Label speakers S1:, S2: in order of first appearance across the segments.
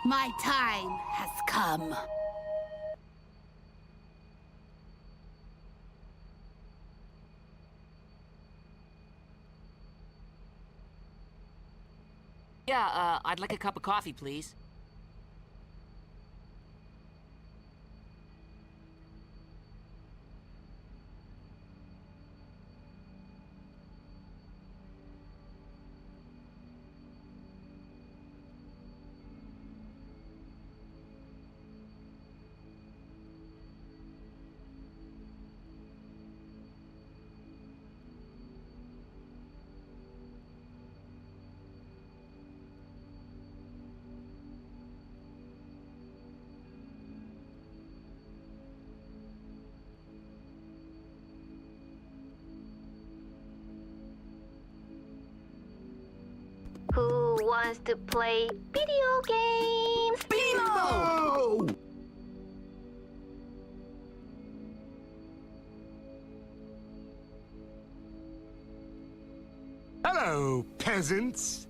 S1: My time has come.
S2: Yeah, I'd like a cup of coffee, please.
S3: Who wants to play video games?
S4: Oh! Hello, peasants.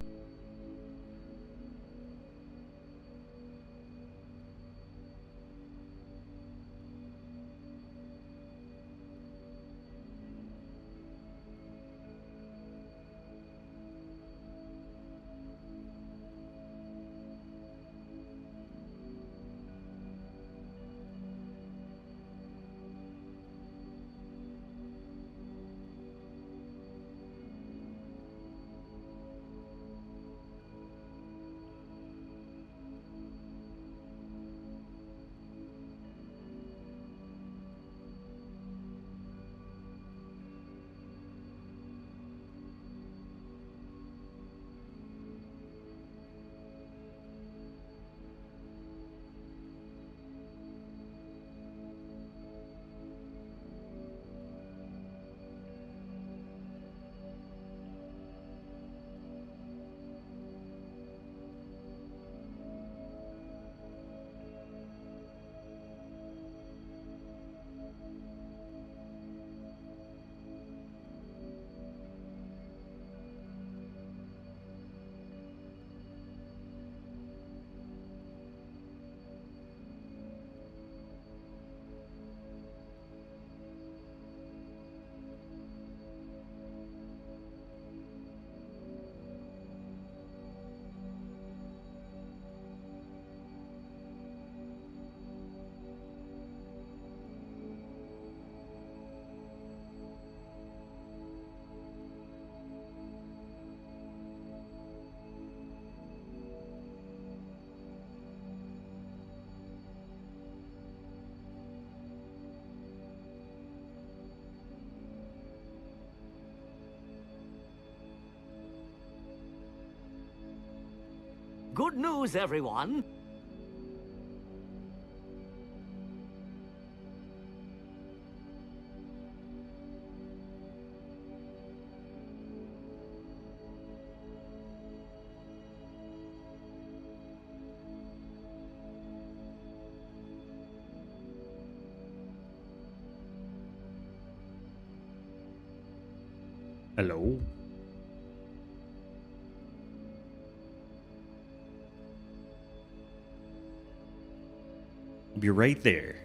S2: Good news, everyone.
S5: Hello. I'll be right there.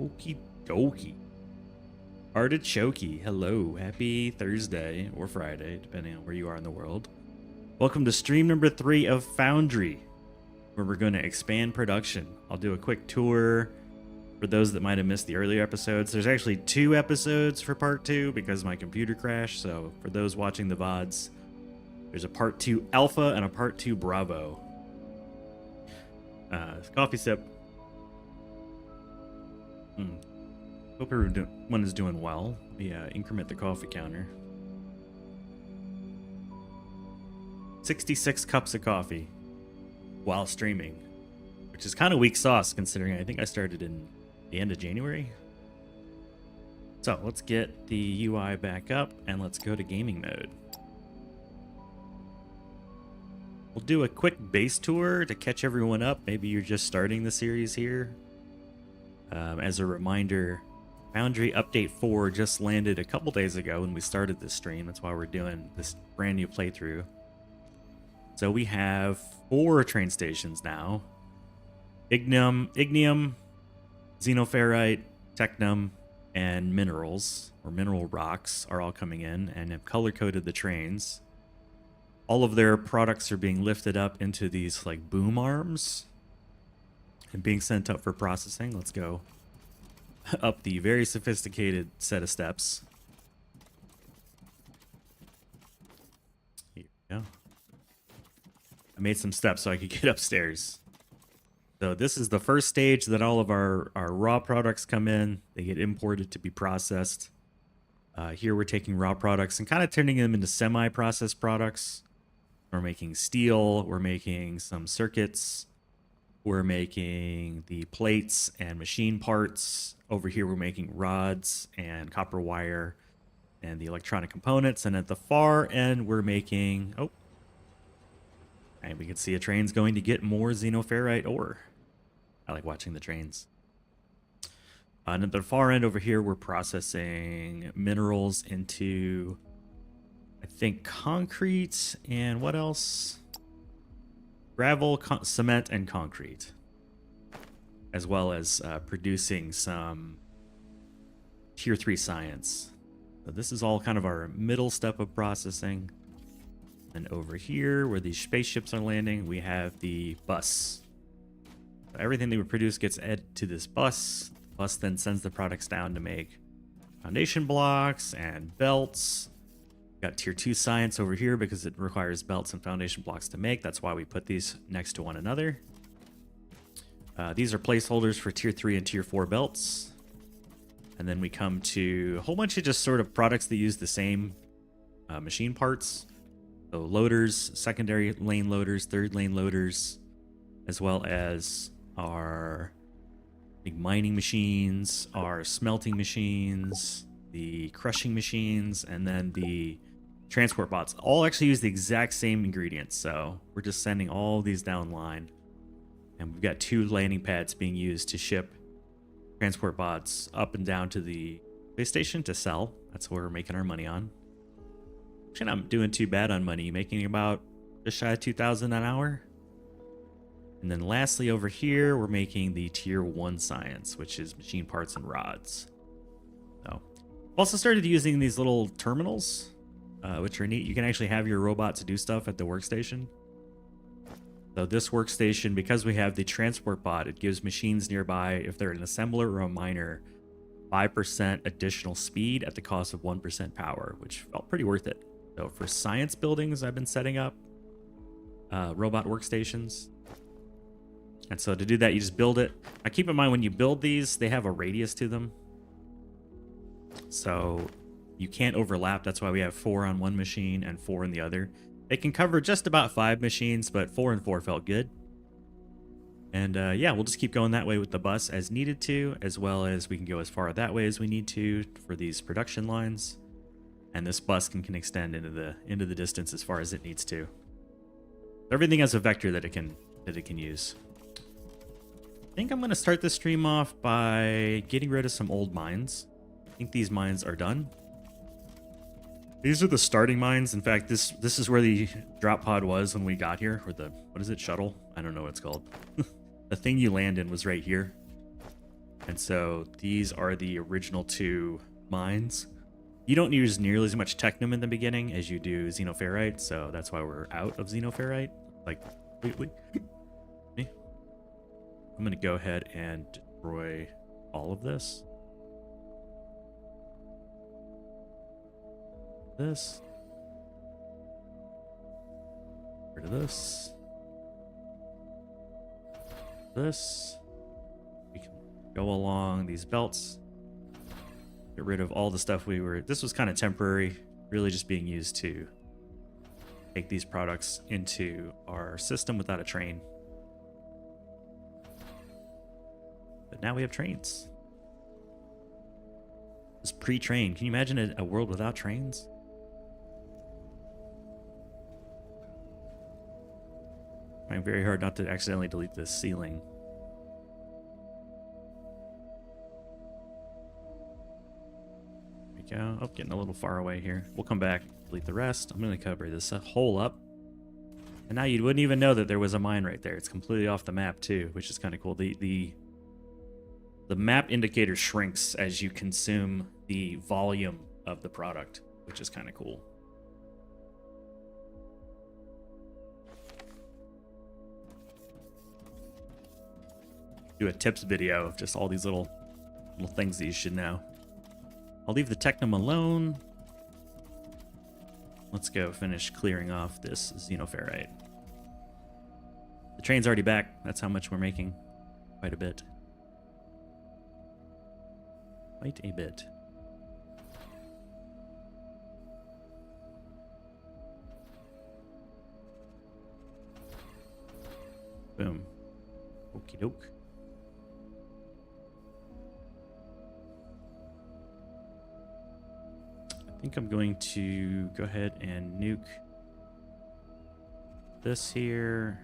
S5: Okie dokie. Artichoke, hello. Happy Thursday or Friday, depending on where you are in the world. Welcome to stream number 3 of Foundry, where we're going to expand production. I'll do a quick tour for those that might have missed the earlier episodes. There's actually 2 episodes for part 2 because my computer crashed. So for those watching the VODs, there's a part 2 Alpha and a part 2 Bravo. Coffee sip. Hope everyone is doing well. We increment the coffee counter. 66 cups of coffee while streaming, which is kind of weak sauce considering I think I started in the end of January. So let's get the UI back up and let's go to gaming mode. We'll do a quick base tour to catch everyone up. Maybe you're just starting the series here. As a reminder, Foundry Update 4 just landed a couple days ago when we started this stream. That's why we're doing this brand new playthrough. So we have 4 train stations now. Ignium, Xenoferrite, Technum, and Minerals, or Mineral Rocks, are all coming in and have color-coded the trains. All of their products are being lifted up into these like boom arms and being sent up for processing. Let's go up the very sophisticated set of steps. Here we go. I made some steps so I could get upstairs. So this is the first stage that all of our raw products come in. They get imported to be processed. Here we're taking raw products and kind of turning them into semi-processed products. We're making steel, we're making some circuits, we're making the plates and machine parts. Over here we're making rods and copper wire and the electronic components. And at the far end we're making, and we can see a train's going to get more xenoferrite ore. I like watching the trains. And at the far end over here we're processing minerals into, I think, concrete and what else? Gravel, cement, and concrete. As well as producing some tier 3 science. So this is all kind of our middle step of processing. And over here, where these spaceships are landing, we have the bus. So everything that we produce gets added to this bus. The bus then sends the products down to make foundation blocks and belts. Got tier 2 science over here because it requires belts and foundation blocks to make. That's why we put these next to one another. These are placeholders for tier 3 and tier 4 belts. And then we come to a whole bunch of just sort of products that use the same machine parts. So loaders, secondary lane loaders, third lane loaders, as well as our mining machines, our smelting machines, the crushing machines, and then the transport bots all actually use the exact same ingredients. So we're just sending all these down line, and we've got 2 landing pads being used to ship transport bots up and down to the space station to sell. That's where we're making our money on. Actually, not doing too bad on money, making about just shy of 2,000 an hour. And then lastly over here, we're making the tier 1 science, which is machine parts and rods. So also started using these little terminals, which are neat. You can actually have your robots do stuff at the workstation. So this workstation, because we have the transport bot, it gives machines nearby, if they're an assembler or a miner, 5% additional speed at the cost of 1% power, which felt pretty worth it. So for science buildings, I've been setting up robot workstations. And so to do that, you just build it. Now keep in mind, when you build these, they have a radius to them. So you can't overlap. That's why we have 4 on one machine and 4 in the other. They can cover just about 5 machines, but 4 and 4 felt good. And yeah, we'll just keep going that way with the bus as needed to, as well as we can go as far that way as we need to for these production lines. And this bus can extend into the distance as far as it needs to. Everything has a vector that it can use. I think I'm going to start this stream off by getting rid of some old mines. I think these mines are done. These are the starting mines. In fact, this is where the drop pod was when we got here, or the, what is it, shuttle? I don't know what it's called. The thing you land in was right here. And so these are the original 2 mines. You don't use nearly as much technum in the beginning as you do xenoferrite, so that's why we're out of xenoferrite. Like, completely. I'm going to go ahead and destroy all of this. This. Get rid of this. This. We can go along these belts. Get rid of all the stuff we were... This was kind of temporary, really just being used to take these products into our system without a train. But now we have trains. It's pre-train. Can you imagine a world without trains? Trying very hard not to accidentally delete this ceiling. There we go. Oh, getting a little far away here. We'll come back, delete the rest. I'm going to cover this hole up. And now you wouldn't even know that there was a mine right there. It's completely off the map too, which is kind of cool. The map indicator shrinks as you consume the volume of the product, which is kind of cool. Do a tips video of just all these little things that you should know. I'll leave the Technum alone. Let's go finish clearing off this xenoferrite. The train's already back. That's how much we're making. Quite a bit. Quite a bit. Boom. Okie doke. I think I'm going to go ahead and nuke this here.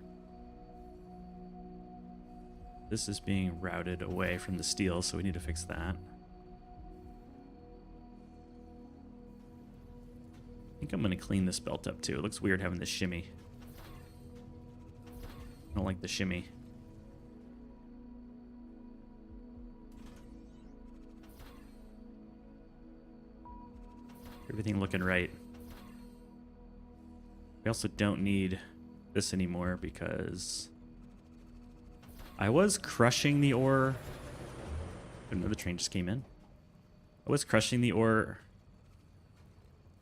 S5: This is being routed away from the steel, so we need to fix that. I think I'm going to clean this belt up too. It looks weird having this shimmy. I don't like the shimmy. Everything looking right. We also don't need this anymore because I was crushing the ore. Another train just came in. I was crushing the ore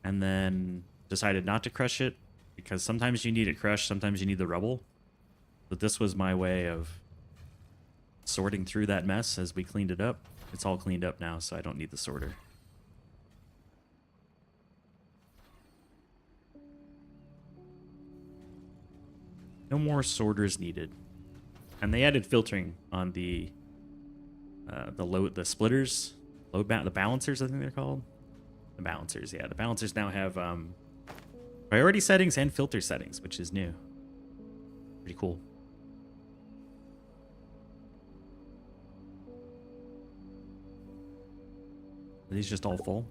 S5: and then decided not to crush it because sometimes you need it crushed, sometimes you need the rubble. But this was my way of sorting through that mess as we cleaned it up. It's all cleaned up now, so I don't need the sorter. No more sorters needed. And they added filtering on the splitters, the balancers, I think they're called. The balancers, yeah. The balancers now have priority settings and filter settings, which is new. Pretty cool. Are these just all full?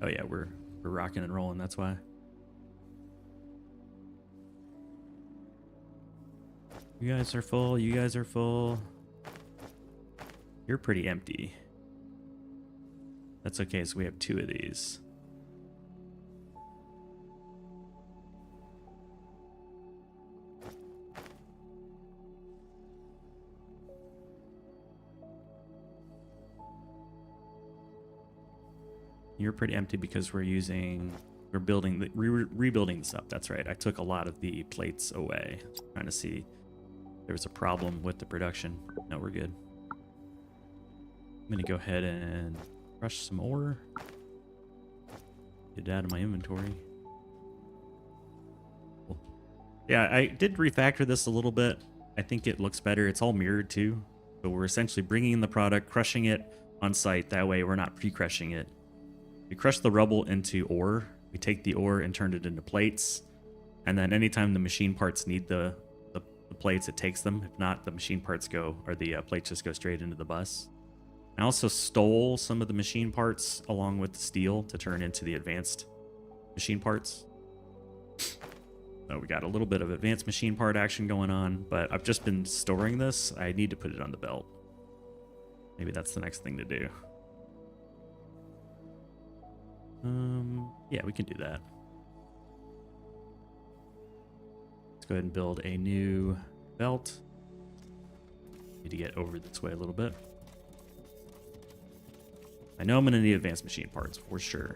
S5: Oh yeah, we're rocking and rolling, that's why. You guys are full, you guys are full. You're pretty empty. That's okay, so we have 2 of these. You're pretty empty because we're rebuilding this up. That's right. I took a lot of the plates away. Trying to see if there was a problem with the production. No, we're good. I'm gonna go ahead and crush some ore. Get it out of my inventory. Cool. Yeah, I did refactor this a little bit. I think it looks better. It's all mirrored too. So we're essentially bringing in the product, crushing it on site. That way we're not pre-crushing it. We crush the rubble into ore. We take the ore and turn it into plates. And then anytime the machine parts need the plates, it takes them. If not, the machine parts go, or the plates just go straight into the bus. I also stole some of the machine parts along with the steel to turn into the advanced machine parts. So we got a little bit of advanced machine part action going on, but I've just been storing this. I need to put it on the belt. Maybe that's the next thing to do. Yeah, we can do that. Let's go ahead and build a new belt. Need to get over this way a little bit. I know I'm going to need advanced machine parts for sure.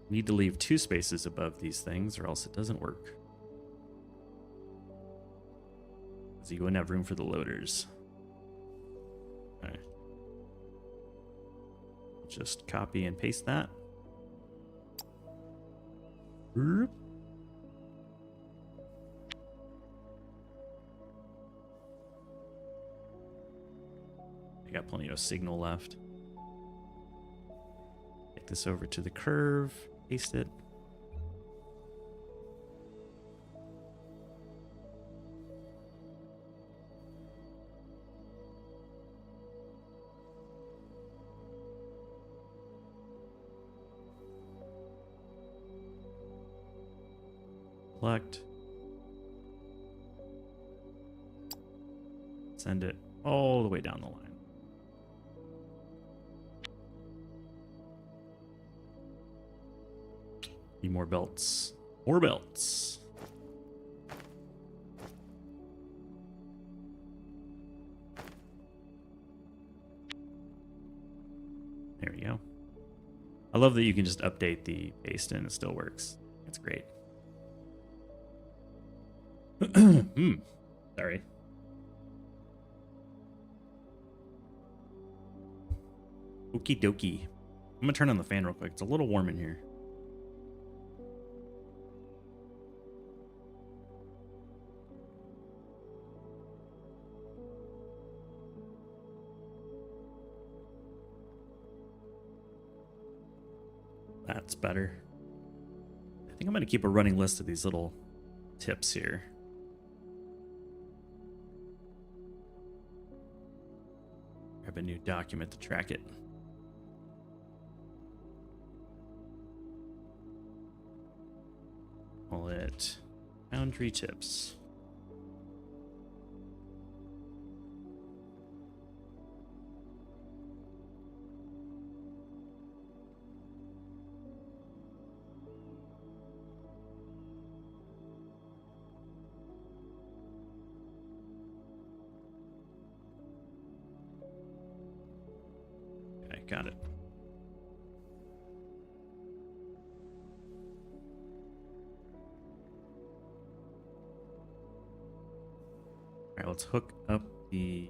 S5: Need to leave 2 spaces above these things or else it doesn't work. So you wouldn't have room for the loaders. Okay. Just copy and paste that. Boop. I got plenty of signal left. this over to the curve, paste it. Select. Send it all the way down the line. Need more belts. More belts. There we go. I love that you can just update the paste and it still works. That's great. Sorry. Okie dokie. I'm gonna turn on the fan real quick. It's a little warm in here. That's better. I think I'm gonna keep a running list of these little tips here. Grab a new document to track it. Call it Foundry Tips. Okay, got it. All right, let's hook up the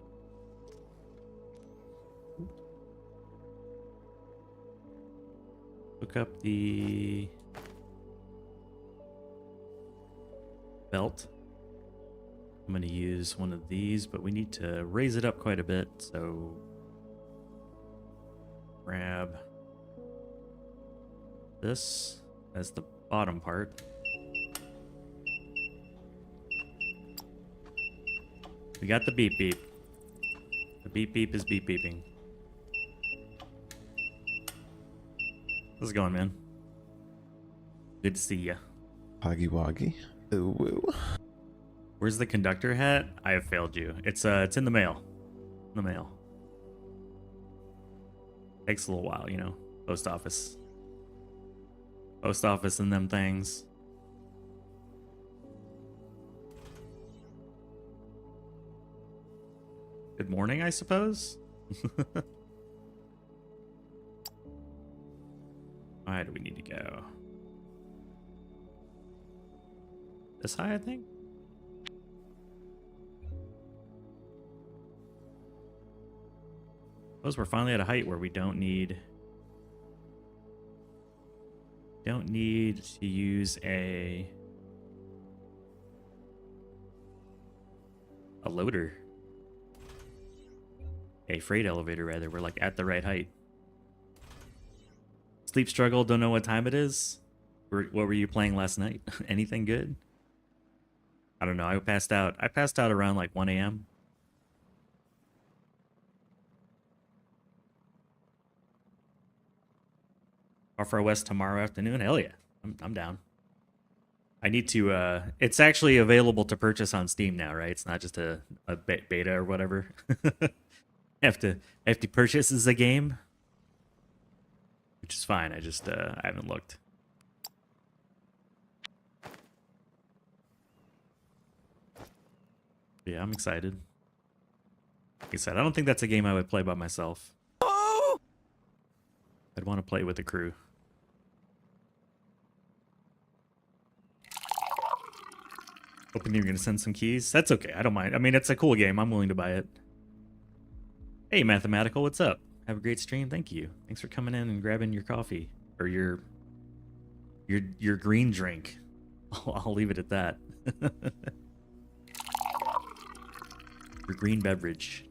S5: belt. I'm going to use one of these, but we need to raise it up quite a bit, so grab this as the bottom part. We got the beep beep. The beep beep is beep beeping. How's it going, man? Good to see ya.
S6: Hoggy Woggy. Ooh, woo.
S5: Where's the conductor hat? I have failed you. It's in the mail. In the mail. Takes a little while, you know. Post office. Post office and them things. Good morning, I suppose. Why do we need to go? This high, I think? Suppose we're finally at a height where we don't need to use a loader. A freight elevator, rather. We're like at the right height. Sleep struggle, don't know what time it is. What were you playing last night? Anything good? I don't know. I passed out around like 1 a.m. Or Far West tomorrow afternoon? Hell yeah. I'm down. I need to, it's actually available to purchase on Steam now, right? It's not just a beta or whatever. I have to purchase as a game, which is fine. I just I haven't looked. Yeah, I'm excited. Like I said, I don't think that's a game I would play by myself. I'd want to play with a crew. Hoping you're gonna send some keys. That's okay. I don't mind. I mean, it's a cool game. I'm willing to buy it. Hey, Mathematical, what's up? Have a great stream. Thank you. Thanks for coming in and grabbing your coffee or your green drink. I'll leave it at that. Your green beverage.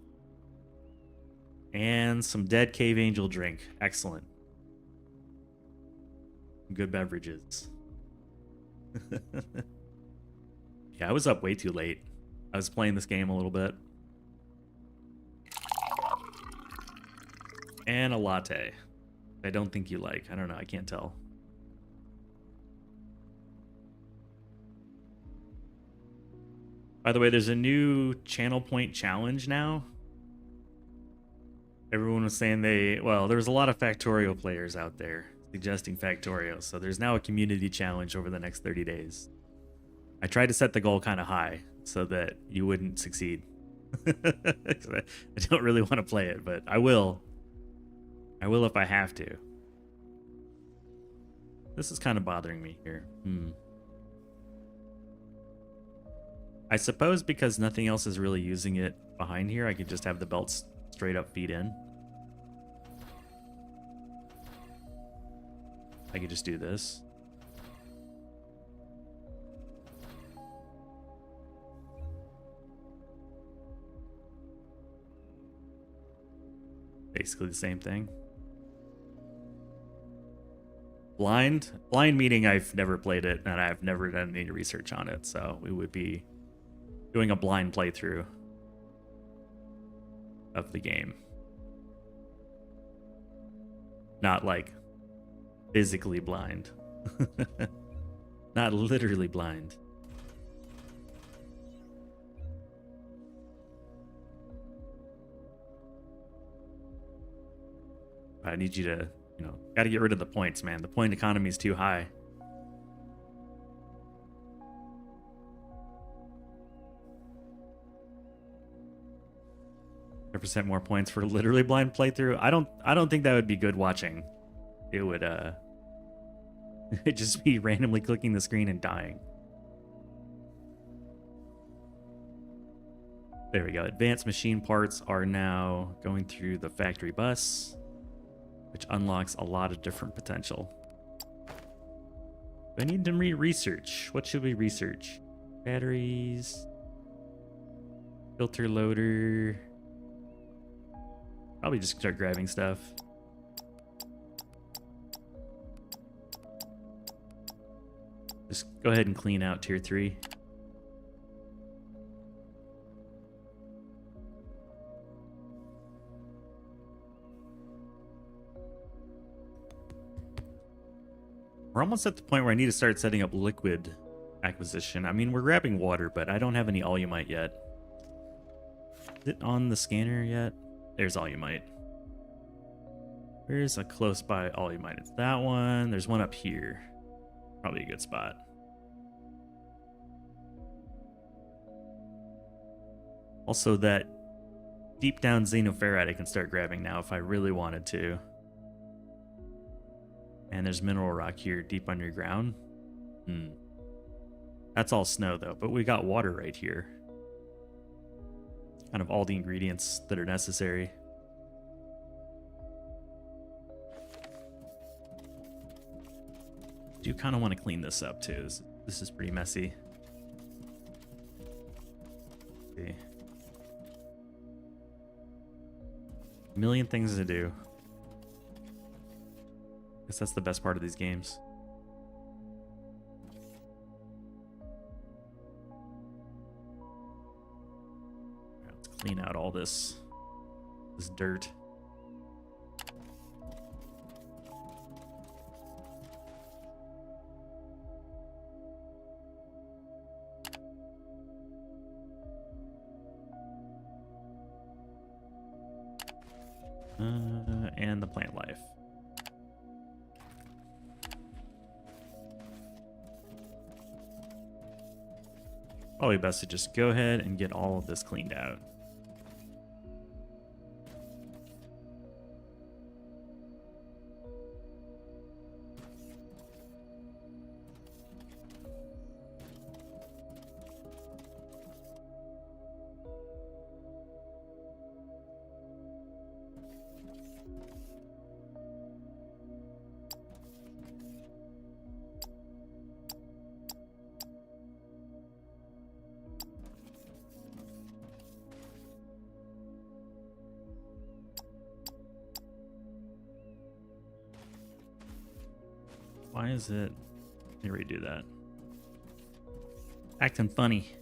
S5: And some Dead Cave Angel drink. Excellent. good beverages. Yeah, I was up way too late. I was playing this game a little bit. And a latte. I don't think you like. I don't know. I can't tell. By the way, there's a new channel point challenge now. Everyone was saying well, there's a lot of Factorio players out there suggesting Factorio. So there's now a community challenge over the next 30 days. I tried to set the goal kind of high so that you wouldn't succeed. I don't really want to play it, but I will. I will if I have to. This is kind of bothering me here. I suppose because nothing else is really using it behind here, I could just have the belts straight up feed in. I could just do this. Basically the same thing. Blind meaning I've never played it and I've never done any research on it, so we would be doing a blind playthrough of the game. Not like physically blind. Not literally blind. I need you to, got to get rid of the points, man. The point economy is too high. 100% more points for literally blind playthrough. I don't think that would be good watching. It would it'd just be randomly clicking the screen and dying. There we go. Advanced machine parts are now going through the factory bus, which unlocks a lot of different potential. I need to research. What should we research? Batteries, filter loader. Probably just start grabbing stuff. Just go ahead and clean out tier 3. We're almost at the point where I need to start setting up liquid acquisition. I mean, we're grabbing water, but I don't have any alumite yet. Is it on the scanner yet? There's alumite. Where's a close by alumite? It's that one. There's one up here. Probably a good spot. Also, that deep down xenoferrite I can start grabbing now if I really wanted to. And there's mineral rock here deep underground. That's all snow though, but we got water right here. Kind of all the ingredients that are necessary. Do kind of want to clean this up too. This is pretty messy. Okay. A million things to do. Guess that's the best part of these games. Let's clean out all this dirt. And the plant life. Probably best to just go ahead and get all of this cleaned out. Why is it? Let me redo that. Acting funny.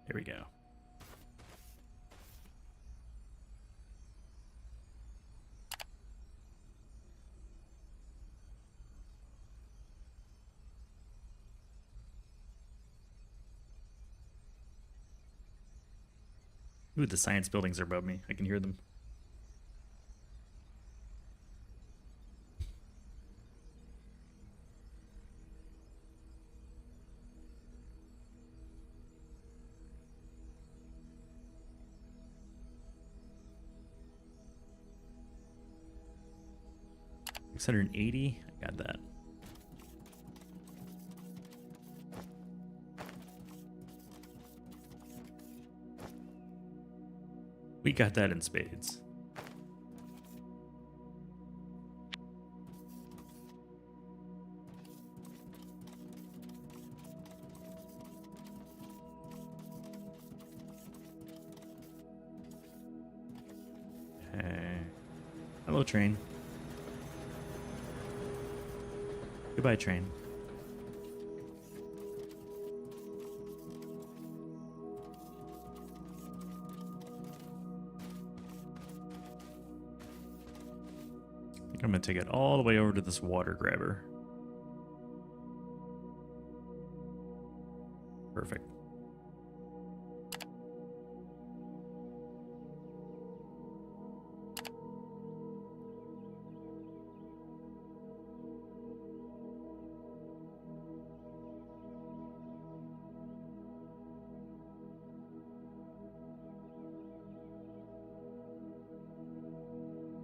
S5: Here we go. Ooh, the science buildings are above me. I can hear them. $680. I got that. We got that in spades. Hey. Hello, train. Goodbye, train. I think I'm gonna take it all the way over to this water grabber. Perfect.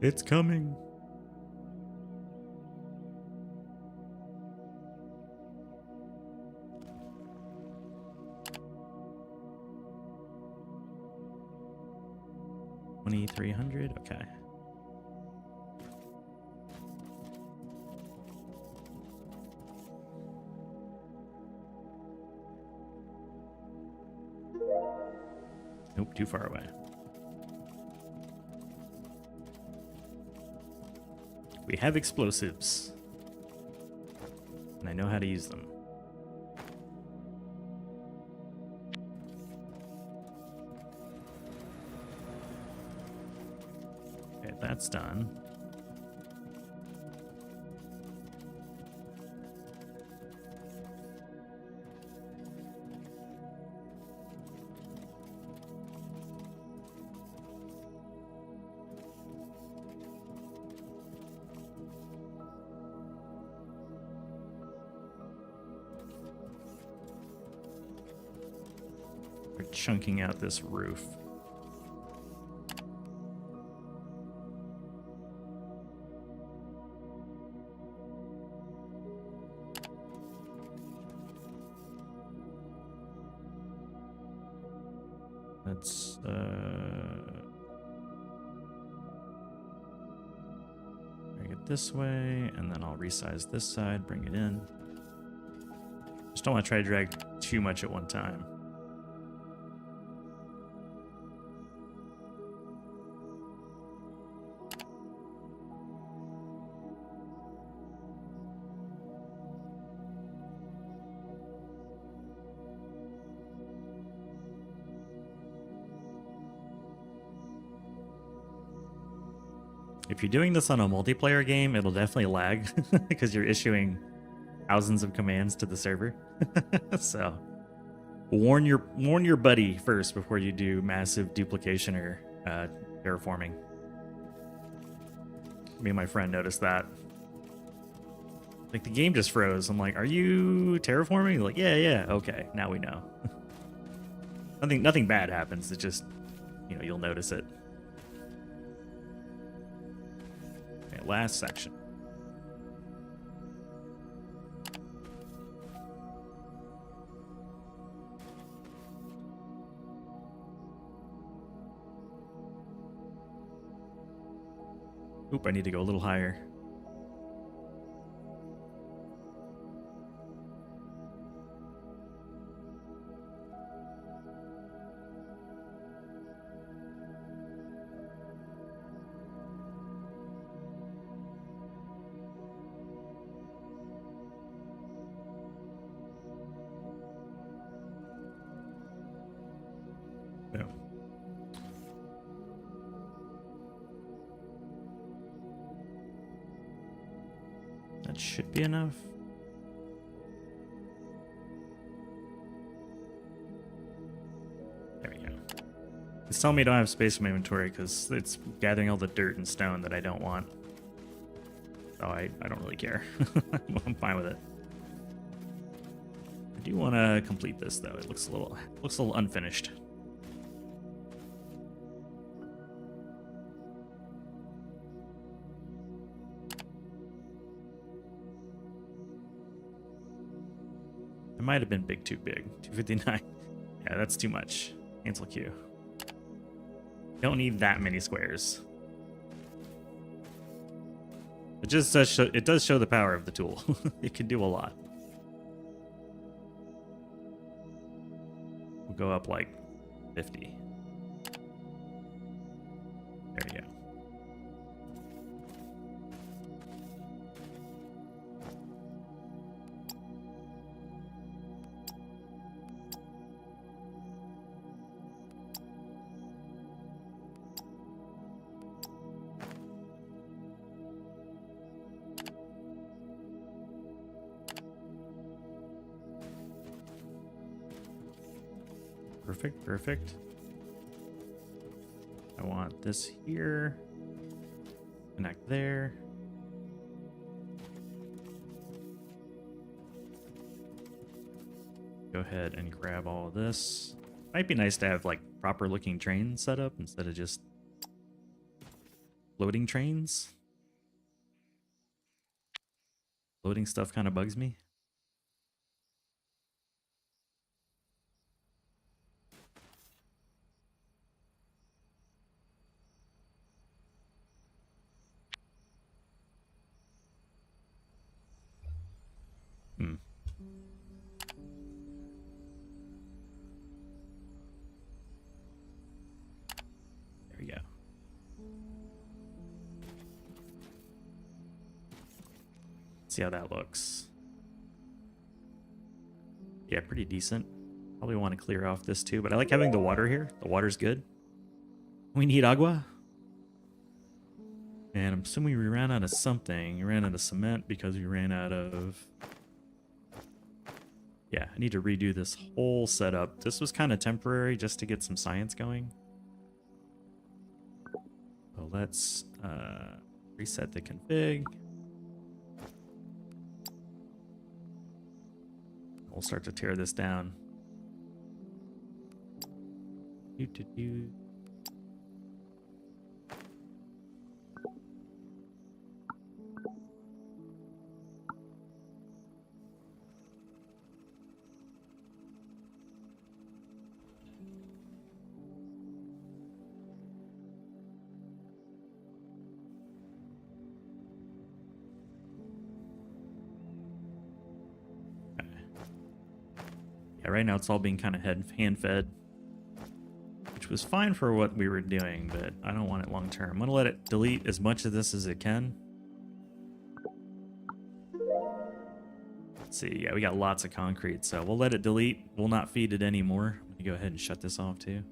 S5: It's coming. $2,300. Okay. Nope, too far away. We have explosives, and I know how to use them. Okay, that's done. We're chunking out this roof. Let's bring it this way, and then I'll resize this side, bring it in. Just don't want to try to drag too much at one time. If you're doing this on a multiplayer game, it'll definitely lag because you're issuing thousands of commands to the server. So warn your buddy first before you do massive duplication or terraforming. Me and my friend noticed that. Like, the game just froze. I'm like, "Are you terraforming?" Like, yeah. Okay, now we know. Nothing bad happens. It just, you'll notice it. Okay, last section. Oop, I need to go a little higher. That should be enough. There we go. It's telling me I don't have space in my inventory because it's gathering all the dirt and stone that I don't want. So I don't really care. I'm fine with it. I do want to complete this though. It looks a little unfinished. It might have been too big. 259. Yeah, that's too much. Cancel queue. Don't need that many squares. It just does show, it does show the power of the tool. It can do a lot. We'll go up like 50. There we go. Perfect, perfect. I want this here. Connect there. Go ahead and grab all of this. Might be nice to have like proper looking trains set up instead of just floating trains. Floating stuff kind of bugs me. There we go. See how that looks. Yeah, pretty decent. Probably want to clear off this too, but I like having the water here. The water's good. We need agua. And I'm assuming we ran out of something. We ran out of cement because we ran out of... Yeah, I need to redo this whole setup. This was kind of temporary just to get some science going. So let's reset the config. We'll start to tear this down. Yeah, right now it's all being kind of hand-fed, which was fine for what we were doing, but I don't want it long term. I'm going to let it delete as much of this as it can. Let's see, yeah, we got lots of concrete, so we'll let it delete. We'll not feed it anymore. I'm going to go ahead and shut this off too.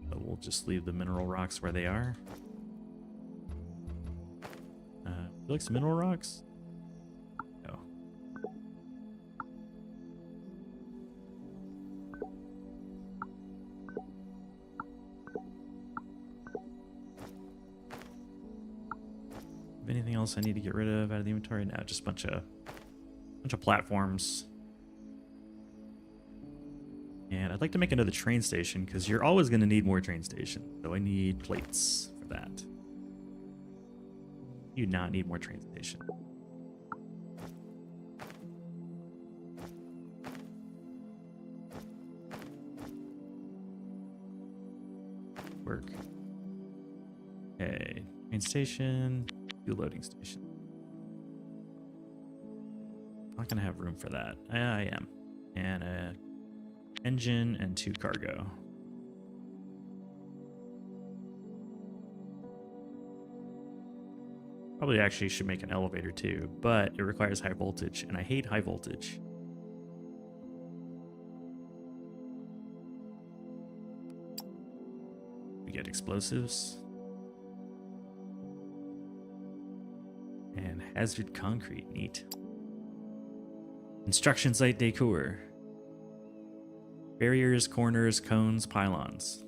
S5: So we'll just leave the mineral rocks where they are. You like some mineral rocks? No. Anything else I need to get rid of out of the inventory? No, just a bunch of platforms. And I'd like to make another train station because you're always going to need more train stations. So I need plates for that. You do not need more train station. Work. Okay, train station, do loading station. Not gonna have room for that. I am. And a engine and 2 cargo. Probably actually should make an elevator too, but it requires high voltage, and I hate high voltage. We get explosives. And hazard concrete. Neat. Instruction site decor. Barriers, corners, cones, pylons.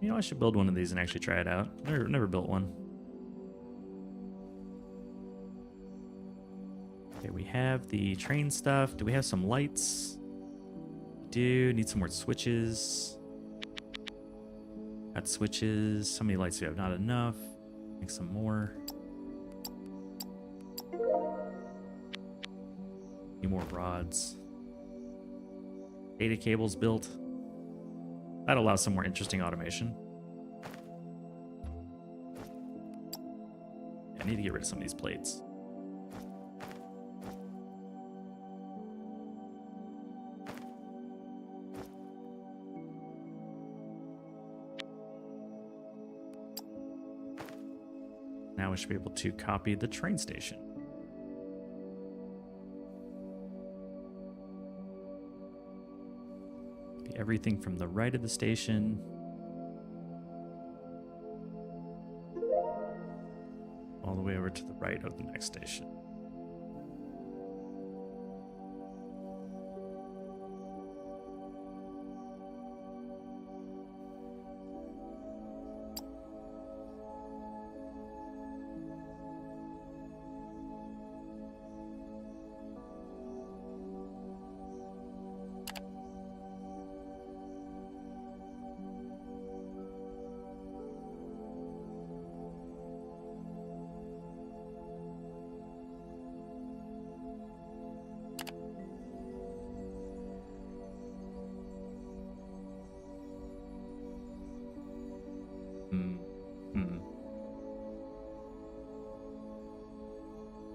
S5: You know, I should build one of these and actually try it out. Never built one. Okay, we have the train stuff. Do we have some lights? Do need some more switches. Got switches. How many lights do we have? Not enough. Make some more. Need more rods. Data cables built. That allows some more interesting automation. I need to get rid of some of these plates. Now we should be able to copy the train station. Everything from the right of the station all the way over to the right of the next station.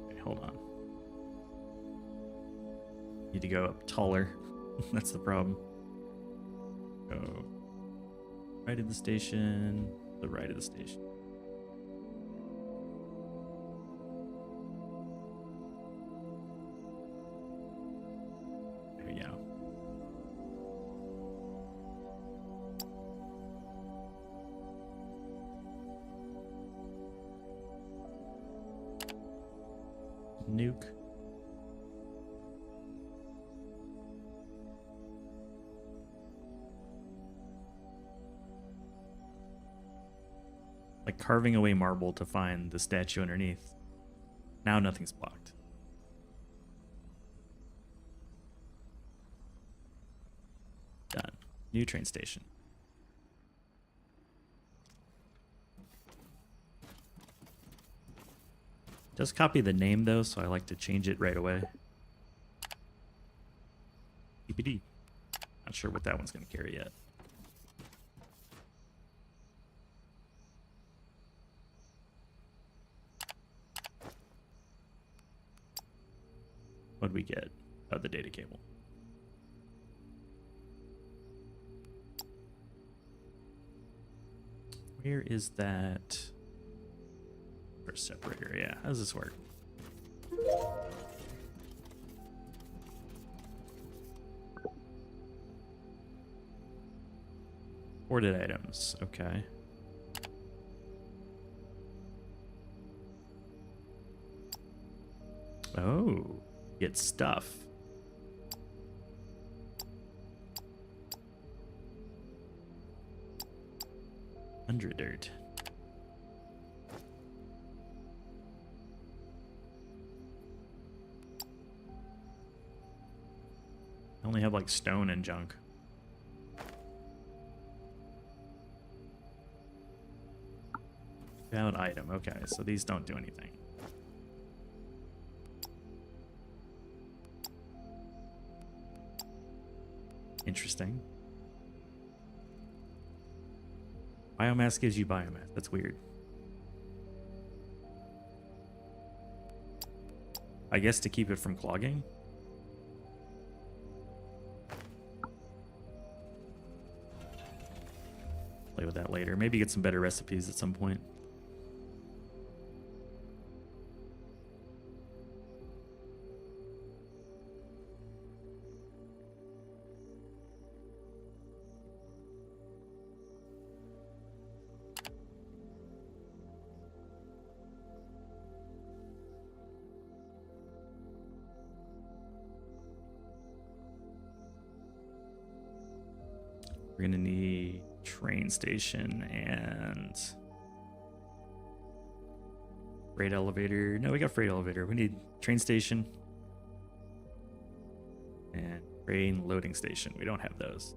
S5: Okay, hold on. Need to go up taller. That's the problem. Go right of the station, the right of the station. There we go. Nuke. Like carving away marble to find the statue underneath. Now nothing's blocked. Done. New train station. Does copy the name though, so I like to change it right away. EPD. Not sure what that one's going to carry yet. What'd we get? Oh, the data cable. Where is that? First separator, yeah. How does this work? Ordered items, okay. Oh, get stuff. Dirt. I only have like stone and junk. Found item. Okay, so these don't do anything. Interesting. Biomass gives you biomass. That's weird. I guess to keep it from clogging. Play with that later. Maybe get some better recipes at some point. We're gonna need train station and freight elevator. No, we got freight elevator. We need train station and train loading station. We don't have those.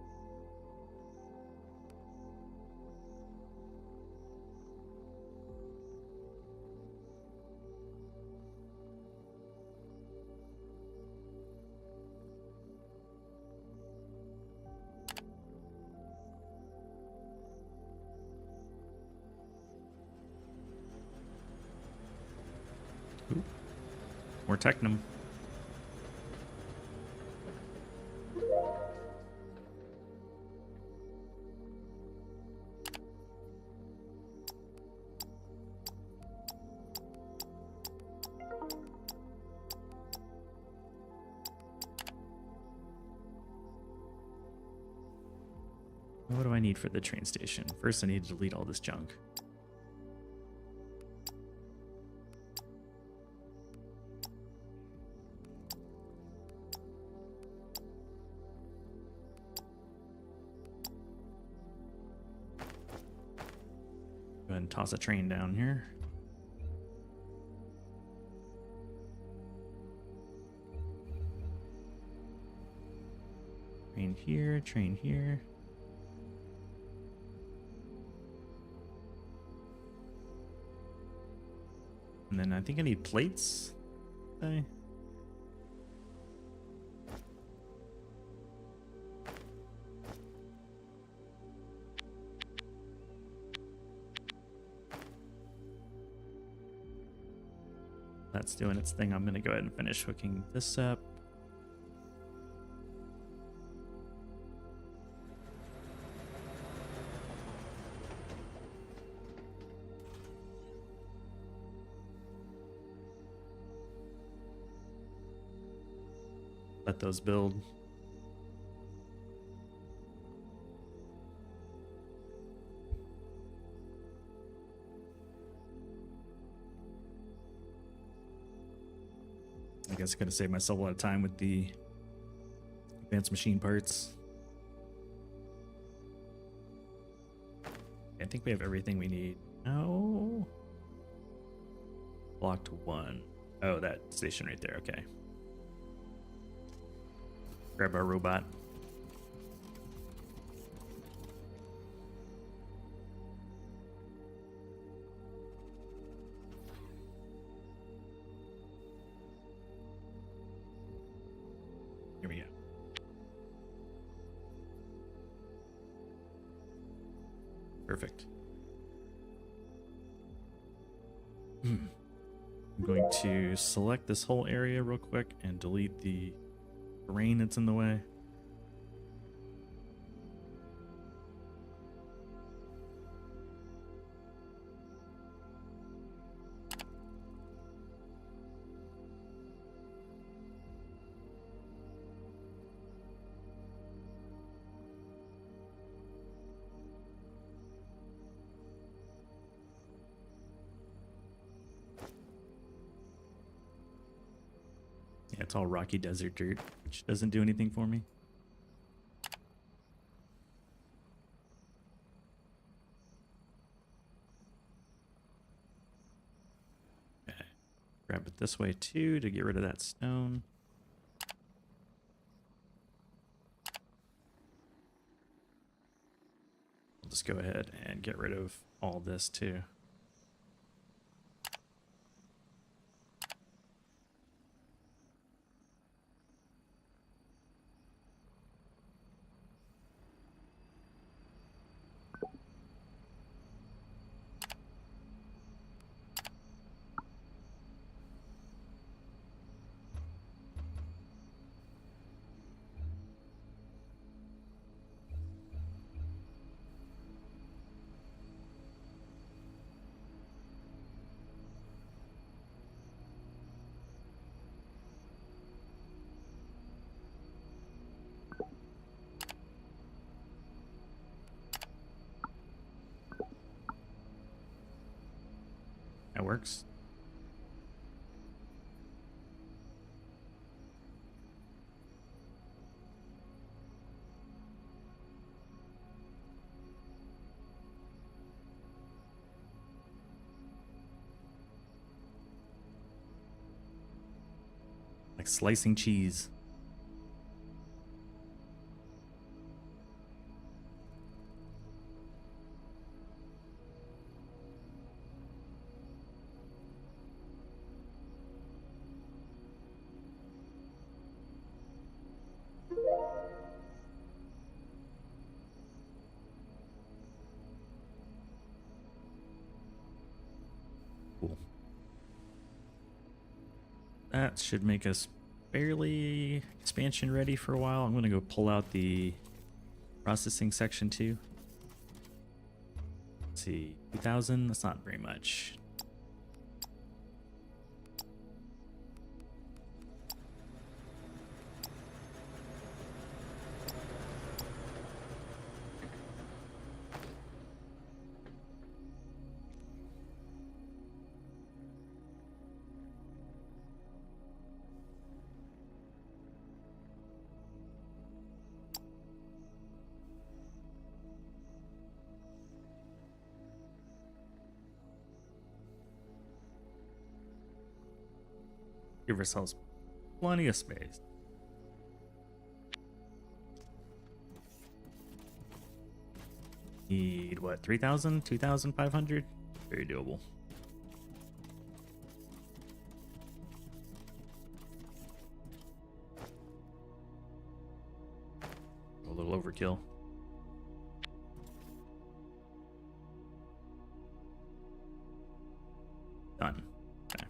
S5: Ooh, more Technum. What do I need for the train station? First, I need to delete all this junk. Go ahead and toss a train down here. Train here, train here. And then I think I need plates. Okay. That's doing its thing. I'm gonna go ahead and finish hooking this up. Let those build. I guess I'm gonna save myself a lot of time with the advanced machine parts. I think we have everything we need. No. Blocked 1. Oh, that station right there. Okay. Grab our robot. Here we go. Perfect. I'm going to select this whole area real quick and delete the terrain that's in the way. Yeah, it's all rocky desert dirt, which doesn't do anything for me. Okay. Grab it this way too to get rid of that stone. I'll just go ahead and get rid of all this too. That works. like slicing cheese. Cool. That should make us fairly expansion ready for a while. I'm gonna go pull out the processing section too. Let's see, 2,000, that's not very much. Give ourselves plenty of space. Need what, 3,000? 2,500? Very doable. A little overkill. Done. Okay.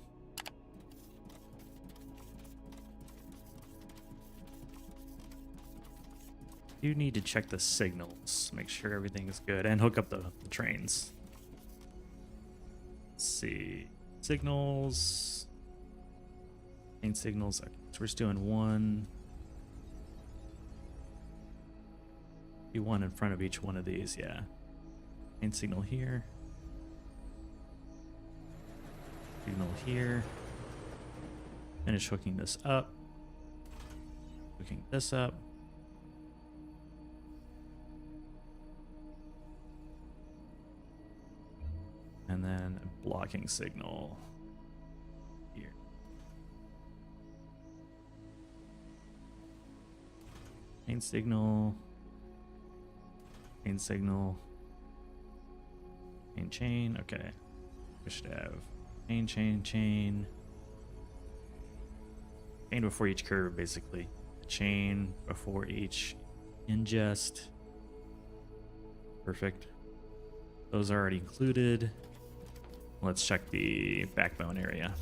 S5: You need to check the signals, make sure everything is good, and hook up the trains. Let's see. Signals. Main signals. Okay, so we're just doing one. Do one in front of each one of these, yeah. Main signal here. Signal here. Finish hooking this up. Hooking this up. And then a blocking signal here. Main signal. Main signal. Main chain. Okay. We should have main chain, chain. Chain before each curve, basically. Chain before each ingest. Perfect. Those are already included. Let's check the backbone area.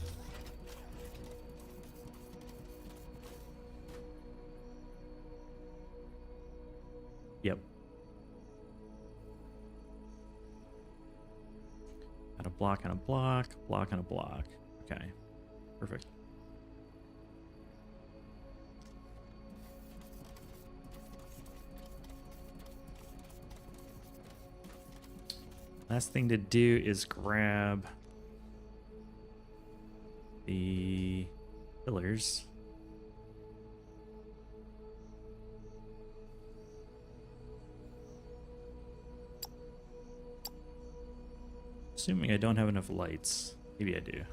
S5: Yep. Got a block and a block, block and a block. Okay, perfect. Last thing to do is grab the pillars. Assuming I don't have enough lights. Maybe I do.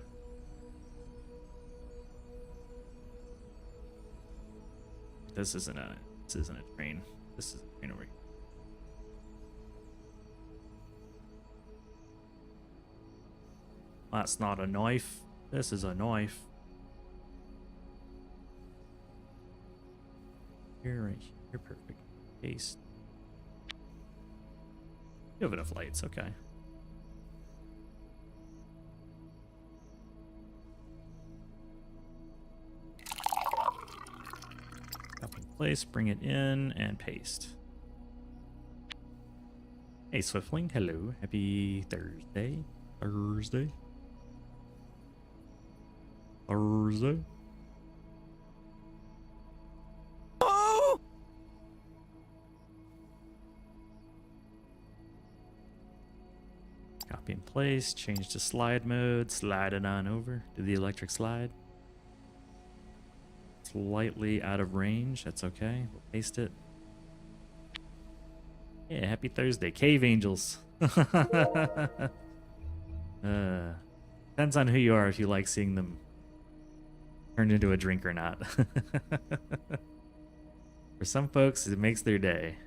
S5: This isn't a train. This is a train over here. That's not a knife. This is a knife. Here, right here, perfect. Paste. You have enough lights, okay. Copy in place, bring it in, and paste. Hey, Swiftling, hello. Happy Thursday. Thursday.
S2: Oh!
S5: Copy in place, change to slide mode, slide it on over to the electric slide. Slightly out of range, that's okay. We'll paste it. Yeah, happy Thursday. Cave Angels. Depends on who you are if you like seeing them turned into a drink or not. For some folks, it makes their day.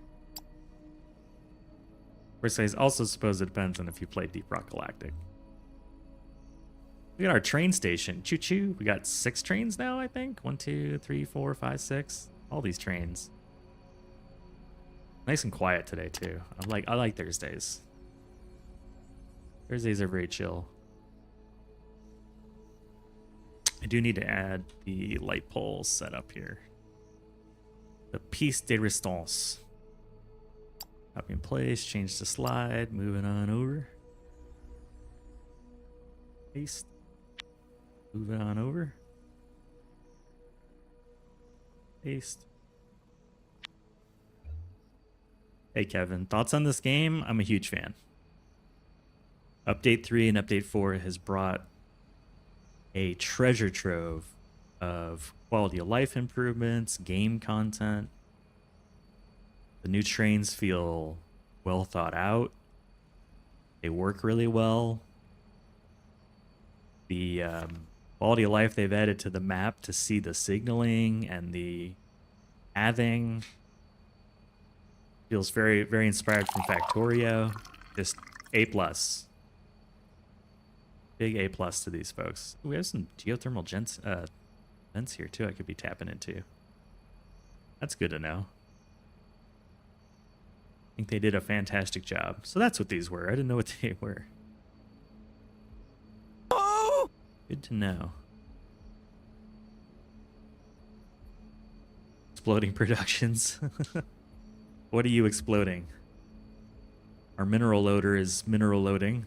S5: Of course, I also suppose it depends on if you play Deep Rock Galactic. We got our train station. Choo choo. We got 6 trains now, I think. 1, 2, 3, 4, 5, 6. All these trains. Nice and quiet today too. I like Thursdays. Thursdays are very chill. I do need to add the light pole setup here. The piece de resistance. Copy in place, change the slide, moving on over. Paste. Moving on over. Paste. Hey Kevin, thoughts on this game? I'm a huge fan. Update 3 and Update 4 has brought a treasure trove of quality of life improvements, game content. The new trains feel well thought out. They work really well. The quality of life they've added to the map to see the signaling and the pathing feels very, very inspired from Factorio. Just A+. Big A+ to these folks. Ooh, we have some geothermal vents here too I could be tapping into. That's good to know. I think they did a fantastic job. So that's what these were. I didn't know what they were. Oh! Good to know. Exploding productions. What are you exploding? Our mineral loader is mineral loading.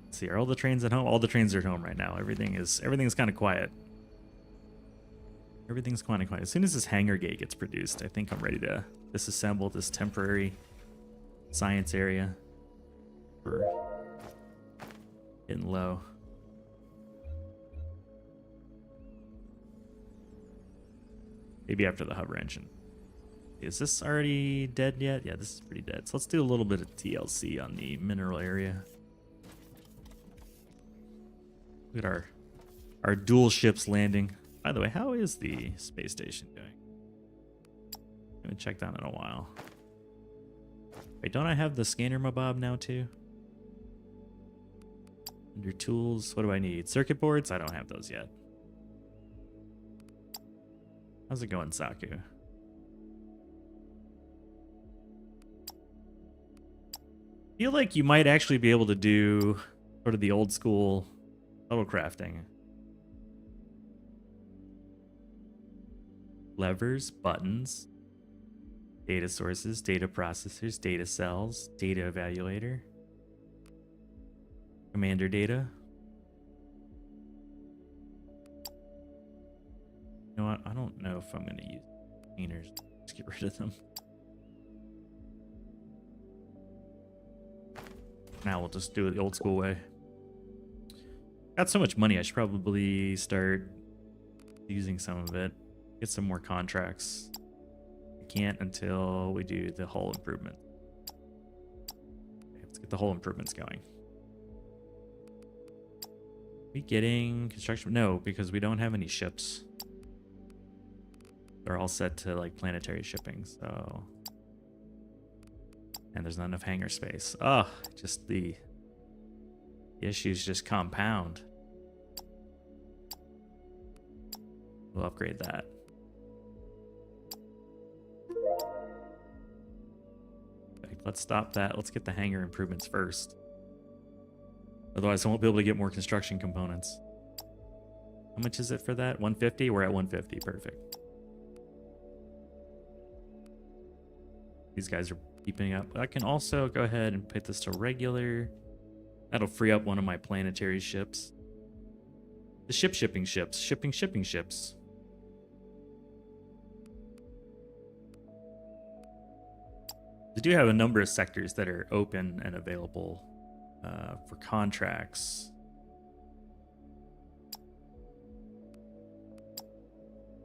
S5: Let's see, are all the trains at home? All the trains are at home right now. Everything's kind of quiet. Everything's kind of quiet. As soon as this hangar gate gets produced, I think I'm ready to disassemble this temporary science area. We're getting low. Maybe after the hover engine. Is this already dead yet? Yeah, this is pretty dead. So let's do a little bit of TLC on the mineral area. Look at our dual ships landing. By the way, how is the space station doing? I haven't checked that in a while. Wait, don't I have the scanner mabob now too? Under tools, what do I need? Circuit boards? I don't have those yet. How's it going, Saku? Feel like you might actually be able to do sort of the old school shuttle crafting. Levers, buttons, data sources, data processors, data cells, data evaluator, commander data. You know what? I don't know if I'm going to use containers. Let's get rid of them. Now we'll just do it the old school way. Got so much money, I should probably start using some of it. Get some more contracts. I can't until we do the hull improvement. Okay, let's get the hull improvements going. We getting construction? No, because we don't have any ships. They're all set to like planetary shipping, so. And there's not enough hangar space. Oh, just the issues just compound. We'll upgrade that. Okay, let's stop that. Let's get the hangar improvements first. Otherwise, I won't be able to get more construction components. How much is it for that? 150? We're at 150. Perfect. These guys are keeping up. I can also go ahead and put this to regular. That'll free up one of my planetary ships. The shipping ships. Shipping ships. They do have a number of sectors that are open and available for contracts.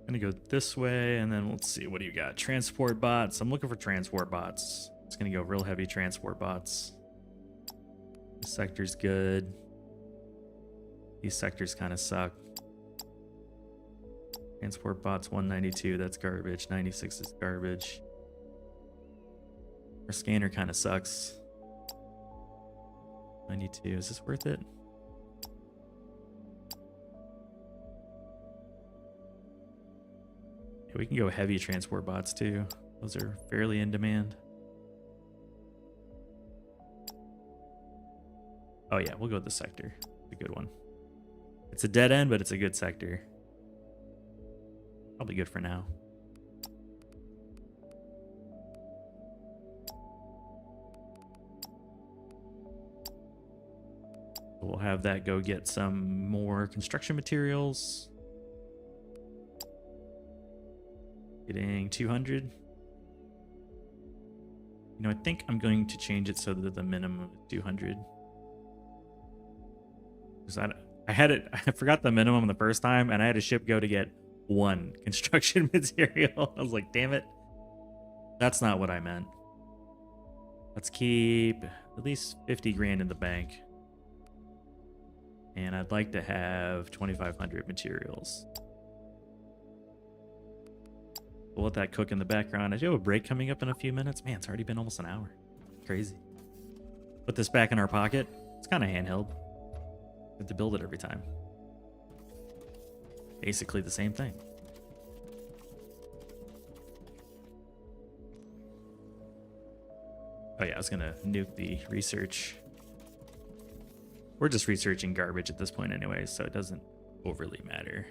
S5: I'm gonna go this way, and then let's see, what do you got? Transport bots. I'm looking for transport bots. It's gonna go real heavy transport bots. This sector's good. These sectors kind of suck. Transport bots 192, that's garbage. 96 is garbage. Our scanner kind of sucks. 92, is this worth it? Yeah, we can go heavy transport bots too. Those are fairly in demand. Oh yeah, we'll go with the sector. It's a good one. It's a dead end, but it's a good sector. Probably good for now. We'll have that go get some more construction materials. Getting 200. You know, I think I'm going to change it so that the minimum is 200. Because I forgot the minimum the first time, and I had a ship go to get 1 construction material. I was like, damn it. That's not what I meant. Let's keep at least 50 grand in the bank. And I'd like to have 2,500 materials. We'll let that cook in the background. I do have a break coming up in a few minutes. Man, it's already been almost an hour. Crazy. Put this back in our pocket. It's kind of handheld. Have to build it every time. Basically the same thing. Oh yeah, I was gonna nuke the research. We're just researching garbage at this point anyway, so it doesn't overly matter.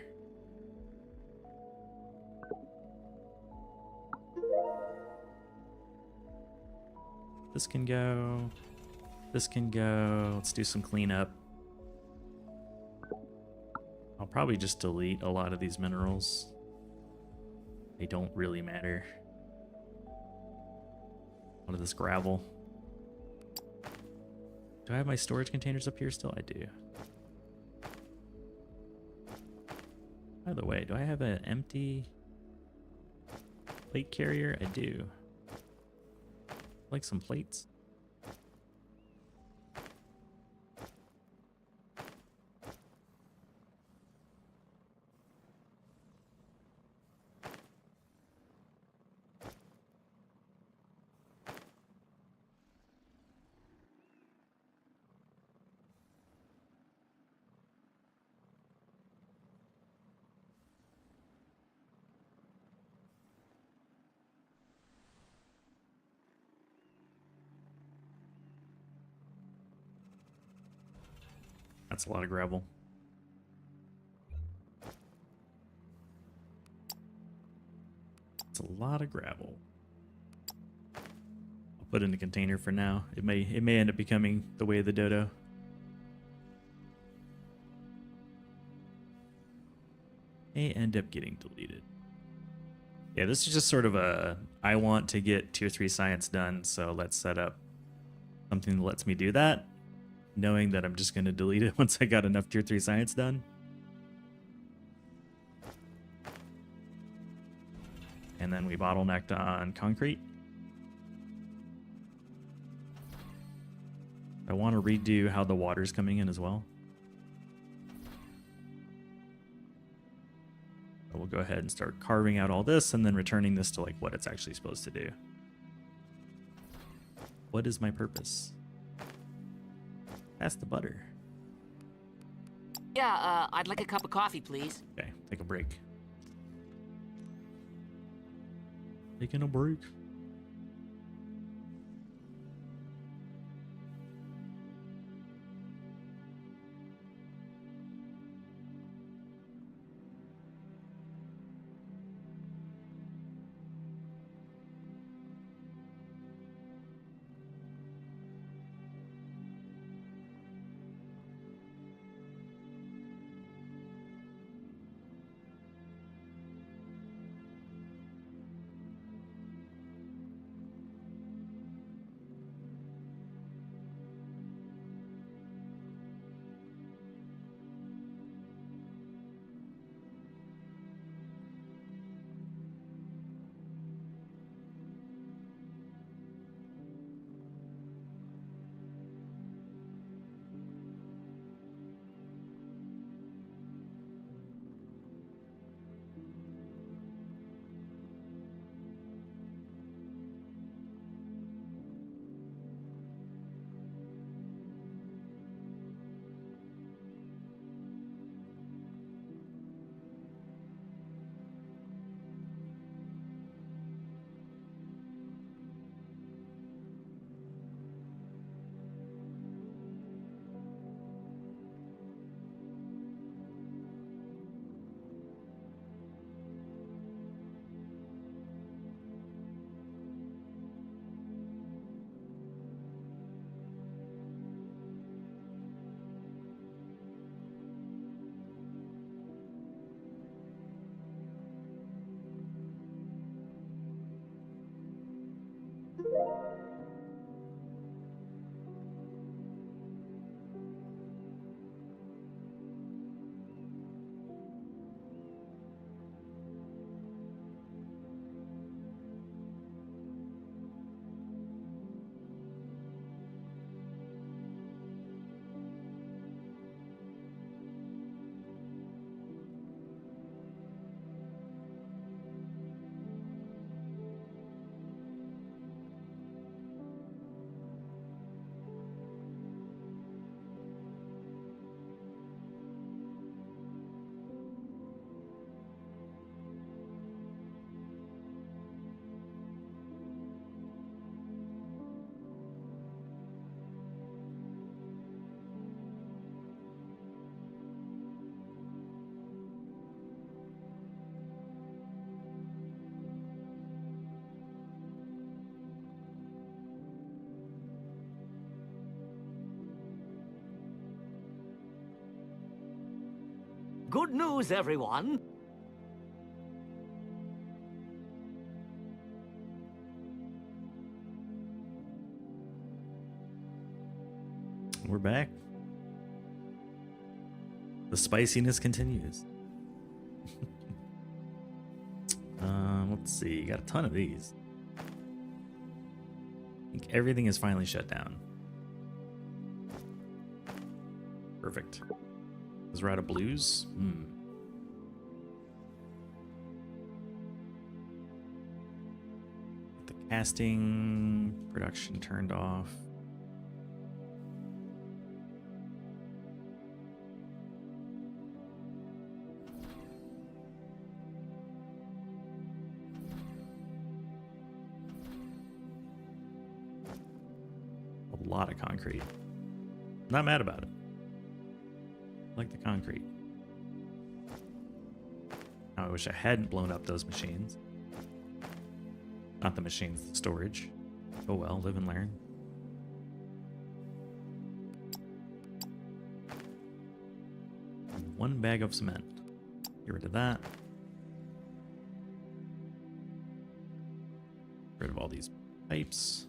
S5: This can go. This can go. Let's do some cleanup. I'll probably just delete a lot of these minerals. They don't really matter. A lot of this gravel. Do I have my storage containers up here still? I do. By the way, do I have an empty plate carrier? I do. Like some plates. That's a lot of gravel. It's a lot of gravel. I'll put it in a container for now. It may end up becoming the way of the dodo. May end up getting deleted. Yeah, this is just sort of a I want to get tier 3 science done, so let's set up something that lets me do that, knowing that I'm just going to delete it once I got enough tier 3 science done. And then we bottlenecked on concrete. I want to redo how the water's coming in as well. So we'll go ahead and start carving out all this and then returning this to like what it's actually supposed to do. What is my purpose? Pass the butter.
S2: Yeah, I'd like a cup of coffee, please.
S5: Okay, take a break. Taking a break.
S7: Good news, everyone.
S5: We're back. The spiciness continues. Let's see. Got a ton of these. I think everything is finally shut down. Perfect. Is we're out of blues? The casting production turned off. A lot of concrete. Not mad about it. Like the concrete. Now I wish I hadn't blown up those machines. Not the machines, the storage. Oh well, live and learn. One bag of cement. Get rid of that. Get rid of all these pipes.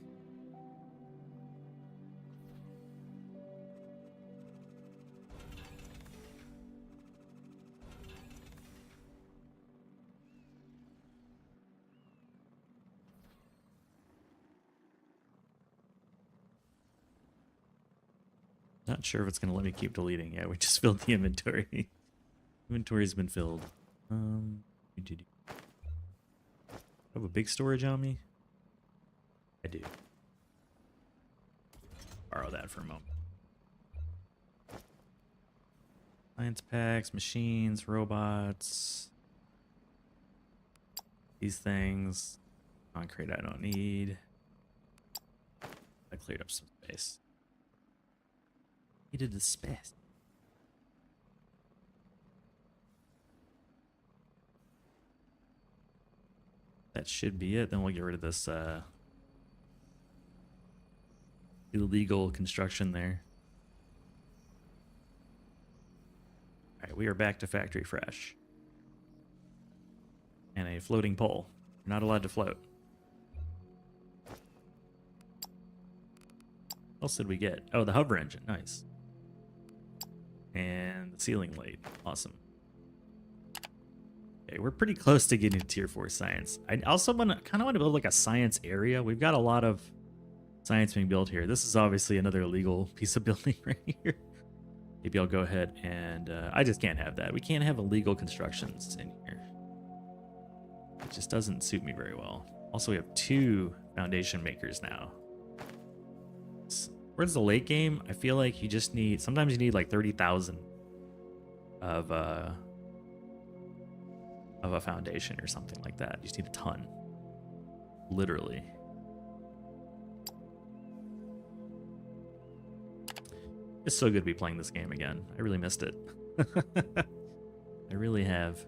S5: Not sure if it's gonna let me keep deleting. Yeah, we just filled the inventory. Inventory's been filled. Have a big storage on me? I do. Borrow that for a moment. Science packs, machines, robots. These things. Concrete I don't need. I cleared up some space. Needed the space. That should be it. Then we'll get rid of this illegal construction there. Alright, we are back to factory fresh. And a floating pole. We're not allowed to float. What else did we get? Oh, the hover engine. Nice. And the ceiling light. Awesome. Okay, we're pretty close to getting to tier 4 science. I also kind of want to build like a science area. We've got a lot of science being built here. This is obviously another illegal piece of building right here. Maybe I'll go ahead and I just can't have that. We can't have illegal constructions in here. It just doesn't suit me very well. Also, we have 2 foundation makers now. Where's the late game? I feel like you just need, sometimes you need like 30,000 of a foundation or something like that. You just need a ton. Literally. It's so good to be playing this game again. I really missed it. I really have.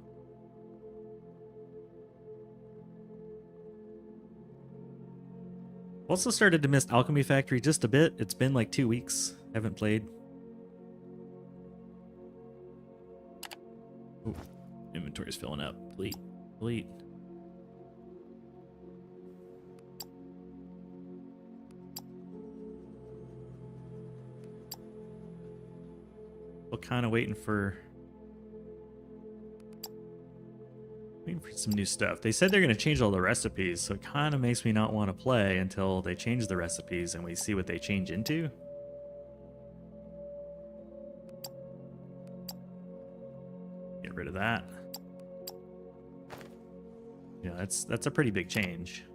S5: Also started to miss Alchemy Factory just a bit. It's been like 2 weeks. Haven't played. Ooh, inventory's filling up. Delete. Delete. Still kind of waiting for some new stuff. They said they're going to change all the recipes, so it kind of makes me not want to play until they change the recipes and we see what they change into. Get rid of that. Yeah, that's a pretty big change.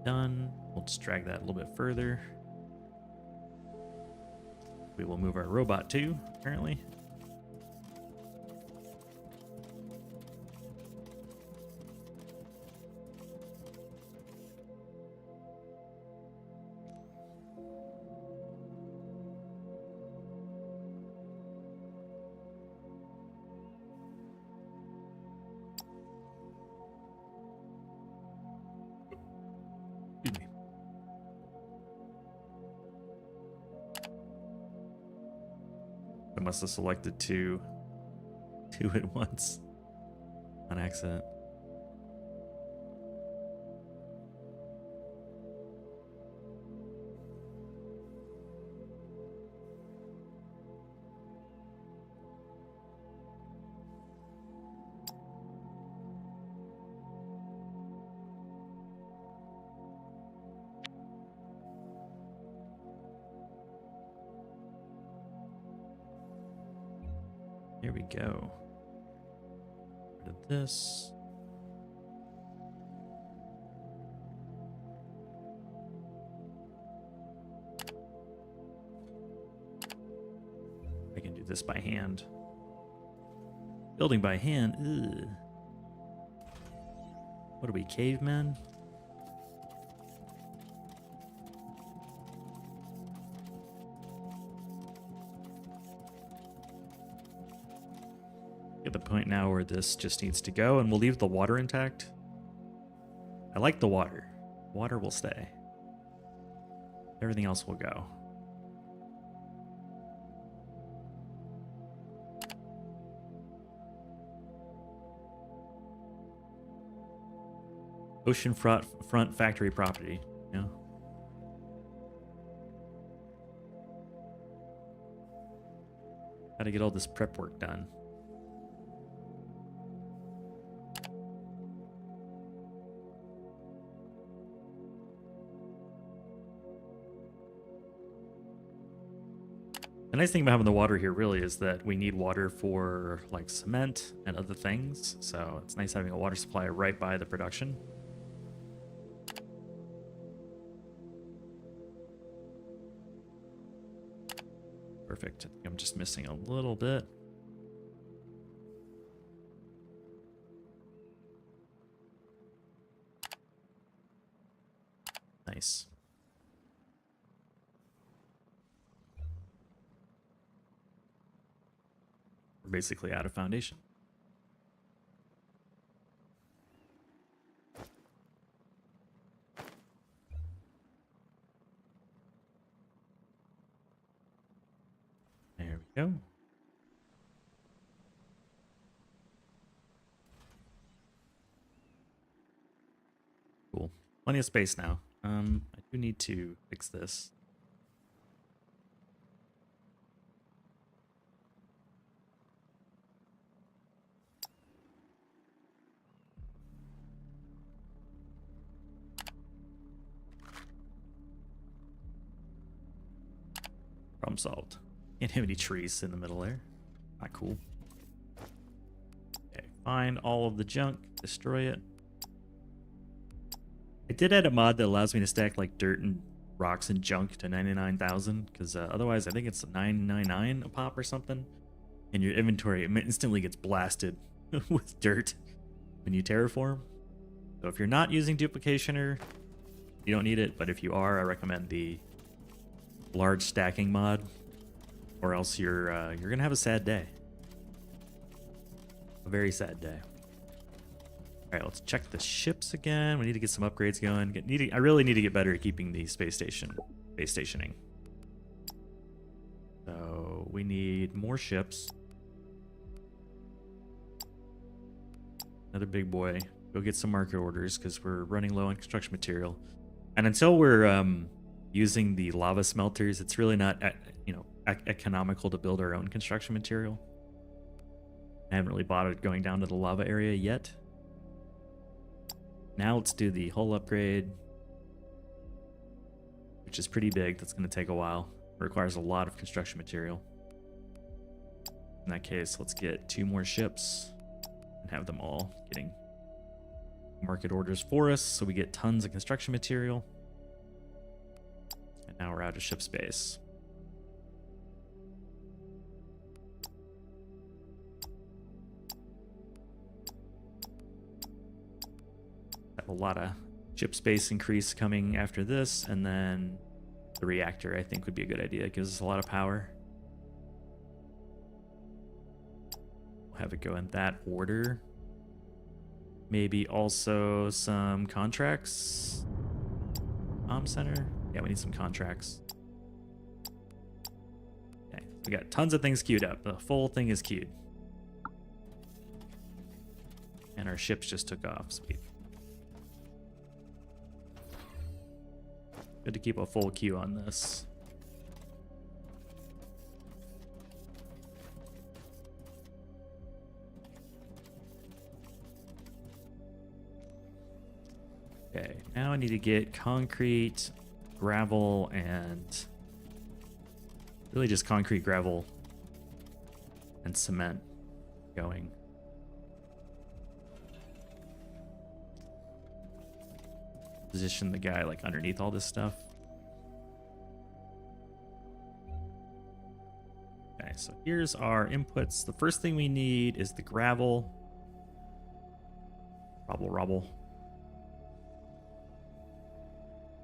S5: Done. We'll just drag that a little bit further. We will move our robot too, apparently. I must have selected two at once on accident. Here we go. Rid of this. I can do this by hand. Building by hand. Ugh. What are we, cavemen? At the point now where this just needs to go, and we'll leave the water intact. I like the water. Water will stay. Everything else will go. Oceanfront factory property. Yeah. Got to get all this prep work done. The nice thing about having the water here really is that we need water for like cement and other things. So it's nice having a water supply right by the production. Perfect. I think I'm just missing a little bit. Nice. We're basically out of foundation. There we go. Cool. Plenty of space now. I do need to fix this. Problem solved. Can't have any trees in the middle there. Not cool. Okay, find all of the junk, destroy it. I did add a mod that allows me to stack like dirt and rocks and junk to 99,000 because otherwise I think it's 999 a pop or something. And your inventory instantly gets blasted with dirt when you terraform. So if you're not using duplicationer, you don't need it. But if you are, I recommend the large stacking mod, or else you're gonna have a sad day. A very sad day. All right, let's check the ships again. We need to get some upgrades going. I really need to get better at keeping the space stationing. So we need more ships. Another big boy. Go get some market orders because we're running low on construction material. And until we're using the lava smelters, it's really not economical to build our own construction material. I haven't really bothered going down to the lava area yet. Now let's do the hull upgrade, which is pretty big. That's going to take a while. It requires a lot of construction material. In that case, let's get 2 more ships and have them all getting market orders for us so we get tons of construction material. And now we're out of ship space. Have a lot of ship space increase coming after this, and then the reactor I think would be a good idea. It gives us a lot of power. We'll have it go in that order. Maybe also some contracts. Center. Yeah, we need some contracts. Okay, We got tons of things queued up. The full thing is queued. And our ships just took off. Sweet. Good to keep a full queue on this. Okay, now I need to get concrete, gravel, and really just concrete, gravel, and cement going. Position the guy like underneath all this stuff. Okay, so here's our inputs. The first thing we need is the gravel. Rubble.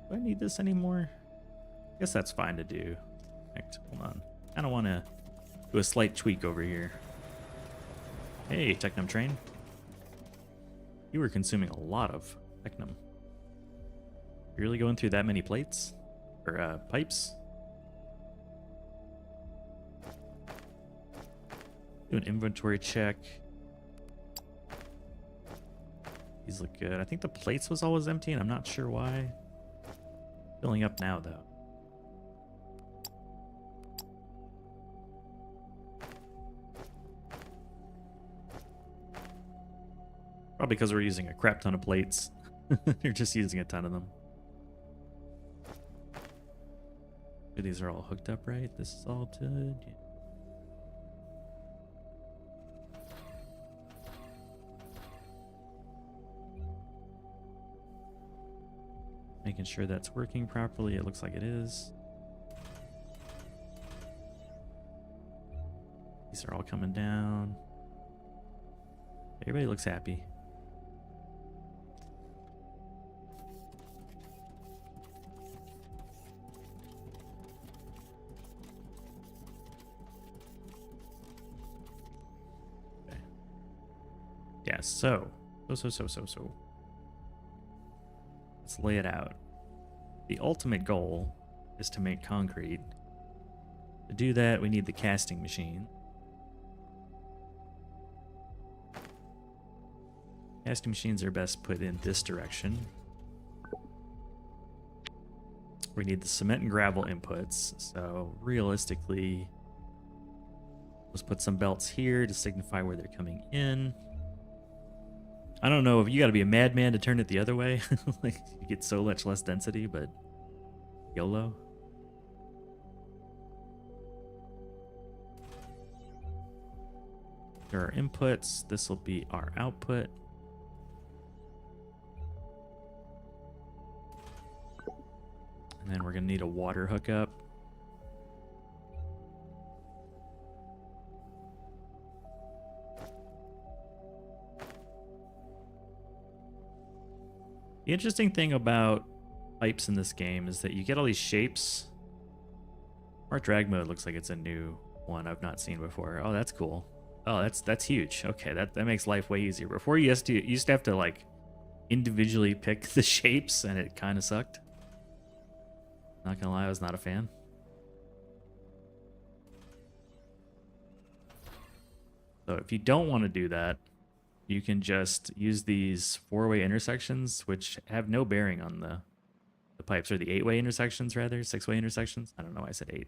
S5: Do I need this anymore? I guess that's fine to do. Hold on. I kind of want to do a slight tweak over here. Hey, Technum train. You were consuming a lot of Technum. You're really going through that many plates? Or pipes? Do an inventory check. These look good. I think the plates was always empty and I'm not sure why. Filling up now though. Probably because we're using a crap ton of plates. You're just using a ton of them. These are all hooked up, right? This is all good. Yeah. Making sure that's working properly. It looks like it is. These are all coming down. Everybody looks happy. Okay. Yeah, so. Let's lay it out. The ultimate goal is to make concrete. To do that, we need the casting machine. Casting machines are best put in this direction. We need the cement and gravel inputs. So realistically, let's put some belts here to signify where they're coming in. I don't know if you got to be a madman to turn it the other way. Like you get so much less density, but YOLO. There are inputs. This will be our output. And then we're going to need a water hookup. The interesting thing about pipes in this game is that you get all these shapes. Smart drag mode looks like it's a new one I've not seen before. Oh, that's cool. Oh, that's huge. Okay, that makes life way easier. Before you used to have to like individually pick the shapes and it kind of sucked. Not gonna lie, I was not a fan. So if you don't want to do that, you can just use these 4-way intersections, which have no bearing on the pipes, or the 8-way intersections, rather, 6-way intersections. I don't know why I said 8.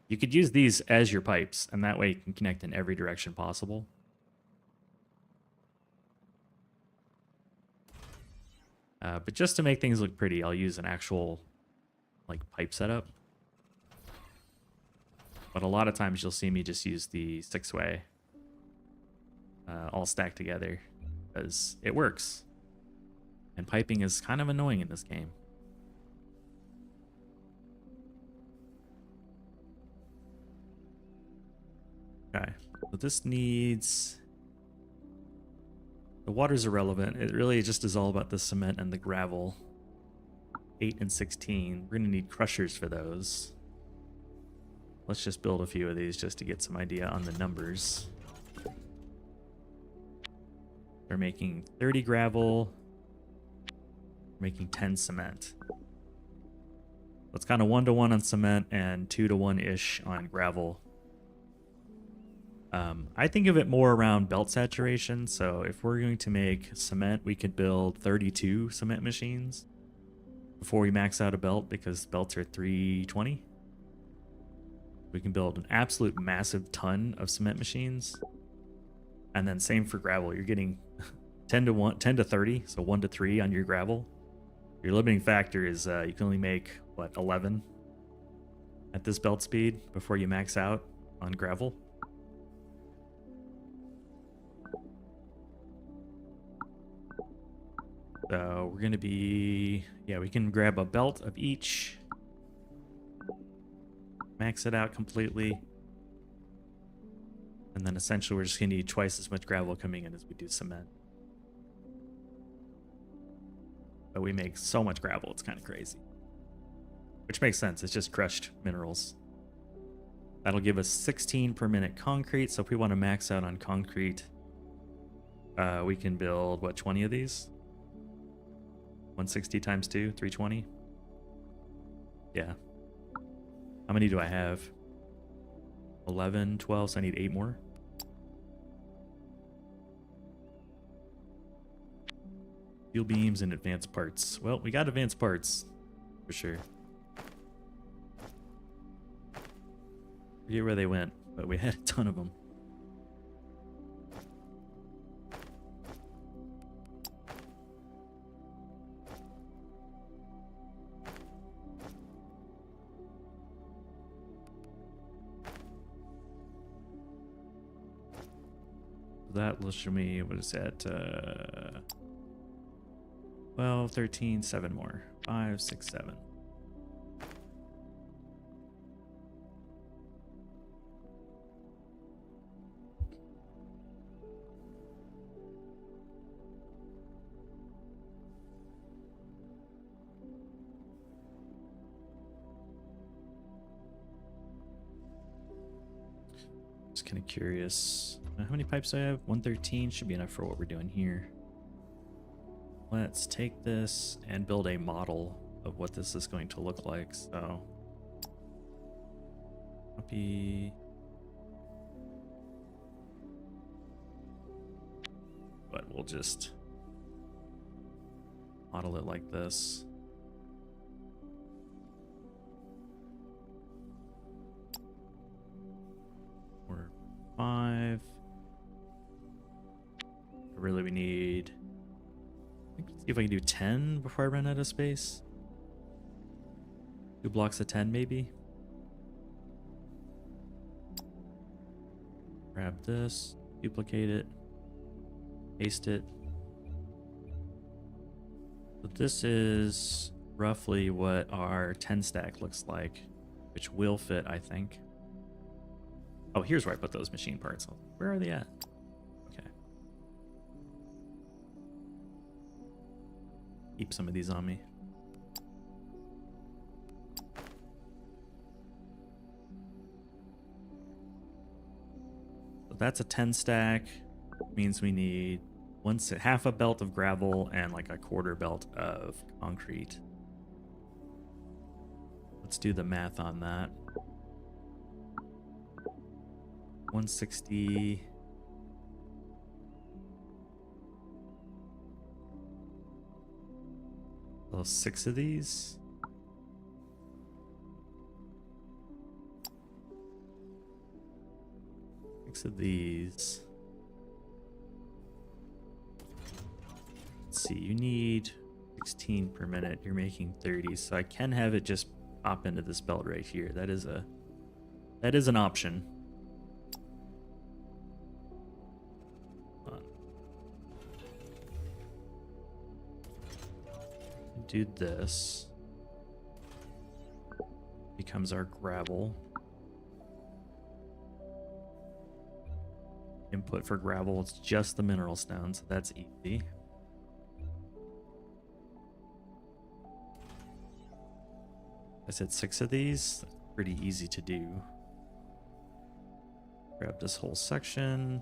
S5: You could use these as your pipes, and that way you can connect in every direction possible. But just to make things look pretty, I'll use an actual like pipe setup. But a lot of times you'll see me just use the 6-way. All stacked together because it works, and piping is kind of annoying in this game. Okay, so this needs, the water's irrelevant. It really just is all about the cement and the gravel. 8 and 16. We're gonna need crushers for those. Let's just build a few of these just to get some idea on the numbers. They're making 30 gravel, making 10 cement. It's kind of 1-to-1 on cement and 2-to-1-ish on gravel. I think of it more around belt saturation. So if we're going to make cement, we could build 32 cement machines before we max out a belt, because belts are 320. We can build an absolute massive ton of cement machines. And then same for gravel. You're getting 10 to 30, so 1 to 3 on your gravel. Your limiting factor is you can only make, what, 11 at this belt speed before you max out on gravel. So we're going to be, yeah, we can grab a belt of each, max it out completely, and then essentially we're just going to need twice as much gravel coming in as we do cement. But we make so much gravel, it's kind of crazy. Which makes sense, it's just crushed minerals. That'll give us 16 per minute concrete, so if we want to max out on concrete, we can build, what, 20 of these? 160 times 2, 320? Yeah. How many do I have? 11, 12, so I need 8 more. Steel beams and advanced parts. Well, we got advanced parts, for sure. Forget where they went, but we had a ton of them. That will show me, what is that? 12, 13, 7 more. 5, 6, 7. Just kind of curious. How many pipes do I have? 113 should be enough for what we're doing here. Let's take this and build a model of what this is going to look like. So, copy. But we'll just model it like this. Or 5. Really, we need, let's see if I can do 10 before I run out of space. 2 blocks of 10 maybe. Grab this, duplicate it, paste it. So this is roughly what our 10 stack looks like, which will fit, I think. Oh, here's where I put those machine parts. Where are they at? Keep some of these on me. So that's a 10 stack. Means we need half a belt of gravel and like a quarter belt of concrete. Let's do the math on that. 160. Well, 6 of these. Six of these. Let's see, you need 16 per minute. You're making 30, so I can have it just pop into this belt right here. That is an option. Do this. Becomes our gravel. Input for gravel, it's just the mineral stone, so that's easy. I said 6 of these. That's pretty easy to do. Grab this whole section.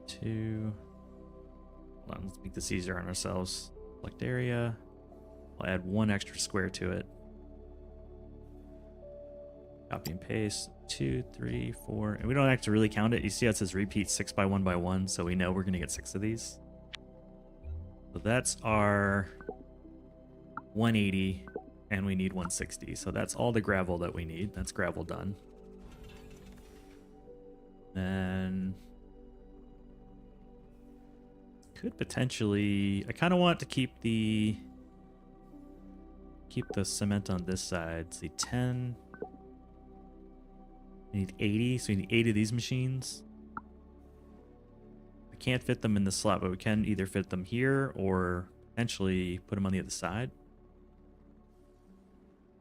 S5: Two. Hold on, let's make this easier on ourselves. Select area. I'll add 1 extra square to it. Copy and paste. 2, 3, 4. And we don't have to really count it. You see how it says repeat 6 by 1 by 1, so we know we're going to get 6 of these. So that's our 180, and we need 160. So that's all the gravel that we need. That's gravel done. Then could potentially, I kind of want to keep the cement on this side. See, 10. We need 80, so we need 8 of these machines. I can't fit them in the slot, but we can either fit them here or potentially put them on the other side.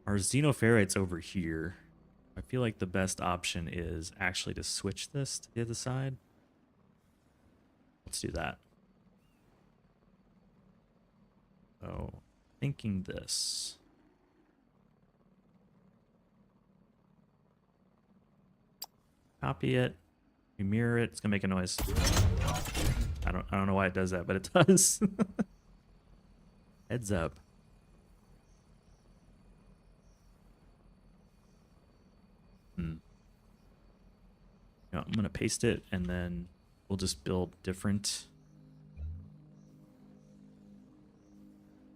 S5: Our xenoferrite's over here. I feel like the best option is actually to switch this to the other side. Let's do that. So, thinking this. Copy it. We mirror it. It's gonna make a noise. I don't know why it does that, but it does. Heads up. You know, I'm gonna paste it, and then we'll just build different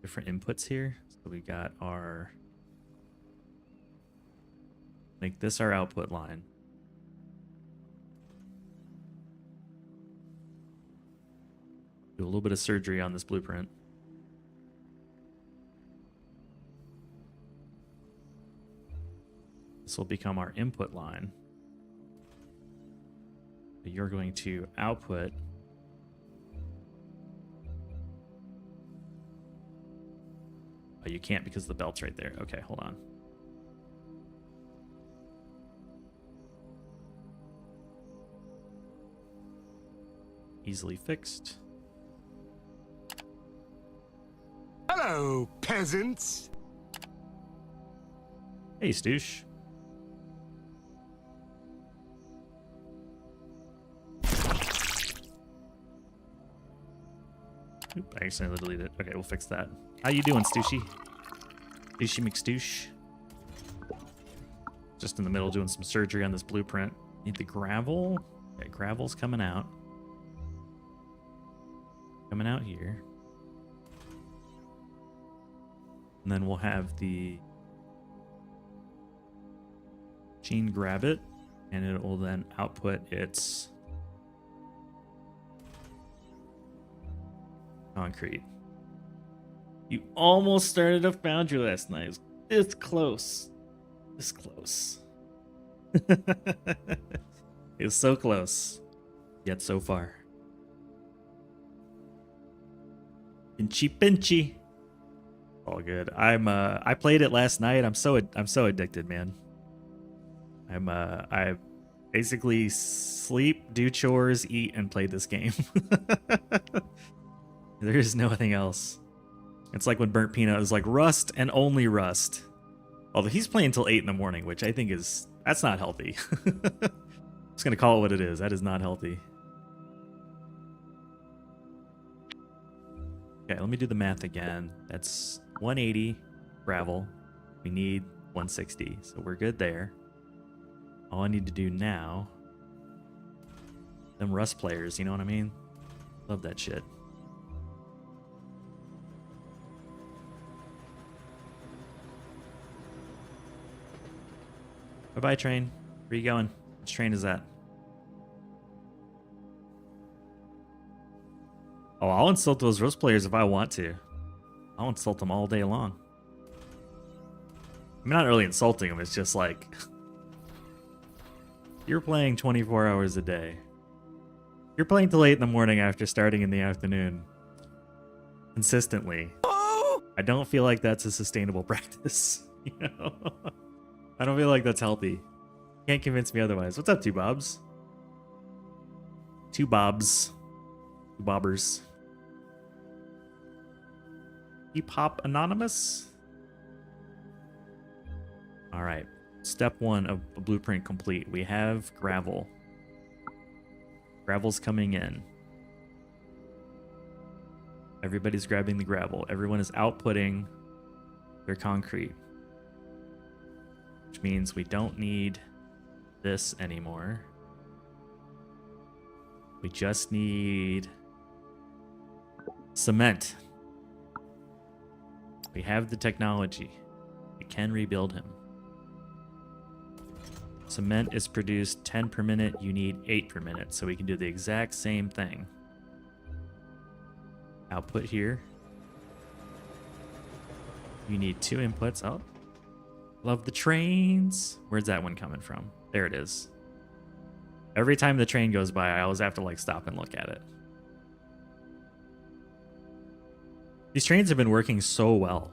S5: inputs here. So we got our, make this our output line. Do a little bit of surgery on this blueprint. This will become our input line. You're going to output oh, you can't because the belt's right there. Okay, hold on. Easily fixed.
S4: Hello, peasants.
S5: Hey, Stoosh. Oop, I accidentally deleted it. Okay, we'll fix that. How you doing, Stooshy? Stooshy McStoosh. Just in the middle doing some surgery on this blueprint. Need the gravel. Okay, gravel's coming out. Coming out here. And then we'll have the machine grab it, and it will then output its concrete. You almost started a foundry last night. It was this close. This close. It was so close, yet so far. Pinchy pinchy. All good. I played it last night. I'm so addicted, man. I basically sleep, do chores, eat, and play this game. There is nothing else. It's like when Burnt Peanut is like Rust and only Rust. Although he's playing till 8 in the morning, which I think that's not healthy. I'm just gonna call it what it is. That is not healthy. Okay, let me do the math again. That's 180 gravel. We need 160, so we're good there. All I need to do now, them Rust players, you know what I mean? Love that shit. Bye-bye, train. Where you going? Which train is that? Oh, I'll insult those Rust players if I want to. I'll insult them all day long. I'm not really insulting them. It's just like... You're playing 24 hours a day. You're playing till 8 in the morning after starting in the afternoon. Consistently. I don't feel like that's a sustainable practice. You know? I don't feel like that's healthy. Can't convince me otherwise. What's up, two Bobs? Two Bobs. Two Bobbers. Hip Hop Anonymous? Alright. Step 1 of the blueprint complete. We have gravel. Gravel's coming in. Everybody's grabbing the gravel. Everyone is outputting their concrete. which means we don't need this anymore. We just need cement. We have the technology. We can rebuild him. Cement is produced 10 per minute. You need 8 per minute. So we can do the exact same thing. Output here. You need 2 inputs. Oh, love the trains. Where's that one coming from? There it is. Every time the train goes by, I always have to like stop and look at it. These trains have been working so well.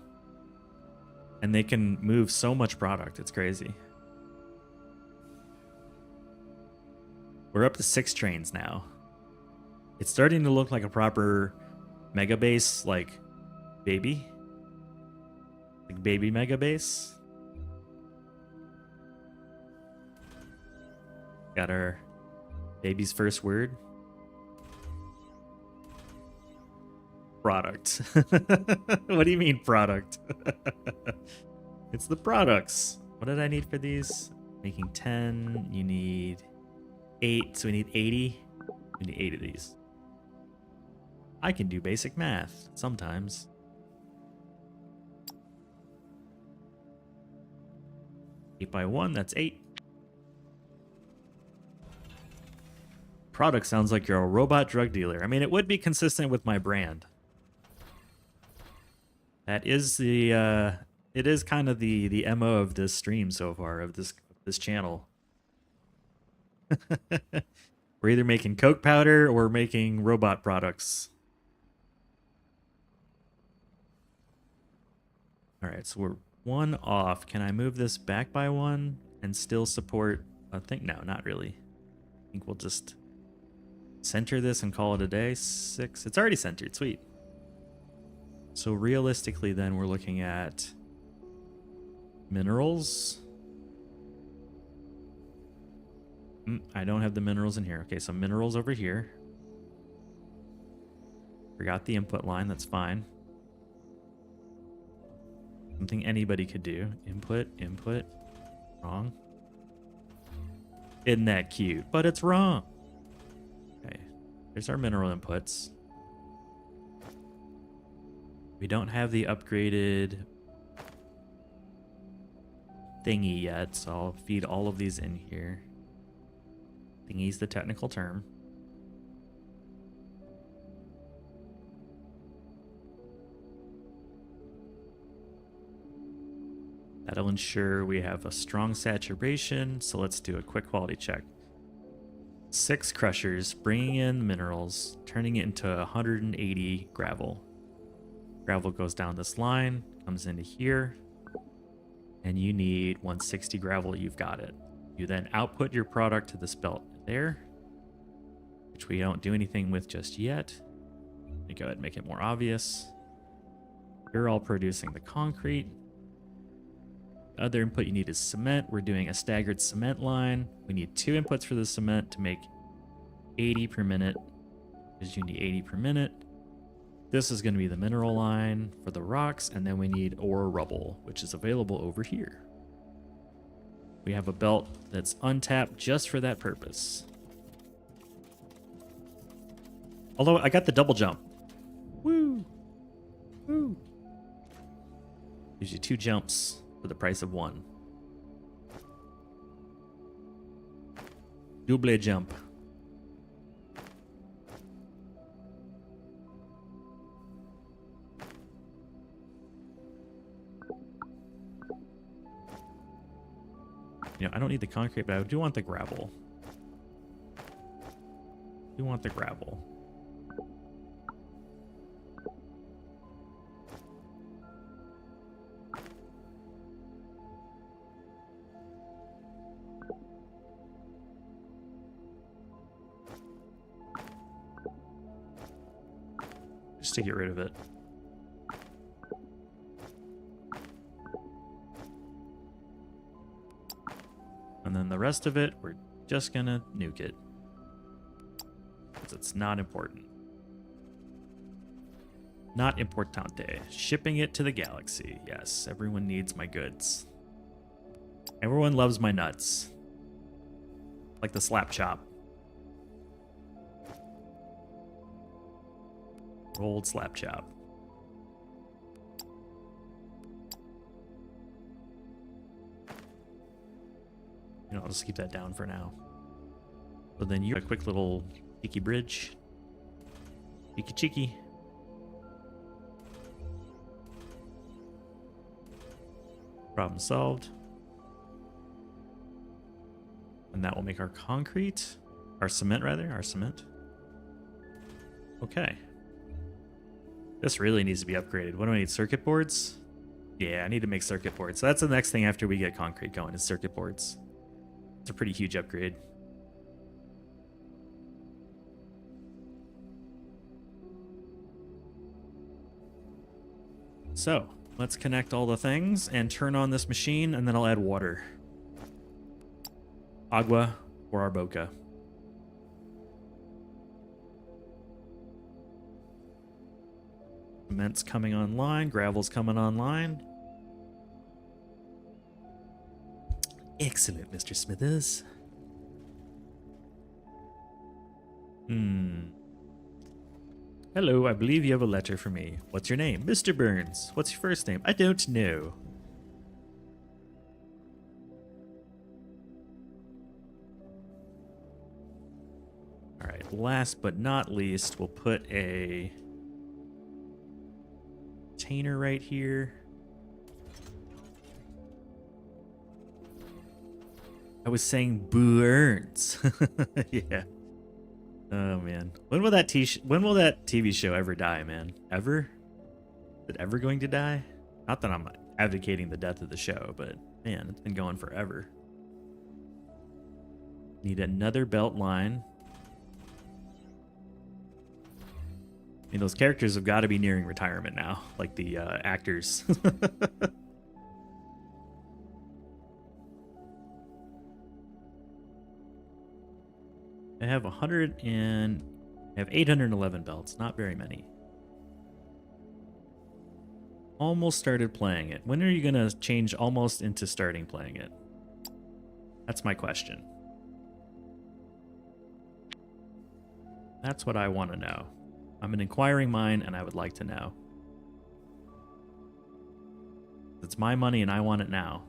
S5: And they can move so much product. It's crazy. We're up to 6 trains now. It's starting to look like a proper mega base, like baby. Like baby mega base. Got our baby's first word. Product. What do you mean product? It's the products. What did I need for these? Making 10. You need 8. So we need 80. We need 8 of these. I can do basic math sometimes. Eight by 1, that's 8. Product sounds like you're a robot drug dealer. I mean, it would be consistent with my brand. That is the it is kind of the MO of this stream so far, of this channel. We're either making coke powder or making robot products. All right, so we're 1 off. Can I move this back by 1 and still support? I think no, not really. I think we'll just center this and call it a day. 6. It's already centered. Sweet. So realistically, then we're looking at minerals. I don't have the minerals in here. Okay, so minerals over here. Forgot the input line. That's fine. Something anybody could do. Input, input. Wrong. Isn't that cute? But it's wrong. Okay, there's our mineral inputs. We don't have the upgraded thingy yet, so I'll feed all of these in here. Thingy's the technical term. That'll ensure we have a strong saturation, so let's do a quick quality check. 6 crushers, bringing in minerals, turning it into 180 gravel. Gravel goes down this line, comes into here, and you need 160 gravel. You've got it. You then output your product to this belt there, which we don't do anything with just yet. Let me go ahead and make it more obvious. You're all producing the concrete. The other input you need is cement. We're doing a staggered cement line. We need 2 inputs for the cement to make 80 per minute, because you need 80 per minute. This is going to be the mineral line for the rocks, and then we need ore rubble, which is available over here. We have a belt that's untapped just for that purpose. Although I got the double jump. Woo! Woo! Gives you 2 jumps for the price of 1. Double jump. You know, I don't need the concrete, but I do want the gravel. I do want the gravel. Just to get rid of it. And then the rest of it, we're just gonna nuke it. Because it's not important. Not importante. Shipping it to the galaxy. Yes, everyone needs my goods. Everyone loves my nuts. Like the slap chop. Rolled slap chop. You know, I'll just keep that down for now. But then you a quick little cheeky bridge. Cheeky cheeky. Problem solved. And that will make our concrete, our cement rather, our cement. Okay. This really needs to be upgraded. What do I need? Circuit boards? Yeah, I need to make circuit boards. So that's the next thing after we get concrete going is circuit boards. It's a pretty huge upgrade. So, let's connect all the things and turn on this machine, and then I'll add water. Agua or our boca. Cement's coming online, gravel's coming online. Excellent, Mr. Smithers. Hello, I believe you have a letter for me. What's your name? Mr. Burns. What's your first name? I don't know. Alright, last but not least, we'll put a container right here. I was saying Burns. Yeah. Oh man, when will that TV show ever die, man? Ever? Is it ever going to die? Not that I'm advocating the death of the show, but man, it's been going forever. Need another belt line. I mean, those characters have got to be nearing retirement now, like the actors. I have 811 belts, not very many. Almost started playing it. When are you gonna change almost into starting playing it? That's my question. That's what I want to know. I'm an inquiring mind and I would like to know. It's my money and I want it now.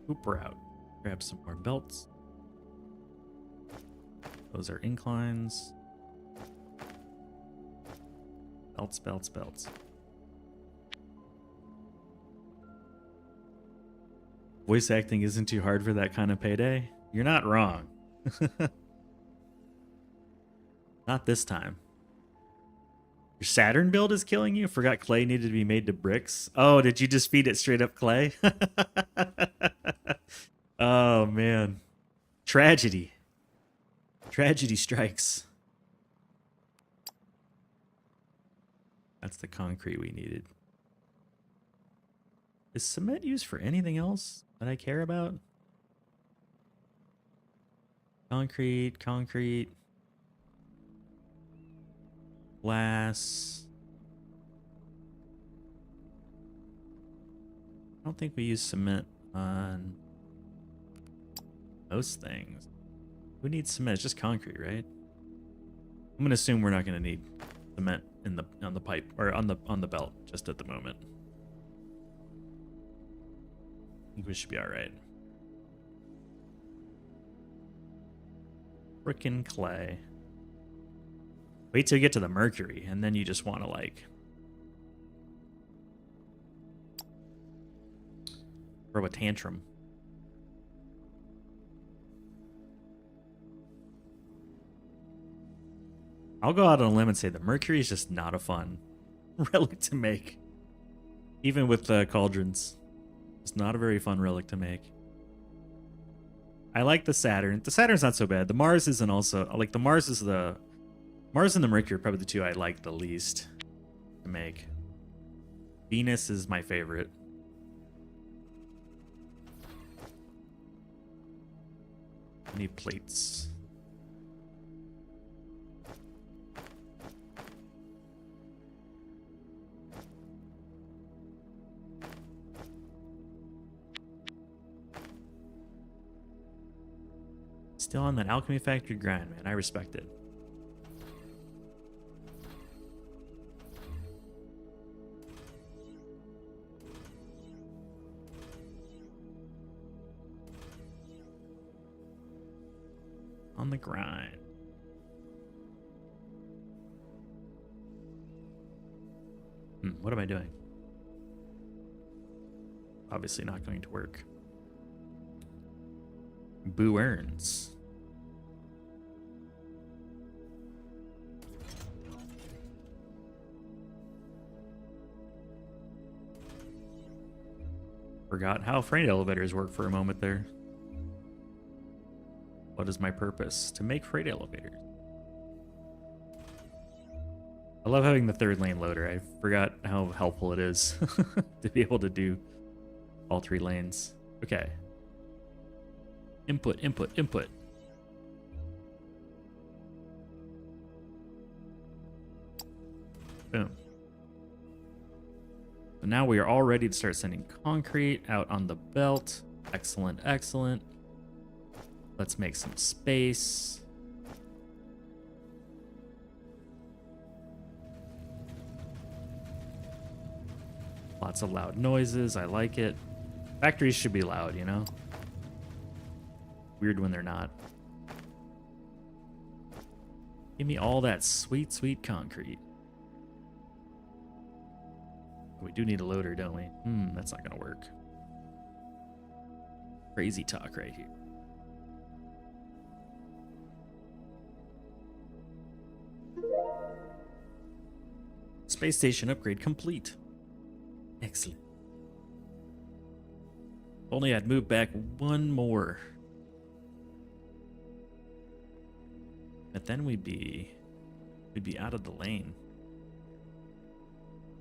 S5: Hooper out. Grab some more belts. Those are inclines. Belts, belts, belts. Voice acting isn't too hard for that kind of payday? You're not wrong. Not this time. Your Saturn build is killing you? Forgot clay needed to be made to bricks? Oh, did you just feed it straight up clay? Oh, man. Tragedy. Tragedy strikes. That's the concrete we needed. Is cement used for anything else that I care about? Concrete, concrete. Glass. I don't think we use cement on most things. Who needs cement? It's just concrete, right? I'm gonna assume we're not gonna need cement in on the pipe or on the belt just at the moment. I think we should be all right. Frickin' clay. Wait till you get to the mercury, and then you just want to like throw a tantrum. I'll go out on a limb and say the mercury is just not a fun relic to make. Even with the cauldrons. It's not a very fun relic to make. I like the Saturn. The Saturn's not so bad. The Mars isn't also... like, the Mars is the... Mars and the Mercury are probably the two I like the least to make. Venus is my favorite. I need plates. Still on that alchemy factory grind, man. I respect it. On the grind. What am I doing? Obviously not going to work. Boo earns. Forgot how freight elevators work for a moment there. What is my purpose? To make freight elevators. I love having the third lane loader. I forgot how helpful it is to be able to do all 3 lanes. Okay. Input, input, input. Boom. So now we are all ready to start sending concrete out on the belt. Excellent, excellent. Let's make some space. Lots of loud noises. I like it. Factories should be loud, you know? Weird when they're not. Give me all that sweet, sweet concrete. We do need a loader, don't we? That's not gonna work. Crazy talk right here. Space station upgrade complete. Excellent. If only I'd moved back one more. But then we'd be out of the lane.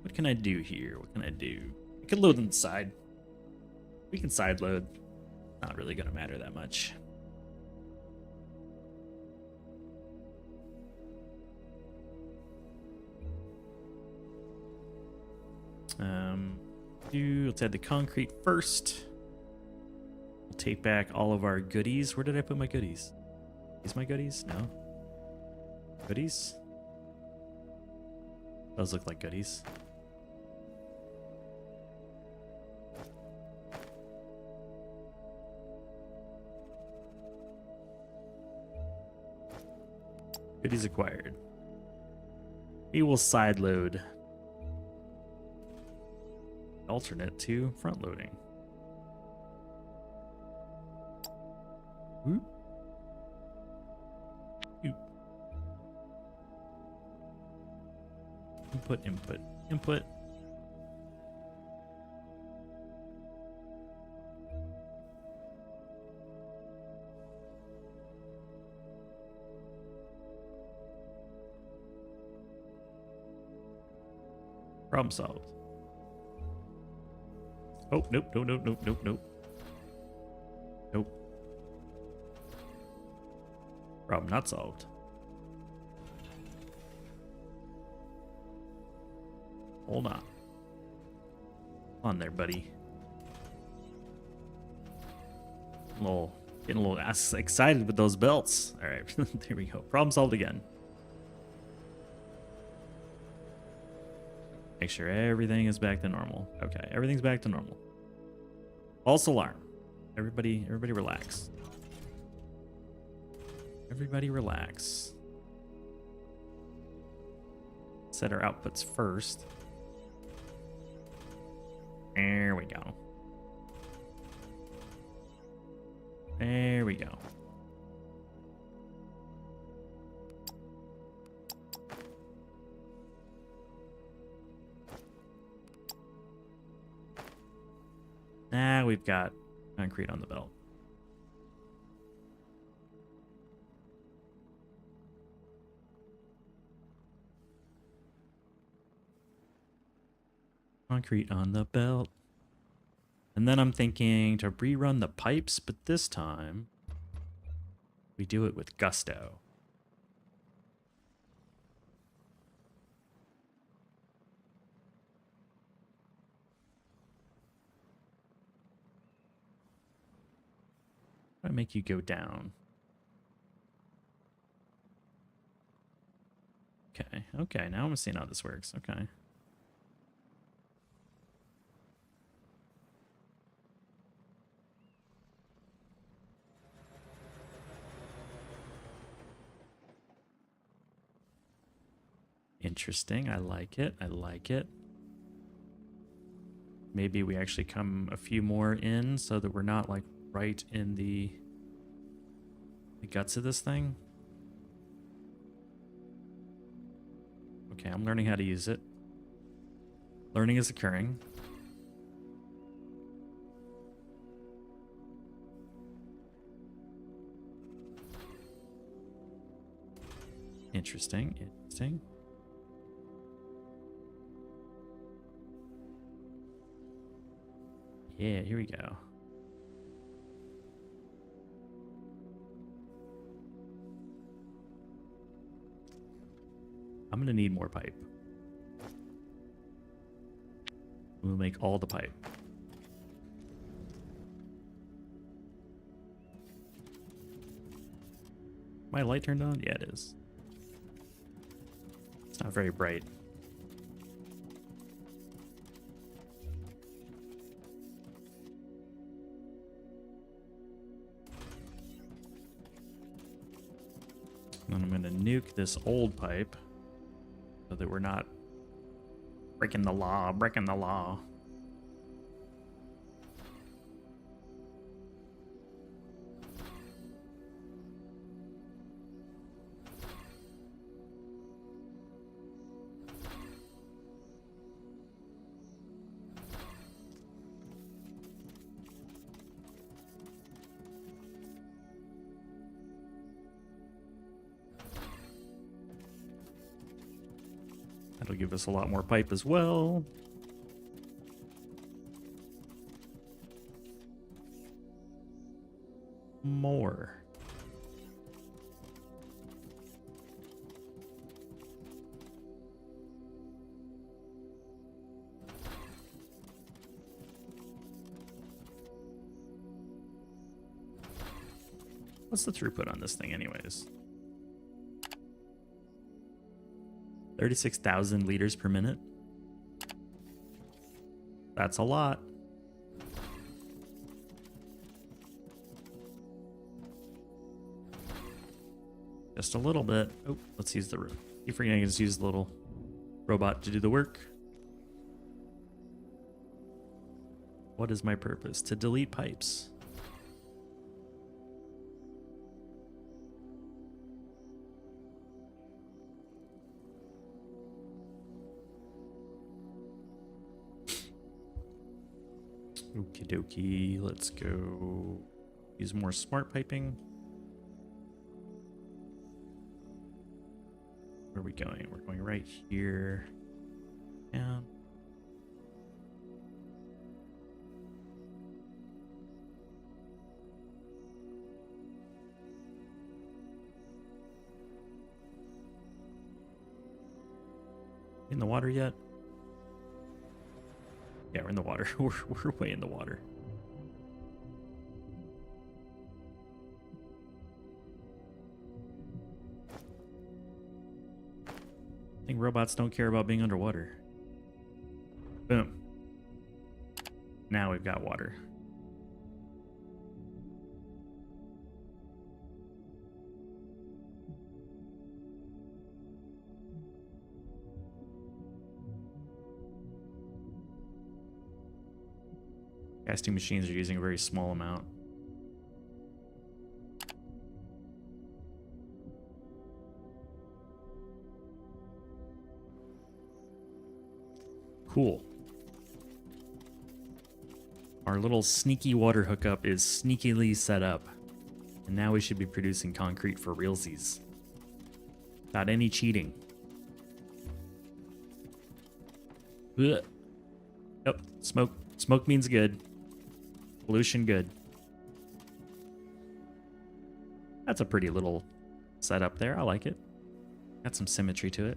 S5: What can I do here? What can I do? We can load on the side. We can side load. Not really gonna matter that much. Let's add the concrete first. We'll take back all of our goodies. Where did I put my goodies? These my goodies? No. Goodies? Those look like goodies. Goodies acquired. We will side load. Alternate to front loading. Whoop. Whoop. Input, input, input. Problem solved. Oh, nope, nope, nope, nope, nope, nope. Nope. Problem not solved. Hold on. On there, buddy. Getting a little excited with those belts. All right, there we go. Problem solved again. Make sure everything is back to normal. Okay, everything's back to normal. False alarm. Everybody relax. Everybody relax. Set our outputs first. There we go. There we go. Now we've got concrete on the belt. Concrete on the belt. And then I'm thinking to rerun the pipes, but this time we do it with gusto. I make you go down. Okay, okay, now I'm seeing how this works. Okay. Interesting. I like it. I like it. Maybe we actually come a few more in so that we're not like right in the guts of this thing. Okay, I'm learning how to use it. Learning is occurring. Interesting, interesting. Yeah, here we go. I'm gonna need more pipe. We'll make all the pipe. My light turned on? Yeah, it is. It's not very bright. And I'm gonna nuke this old pipe so that we're not breaking the law, breaking the law. That'll give us a lot more pipe as well. More. What's the throughput on this thing anyways? 36,000 liters per minute. That's a lot. Just a little bit. Oh, let's use the... Keep forgetting to just use the little robot to do the work. What is my purpose? To delete pipes. Okie dokie, let's go use more smart piping. Where are we going? We're going right here. Down. In the water yet? Yeah, we're in the water. We're way in the water. I think robots don't care about being underwater. Boom. Now we've got water. Casting machines are using a very small amount. Cool. Our little sneaky water hookup is sneakily set up. And now we should be producing concrete for realsies. Without any cheating. Ugh. Yep, smoke. Smoke means good. Pollution good. That's a pretty little setup there. I like it. Got some symmetry to it.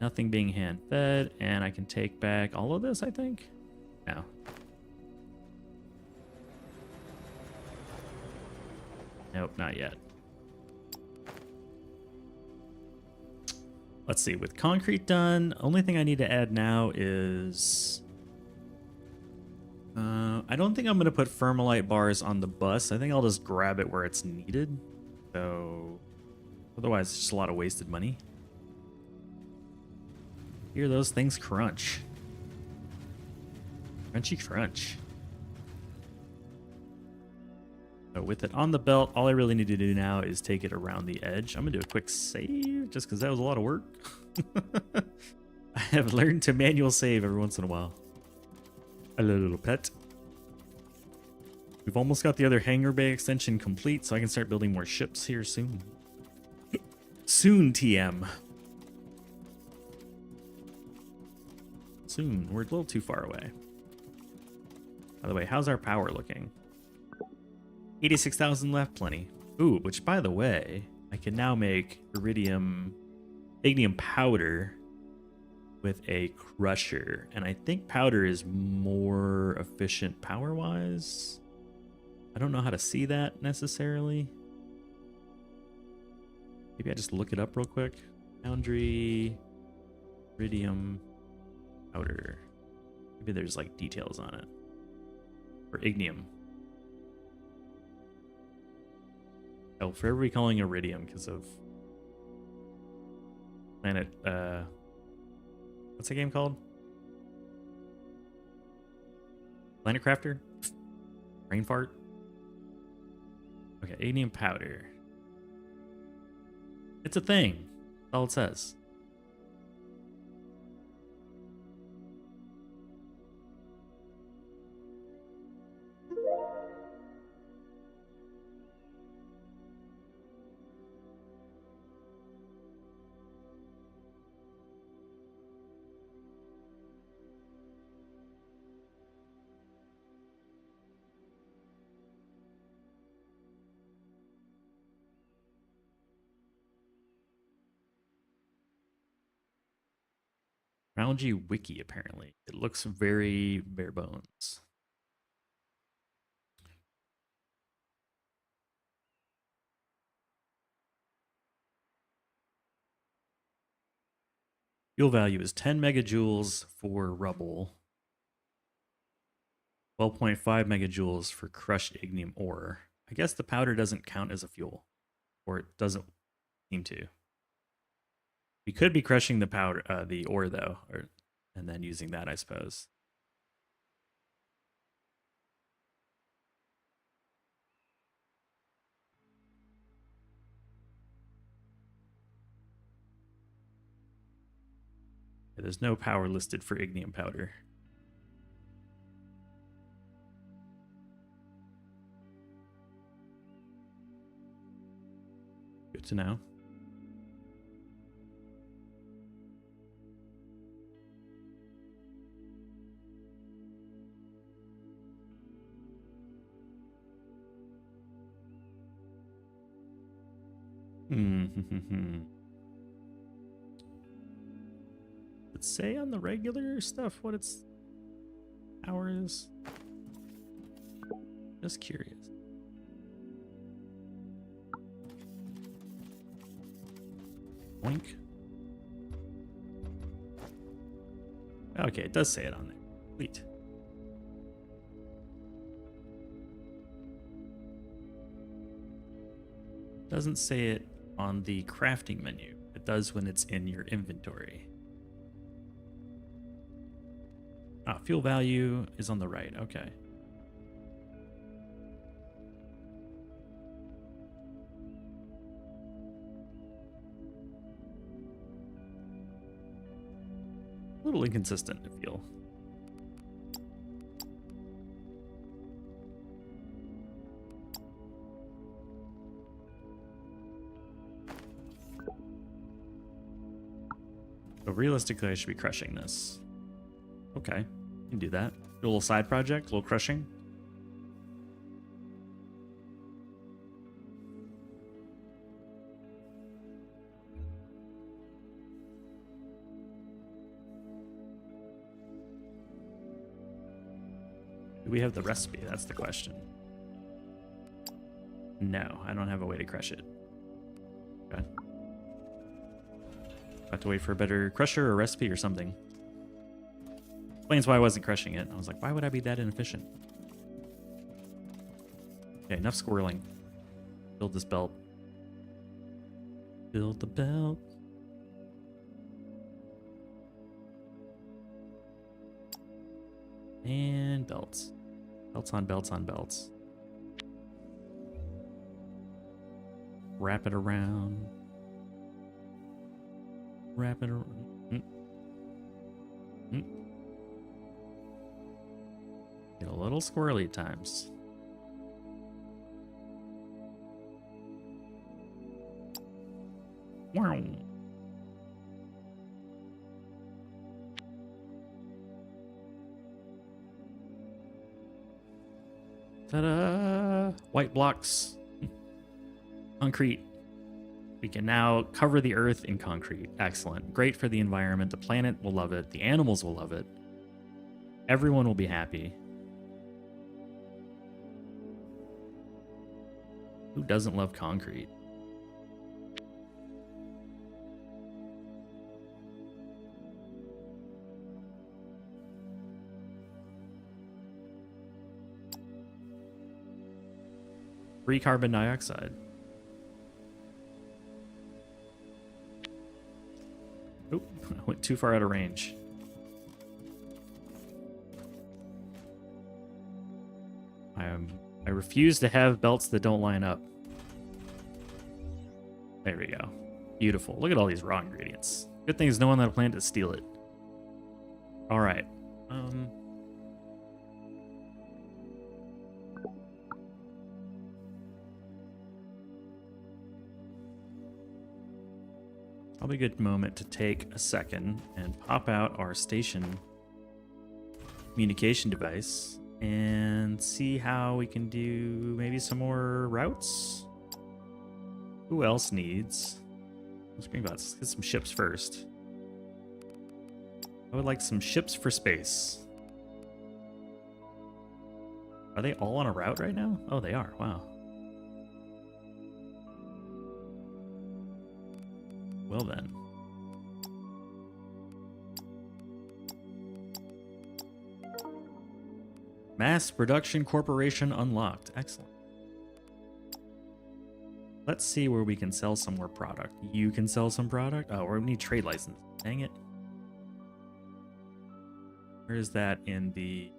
S5: Nothing being hand fed, and I can take back all of this, I think. No. Nope, not yet. Let's see, with concrete done, only thing I need to add now is... I don't think I'm going to put Thermalite bars on the bus. I think I'll just grab it where it's needed. So, otherwise it's just a lot of wasted money. Hear those things crunch. Crunchy crunch. So with it on the belt, all I really need to do now is take it around the edge. I'm going to do a quick save just because that was a lot of work. I have learned to manual save every once in a while. Hello, little pet. We've almost got the other hangar bay extension complete, so I can start building more ships here soon. Soon, TM. Soon. We're a little too far away. By the way, how's our power looking? 86,000 left, plenty. Ooh, which by the way, I can now make ignium powder with a crusher. And I think powder is more efficient power-wise. I don't know how to see that necessarily. Maybe I just look it up real quick. Foundry, iridium, powder. Maybe there's like details on it. Or ignium. Oh, for everybody calling iridium because of planet, what's the game called? Planet Crafter? Brain fart? Okay, ignium powder. It's a thing. That's all it says. Technology wiki, apparently. It looks very bare bones. Fuel value is 10 megajoules for rubble, 12.5 megajoules for crushed ignium ore. I guess the powder doesn't count as a fuel, or it doesn't seem to. We could be crushing the powder, the ore though, and then using that, I suppose. Yeah, there's no power listed for ignium powder. Good to know. Let's say on the regular stuff what its power is. Just curious. Boink. Okay, it does say it on there. Sweet. Doesn't say it on the crafting menu. It does when it's in your inventory. Ah, fuel value is on the right. Okay. A little inconsistent, I feel. So realistically, I should be crushing this. Okay, can do that. Do a little side project, a little crushing. Do we have the recipe? That's the question. No, I don't have a way to crush it. Okay. Have to wait for a better crusher or recipe or something. Explains why I wasn't crushing it. I was like, why would I be that inefficient? Okay, enough squirreling. Build this belt. Build the belt. And belts. Belts on belts on belts. Wrap it around. Wrap it around. Get a little squirrely at times. Wow. Ta-da! White blocks. Concrete. We can now cover the earth in concrete. Excellent. Great for the environment. The planet will love it. The animals will love it. Everyone will be happy. Who doesn't love concrete? Free carbon dioxide. Oh, I went too far out of range. I refuse to have belts that don't line up. There we go. Beautiful. Look at all these raw ingredients. Good thing there's no one that'll plan to steal it. All right. Probably a good moment to take a second and pop out our station communication device and see how we can do maybe some more routes. Who else needs? Let's get some ships first. I would like some ships for space. Are they all on a route right now? Oh, they are. Wow. Well then. Mass Production Corporation unlocked. Excellent. Let's see where we can sell some more product. You can sell some product? Oh, we need trade license. Dang it. Where is that in the...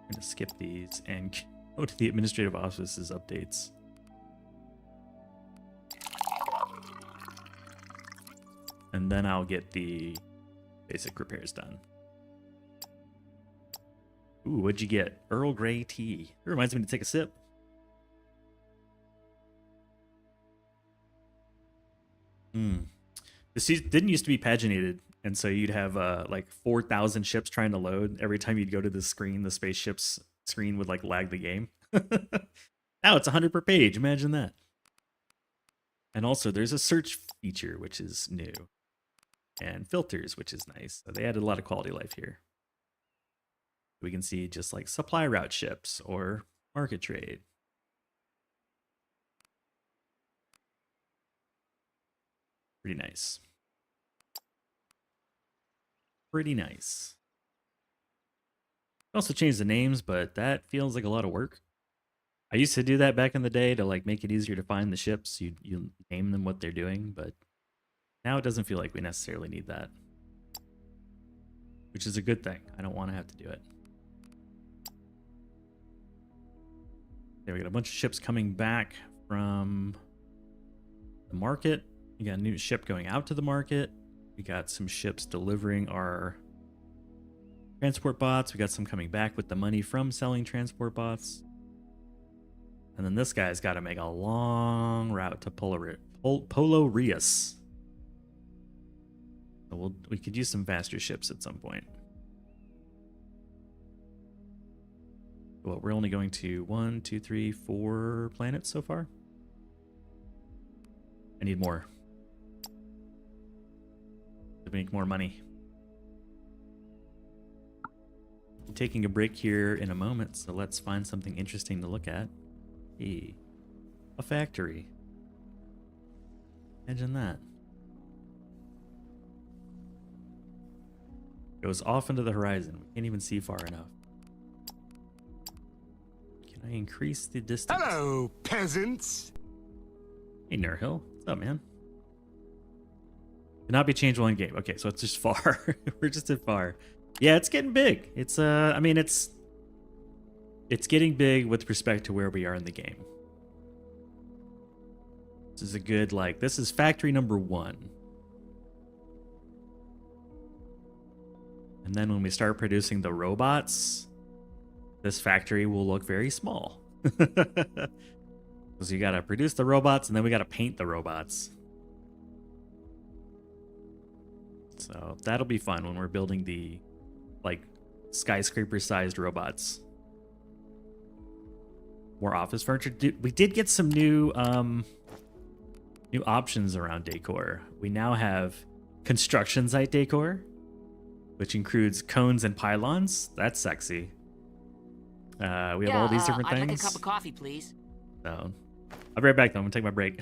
S5: I'm going to skip these and go to the administrative office's updates. And then I'll get the basic repairs done. Ooh, what'd you get? Earl Grey tea. It reminds me to take a sip. The season didn't used to be paginated, and so you'd have like 4,000 ships trying to load. Every time you'd go to the screen, the spaceship's screen would like lag the game. Now it's 100 per page. Imagine that. And also there's a search feature, which is new. And filters, which is nice. So they added a lot of quality of life here. We can see just like supply route ships or market trade. Pretty nice. Pretty nice. Also changed the names, but that feels like a lot of work. I used to do that back in the day to like make it easier to find the ships. You name them what they're doing, but now it doesn't feel like we necessarily need that. Which is a good thing. I don't want to have to do it. There, we got a bunch of ships coming back from the market. We got a new ship going out to the market. We got some ships delivering our transport bots. We got some coming back with the money from selling transport bots. And then this guy's got to make a long route to Polo Rias. So we could use some faster ships at some point. Well, we're only going to 1, 2, 3, 4 planets so far. I need more to make more money. I'm taking a break here in a moment, so let's find something interesting to look at. Hey, a factory. Imagine that. Goes off into the horizon. We can't even see far enough. Can I increase the distance?
S4: Hello, peasants.
S5: Hey, Nurhill. What's up, man? Cannot be changed while in game. Okay, so it's just far. We're just at far. Yeah, it's getting big. It's I mean, it's getting big with respect to where we are in the game. This is a good, like, this is factory number 1. And then when we start producing the robots, this factory will look very small. Because you gotta produce the robots and then we gotta paint the robots. So that'll be fun when we're building the, like, skyscraper-sized robots. More office furniture. We did get some new new options around decor. We now have construction site decor, which includes cones and pylons. That's sexy. We have all these different
S2: I'd
S5: things.
S2: like a cup of coffee, please.
S5: So I'll be right back though. I'm gonna take my break.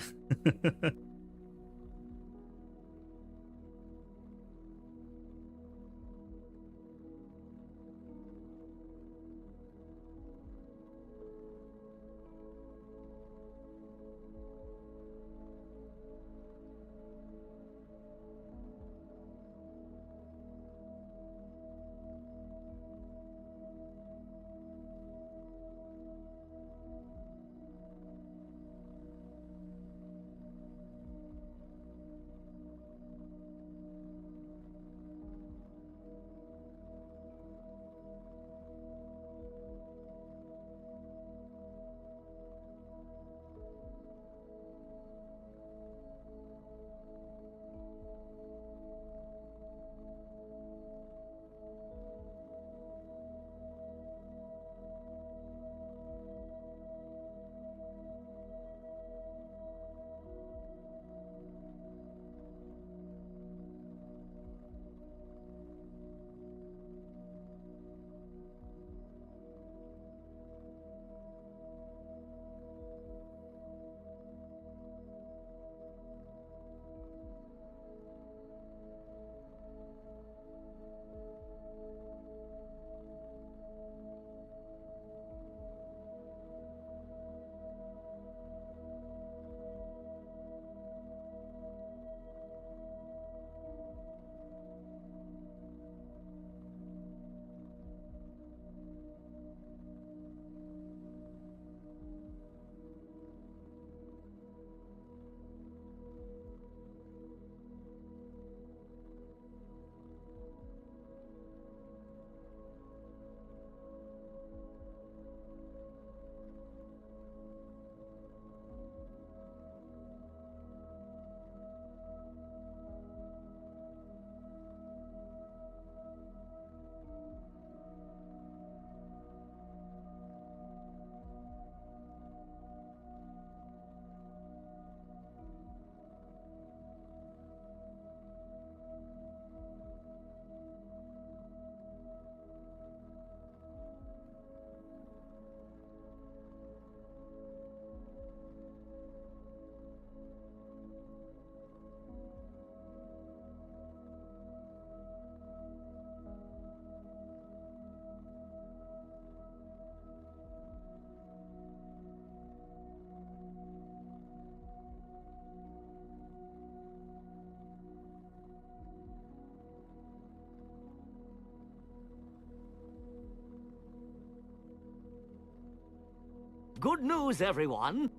S2: Good news, everyone.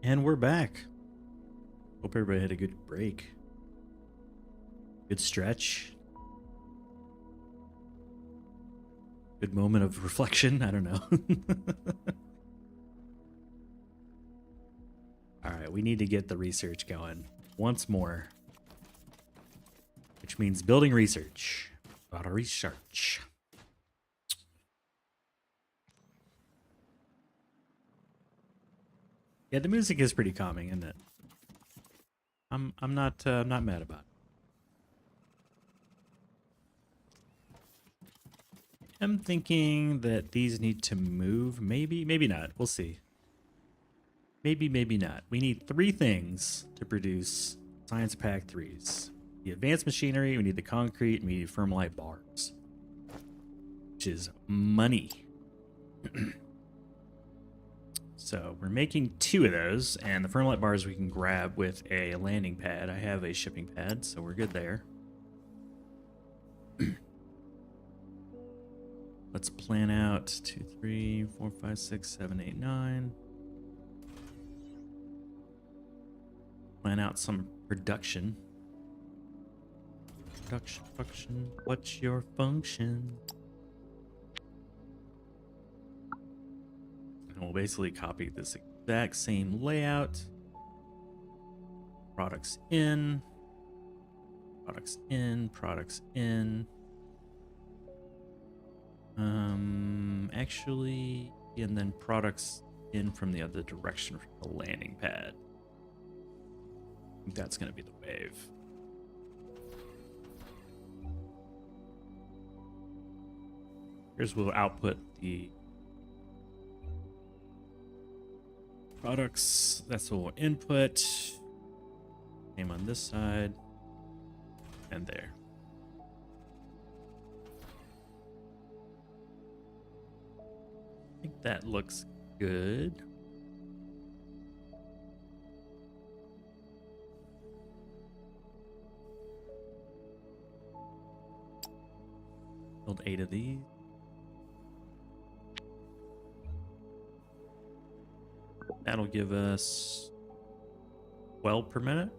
S5: And we're back. Hope everybody had a good break. Good stretch. Good moment of reflection. I don't know. All right, we need to get the research going once more. Which means building research. A lot of research. Yeah, the music is pretty calming, isn't it? I'm not mad about it. I'm thinking that these need to move. Maybe not. We'll see. Maybe, maybe not. We need 3 things to produce Science Pack 3s. The advanced machinery, we need the concrete, and we need Firmalite bars. Which is money. So we're making 2 of those, and the Firmalite bars we can grab with a landing pad. I have a shipping pad, so we're good there. Let's plan out 2, 3, 4, 5, 6, 7, 8, 9. Plan out some production. Production. What's your function? And we'll basically copy this exact same layout. Products in. Products in. Products in. Actually, and then products in from the other direction from the landing pad. I think that's going to be the wave. Here's where we'll output the products. That's what we'll input. Same on this side and there. I think that looks good. Build 8 of these. That'll give us 12 per minute.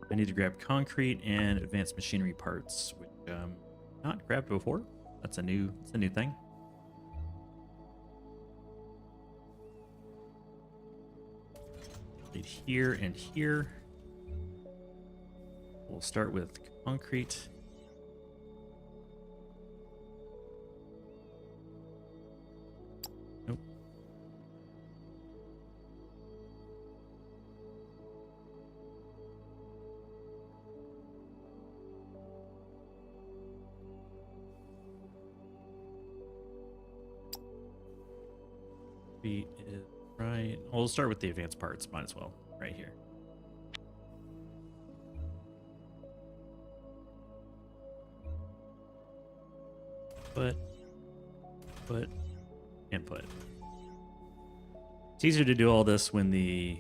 S5: I need to grab concrete and advanced machinery parts, which not grabbed before. That's a new thing. Need here and here. We'll start with concrete. Nope. Feet is right. We'll start with the advanced parts, might as well, right here. Put, input. It's easier to do all this when the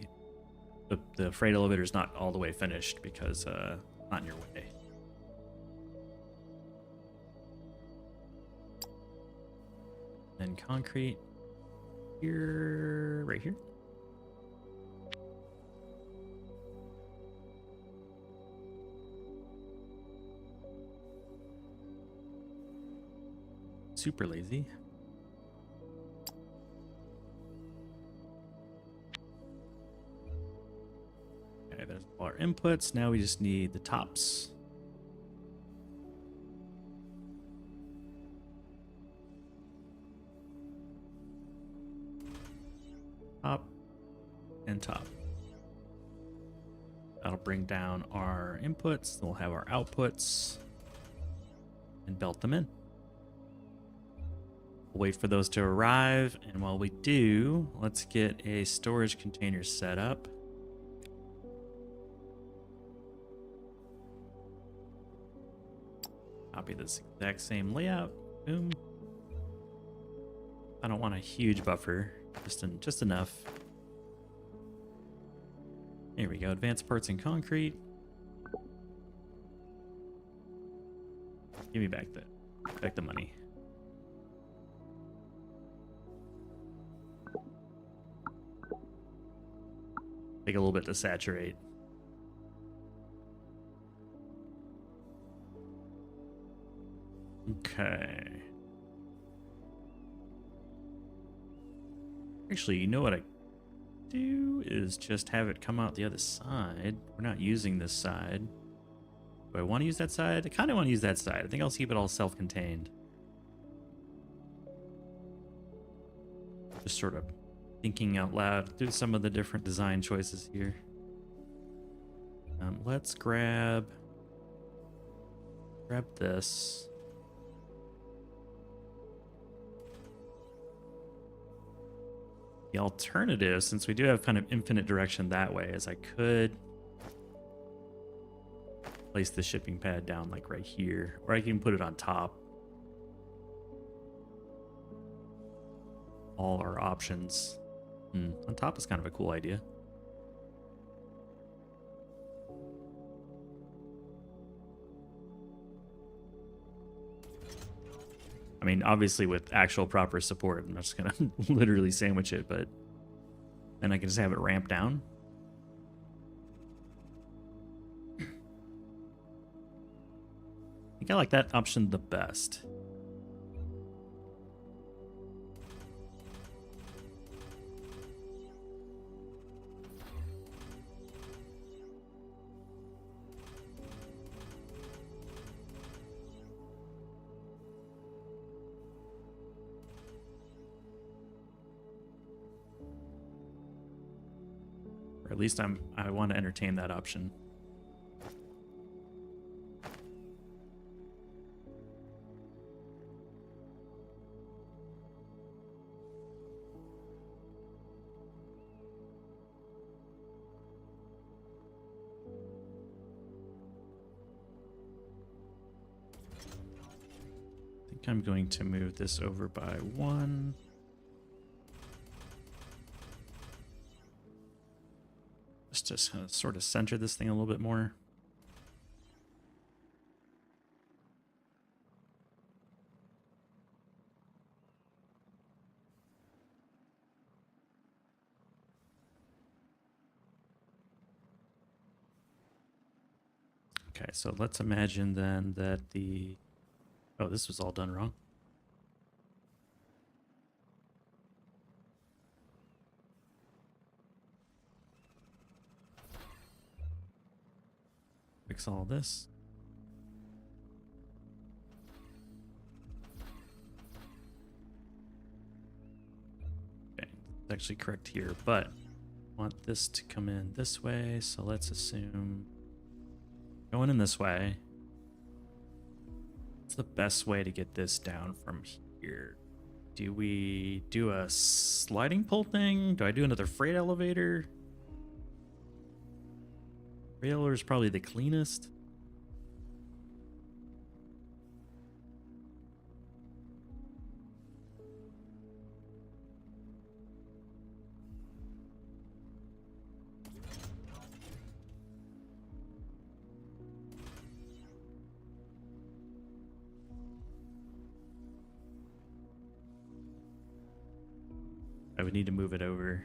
S5: freight elevator is not all the way finished because not in your way. Then concrete here, right here. Super lazy. Okay, there's all our inputs. Now we just need the tops. Top and top. That'll bring down our inputs. We'll have our outputs and belt them in. We'll wait for those to arrive, and while we do, let's get a storage container set up. Copy this exact same layout. Boom. I don't want a huge buffer, just enough. Here we go. Advanced parts in concrete. Give me back the money. Take a little bit to saturate. Okay. Actually, you know what I do is just have it come out the other side. We're not using this side. Do I want to use that side? I kind of want to use that side. I think I'll keep it all self-contained. Just sort of thinking out loud through some of the different design choices here. Let's grab this. The alternative, since we do have kind of infinite direction that way, is I could place the shipping pad down like right here, or I can put it on top. All our options. On top is kind of a cool idea. I mean, obviously with actual proper support, I'm not just gonna literally sandwich it, but then I can just have it ramp down. I think I like that option the best. Or at least I want to entertain that option. I think I'm going to move this over by 1. Just to sort of center this thing a little bit more. Okay, so let's imagine then that the... Oh, this was all done wrong. Fix all this. Okay, it's actually correct here, but I want this to come in this way, so let's assume going in this way. What's the best way to get this down from here? Do we do a sliding pole thing? Do I do another freight elevator? Trailer is probably the cleanest. I would need to move it over.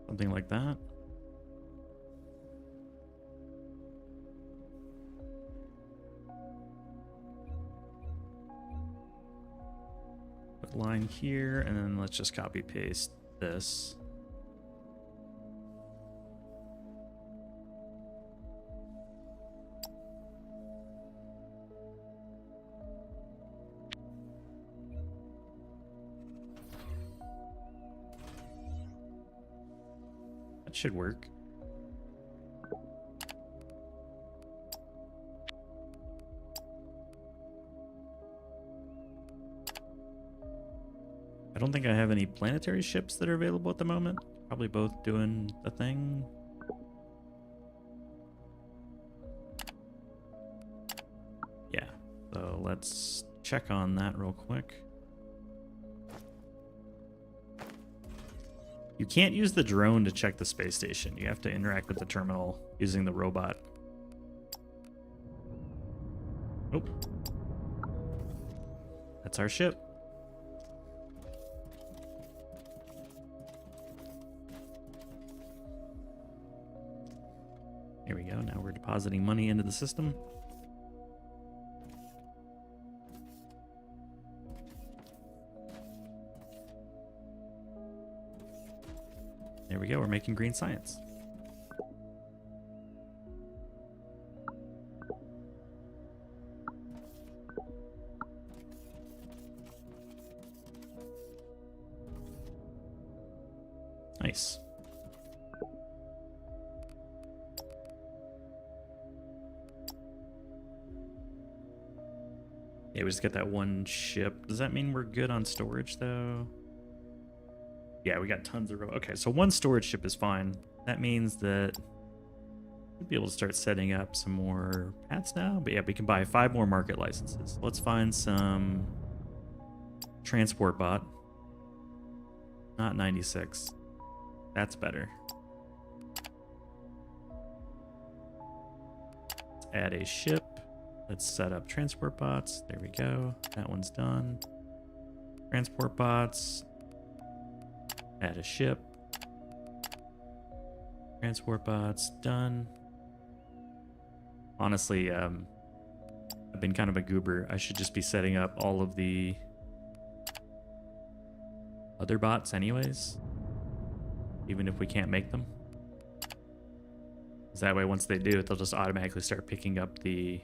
S5: Something like that. Put line here, and then let's just copy paste this. That should work. I don't think I have any planetary ships that are available at the moment. Probably both doing the thing. let's check on that real quick. You can't use the drone to check the space station. You have to interact with the terminal using the robot. Oh. That's our ship. Here we go. Now we're depositing money into the system. There we go. We're making green science. Nice. Yeah, we just got that one ship. Does that mean we're good on storage, though? Yeah, we got tons of... Okay, so one storage ship is fine. That means that we'll be able to start setting up some more paths now. But yeah, we can buy 5 more market licenses. Let's find some transport bot. Not 96. That's better. Let's add a ship. Let's set up transport bots. There we go. That one's done. Transport bots. Add a ship. Transport bots done. Honestly, I've been kind of a goober. I should just be setting up all of the other bots anyways, even if we can't make them. Because that way, once they do it, they'll just automatically start picking up the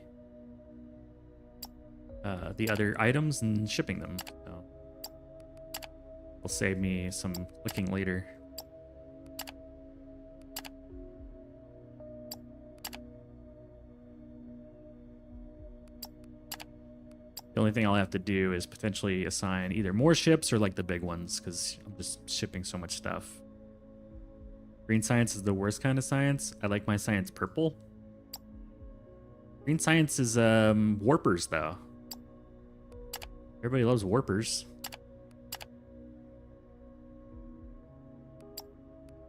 S5: other items and shipping them. So it'll save me some clicking later. The only thing I'll have to do is potentially assign either more ships or like the big ones, because I'm just shipping so much stuff. Green science is the worst kind of science. I like my science purple. Green science is warpers though. Everybody loves warpers.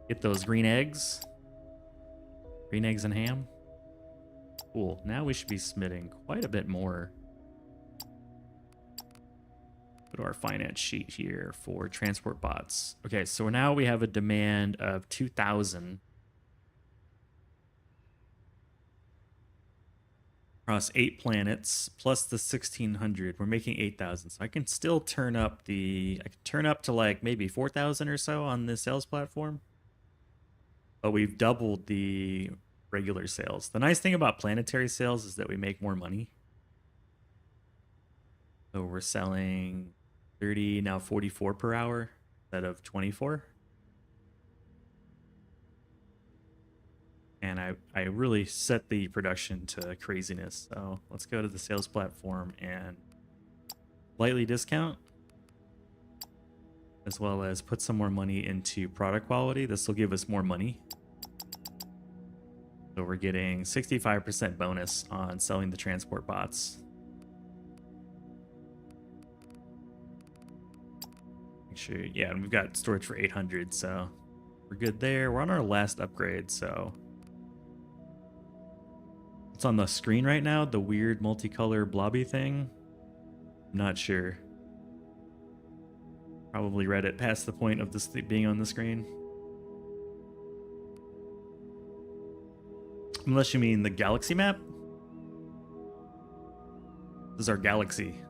S5: Get those green eggs. Green eggs and ham. Cool. Now we should be submitting quite a bit more. Go to our finance sheet here for transport bots. Okay, so now we have a demand of 2,000 across 8 planets plus the 1,600. We're making 8,000, so I can still turn up I can turn up to like maybe 4,000 or so on the sales platform. But we've doubled the regular sales. The nice thing about planetary sales is that we make more money. So we're selling 30, now 44 per hour instead of 24. And I really set the production to craziness. So let's go to the sales platform and lightly discount, as well as put some more money into product quality. This will give us more money. So we're getting 65% bonus on selling the transport bots. Make sure, yeah, and we've got storage for 800, so we're good there. We're on our last upgrade, so it's on the screen right now, the weird multicolor blobby thing. I'm not sure. Probably read it past the point of this being on the screen. Unless you mean the galaxy map. This is our galaxy.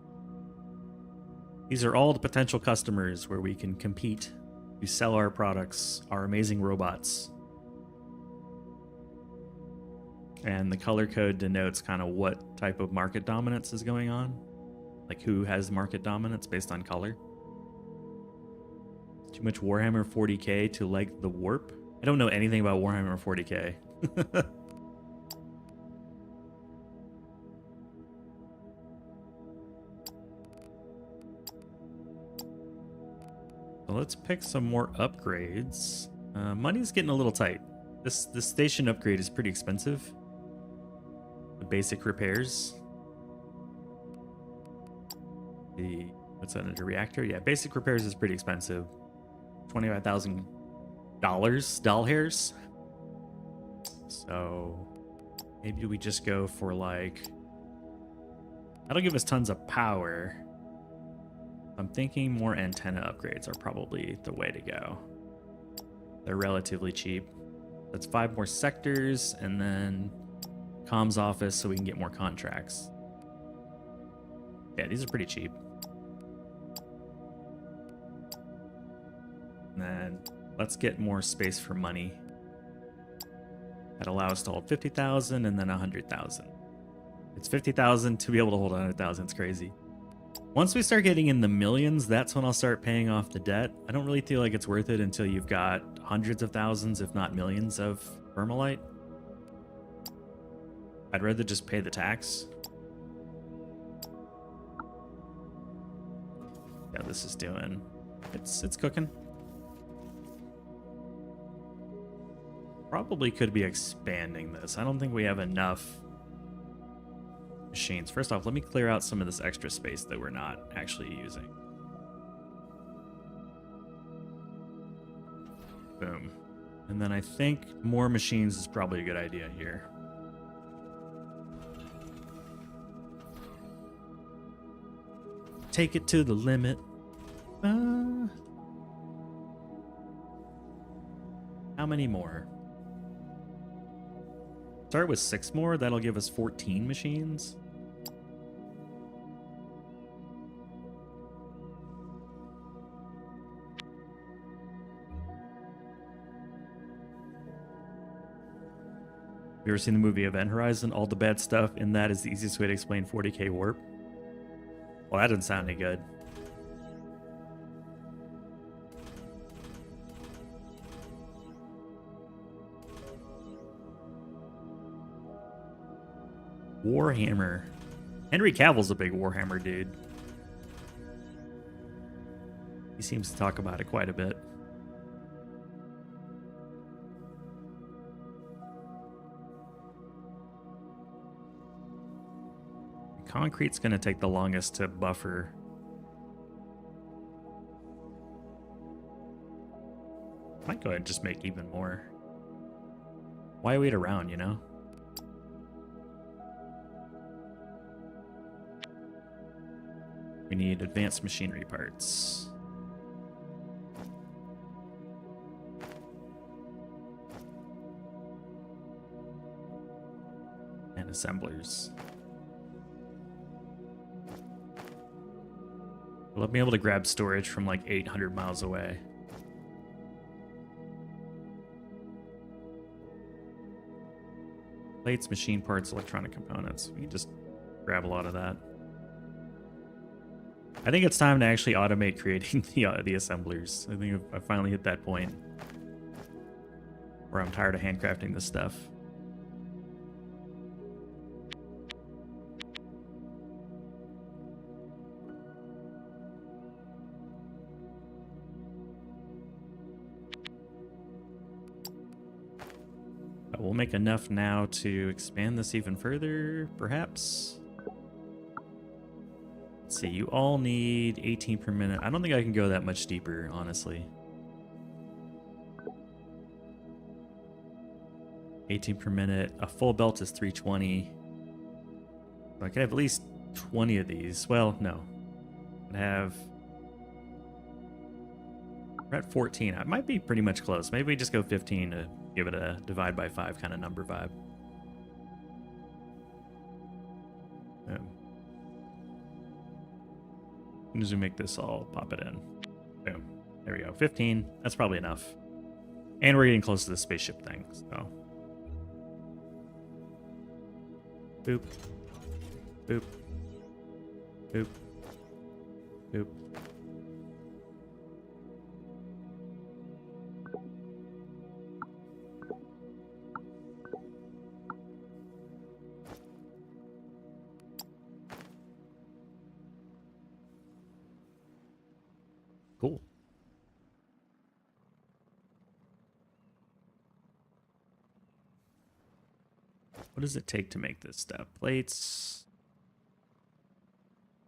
S5: These are all the potential customers where we can compete to sell our products, our amazing robots. And the color code denotes kind of what type of market dominance is going on. Like who has market dominance based on color. Too much Warhammer 40k to like the warp? I don't know anything about Warhammer 40k. Let's pick some more upgrades. Money's getting a little tight. This station upgrade is pretty expensive. The basic repairs. The what's that, a reactor? Yeah, basic repairs is pretty expensive. $25,000 doll hairs. So maybe we just go for like, that'll give us tons of power. I'm thinking more antenna upgrades are probably the way to go. They're relatively cheap. That's 5 more sectors and then comms office so we can get more contracts. Yeah, these are pretty cheap. And then let's get more space for money. That allows us to hold 50,000 and then 100,000. It's 50,000 to be able to hold 100,000. It's crazy. Once we start getting in the millions, that's when I'll start paying off the debt. I don't really feel like it's worth it until you've got hundreds of thousands, if not millions, of Vermalite. I'd rather just pay the tax. Yeah, this is doing... It's cooking. Probably could be expanding this. I don't think we have enough machines. First off, let me clear out some of this extra space that we're not actually using. Boom. And then I think more machines is probably a good idea here. Take it to the limit. How many more? Start with 6 more. That'll give us 14 machines. You ever seen the movie Event Horizon? All the bad stuff in that is the easiest way to explain 40k warp. Well, that doesn't sound any good. Warhammer. Henry Cavill's a big Warhammer dude. He seems to talk about it quite a bit. Concrete's going to take the longest to buffer. Might go ahead and just make even more. Why wait around, you know? We need advanced machinery parts. And assemblers. Let me be able to grab storage from like 800 miles away. Plates, machine parts, electronic components. We can just grab a lot of that. I think it's time to actually automate creating the assemblers. I think I finally hit that point where I'm tired of handcrafting this stuff. But we'll make enough now to expand this even further, perhaps. Let's see, you all need 18 per minute. I don't think I can go that much deeper, honestly. 18 per minute. A full belt is 320. I could have at least 20 of these. Well, no. I'd have... We're at 14. I might be pretty much close. Maybe we just go 15 to give it a divide by 5 kind of number vibe. As soon as we make this, I'll pop it in. Boom. There we go. 15. That's probably enough. And we're getting close to the spaceship thing, so. Boop. Boop. Boop. Boop. Cool. What does it take to make this stuff? Plates.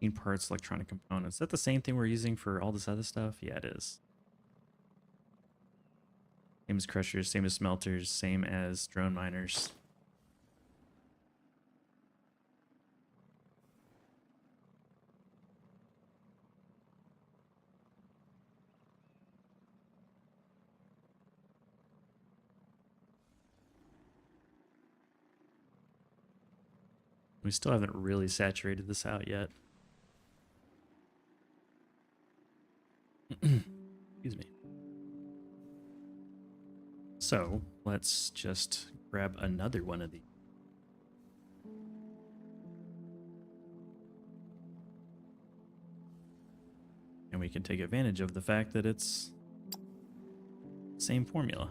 S5: Machine parts, electronic components. Is that the same thing we're using for all this other stuff? Yeah, it is. Same as crushers, same as smelters, same as drone miners. We still haven't really saturated this out yet. Excuse me. So let's just grab another one of these. And we can take advantage of the fact that it's the same formula.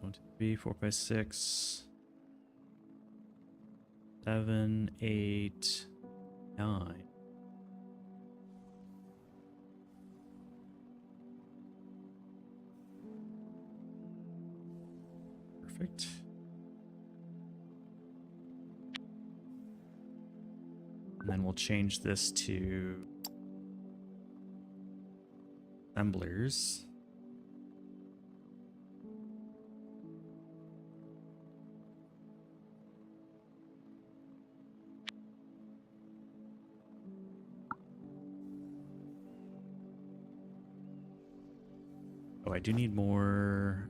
S5: 1, 2, 3, 4, 5, 6, 7, 8, 9. Perfect. And then we'll change this to assemblers. Oh, I do need more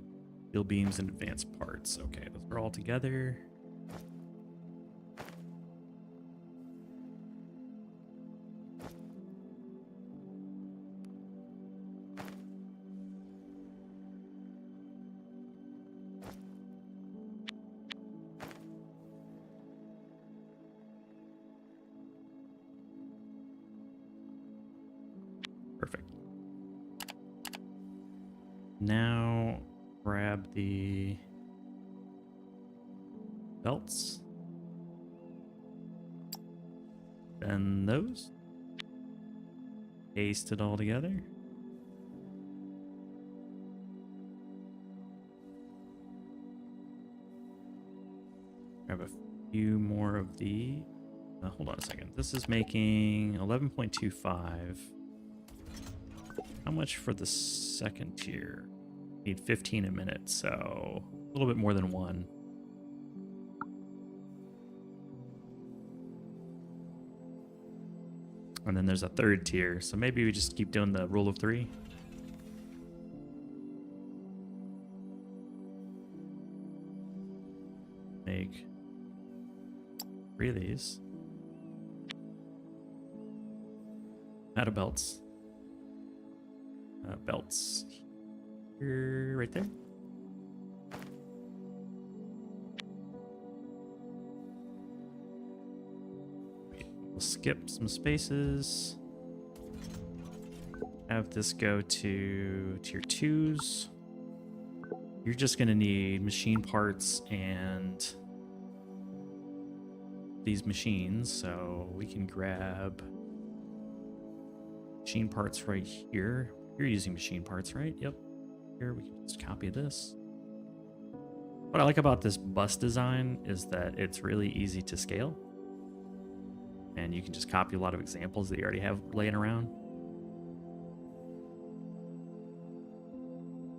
S5: steel beams and advanced parts. Okay, those are all together. Perfect. Now grab the belts. Then those. Paste it all together. Grab a few more of the. Hold on a second. This is making 11.25. How much for the second tier? Need 15 a minute, so a little bit more than one. And then there's a third tier, so maybe we just keep doing the rule of 3. Make 3 of these. Out of belts. Belts here, right there. We'll skip some spaces. Have this go to tier 2s. You're just gonna need machine parts and these machines, so we can grab machine parts right here. You're using machine parts, right? Yep. Here, we can just copy this. What I like about this bus design is that it's really easy to scale. And you can just copy a lot of examples that you already have laying around.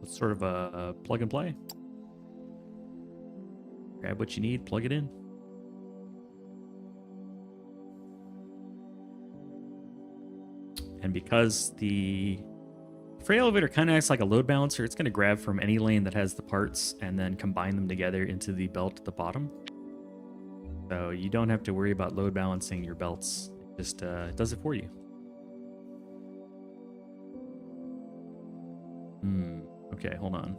S5: It's sort of a plug and play. Grab what you need, plug it in. And because the freight elevator kind of acts like a load balancer, it's going to grab from any lane that has the parts and then combine them together into the belt at the bottom. So you don't have to worry about load balancing your belts. It just does it for you. Okay, hold on.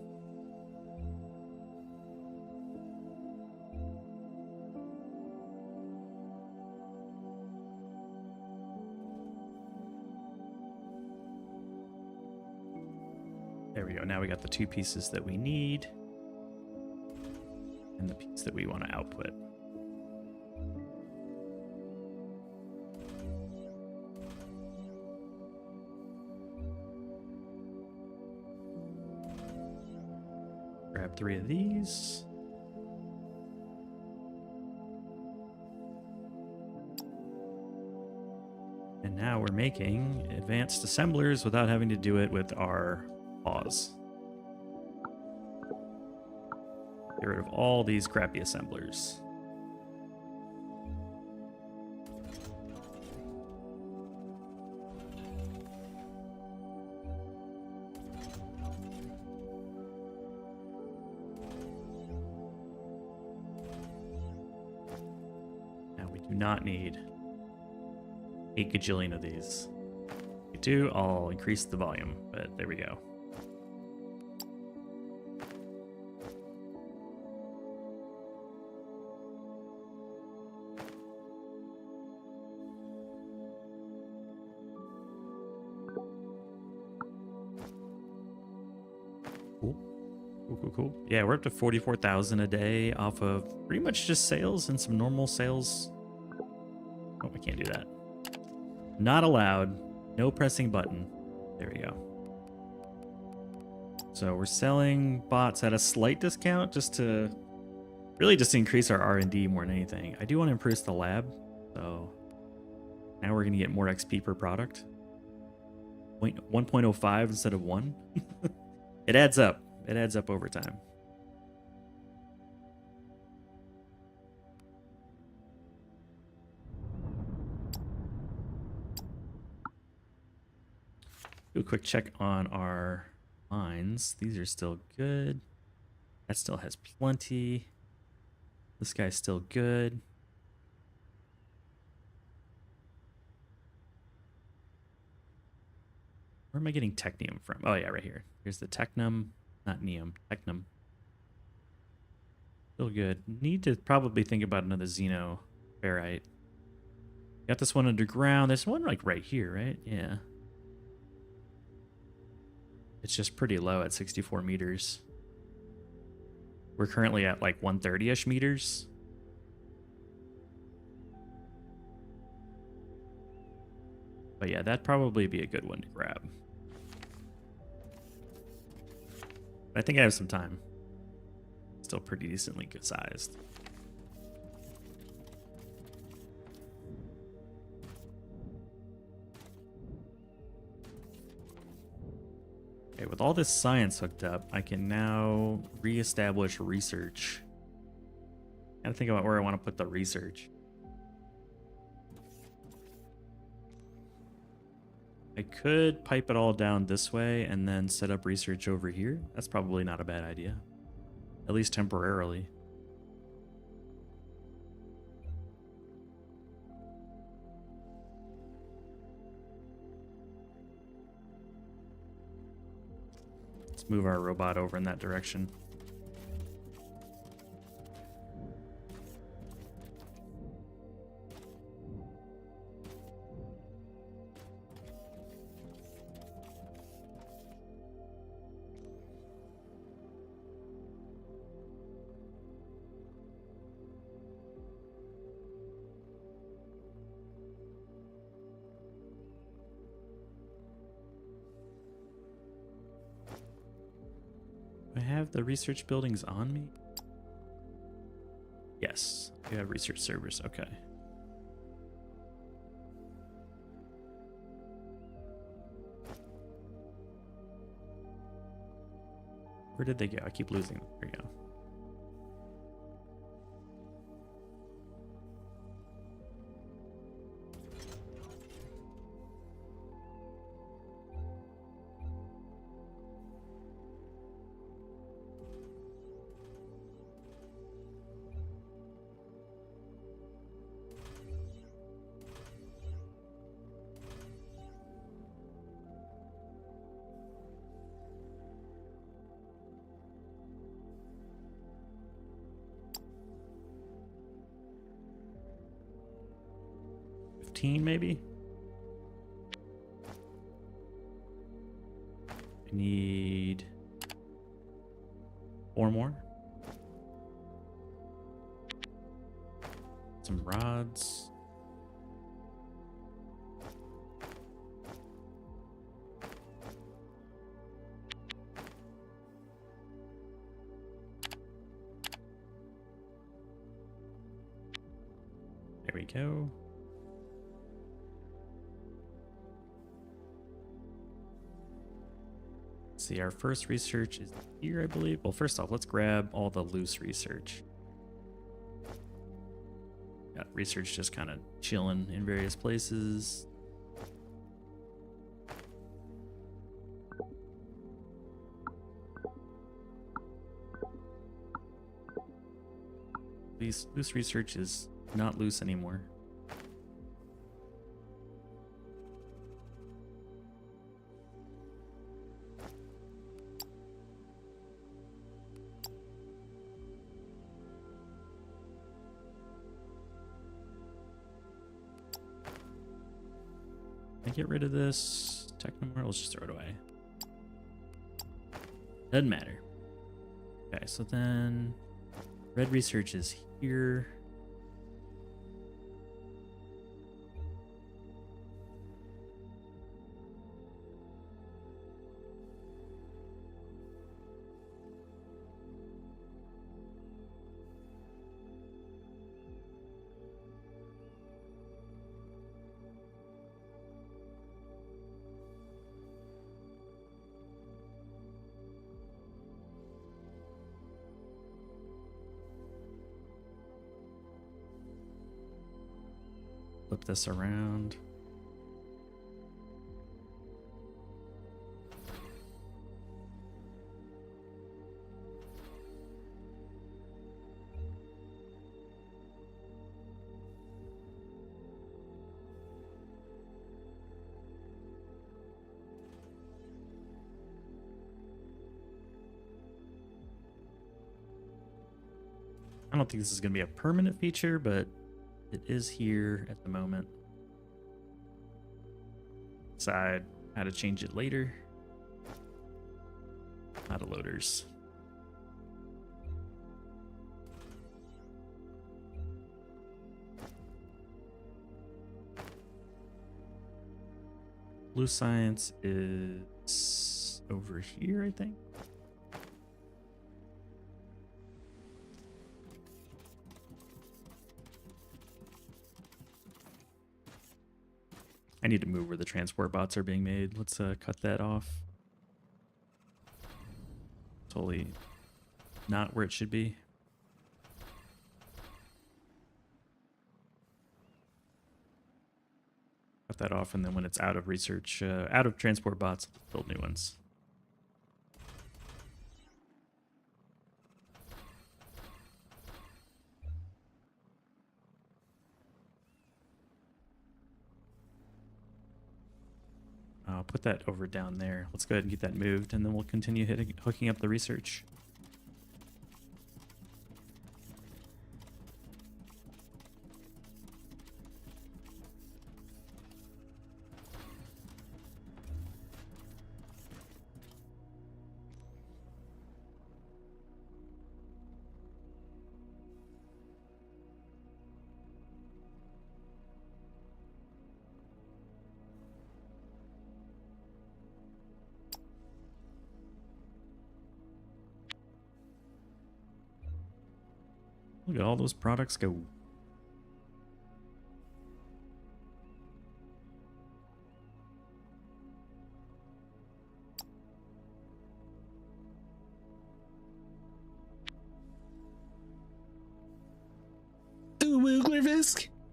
S5: There we go. Now we got the 2 pieces that we need and the piece that we want to output. grab 3 of these. And now we're making advanced assemblers without having to do it with our paws. Get rid of all these crappy assemblers. Now we do not need 8 gajillion of these. If we do, I'll increase the volume, but there we go. Cool. Yeah, we're up to 44,000 a day off of pretty much just sales and some normal sales. Oh, I can't do that. Not allowed. No pressing button. There we go. So we're selling bots at a slight discount just to really just increase our R&D more than anything. I do want to improve the lab. So now we're going to get more XP per product. 1.05 instead of 1. It adds up. It adds up over time. Do a quick check on our mines. These are still good. That still has plenty. This guy's still good. Where am I getting technium from? Oh yeah, right here. Here's the technum. Not neum, technum. Still good. Need to probably think about another xeno ferrite. Got this one underground. There's one like right here, right? Yeah. It's just pretty low at 64 meters. We're currently at like 130-ish meters. But yeah, that'd probably be a good one to grab. I think I have some time. Still pretty decently good sized. Okay, with all this science hooked up, I can now reestablish research. Gotta think about where I want to put the research. I could pipe it all down this way and then set up research over here. That's probably not a bad idea. At least temporarily. Let's move our robot over in that direction. I have the research buildings on me? Yes, you have research servers. Okay. Where did they go? I keep losing them. There we go. Maybe. I need 4 more. Some rods. There we go. See, our first research is here, I believe. Well, first off, let's grab all the loose research. Got research just kind of chilling in various places. Loose research is not loose anymore. I get rid of this Technomore. Let's just throw it away. Doesn't matter. Okay, so then red research is here. Flip this around. I don't think this is going to be a permanent feature, but it is here at the moment. Decide how to change it later. Not a loaders. Blue science is over here, I think. I need to move where the transport bots are being made. Let's cut that off. Totally not where it should be. Cut that off, and then when it's out of research, out of transport bots, build new ones. I'll put that over down there. Let's go ahead and get that moved, and then we'll continue hooking up the research. Look at all those products go.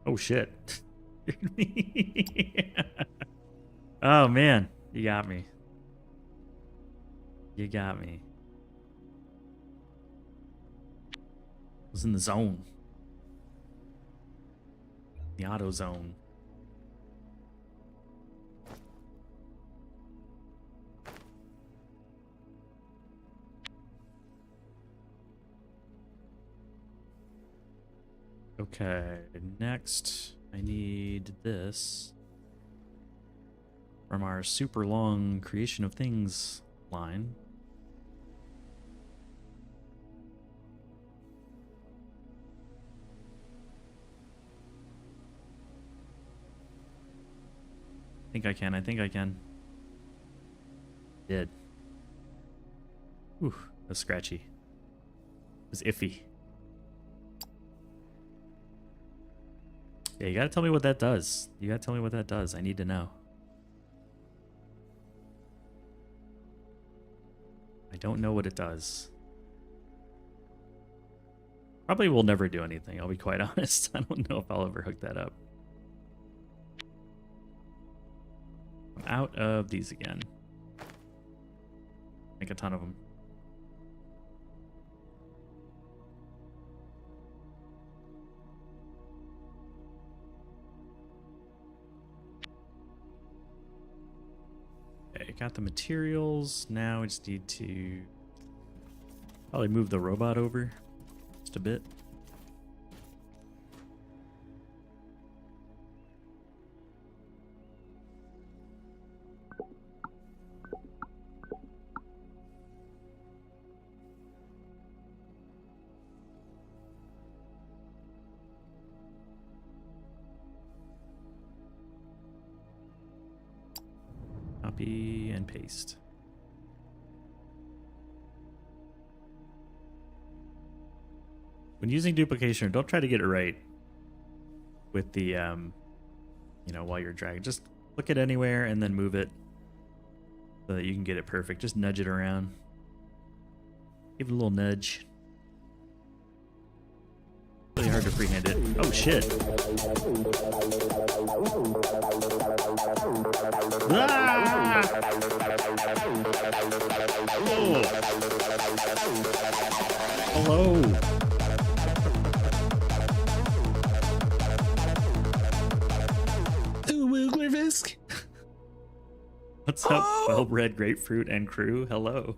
S5: Oh shit. Oh man, you got me. You got me. Was in the zone. The auto zone. Okay, next I need this from our super long creation of things line. I think I can. Did. Ooh, that's scratchy. It was iffy. Yeah, you gotta tell me what that does. You gotta tell me what that does. I need to know. I don't know what it does. Probably will never do anything, I'll be quite honest. I don't know if I'll ever hook that up. I'm out of these again. Make a ton of them. Okay, got the materials. Now we just need to probably move the robot over just a bit. Copy and paste. When using duplication, don't try to get it right with the, you know, while you're dragging. Just click it anywhere and then move it so that you can get it perfect. Just nudge it around. Give it a little nudge. Really hard to freehand it. Oh shit. Ah! Oh. Hello. What's up, well-bred grapefruit and crew? Hello.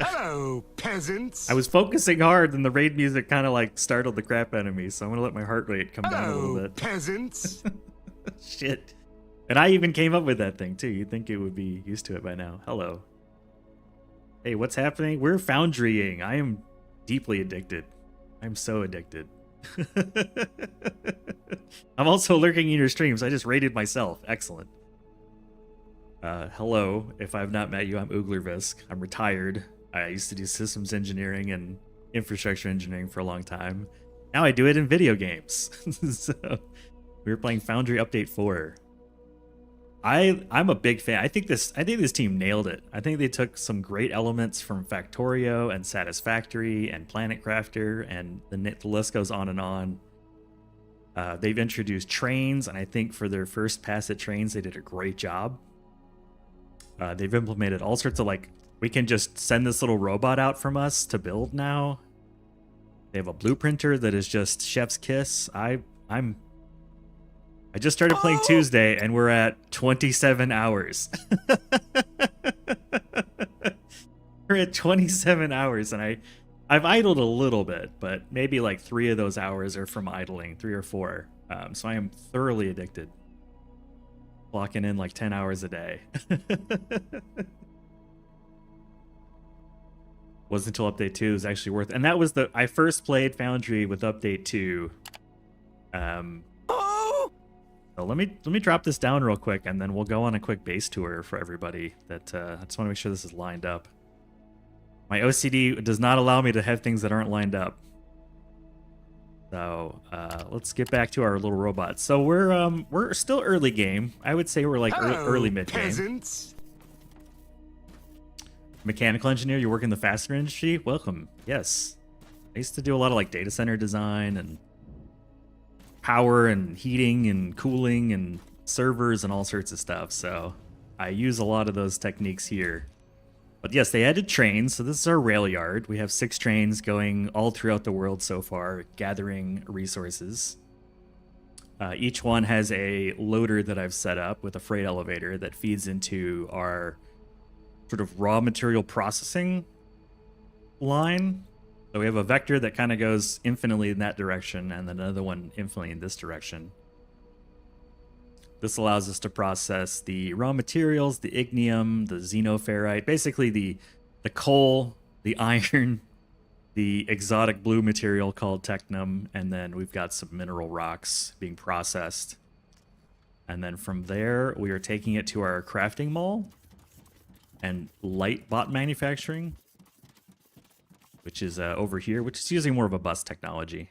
S4: Hello, peasants.
S5: I was focusing hard and the raid music kind of like startled the crap out of me, so I'm gonna let my heart rate come down a little
S4: Hello,
S5: bit.
S4: peasants.
S5: Shit. And I even came up with that thing too. You'd think it would be used to it by now. Hello. Hey, what's happening? We're foundrying. I am deeply addicted. I'm so addicted. I'm also lurking in your streams. I just rated myself. Excellent. Hello. If I've not met you, I'm Ooglervisk. I'm retired. I used to do systems engineering and infrastructure engineering for a long time. Now I do it in video games. So we were playing Foundry Update 4. I'm a big fan. I think this team nailed it. I think they took some great elements from Factorio and Satisfactory and Planet Crafter, and the list goes on and on. They've introduced trains, and I think for their first pass at trains, they did a great job. They've implemented all sorts of, like, we can just send this little robot out from us to build now. They have a blueprinter that is just chef's kiss. I just started playing Tuesday, and we're at 27 hours. We're at 27 hours, and I've idled a little bit, but maybe like 3 of those hours are from idling, 3 or 4. So I am thoroughly addicted. Clocking in like 10 hours a day. Wasn't until update 2 it was actually worth it. And that was I first played Foundry with update 2. So let me drop this down real quick, and then we'll go on a quick base tour for everybody. That I just want to make sure this is lined up. My OCD does not allow me to have things that aren't lined up. So let's get back to our little robots. So we're still early game. I would say we're like early mid game.
S4: Peasants.
S5: Mechanical engineer, you work in the fastener industry? Welcome. Yes. I used to do a lot of like data center design and power and heating and cooling and servers and all sorts of stuff. So I use a lot of those techniques here. But yes, they added trains. So this is our rail yard. We have 6 trains going all throughout the world so far, gathering resources. Each one has a loader that I've set up with a freight elevator that feeds into our sort of raw material processing line. So we have a vector that kind of goes infinitely in that direction, and then another one infinitely in this direction. This allows us to process the raw materials, the ignium, the xenoferrite, basically the coal, the iron, the exotic blue material called technum, and then we've got some mineral rocks being processed. And then from there, we are taking it to our crafting mall and light bot manufacturing, which is over here, which is using more of a bus technology.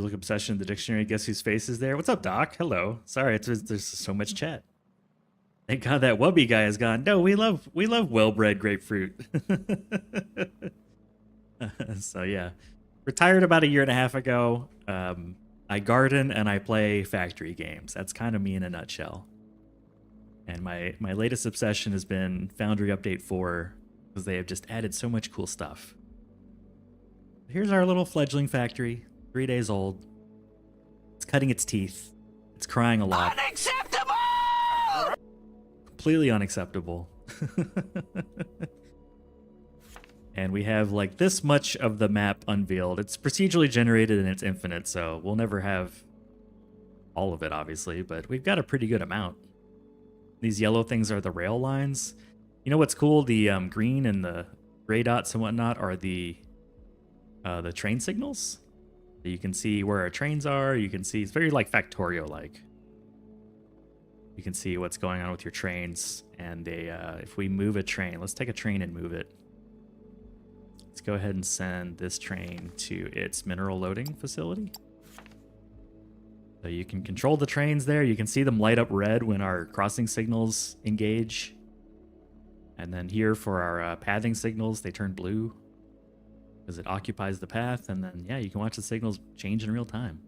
S5: You look obsession in the dictionary. Guess whose face is there? What's up, Doc? Hello. Sorry, there's so much chat. Thank God that Wubby guy is gone. No, we love well-bred grapefruit. So yeah, retired about 1.5 years ago. I garden and I play factory games. That's kind of me in a nutshell. And my latest obsession has been Foundry Update 4 because they have just added so much cool stuff. Here's our little fledgling factory, 3 days old. It's cutting its teeth. It's crying a lot.
S2: Unacceptable!
S5: Completely unacceptable. And we have like this much of the map unveiled. It's procedurally generated and it's infinite, so we'll never have all of it, obviously, but we've got a pretty good amount. These yellow things are the rail lines. You know what's cool? The green and the gray dots and whatnot are the train signals. So you can see where our trains are. You can see, it's very like Factorio-like. You can see what's going on with your trains. And if we move a train, let's take a train and move it. Let's go ahead and send this train to its mineral loading facility. So you can control the trains there. You can see them light up red when our crossing signals engage. And then here for our pathing signals, they turn blue because it occupies the path. And then, yeah, you can watch the signals change in real time.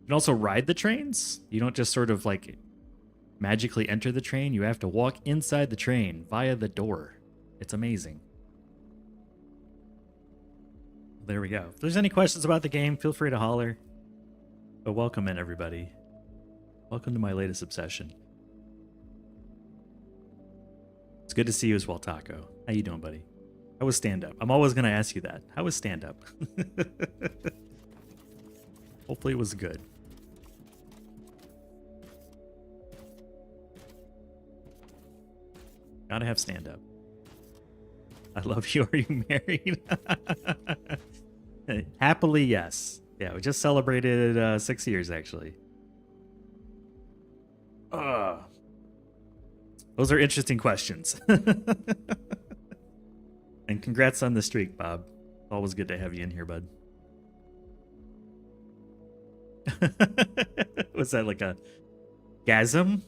S5: You can also ride the trains. You don't just sort of like magically enter the train. You have to walk inside the train via the door. It's amazing. There we go. If there's any questions about the game, feel free to holler. But welcome in, everybody. Welcome to my latest obsession. It's good to see you as well, Taco. How you doing, buddy? How was stand-up? I'm always going to ask you that. How was stand-up? Hopefully it was good. Gotta have stand-up. I love you. Are you married? Happily, yes. Yeah, we just celebrated 6 years, actually. Those are interesting questions. And congrats on the streak, Bob. Always good to have you in here, bud. Was that like a gasm?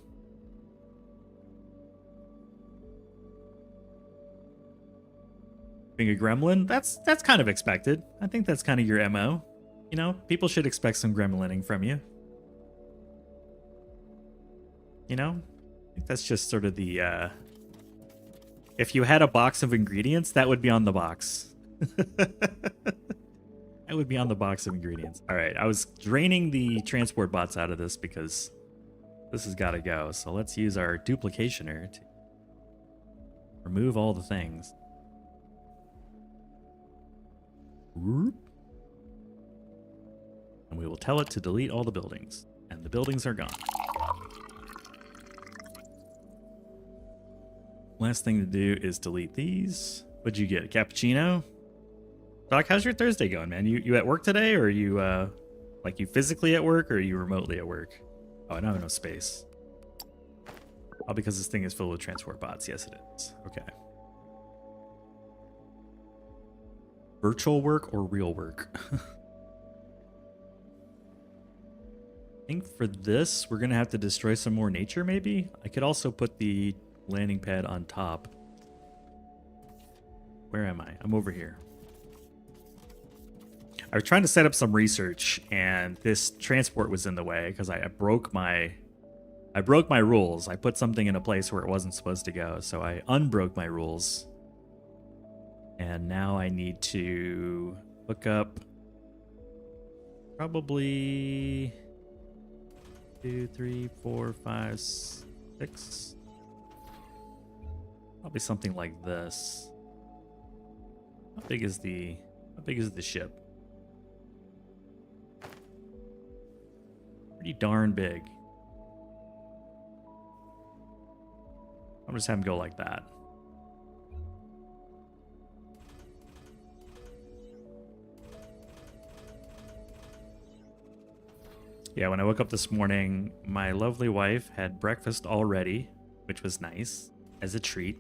S5: Being a gremlin? That's kind of expected. I think that's kind of your MO. You know, people should expect some gremlining from you. You know? I think that's just sort of the, if you had a box of ingredients, that would be on the box. That would be on the box of ingredients. All right, I was draining the transport bots out of this because this has got to go. So let's use our duplicationer to remove all the things. And we will tell it to delete all the buildings. And the buildings are gone. Last thing to do is delete these. What'd you get? A cappuccino? Doc, how's your Thursday going, man? You at work today, or are you like you physically at work, or are you remotely at work? Oh, I don't have no space. Oh, because this thing is filled with transport bots. Yes, it is. Okay. Virtual work or real work? I think for this, we're going to have to destroy some more nature, maybe? I could also put the landing pad on top. Where am I? I'm over here. I was trying to set up some research, and this transport was in the way because I broke my rules. I put something in a place where it wasn't supposed to go, so I unbroke my rules. And now I need to hook up probably 2, 3, 4, 5, 6. Probably something like this. How big is the ship? Pretty darn big. I'll just have him go like that. Yeah, when I woke up this morning, my lovely wife had breakfast already, which was nice, as a treat.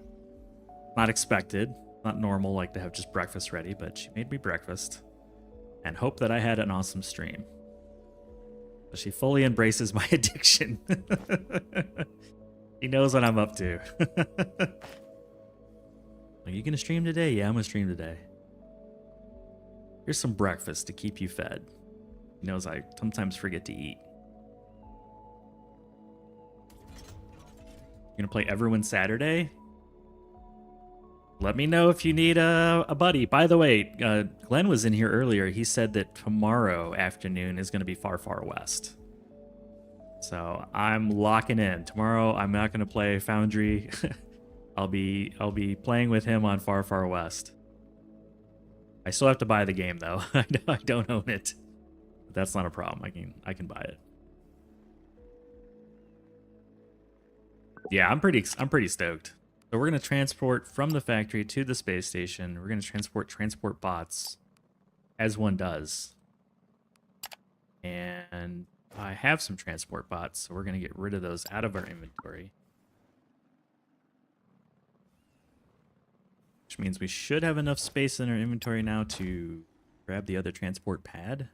S5: Not expected, not normal like to have just breakfast ready, but she made me breakfast. and hope that I had an awesome stream. But she fully embraces my addiction. She knows what I'm up to. Are you gonna stream today? Yeah, I'm gonna stream today. Here's some breakfast to keep you fed. She knows I sometimes forget to eat. You're gonna play Everyone Saturday? Let me know if you need a buddy. By the way, Glenn was in here earlier. He said that tomorrow afternoon is gonna be Far Far West. So I'm locking in. Tomorrow I'm not gonna play Foundry. I'll be playing with him on Far Far West. I still have to buy the game though. I don't own it. But that's not a problem. I can buy it. Yeah, I'm pretty stoked. So we're gonna transport from the factory to the space station. We're gonna transport bots, as one does. And I have some transport bots, so we're gonna get rid of those out of our inventory. Which means we should have enough space in our inventory now to grab the other transport pad.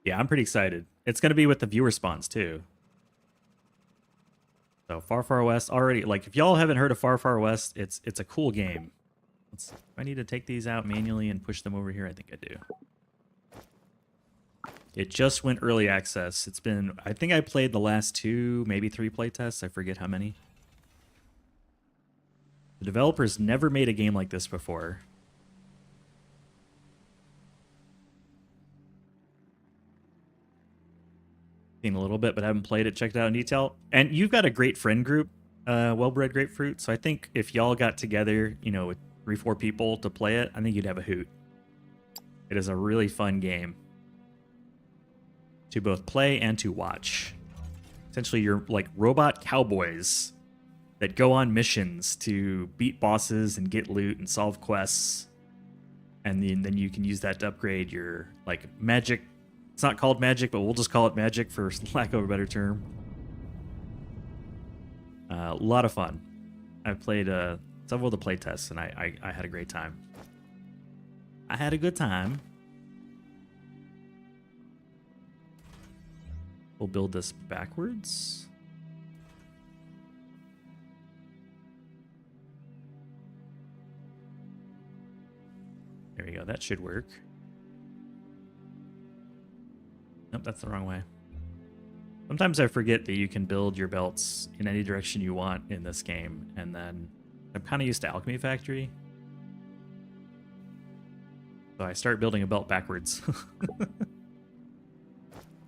S5: Yeah, I'm pretty excited. It's gonna be with the viewer spawns too. So Far Far West already, like if y'all haven't heard of Far Far West, it's a cool game. Do I need to take these out manually and push them over here? I think I do. It just went early access. It's been, I think I played the last 2, maybe 3 playtests. I forget how many. The developers never made a game like this before. Seen a little bit, but haven't played it, checked it out in detail. And you've got a great friend group, Well-Bred Grapefruit. So I think if y'all got together, you know, with 3-4 people to play it, I think you'd have a hoot. It is a really fun game to both play and to watch. Essentially, you're like robot cowboys that go on missions to beat bosses and get loot and solve quests. And then you can use that to upgrade your like magic. It's not called magic, but we'll just call it magic for lack of a better term. A lot of fun. I played several of the playtests, and I had a great time. I had a good time. We'll build this backwards. There we go. That should work. Nope, that's the wrong way. Sometimes I forget that you can build your belts in any direction you want in this game, and then I'm kind of used to Alchemy Factory. So I start building a belt backwards. Do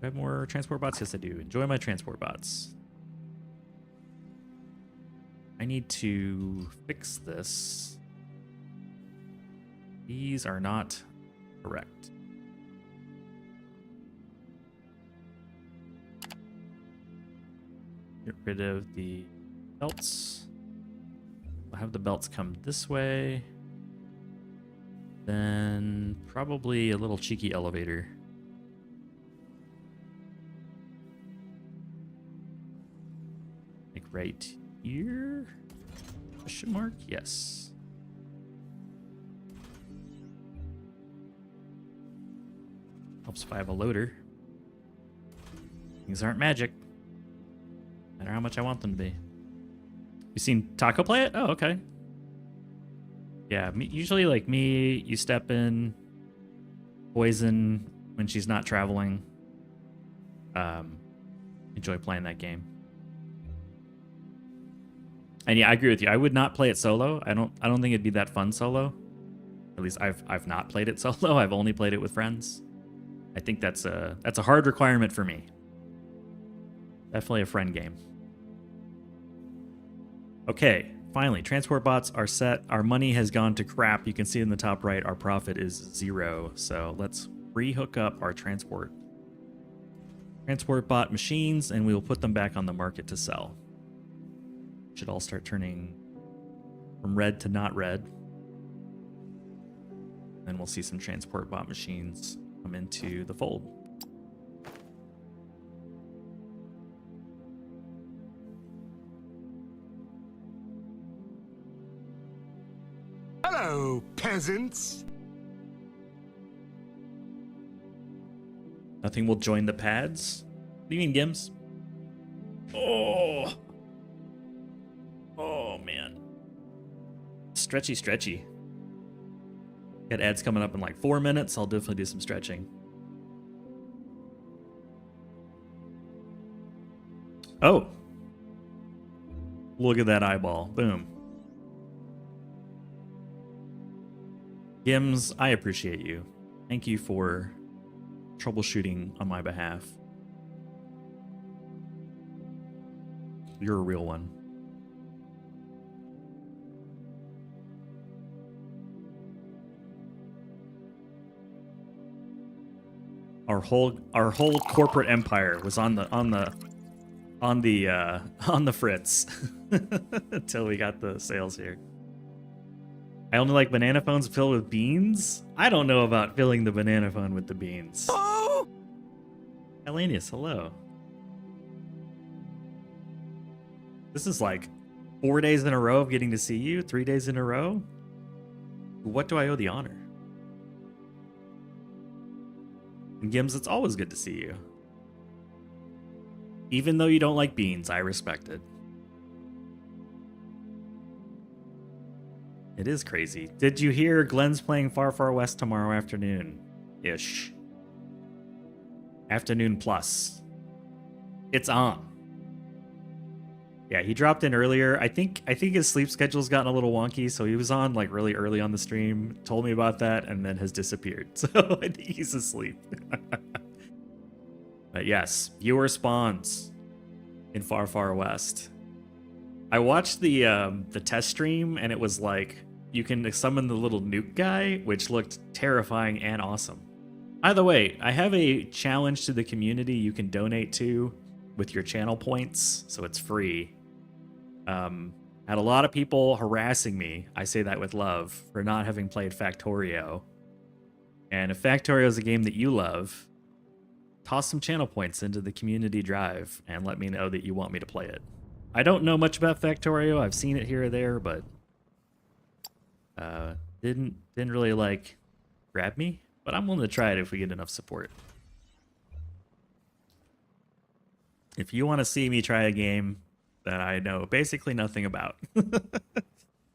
S5: I have more transport bots? Yes, I do. Enjoy my transport bots. I need to fix this. These are not correct. Get rid of the belts. I'll have the belts come this way. Then probably a little cheeky elevator. Like right here? Question mark? Yes. Helps if I have a loader. Things aren't magic. No matter how much I want them to be. You seen Taco play it? Oh, okay. Yeah, usually like me, you step in, poison when she's not traveling. Enjoy playing that game. And yeah, I agree with you. I would not play it solo. I don't think it'd be that fun solo. At least I've not played it solo. I've only played it with friends. I think that's a hard requirement for me. Definitely a friend game. Okay, finally, transport bots are set. Our money has gone to crap. You can see in the top right, our profit is 0. So let's re-hook up our transport bot machines, and we will put them back on the market to sell. Should all start turning from red to not red. Then we'll see some transport bot machines come into the fold.
S4: Hello, peasants.
S5: Nothing will join the pads. What do you mean, Gims? Oh. Oh, man. Stretchy, stretchy. Got ads coming up in like 4 minutes. I'll definitely do some stretching. Oh. Look at that eyeball. Boom. Gims, I appreciate you. Thank you for troubleshooting on my behalf. You're a real one. Our whole corporate empire was on the fritz until we got the sales here. I only like banana phones filled with beans. I don't know about filling the banana phone with the beans. Oh! Elenius, hello. This is like 4 days in a row of getting to see you, 3 days in a row. What do I owe the honor? And Gims, it's always good to see you. Even though you don't like beans, I respect it. It is crazy. Did you hear Glenn's playing Far Far West tomorrow afternoon-ish? Afternoon plus. It's on. Yeah, he dropped in earlier. I think his sleep schedule's gotten a little wonky, so he was on like really early on the stream, told me about that, and then has disappeared. So I think he's asleep. But yes, viewer spawns in Far Far West. I watched the test stream, and it was like you can summon the little nuke guy, which looked terrifying and awesome. By the way, I have a challenge to the community you can donate to with your channel points, so it's free. Had a lot of people harassing me, I say that with love, for not having played Factorio. And if Factorio is a game that you love, toss some channel points into the community drive and let me know that you want me to play it. I don't know much about Factorio. I've seen it here or there, but didn't really like grab me. But I'm willing to try it if we get enough support. If you want to see me try a game that I know basically nothing about,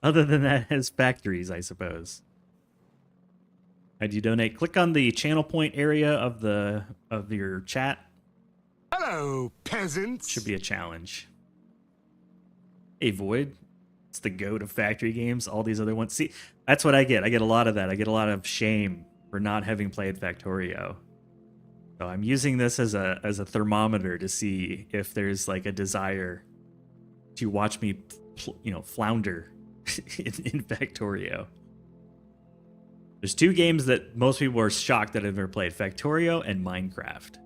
S5: other than that as factories, I suppose. How do you donate? Click on the channel point area of your chat.
S4: Hello, peasants.
S5: Should be a challenge. Hey, Void. It's the goat of factory games. All these other ones. See, that's what I get. I get a lot of that. I get a lot of shame for not having played Factorio. So I'm using this as a thermometer to see if there's like a desire to watch me, flounder in Factorio. There's two games that most people are shocked that I've ever played: Factorio and Minecraft.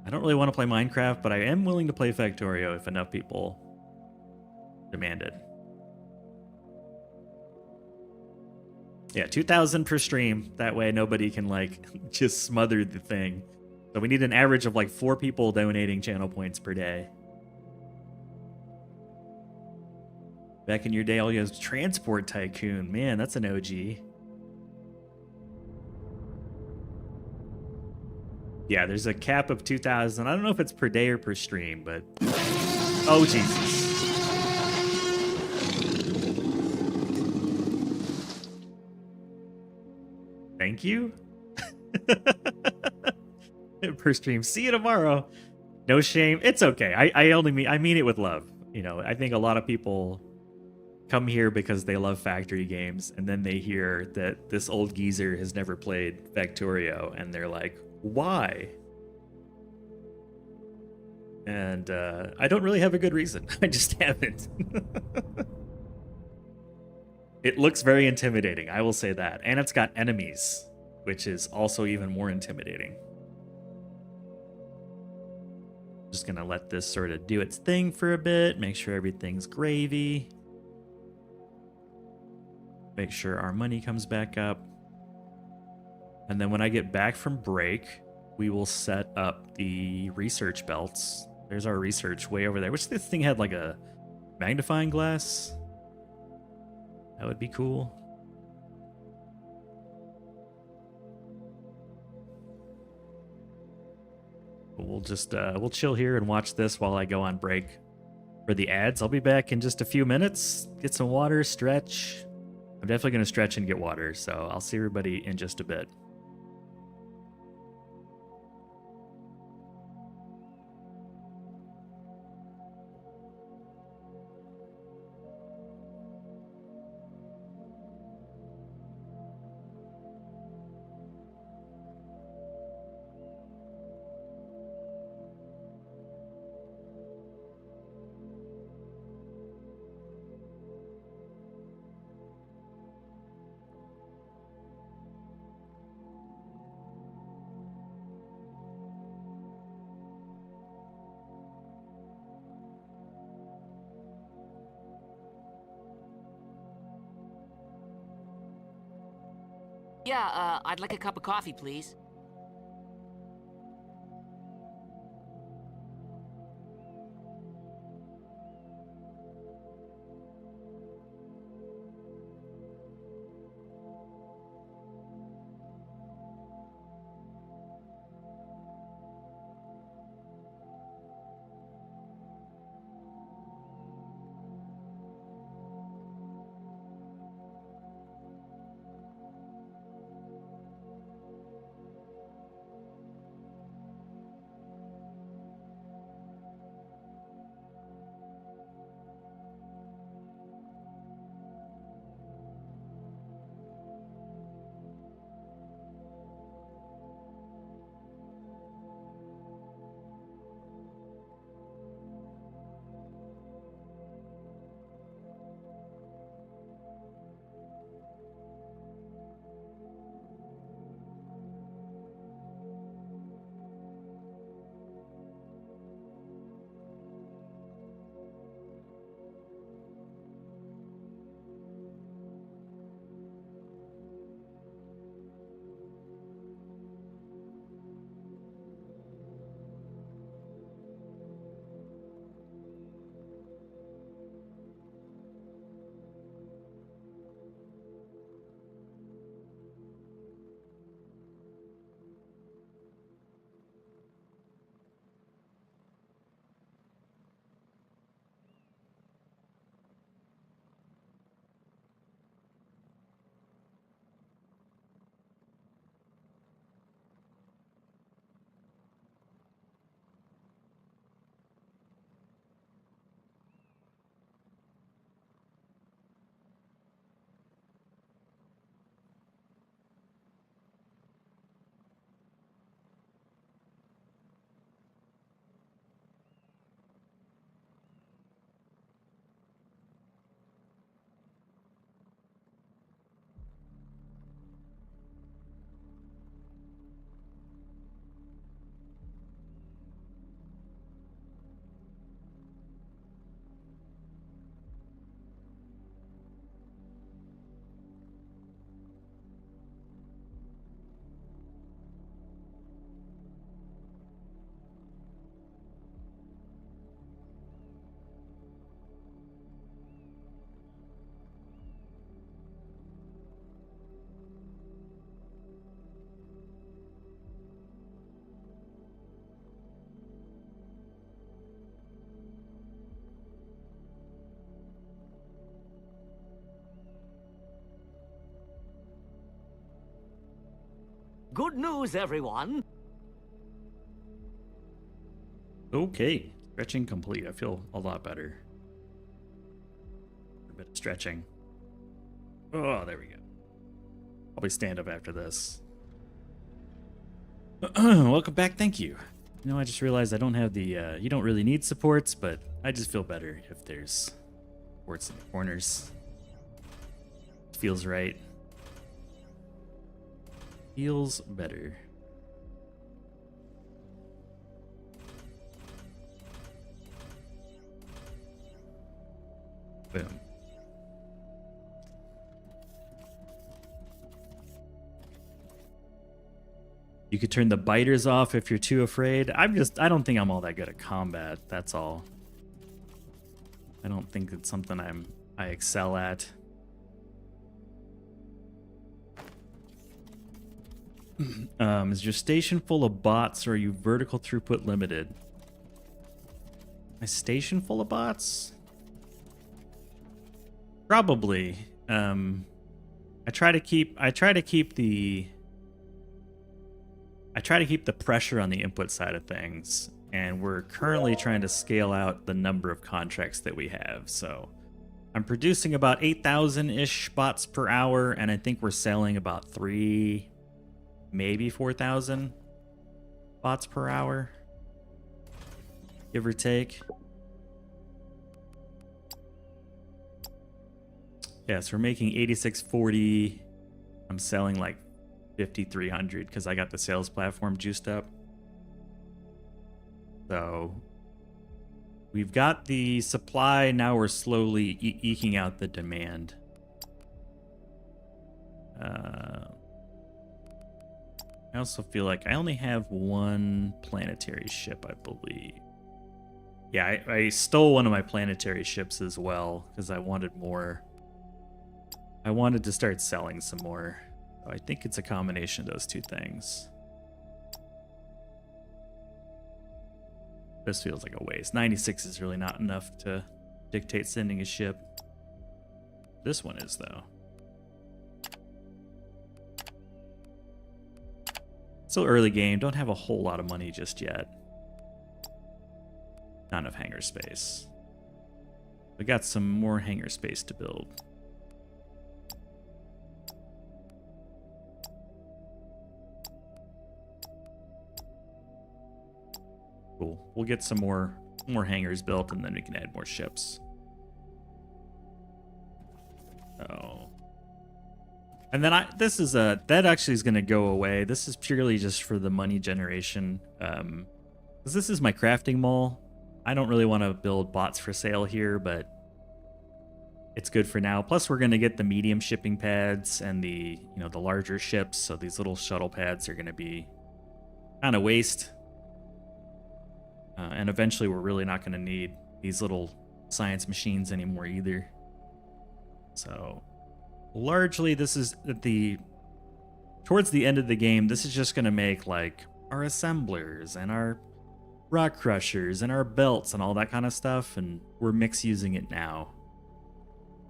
S5: I don't really want to play Minecraft, but I am willing to play Factorio if enough people demand it. Yeah, 2,000 per stream. That way nobody can like just smother the thing. So we need an average of like 4 people donating channel points per day. Back in your day, all you had was Transport Tycoon. Man, that's an OG. Yeah, there's a cap of 2,000. I don't know if it's per day or per stream, but... Oh, Jesus. Thank you. Per stream. See you tomorrow. No shame. It's okay. I mean it with love. I think a lot of people come here because they love factory games, and then they hear that this old geezer has never played Factorio, and they're like, why? And I don't really have a good reason. I just haven't. It looks very intimidating, I will say that. And it's got enemies, which is also even more intimidating. Just gonna let this sort of do its thing for a bit, make sure everything's gravy. Make sure our money comes back up. And then when I get back from break, we will set up the research belts. There's our research way over there. Wish this thing had like a magnifying glass. That would be cool. we'll just we'll chill here and watch this while I go on break for the ads. I'll be back in just a few minutes. Get some water, stretch. I'm definitely going to stretch and get water, so I'll see everybody in just a bit.
S2: Yeah, I'd like a cup of coffee, please. Good news, everyone.
S5: Okay, stretching complete. I feel a lot better. A bit of stretching. Oh, there we go. Probably stand up after this. Welcome back. Thank you. You know, I just realized I don't have the, you don't really need supports, but I just feel better if there's supports in the corners. Feels right. Feels better. Boom. You could turn the biters off if you're too afraid. I don't think I'm all that good at combat. That's all. I don't think it's something I excel at. Is your station full of bots or are you vertical throughput limited? My station full of bots? Probably. I try to keep the pressure on the input side of things, and we're currently trying to scale out the number of contracts that we have. So I'm producing about 8,000-ish bots per hour, and I think we're selling about 3, maybe 4,000 bots per hour, give or take. Yeah, so we're making 8640. I'm selling like 5,300 because I got the sales platform juiced up. So we've got the supply, now we're slowly eking out the demand. I also feel like I only have one planetary ship, I believe. Yeah, I stole one of my planetary ships as well because I wanted more. I wanted to start selling some more. So I think it's a combination of those two things. This feels like a waste. 96 is really not enough to dictate sending a ship. This one is, though. Still early game. Don't have a whole lot of money just yet. Not enough hangar space. We got some more hangar space to build. Cool. We'll get some more hangars built, and then we can add more ships. Oh. And then that actually is going to go away. This is purely just for the money generation. Because this is my crafting mall. I don't really want to build bots for sale here, but it's good for now. Plus, we're going to get the medium shipping pads and the larger ships. So these little shuttle pads are going to be kind of waste. And eventually we're really not going to need these little science machines anymore either. So largely this is towards the end of the game, this is just going to make like our assemblers and our rock crushers and our belts and all that kind of stuff. And we're mix using it now.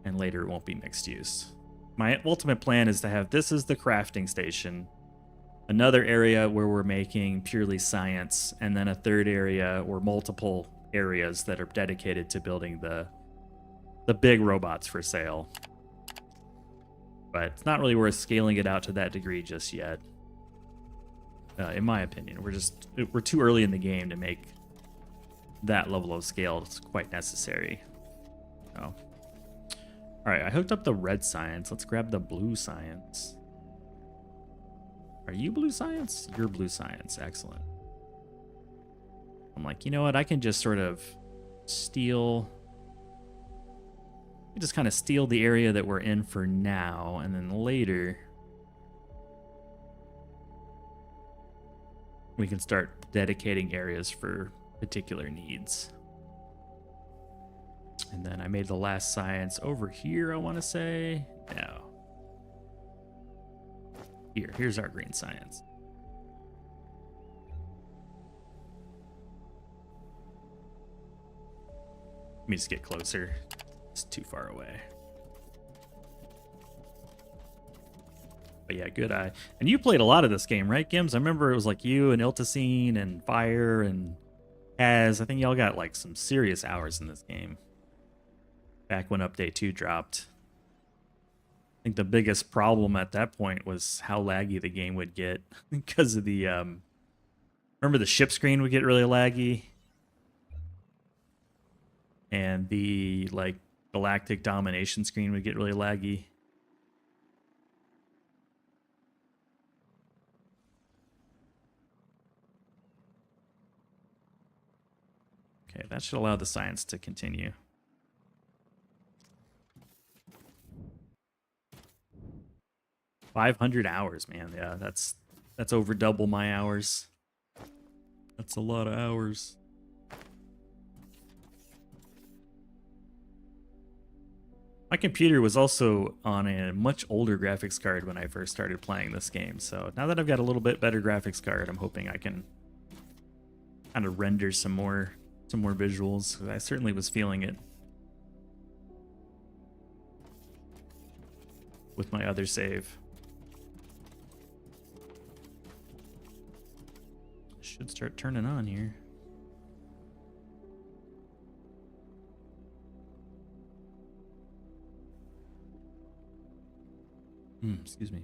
S5: And later it won't be mixed use. My ultimate plan is to have this as the crafting station. Another area where we're making purely science, and then a third area or multiple areas that are dedicated to building the big robots for sale. But it's not really worth scaling it out to that degree just yet. In my opinion, we're too early in the game to make that level of scale. It's quite necessary. So, all right, I hooked up the red science. Let's grab the blue science. Are you blue science? You're blue science. Excellent. I'm like, you know what? I can just sort of steal. Just kind of steal the area that we're in for now, and then later we can start dedicating areas for particular needs. And then I made the last science over here, I want to say. No. Here's our green science. Let me just get closer. It's too far away. But yeah, good eye. And you played a lot of this game, right, Gims? I remember it was like you and Iltacine and Fire and Kaz. I think y'all got like some serious hours in this game. Back when Update 2 dropped. I think the biggest problem at that point was how laggy the game would get because of the remember the ship screen would get really laggy, and the like Galactic domination screen would get really laggy. Okay, that should allow the science to continue. $500 hours, man. Yeah, that's over double my hours. That's a lot of hours. My computer was also on a much older graphics card when I first started playing this game, so now that I've got a little bit better graphics card, I'm hoping I can kind of render some more visuals. I certainly was feeling it with my other save. Should start turning on here. Excuse me.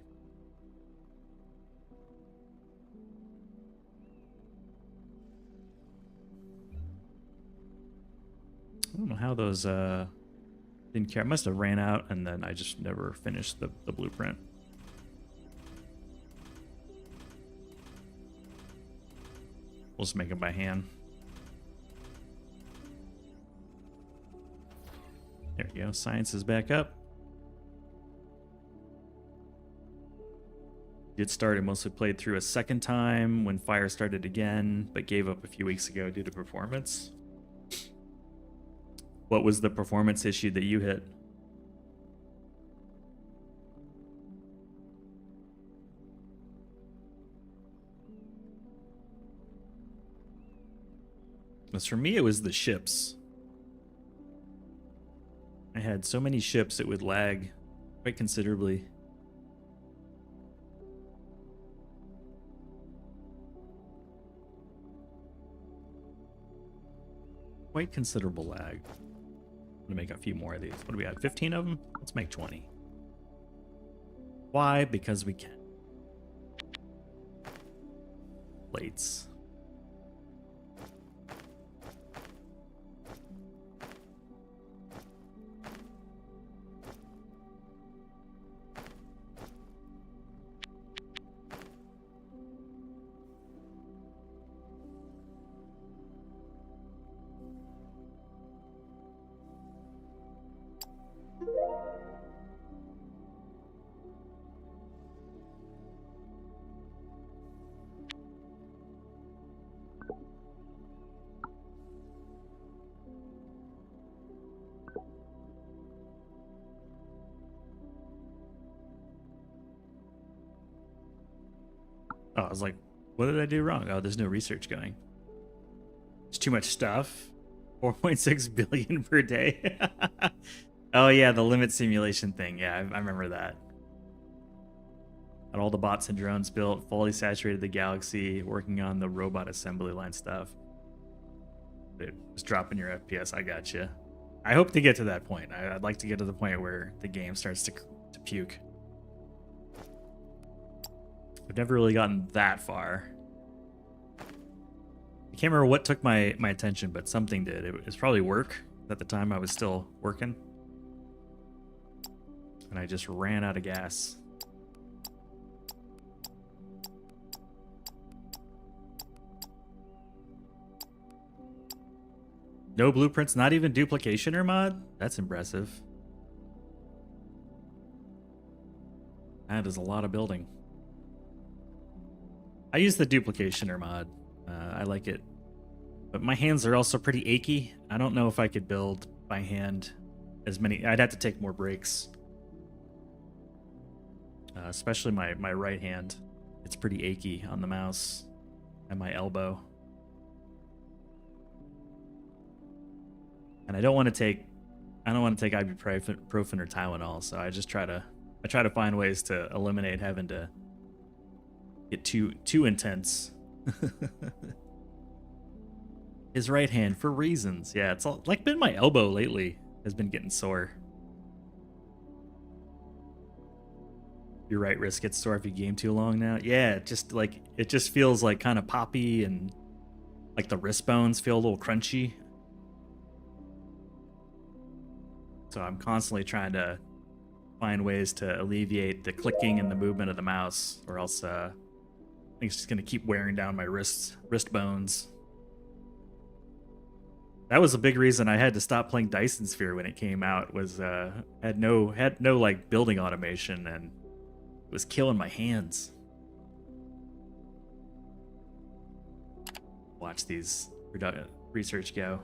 S5: I don't know how those didn't care. I must have ran out and then I just never finished the blueprint. We'll just make them by hand. There we go. Science is back up. Did start and mostly played through a second time when fire started again, but gave up a few weeks ago due to performance. What was the performance issue that you hit? As for me, it was the ships. I had so many ships it would lag quite considerably. Quite considerable lag. I'm gonna make a few more of these. What do we have? 15 of them? Let's make 20. Why? Because we can. Plates. Oh, I was like, what did I do wrong? Oh, there's no research going. It's too much stuff. 4.6 billion per day. Oh yeah, the limit simulation thing. Yeah, I remember that. Got all the bots and drones built, fully saturated the galaxy, working on the robot assembly line stuff. Dude, just dropping your FPS, I got you. I hope to get to that point. I'd like to get to the point where the game starts to puke. I've never really gotten that far. I can't remember what took my attention, but something did. It was probably work. At the time I was still working. And I just ran out of gas. No blueprints, not even duplication or mod? That's impressive. That is a lot of building. I use the duplication or mod. I like it. But my hands are also pretty achy. I don't know if I could build by hand as many. I'd have to take more breaks. Especially my right hand. It's pretty achy on the mouse and my elbow. And I don't want to take ibuprofen or Tylenol, so I just try to find ways to eliminate having to get too intense. His right hand for reasons. Yeah, it's all, like been my elbow lately has been getting sore. Your right wrist gets sore if you game too long now. Yeah, it just feels like kind of poppy and like the wrist bones feel a little crunchy. So I'm constantly trying to find ways to alleviate the clicking and the movement of the mouse, or else I think it's just gonna keep wearing down my wrist bones. That was a big reason I had to stop playing Dyson Sphere when it came out. Was had no like building automation, and it was killing my hands. Watch these research go.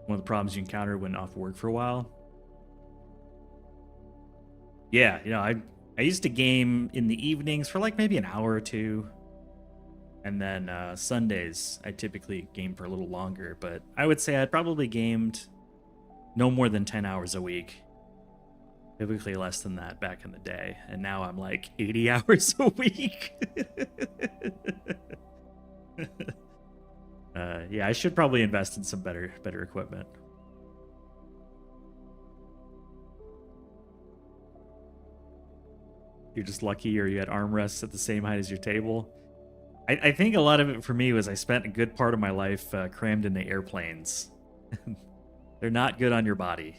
S5: one of the problems you encounter when off work for a while. Yeah, I used to game in the evenings for like maybe an hour or two. And then Sundays, I typically game for a little longer. But I would say I'd probably gamed no more than 10 hours a week. Typically less than that back in the day. And now I'm like 80 hours a week. Yeah, I should probably invest in some better equipment. You're just lucky, or you had armrests at the same height as your table. I think a lot of it for me was I spent a good part of my life crammed into airplanes. They're not good on your body.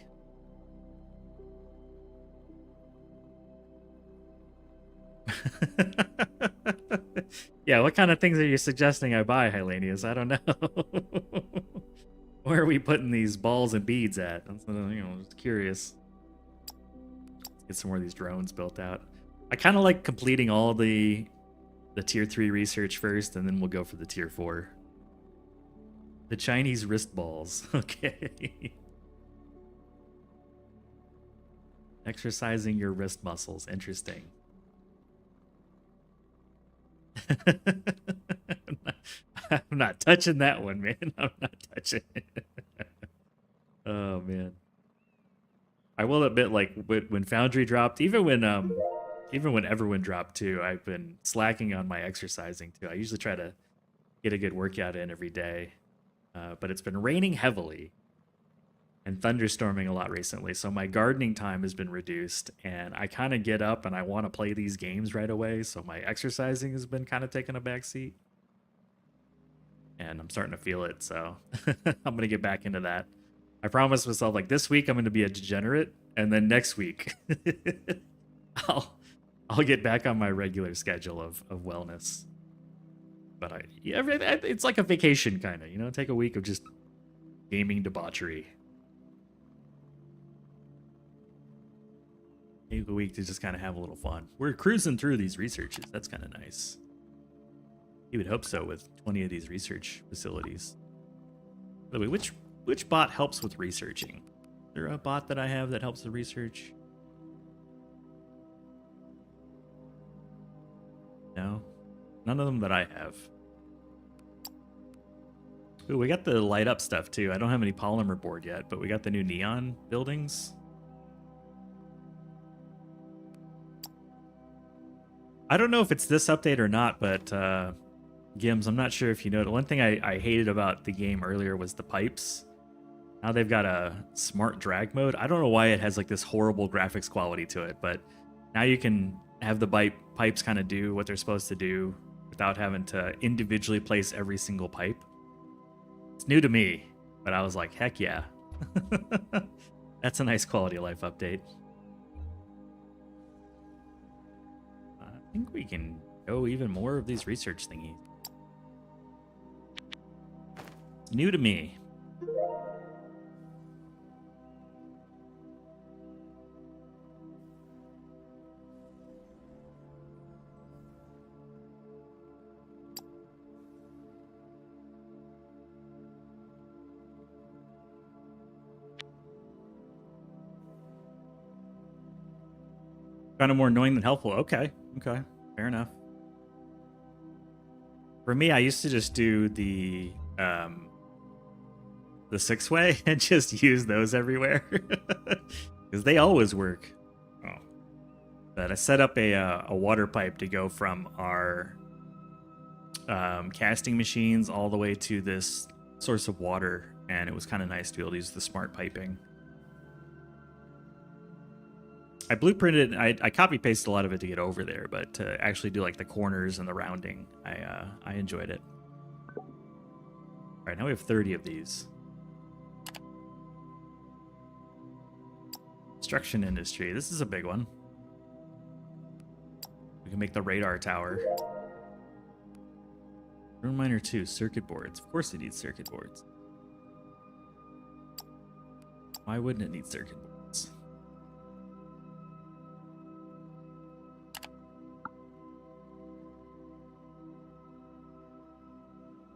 S5: Yeah, what kind of things are you suggesting I buy, Hylanius? I don't know. Where are we putting these balls and beads at? I'm just curious. Let's get some more of these drones built out. I kind of like completing all the tier 3 research first, and then we'll go for the tier 4. The Chinese wrist balls. Okay. Exercising your wrist muscles. Interesting. I'm not touching that one, man. I'm not touching it. Oh, man. I will admit, like, when Foundry dropped, even when Everyone dropped too, I've been slacking on my exercising too. I usually try to get a good workout in every day, but it's been raining heavily and thunderstorming a lot recently, so my gardening time has been reduced, and I kind of get up and I want to play these games right away, so my exercising has been kind of taking a backseat, and I'm starting to feel it, so I'm gonna get back into that. I promised myself, like, this week I'm gonna be a degenerate, and then next week I'll get back on my regular schedule of wellness. But it's like a vacation kind of, take a week of just gaming debauchery. Take a week to just kind of have a little fun. We're cruising through these researches. That's kind of nice. You would hope so with 20 of these research facilities. By the way, which bot helps with researching? Is there a bot that I have that helps with research? No, none of them that I have. Ooh, we got the light up stuff too. I don't have any polymer board yet, but we got the new neon buildings. I don't know if it's this update or not, but Gims, I'm not sure if you know. One thing I hated about the game earlier was the pipes. Now they've got a smart drag mode. I don't know why it has like this horrible graphics quality to it, but now you can have the pipes kind of do what they're supposed to do without having to individually place every single pipe. It's new to me, but I was like, heck yeah. That's a nice quality of life update. I think we can go even more of these research thingies. It's new to me. Kind of more annoying than helpful. Okay, fair enough. For me, I used to just do the 6-way and just use those everywhere because they always work. Oh, but I set up a water pipe to go from our casting machines all the way to this source of water, and it was kind of nice to be able to use the smart piping. I blueprinted, I copy pasted a lot of it to get over there, but to actually do like the corners and the rounding, I enjoyed it. All right, now we have 30 of these. Construction industry, this is a big one. We can make the radar tower. Rune miner 2, circuit boards. Of course it needs circuit boards. Why wouldn't it need circuit boards?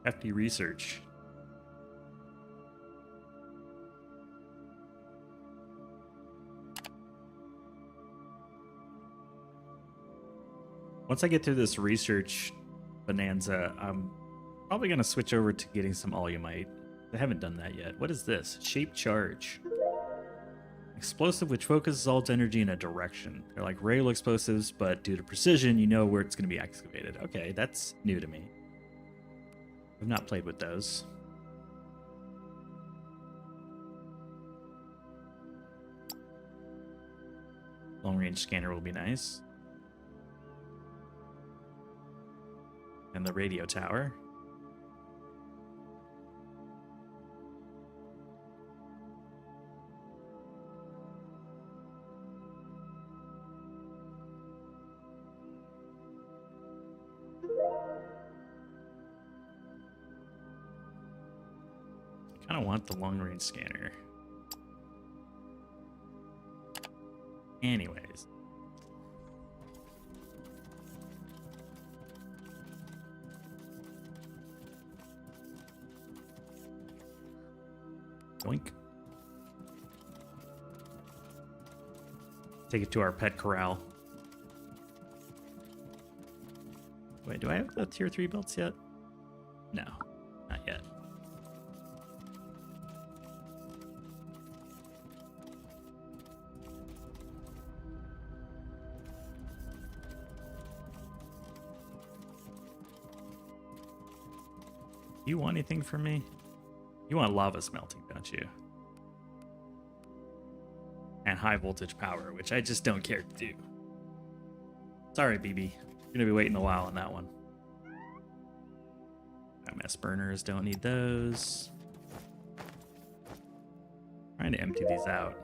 S5: Hefty research. Once I get through this research bonanza, I'm probably going to switch over to getting some Alumite. I haven't done that yet. What is this? Shape charge. Explosive which focuses all its energy in a direction. They're like regular explosives, but due to precision, you know where it's going to be excavated. Okay, that's new to me. I've not played with those. Long range scanner will be nice. And the radio tower. I kind of want the long range scanner. Anyways. Doink. Take it to our pet corral. Wait, do I have the tier 3 belts yet? No, not yet. You want anything from me? You want lava smelting, don't you? And high voltage power, which I just don't care to do. Sorry, BB. You're gonna be waiting a while on that one. MS burners, don't need those. Trying to empty these out.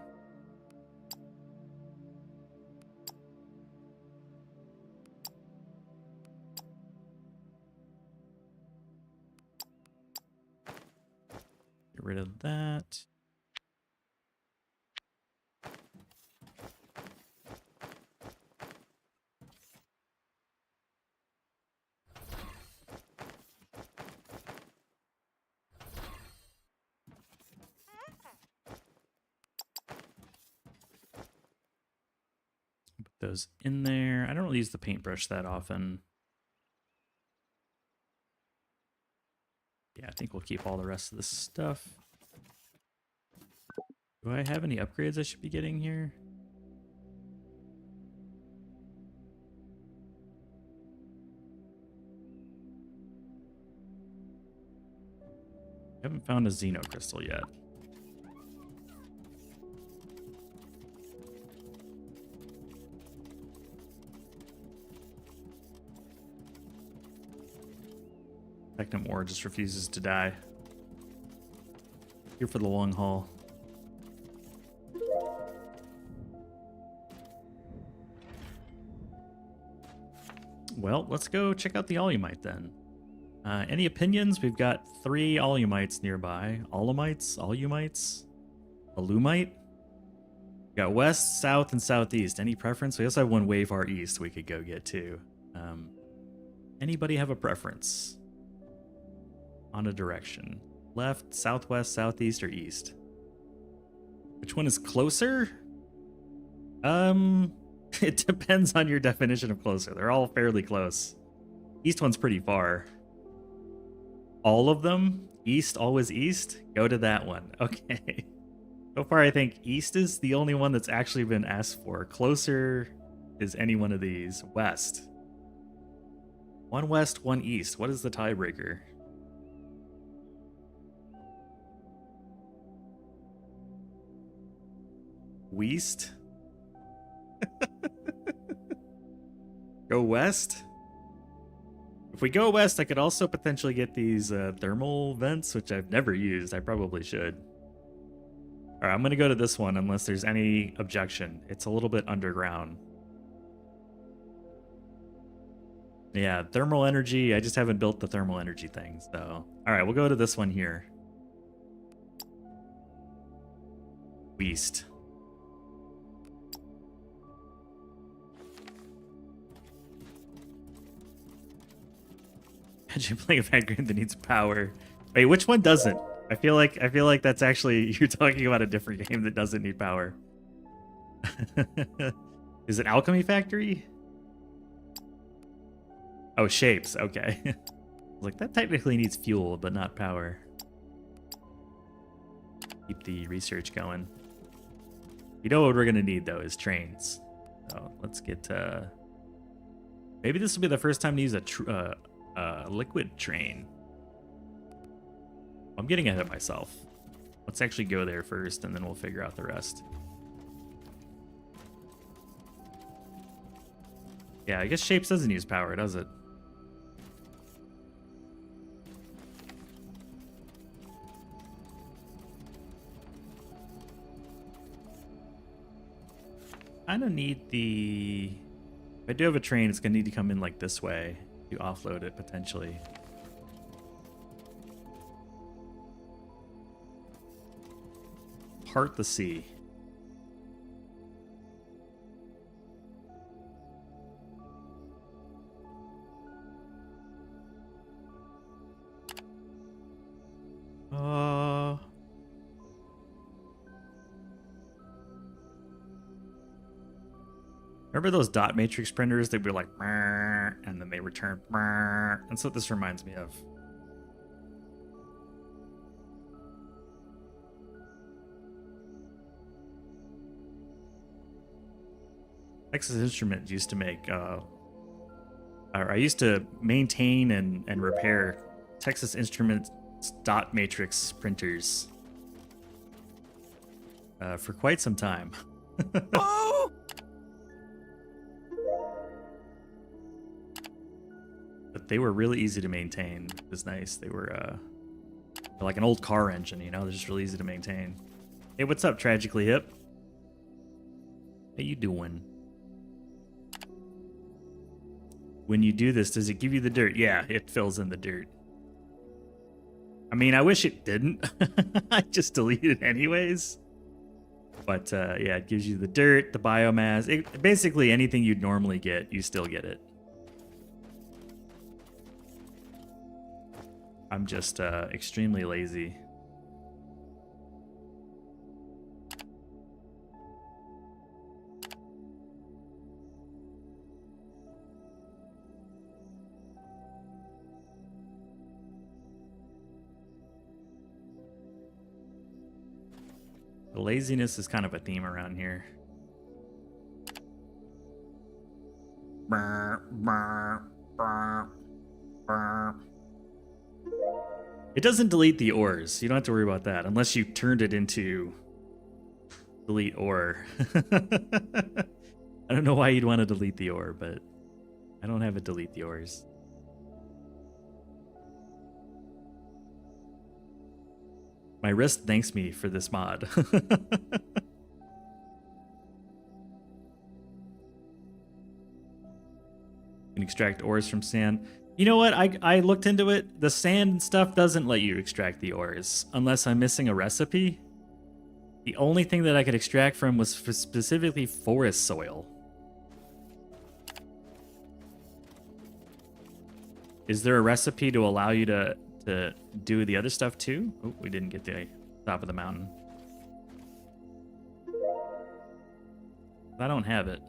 S5: Get rid of that. Put those in there. I don't really use the paintbrush that often. Yeah, I think we'll keep all the rest of this stuff. Do I have any upgrades I should be getting here? I haven't found a Xeno crystal yet. Technum ore just refuses to die. Here for the long haul. Well, let's go check out the Alumite then. Any opinions? We've got 3 Alumites nearby. Alumites? Alumite? We got west, south, and southeast. Any preference? We also have one way far east we could go get to. Anybody have a preference? On a direction. Left, southwest, southeast, or east? Which one is closer? It depends on your definition of closer. They're all fairly close. East one's pretty far. All of them? East, always east? Go to that one. Okay. So far, I think east is the only one that's actually been asked for. Closer is any one of these. West. One west, one east. What is the tiebreaker? West? Go west? If we go west, I could also potentially get these thermal vents, which I've never used. I probably should. Alright, I'm going to go to this one unless there's any objection. It's a little bit underground. Yeah, thermal energy. I just haven't built the thermal energy thing, so... Alright, we'll go to this one here. West. Imagine playing a bad game that needs power. Wait, which one doesn't? I feel like that's actually you're talking about a different game that doesn't need power. Is it Alchemy Factory? Oh, shapes. Okay. I was like, that technically needs fuel, but not power. Keep the research going. You know what we're gonna need though is trains. So let's get. Maybe this will be the first time to use a liquid train. I'm getting ahead of myself. Let's actually go there first, and then we'll figure out the rest. Yeah, I guess Shapes doesn't use power, does it? I don't need the... If I do have a train, it's going to need to come in like this way to offload it, potentially. Part the sea. Remember those dot matrix printers that were like, and then they return. That's what this reminds me of. Texas Instruments used to make, I used to maintain and repair Texas Instruments dot matrix printers for quite some time.
S2: Oh!
S5: But they were really easy to maintain. It was nice. They were like an old car engine, you know? They're just really easy to maintain. Hey, what's up, Tragically Hip? How you doing? When you do this, does it give you the dirt? Yeah, it fills in the dirt. I mean, I wish it didn't. I just delete it anyways. But yeah, it gives you the dirt, the biomass. Basically, anything you'd normally get, you still get it. I'm just extremely lazy. The laziness is kind of a theme around here. It doesn't delete the ores. You don't have to worry about that unless you turned it into delete ore. I don't know why you'd want to delete the ore, but I don't have it delete the ores. My wrist thanks me for this mod. You can extract ores from sand. You know what? I looked into it. The sand stuff doesn't let you extract the ores unless I'm missing a recipe. The only thing that I could extract from was specifically forest soil. Is there a recipe to allow you to do the other stuff too? Oh, we didn't get the top of the mountain. I don't have it.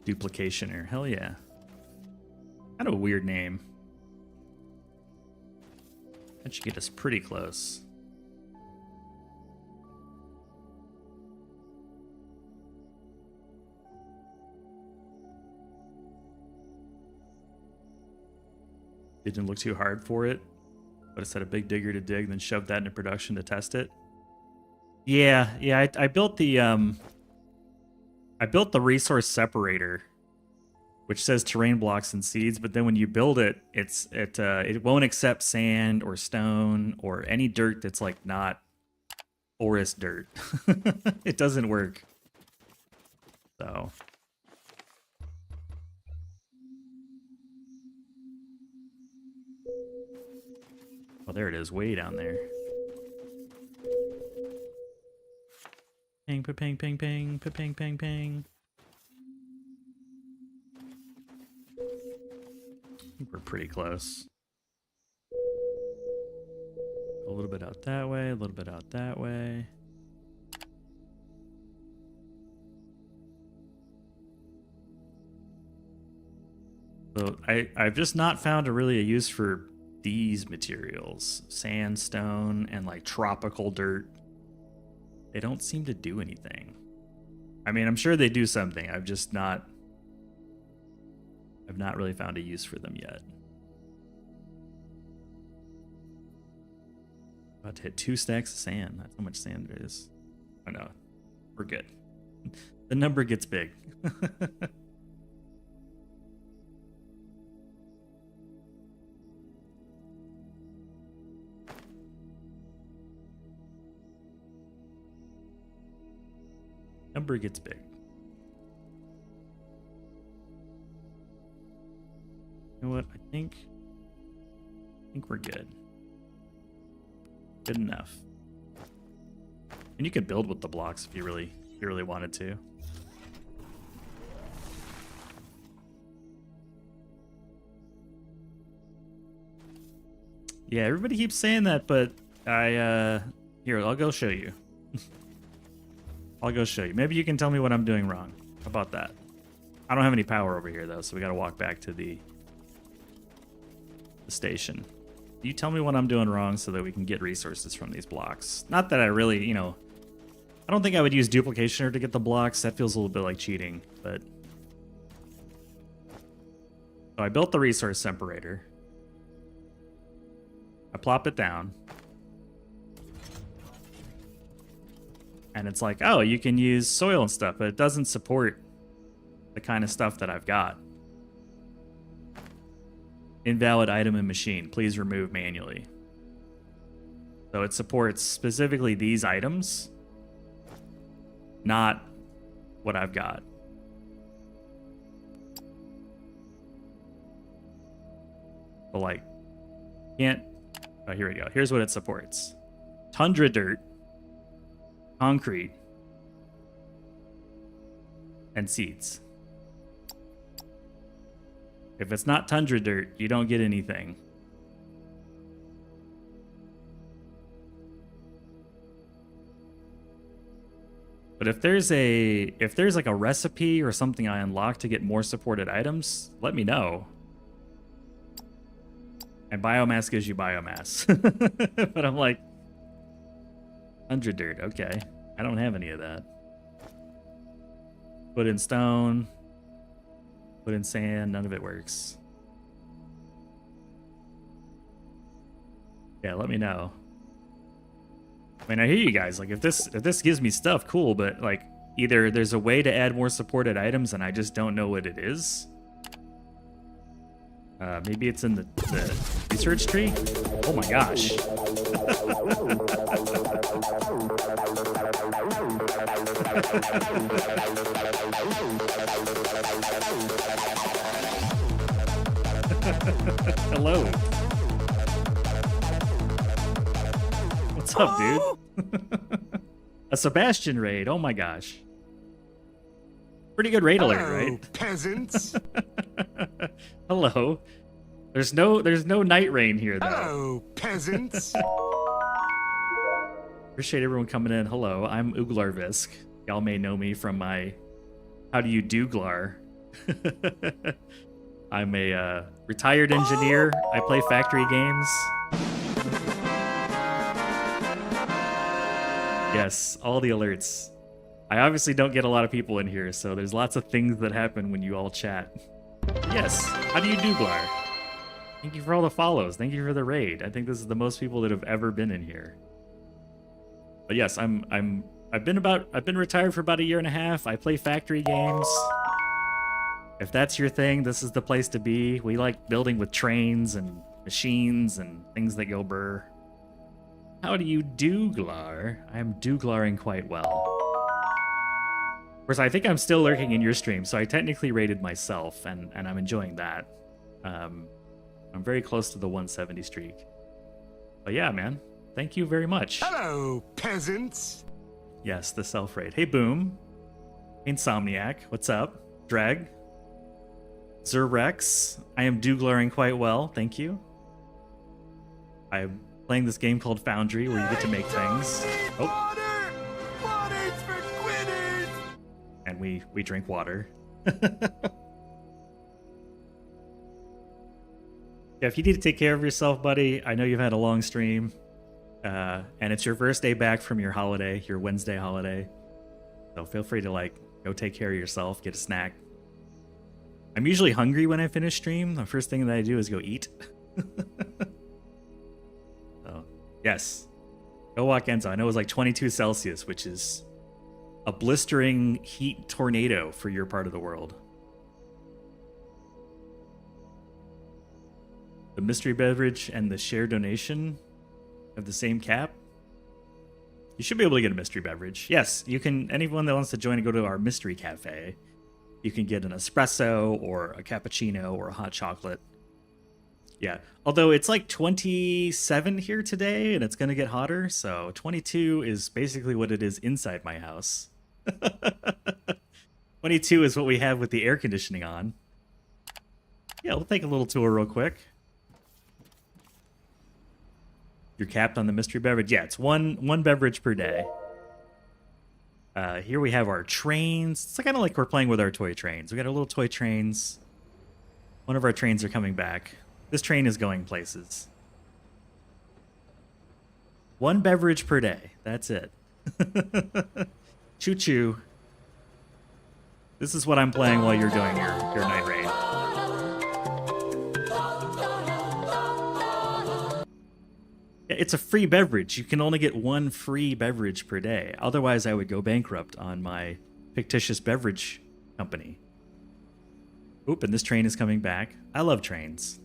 S5: Duplicationer, hell yeah. Kind of a weird name. That should get us pretty close. Didn't look too hard for it, but it set a big digger to dig, then shoved that into production to test it. Yeah, I built the resource separator, which says terrain blocks and seeds, but then when you build it, it won't accept sand or stone or any dirt that's like not forest dirt. It doesn't work. So oh, there it is, way down there. Ping, pa-ping, ping, ping, pa-ping, ping, ping. I think we're pretty close. A little bit out that way, a little bit out that way. So I've just not found really a use for these materials. Sandstone and like tropical dirt. They don't seem to do anything. I mean, I'm sure they do something. I've not really found a use for them yet. About to hit 2 stacks of sand. That's how much sand there is. Oh no, we're good. The number gets big. Number gets big. You know what? I think we're good. Good enough. And you could build with the blocks if you really wanted to. Yeah, everybody keeps saying that, but here, I'll go show you. I'll go show you. Maybe you can tell me what I'm doing wrong. How about that? I don't have any power over here though, so we gotta walk back to the station. You tell me what I'm doing wrong so that we can get resources from these blocks. Not that I really, you know, I don't think I would use duplicationer to get the blocks. That feels a little bit like cheating, but... So I built the resource separator. I plop it down. And it's like, oh, you can use soil and stuff, but it doesn't support the kind of stuff that I've got. Invalid item and machine. Please remove manually. So it supports specifically these items, not what I've got. But like, can't... Oh, here we go. Here's what it supports. Tundra dirt, concrete, and seeds. If it's not tundra dirt, you don't get anything. But if there's like a recipe or something I unlock to get more supported items, let me know. And biomass gives you biomass. But I'm like, tundra dirt, okay. I don't have any of that. Put in stone. Put in sand, none of it works. Yeah, let me know. I mean, I hear you guys. Like, if this gives me stuff, cool. But like, either there's a way to add more supported items, and I just don't know what it is. Maybe it's in the research tree. Oh my gosh. Hello. What's up, dude? A Sebastian raid. Oh my gosh. Pretty good raid alert, right?
S4: Peasants.
S5: Hello. There's no night rain here though.
S4: Hello, peasants.
S5: Appreciate everyone coming in. Hello, I'm Uglarvisk. Y'all may know me from my How Do You Do Glar. I'm a retired engineer. I play factory games. Yes, all the alerts. I obviously don't get a lot of people in here, so there's lots of things that happen when you all chat. Yes, how do you do, Glar? Thank you for all the follows. Thank you for the raid. I think this is the most people that have ever been in here. But yes, I've been retired for about 1.5 years. I play factory games. If that's your thing, this is the place to be. We like building with trains and machines and things that go burr. How do you do, Glar? I am do-glaring quite well. Of course, I think I'm still lurking in your stream, so I technically rated myself, and I'm enjoying that. I'm very close to the 170 streak. But yeah, man, thank you very much.
S4: Hello, peasants.
S5: Yes, the self-raid. Hey, Boom. Insomniac, what's up? Drag. Zerrex, I am do-glaring quite well, thank you. I'm playing this game called Foundry, where you get to make things. Oh. And we drink water. Yeah, if you need to take care of yourself, buddy, I know you've had a long stream, and it's your first day back from your holiday, your Wednesday holiday. So feel free to like go take care of yourself, get a snack. I'm usually hungry when I finish stream. The first thing that I do is go eat. So yes, go walk Enzo. I know it was like 22 Celsius, which is a blistering heat tornado for your part of the world. The mystery beverage and the share donation have the same cap. You should be able to get a mystery beverage. Yes, you can. Anyone that wants to join and go to our mystery cafe, you can get an espresso or a cappuccino or a hot chocolate. Yeah, although it's like 27 here today and it's going to get hotter, so 22 is basically what it is inside my house. 22 is what we have with the air conditioning on. Yeah, we'll take a little tour real quick. You're capped on the mystery beverage? Yeah, it's one beverage per day. Here we have our trains. It's kind of like we're playing with our toy trains. We got our little toy trains. One of our trains are coming back. This train is going places. One beverage per day. That's it. Choo-choo. This is what I'm playing while you're doing your night raid. It's a free beverage. You can only get one free beverage per day. Otherwise, I would go bankrupt on my fictitious beverage company. Oop, and this train is coming back. I love trains.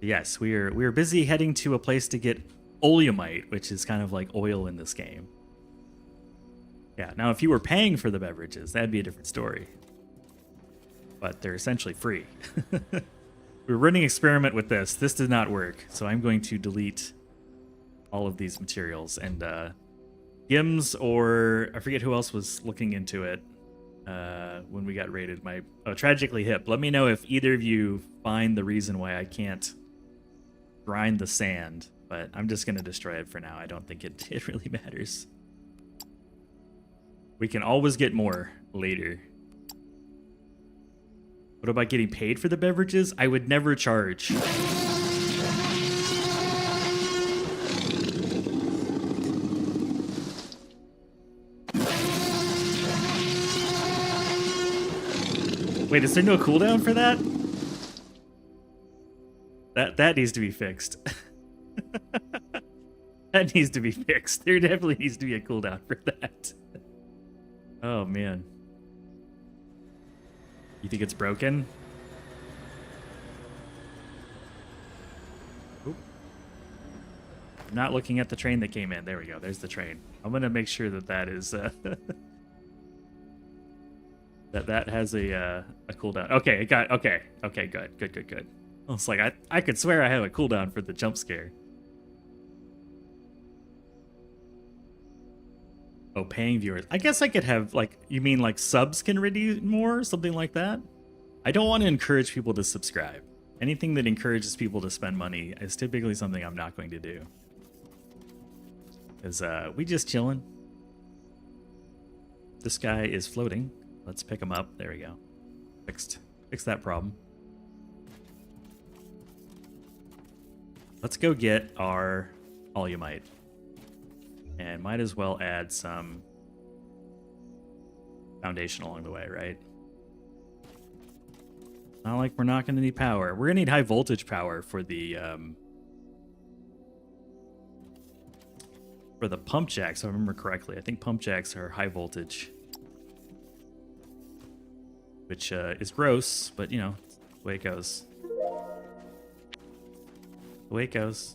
S5: Yes, we are busy heading to a place to get oleumite, which is kind of like oil in this game. Yeah, now if you were paying for the beverages, that'd be a different story. But they're essentially free. We're running an experiment with this. This did not work, so I'm going to delete all of these materials. And Gims, or I forget who else was looking into it when we got raided. Tragically Hip. Let me know if either of you find the reason why I can't grind the sand. But I'm just going to destroy it for now. I don't think it really matters. We can always get more later. What about getting paid for the beverages? I would never charge. Wait, is there no cooldown for that? That needs to be fixed. That needs to be fixed. There definitely needs to be a cooldown for that. Oh, man. You think it's broken? Oop. I'm not looking at the train that came in. There we go. There's the train. I'm going to make sure that is... that has a cooldown. Okay, it got... Okay, good. It's like, I could swear I have a cooldown for the jump scare. Oh, paying viewers. I guess I could have, like, you mean like subs can redeem more? Something like that? I don't want to encourage people to subscribe. Anything that encourages people to spend money is typically something I'm not going to do. Because we just chilling. This guy is floating. Let's pick him up. There we go. Fixed that problem. Let's go get our oleumite. And might as well add some foundation along the way, right? Not like we're not going to need power. We're going to need high voltage power for the pump jacks, if I remember correctly. I think pump jacks are high voltage. Which is gross, but you know, the way it goes. The way it goes.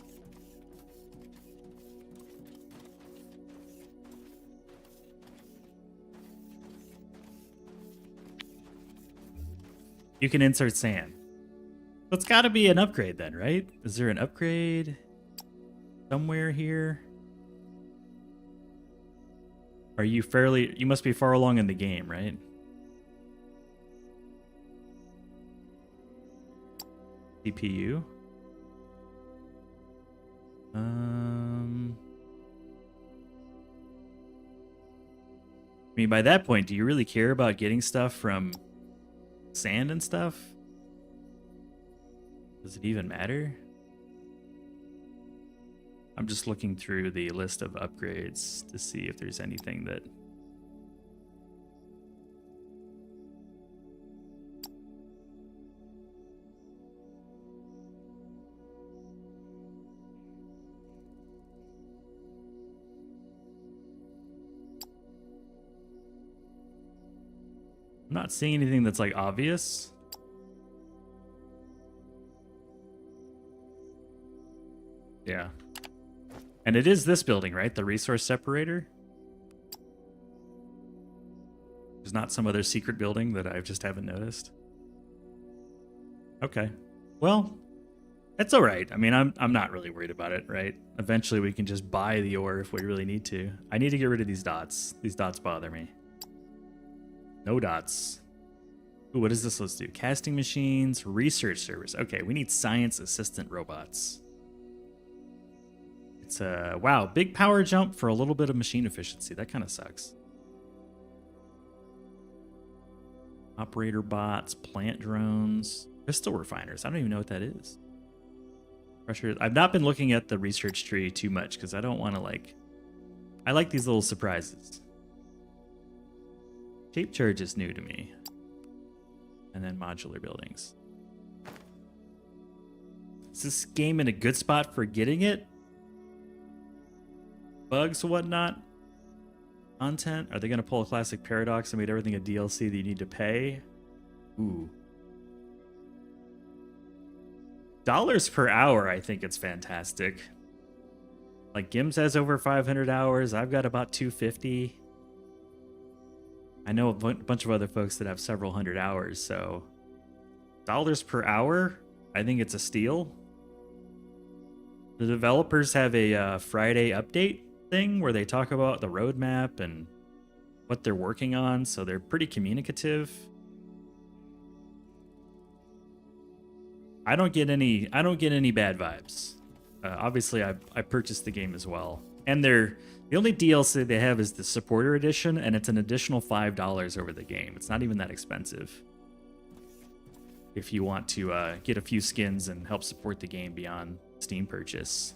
S5: You can insert sand. So it's got to be an upgrade then, right? Is there an upgrade somewhere here? Are you fairly... You must be far along in the game, right? CPU? I mean, by that point, do you really care about getting stuff from... sand and stuff? Does it even matter? I'm just looking through the list of upgrades to see if there's anything that... I'm not seeing anything that's like obvious. Yeah. And it is this building, right? The resource separator? There's not some other secret building that I just haven't noticed. Okay. Well, that's all right. I mean, I'm not really worried about it, right? Eventually we can just buy the ore if we really need to. I need to get rid of these dots. These dots bother me. No dots. Ooh, what does this list do? Casting machines, research service. Okay, we need science assistant robots. It's a wow, big power jump for a little bit of machine efficiency. That kind of sucks. Operator bots, plant drones, crystal refiners. I don't even know what that is. Pressure. I've not been looking at the research tree too much because I don't want to like. I like these little surprises. Shape charge is new to me. And then modular buildings. Is this game in a good spot for getting it? Bugs, whatnot? Content? Are they going to pull a classic paradox and make everything a DLC that you need to pay? Ooh. Dollars per hour, I think it's fantastic. Like, Gims has over 500 hours. I've got about 250. I know a bunch of other folks that have several hundred hours, so dollars per hour, I think it's a steal. The developers have a Friday update thing where they talk about the roadmap and what they're working on, so they're pretty communicative. I don't get any bad vibes. Obviously, I purchased the game as well, and the only DLC they have is the supporter edition, and it's an additional $5 over the game. It's not even that expensive. If you want to get a few skins and help support the game beyond Steam purchase.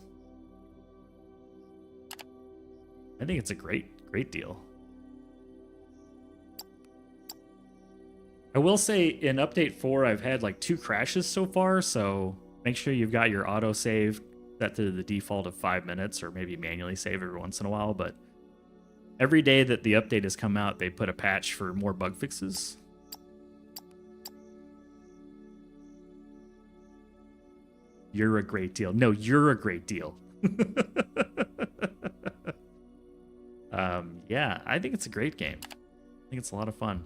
S5: I think it's a great deal. I will say in update 4, I've had like 2 crashes so far, so make sure you've got your autosave set to the default of 5 minutes, or maybe manually save every once in a while. But every day that the update has come out, they put a patch for more bug fixes. You're a great deal. No, you're a great deal. Yeah, I think it's a great game. I think it's a lot of fun.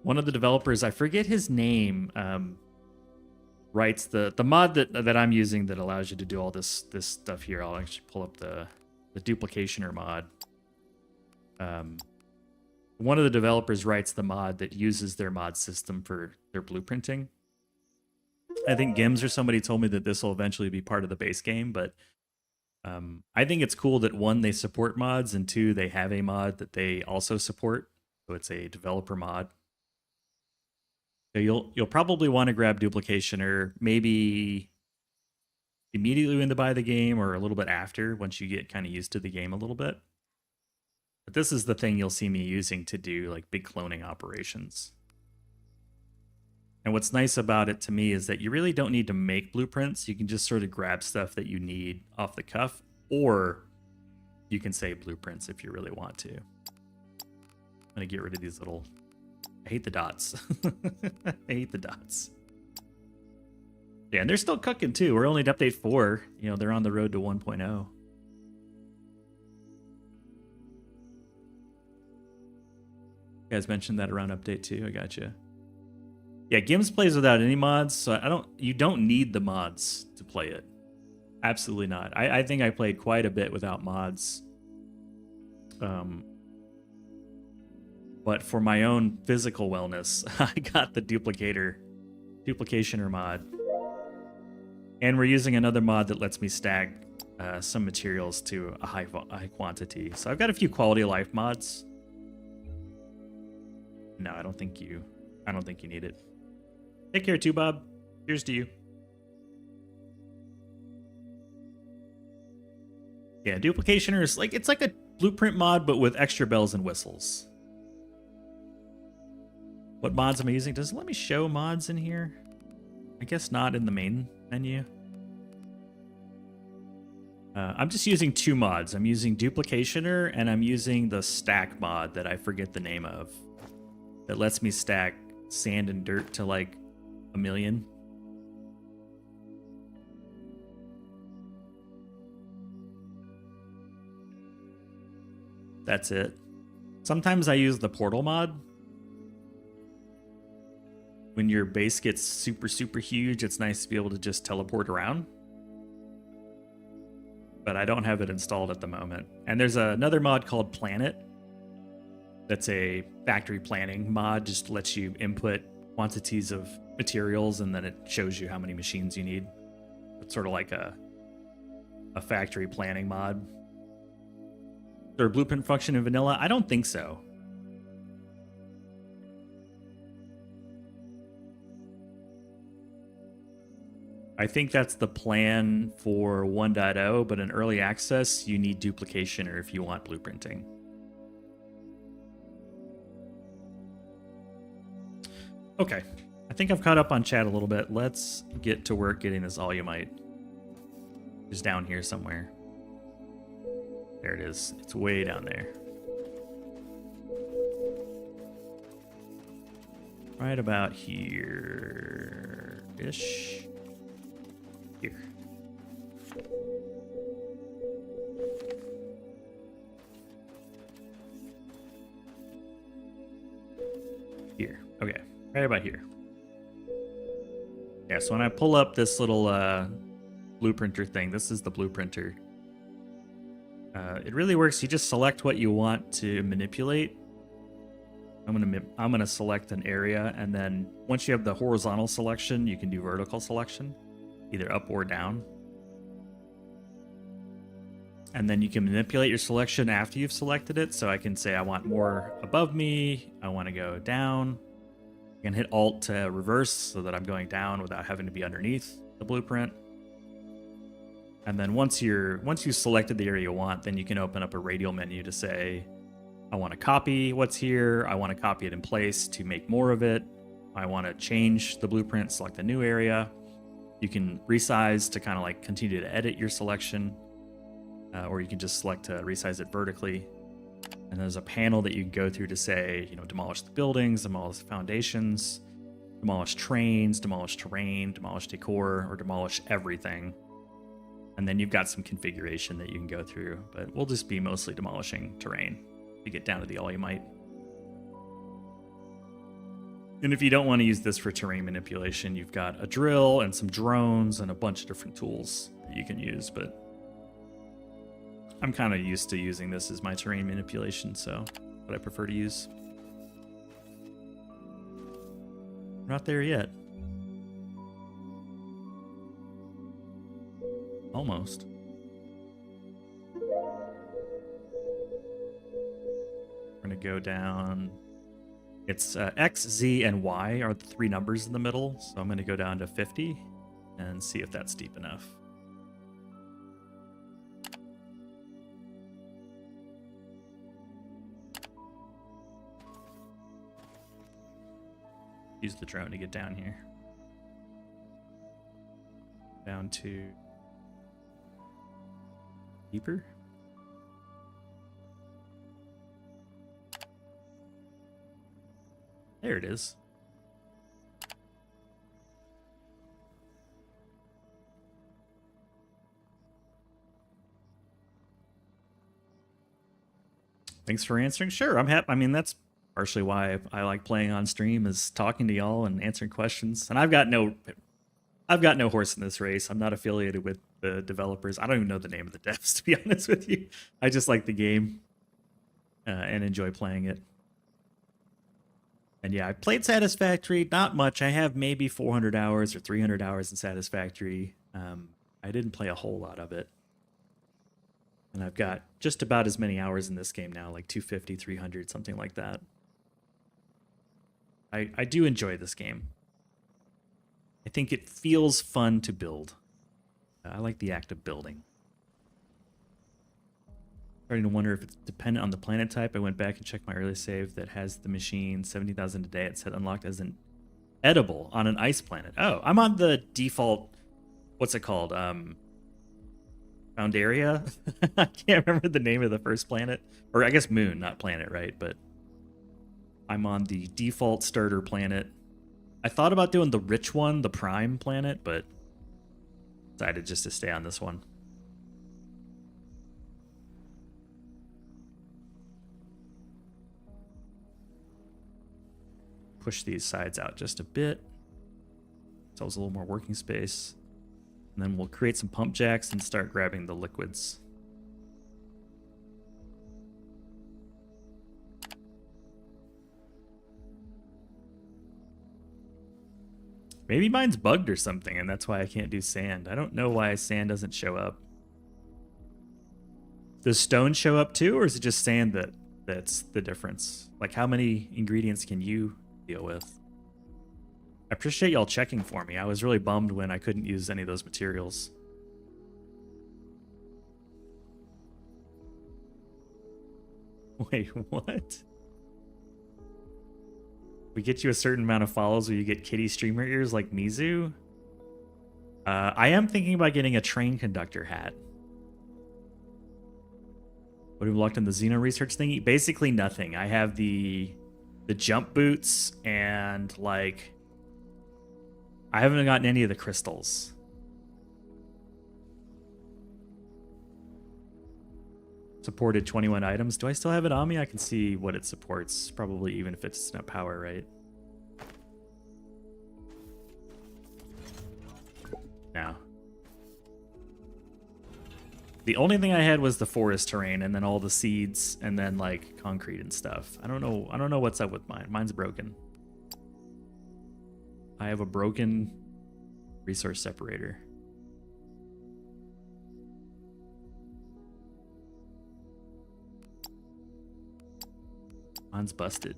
S5: One of the developers, I forget his name, writes the mod that I'm using that allows you to do all this stuff here. I'll actually pull up the duplicationer mod. One of the developers writes the mod that uses their mod system for their blueprinting. I think Gims or somebody told me that this will eventually be part of the base game, but I think it's cool that 1, they support mods, and 2, they have a mod that they also support. So it's a developer mod. So you'll probably want to grab Duplicationer maybe immediately when to buy the game, or a little bit after, once you get kind of used to the game a little bit. But this is the thing you'll see me using to do like big cloning operations. And what's nice about it to me is that you really don't need to make blueprints. You can just sort of grab stuff that you need off the cuff, or you can save blueprints if you really want to. I'm going to get rid of these little... I hate the dots. I hate the dots. Yeah, and they're still cooking too. We're only at update 4. You know, they're on the road to 1.0. You guys mentioned that around update 2. I gotcha. Yeah, Gims plays without any mods, so you don't need the mods to play it. Absolutely not. I think I played quite a bit without mods. But for my own physical wellness, I got the duplicationer mod. And we're using another mod that lets me stack some materials to a high quantity. So I've got a few quality of life mods. No, I don't think you need it. Take care too, Bob. Cheers to you. Yeah, Duplicationer is like, it's like a Blueprint mod, but with extra bells and whistles. What mods am I using? Does it let me show mods in here? I guess not in the main menu. I'm just using two mods. I'm using Duplicationer and I'm using the stack mod that I forget the name of. That lets me stack sand and dirt to like 1,000,000. That's it. Sometimes I use the portal mod. When your base gets super, super huge, it's nice to be able to just teleport around. But I don't have it installed at the moment. And there's another mod called Planet. That's a factory planning mod, just lets you input quantities of materials and then it shows you how many machines you need. It's sort of like a factory planning mod. Is there a blueprint function in vanilla? I don't think so. I think that's the plan for 1.0, but in early access, you need duplication or if you want blueprinting. Okay, I think I've caught up on chat a little bit. Let's get to work getting this all you might. Just down here somewhere. There it is. It's way down there. Right about here-ish. Here. Here. Okay. Right about here. Yeah, so when I pull up this little blueprinter thing, this is the blueprinter. It really works. You just select what you want to manipulate. I'm gonna select an area, and then once you have the horizontal selection, you can do vertical selection, either up or down. And then you can manipulate your selection after you've selected it. So I can say I want more above me. I want to go down. I can hit Alt to reverse so that I'm going down without having to be underneath the blueprint. And then once you've selected the area you want, then you can open up a radial menu to say, I want to copy what's here. I want to copy it in place to make more of it. I want to change the blueprint, select a new area. You can resize to kind of like continue to edit your selection, or you can just select to resize it vertically. And there's a panel that you can go through to say, demolish the buildings, demolish the foundations, demolish trains, demolish terrain, demolish decor, or demolish everything. And then you've got some configuration that you can go through, but we'll just be mostly demolishing terrain to get down to the all you might. And if you don't want to use this for terrain manipulation, you've got a drill and some drones and a bunch of different tools that you can use, but I'm kind of used to using this as my terrain manipulation, so what I prefer to use. We're not there yet. Almost. We're going to go down. It's X, Z, and Y are the three numbers in the middle, so I'm going to go down to 50 and see if that's deep enough. Use the drone to get down here. Down to deeper. There it is. Thanks for answering. Sure, I'm happy. I mean, that's partially why I like playing on stream, is talking to y'all and answering questions. And I've got no horse in this race. I'm not affiliated with the developers. I don't even know the name of the devs, to be honest with you. I just like the game and enjoy playing it. And yeah, I played Satisfactory, not much. I have maybe 400 hours or 300 hours in Satisfactory. I didn't play a whole lot of it. And I've got just about as many hours in this game now, like 250, 300, something like that. I do enjoy this game. I think it feels fun to build. I like the act of building. Starting to wonder if it's dependent on the planet type. I went back and checked my early save that has the machine 70,000 a day. It said unlocked as an edible on an ice planet. Oh, I'm on the default. What's it called? Foundaria? I can't remember the name of the first planet. Or I guess moon, not planet, right? But I'm on the default starter planet. I thought about doing the rich one, the prime planet, but decided just to stay on this one. Push these sides out just a bit. So it's a little more working space. And then we'll create some pump jacks and start grabbing the liquids. Maybe mine's bugged or something, and that's why I can't do sand. I don't know why sand doesn't show up. Does stone show up too, or is it just sand that's the difference? Like, how many ingredients can you deal with? I appreciate y'all checking for me. I was really bummed when I couldn't use any of those materials. Wait, what? We get you a certain amount of follows where you get kitty streamer ears like Mizu? I am thinking about getting a train conductor hat. What have we locked in the Xeno research thingy? Basically nothing. I have the jump boots and like I haven't gotten any of the crystals. Supported 21 items. Do I still have it on me? I can see what it supports. Probably even if it's not power, right? No. The only thing I had was the forest terrain and then all the seeds and then like concrete and stuff. I don't know what's up with mine. Mine's broken. I have a broken resource separator. Mine's busted.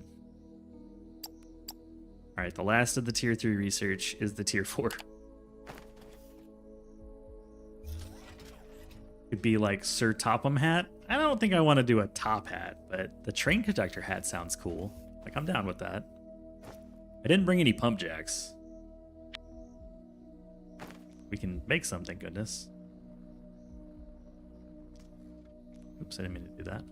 S5: All right, the last of the tier 3 research is the tier 4. Could be like Sir Topham hat. I don't think I want to do a top hat, but the train conductor hat sounds cool. Like, I'm down with that. I didn't bring any pump jacks. We can make some, thank goodness. Oops, I didn't mean to do that.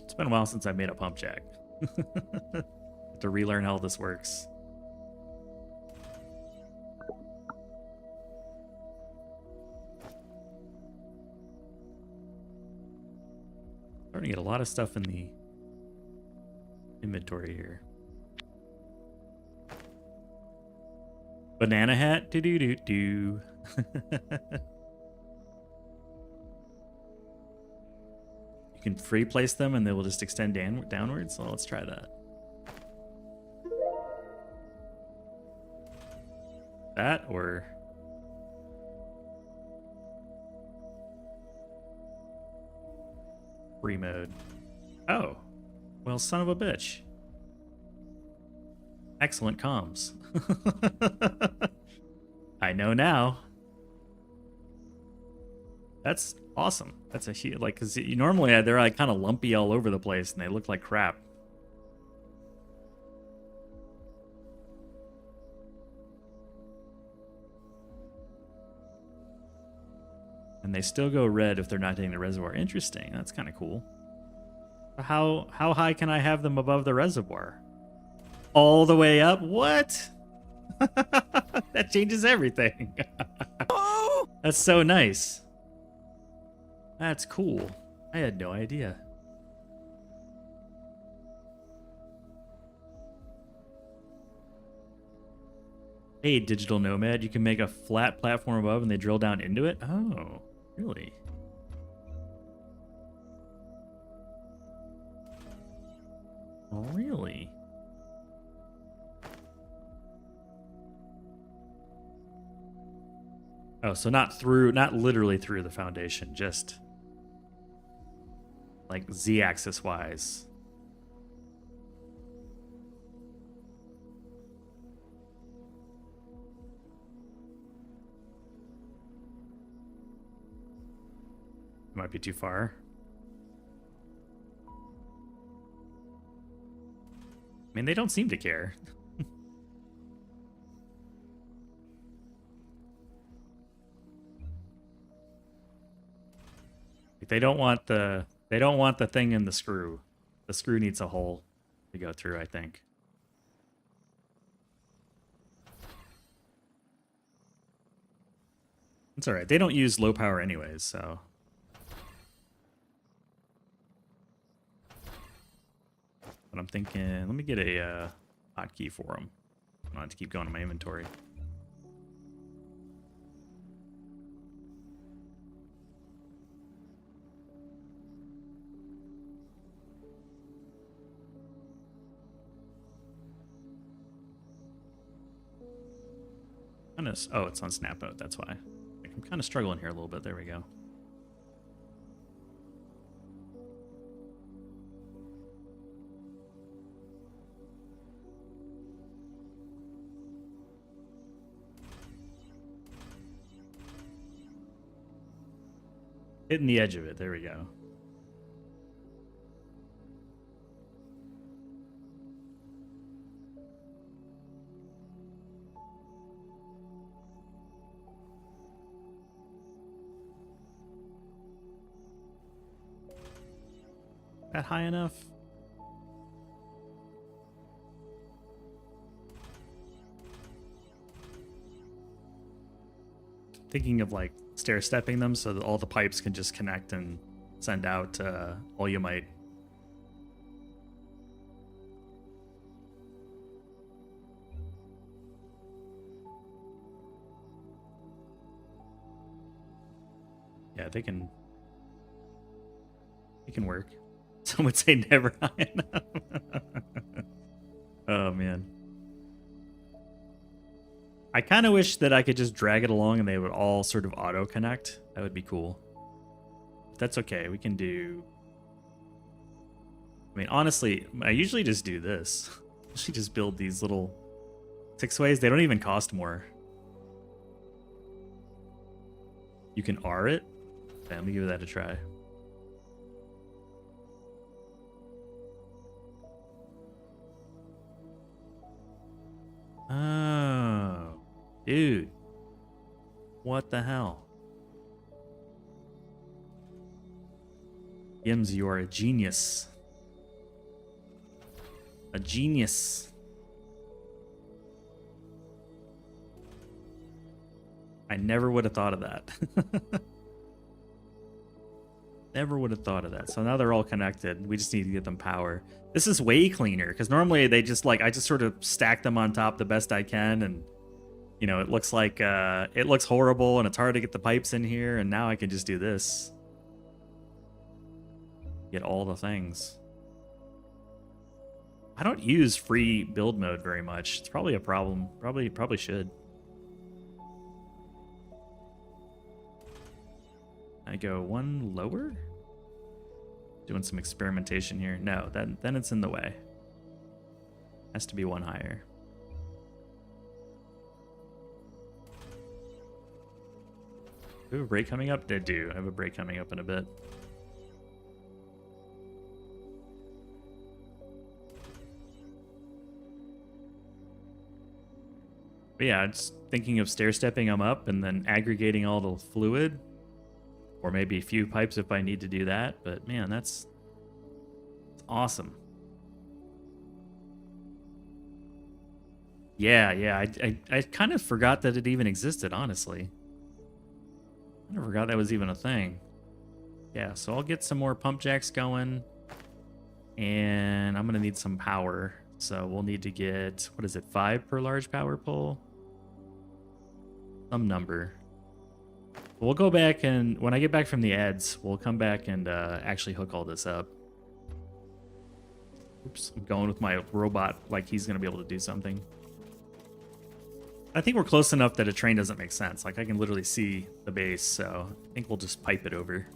S5: It's been a while since I made a pump jack. Have to relearn how this works. Starting to get a lot of stuff in the inventory here. Banana hat, do do do do. You can free place them and they will just extend downwards. So let's try that. That or free mode. Oh, well, son of a bitch. Excellent comms. I know now. That's awesome. That's a huge, like, because normally they're like kind of lumpy all over the place and they look like crap. And they still go red if they're not hitting the reservoir. Interesting. That's kind of cool. How high can I have them above the reservoir? All the way up? What? That changes everything. That's so nice. That's cool. I had no idea. Hey, digital nomad, you can make a flat platform above and they drill down into it? Oh, really? Oh, really? Oh, so not literally through the foundation, just like z-axis wise. Might be too far. I mean, they don't seem to care. They don't want the thing in the screw. The screw needs a hole to go through, I think. It's all right. They don't use low power anyways, so. But I'm thinking, let me get a hotkey for them. I don't have to keep going to my inventory. Oh, it's on snap mode, that's why. I'm kind of struggling here a little bit. There we go. Hitting the edge of it. There we go. That high enough? Thinking of like stair stepping them so that all the pipes can just connect and send out all you might. Yeah, they can work. Some would say never high enough. Oh man. I kind of wish that I could just drag it along and they would all sort of auto connect. That would be cool. But that's okay. We can do. I mean, honestly, I usually just do this. I usually just build these little 6-ways. They don't even cost more. You can R it. Okay, let me give that a try. Oh, dude. What the hell? Yims, you are a genius. A genius. I never would have thought of that. Never would have thought of that. So now they're all connected. We just need to get them power. This is way cleaner because normally they just like I just sort of stack them on top the best I can, and you know it looks like it looks horrible and it's hard to get the pipes in here. And now I can just do this, get all the things. I don't use free build mode very much. It's probably a problem. Probably should. I go one lower? Doing some experimentation here. No, then it's in the way. Has to be one higher. Do we have a break coming up? I do. I have a break coming up in a bit. But yeah, just thinking of stair stepping them up and then aggregating all the fluid. Or maybe a few pipes if I need to do that. But man, that's awesome. Yeah. I kind of forgot that it even existed, honestly. I forgot that was even a thing. Yeah, so I'll get some more pump jacks going. And I'm going to need some power. So we'll need to get, what is it, 5 per large power pole? Some number. We'll go back, and when I get back from the ads, we'll come back and actually hook all this up. Oops, I'm going with my robot like he's going to be able to do something. I think we're close enough that a train doesn't make sense. Like, I can literally see the base, so I think we'll just pipe it over.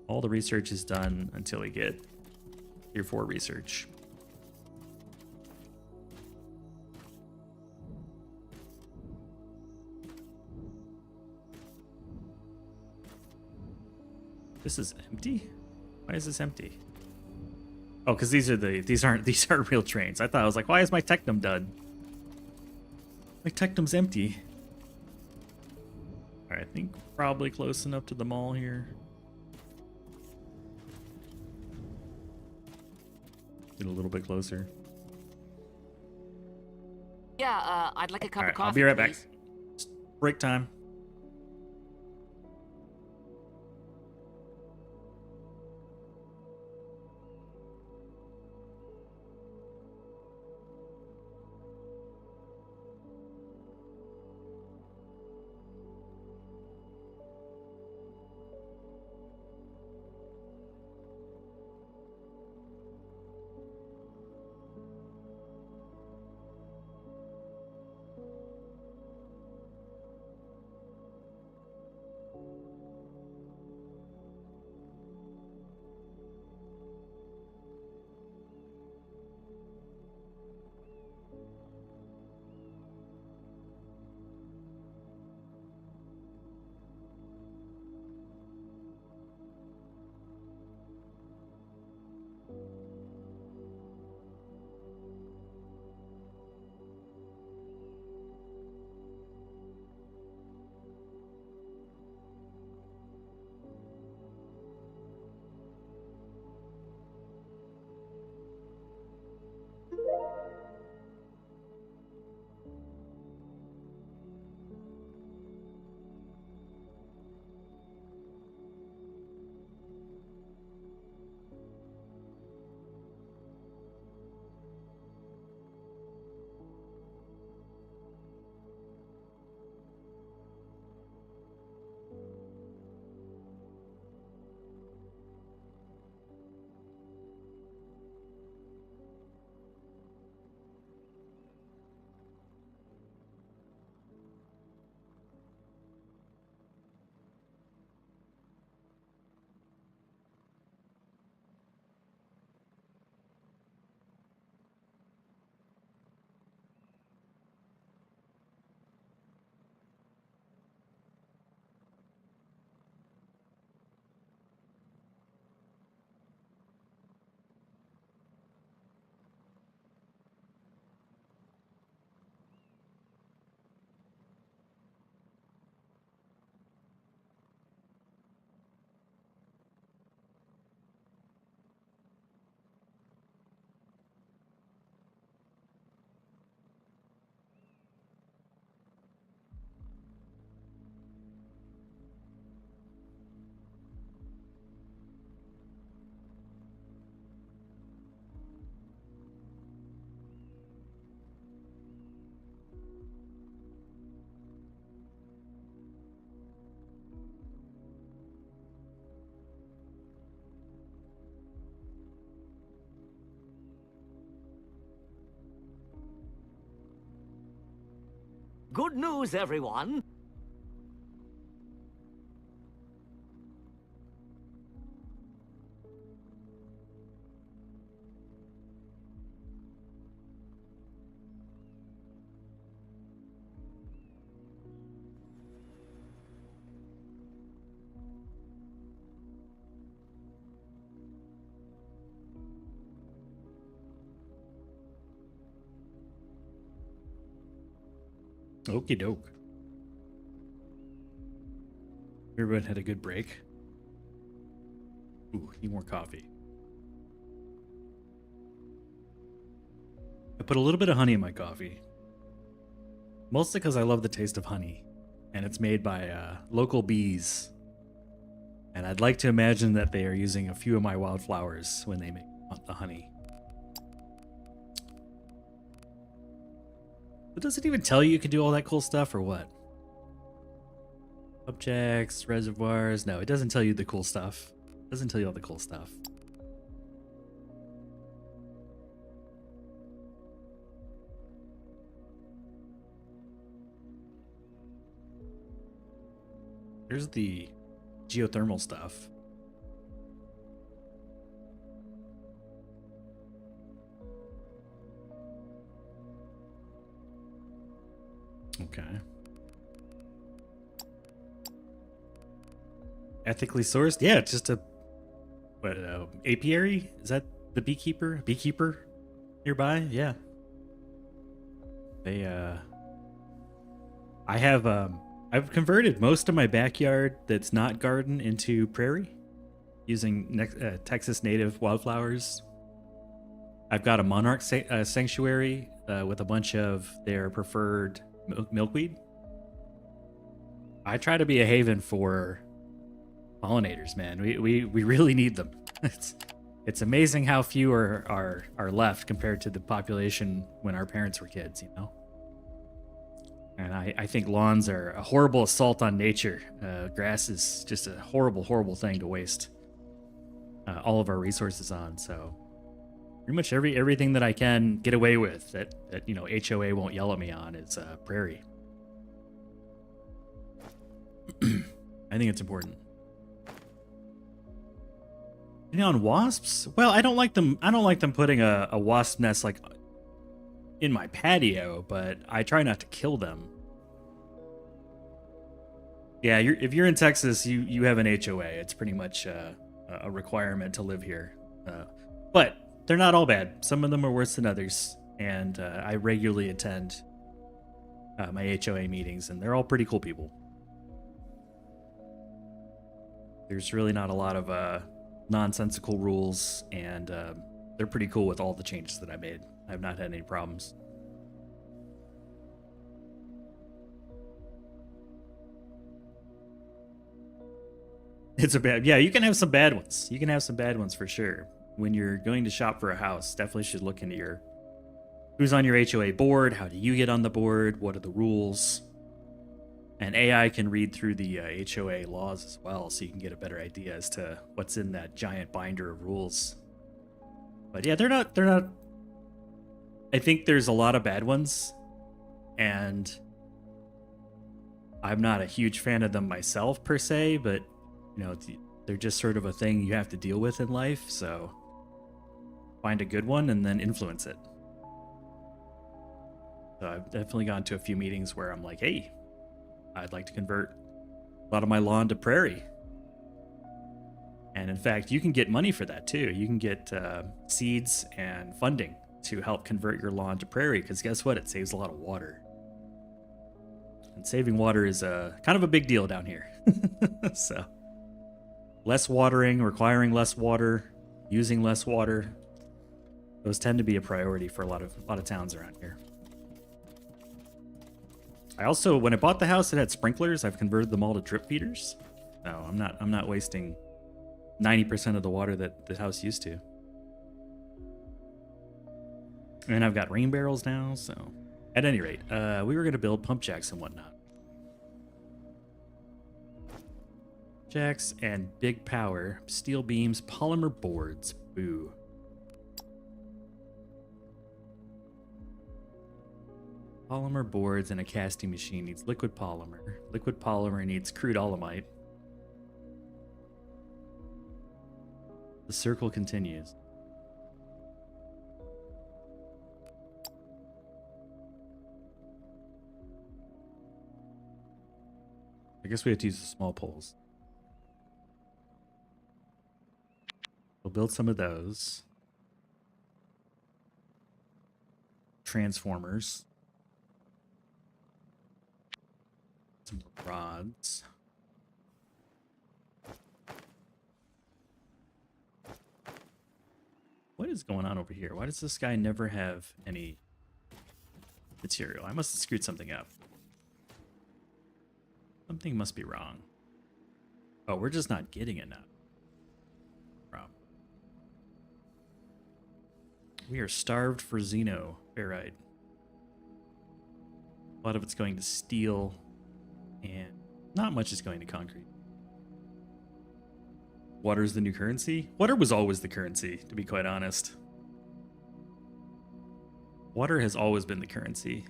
S5: All the research is done until we get Tier 4 research. This is empty? Why is this empty? Oh, because these aren't real trains. I thought, I was like, why is my Technum done? My Technum's empty. Alright, I think probably close enough to the mall here. Get a little bit closer.
S2: Yeah, I'd like a cup of coffee,
S5: I'll be right
S2: please.
S5: back. It's break time.
S2: Good news, everyone.
S5: Okie doke. Everyone had a good break. Ooh, need more coffee. I put a little bit of honey in my coffee. Mostly because I love the taste of honey. And it's made by local bees. And I'd like to imagine that they are using a few of my wildflowers when they make the honey. But does it even tell you can do all that cool stuff or what? Objects, reservoirs. No, it doesn't tell you the cool stuff. It doesn't tell you all the cool stuff. There's the geothermal stuff. Okay. Ethically sourced? Yeah, it's just a apiary? Is that the beekeeper? Beekeeper nearby? Yeah. They I've converted most of my backyard that's not garden into prairie using Texas native wildflowers. I've got a monarch sanctuary with a bunch of their preferred milkweed. I try to be a haven for pollinators, man. We really need them. It's amazing how few are left compared to the population when our parents were kids, you know? And I think lawns are a horrible assault on nature. Grass is just a horrible, horrible thing to waste all of our resources on. So pretty much everything that I can get away with that you know HOA won't yell at me on is prairie. I think it's important. You know, on wasps, well, I don't like them putting a wasp nest like in my patio, but I try not to kill them. Yeah, if you're in Texas, you have an HOA. It's pretty much a requirement to live here. But they're not all bad. Some of them are worse than others, and I regularly attend my HOA meetings, and they're all pretty cool people. There's really not a lot of nonsensical rules, and they're pretty cool with all the changes that I made. I've not had any problems. It's a bad, yeah, you can have some bad ones. You can have some bad ones for sure. When you're going to shop for a house, definitely should look into who's on your HOA board, how do you get on the board, what are the rules? And AI can read through the HOA laws as well, so you can get a better idea as to what's in that giant binder of rules. But yeah, they're not. I think there's a lot of bad ones, and I'm not a huge fan of them myself per se, but you know, they're just sort of a thing you have to deal with in life, so find a good one and then influence it. So I've definitely gone to a few meetings where I'm like, hey, I'd like to convert a lot of my lawn to prairie. And in fact, you can get money for that too. You can get seeds and funding to help convert your lawn to prairie, because guess what? It saves a lot of water. And saving water is kind of a big deal down here. So less watering, requiring less water, using less water. Those tend to be a priority for a lot of towns around here. I also, when I bought the house, it had sprinklers. I've converted them all to drip feeders. So I'm not wasting 90% of the water that the house used to. And I've got rain barrels now, so at any rate, we were going to build pump jacks and whatnot. Jacks and big power, steel beams, polymer boards. Boo. Polymer boards and a casting machine needs liquid polymer. Liquid polymer needs crude dolomite. The circle continues. I guess we have to use the small poles. We'll build some of those. Transformers. Some rods. What is going on over here? Why does this guy never have any material? I must have screwed something up. Something must be wrong. Oh, we're just not getting enough. Problem. We are starved for Xeno ferrite. A lot of it's going to steel, and not much is going to concrete. Water's the new currency? Water was always the currency, to be quite honest. Water has always been the currency.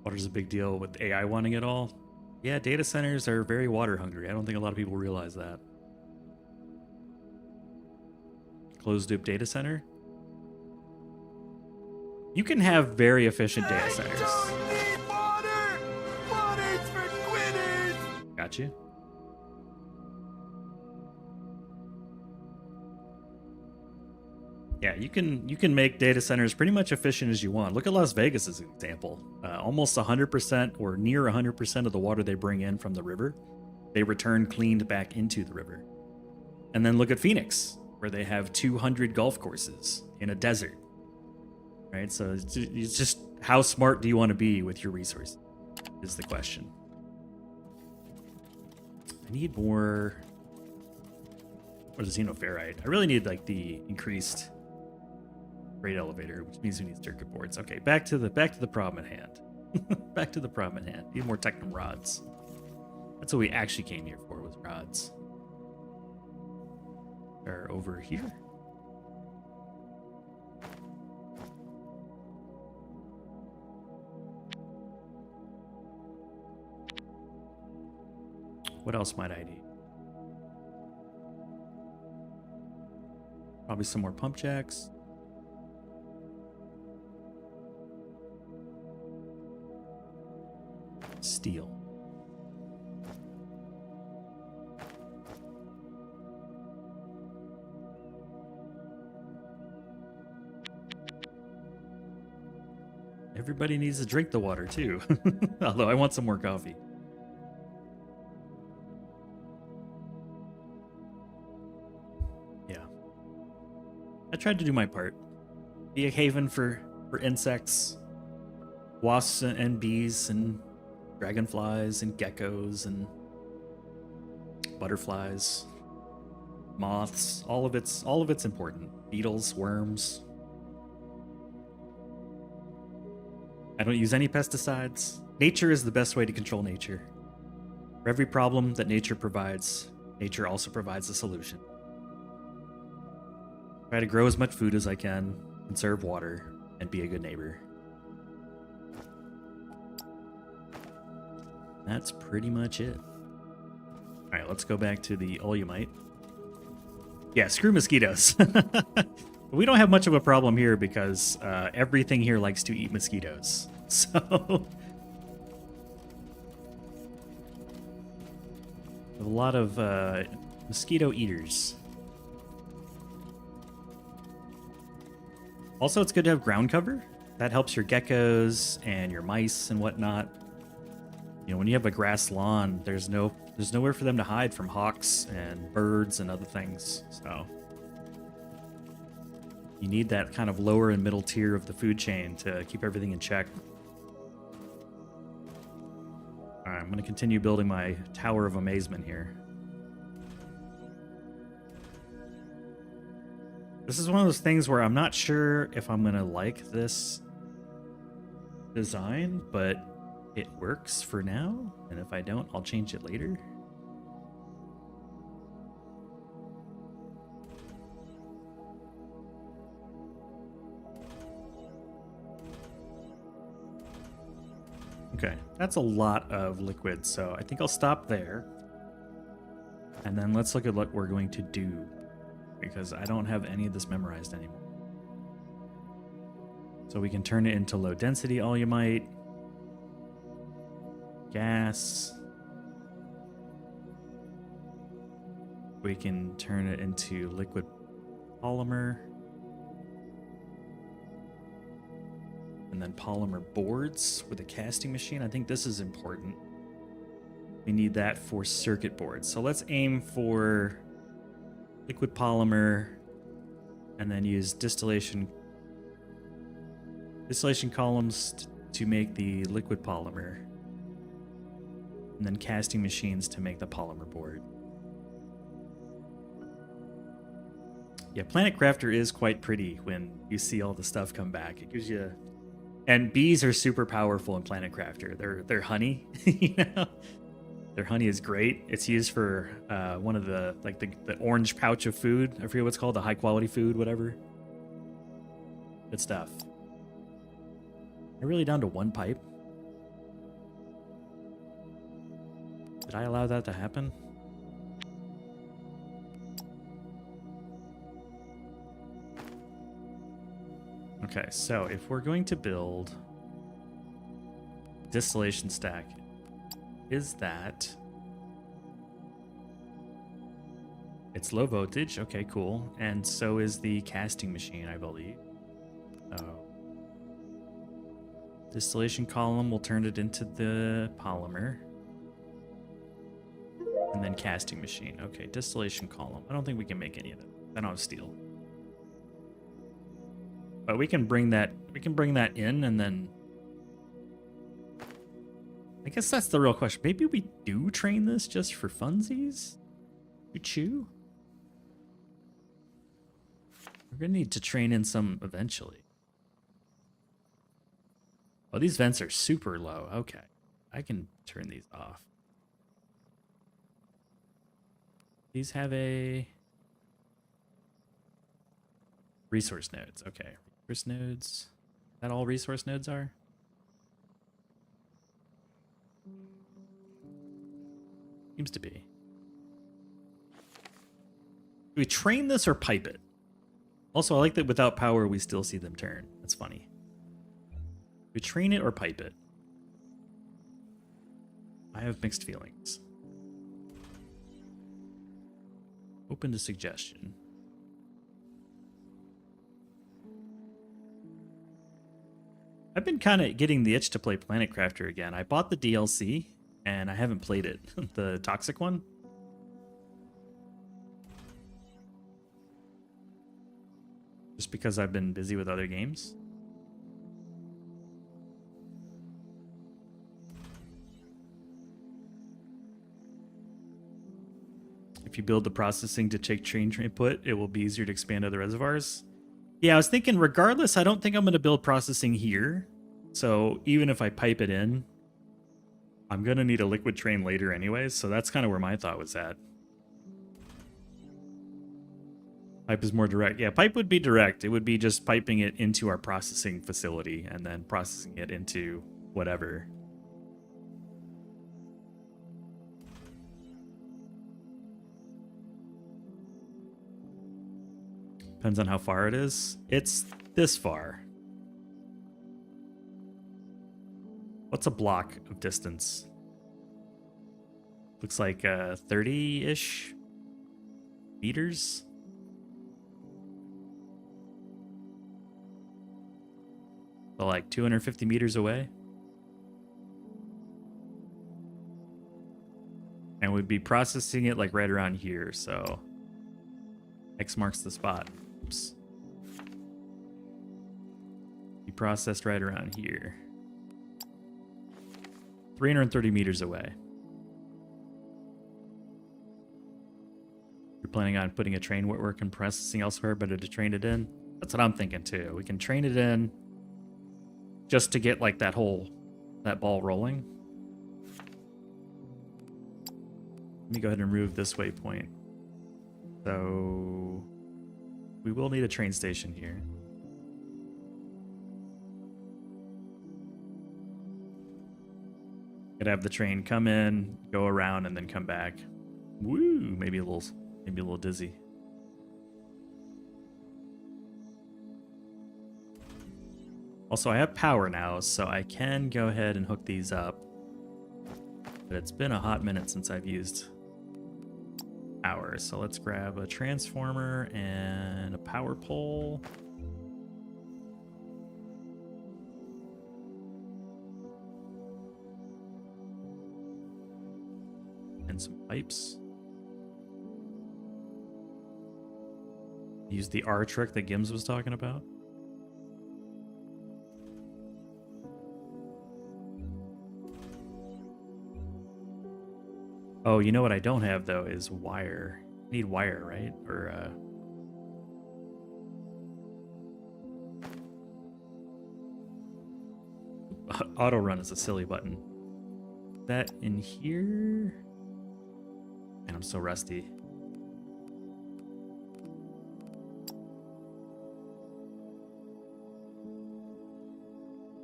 S5: Water's a big deal with AI wanting it all. Yeah, data centers are very water hungry. I don't think a lot of people realize that. Closed loop data center. You can have very efficient data centers.
S4: Don't need water! Water's for quitters!
S5: Got you. Yeah, you can make data centers pretty much efficient as you want. Look at Las Vegas as an example. Almost 100% or near 100% of the water they bring in from the river, they return cleaned back into the river. And then look at Phoenix, where they have 200 golf courses in a desert. Right? So it's just how smart do you want to be with your resources is the question. I need more. What is xenoferrite? I really need like the increased freight elevator, which means we need circuit boards. Okay, back to the problem at hand. Back to the problem at hand. Need more techno rods. That's what we actually came here for, was rods. They're over here. What else might I need? Probably some more pump jacks. Steel. Everybody needs to drink the water too. Although I want some more coffee. Yeah. I tried to do my part. Be a haven for insects. Wasps and bees and dragonflies and geckos and butterflies, moths, all of it's important. Beetles, worms. I don't use any pesticides. Nature is the best way to control nature. For every problem that nature provides, nature also provides a solution. Try to grow as much food as I can, conserve water, and be a good neighbor. That's pretty much it. Alright, let's go back to the Olumite. Yeah, screw mosquitoes. We don't have much of a problem here because everything here likes to eat mosquitoes. So... a lot of mosquito eaters. Also, it's good to have ground cover. That helps your geckos and your mice and whatnot. You know, when you have a grass lawn, there's nowhere for them to hide from hawks and birds and other things. So you need that kind of lower and middle tier of the food chain to keep everything in check. All right, I'm going to continue building my Tower of Amazement here. This is one of those things where I'm not sure if I'm going to like this design, but it works for now, and if I don't, I'll change it later. Okay, that's a lot of liquid, so I think I'll stop there. And then let's look at what we're going to do, because I don't have any of this memorized anymore. So we can turn it into low density Olumite. Gas. We can turn it into liquid polymer. And then polymer boards with a casting machine. I think this is important. We need that for circuit boards. So let's aim for liquid polymer and then use distillation columns to make the liquid polymer. And then casting machines to make the polymer board. Yeah, Planet Crafter is quite pretty when you see all the stuff come back. It gives you... And bees are super powerful in Planet Crafter. They're honey, you know? Their honey is great. It's used for one of the orange pouch of food. I forget what it's called, the high quality food, whatever. Good stuff. I'm really down to one pipe. Did I allow that to happen? Okay, so if we're going to build distillation stack, is that... It's low voltage. Okay, cool. And so is the casting machine, I believe. Oh. Distillation column, we'll turn it into the polymer. And then casting machine. Okay, distillation column. I don't think we can make any of that. I don't have steel. But we can bring that in, and then I guess that's the real question. Maybe we do train this just for funsies? You chew? We're gonna need to train in some eventually. Oh, these vents are super low. Okay. I can turn these off. These have a resource nodes. Okay. Resource nodes. Is that all resource nodes are? Seems to be. Do we train this or pipe it? Also, I like that without power, we still see them turn. That's funny. Do we train it or pipe it? I have mixed feelings. Open to suggestion. I've been kind of getting the itch to play Planet Crafter again. I bought the DLC, and I haven't played it. The toxic one. Just because I've been busy with other games. If you build the processing to take train input, it will be easier to expand other reservoirs. Yeah, I was thinking regardless, I don't think I'm going to build processing here. So even if I pipe it in, I'm going to need a liquid train later anyways. So that's kind of where my thought was at. Pipe is more direct. Yeah, pipe would be direct. It would be just piping it into our processing facility and then processing it into whatever. Depends on how far it is. It's this far. What's a block of distance? Looks like 30-ish meters. So like 250 meters away. And we'd be processing it like right around here, so X marks the spot. Oops. Be processed right around here. 330 meters away. You're planning on putting a train network and processing elsewhere, but to train it in? That's what I'm thinking too. We can train it in just to get like that ball rolling. Let me go ahead and remove this waypoint. So we will need a train station here. Could have the train come in, go around, and then come back. Woo! Maybe a little dizzy. Also, I have power now, so I can go ahead and hook these up. But it's been a hot minute since I've used power. So let's grab a transformer and a power pole. And some pipes. Use the R trick that Gims was talking about. Oh, you know what I don't have though is wire. I need wire, right? Or auto run is a silly button. That in here? Man, I'm so rusty.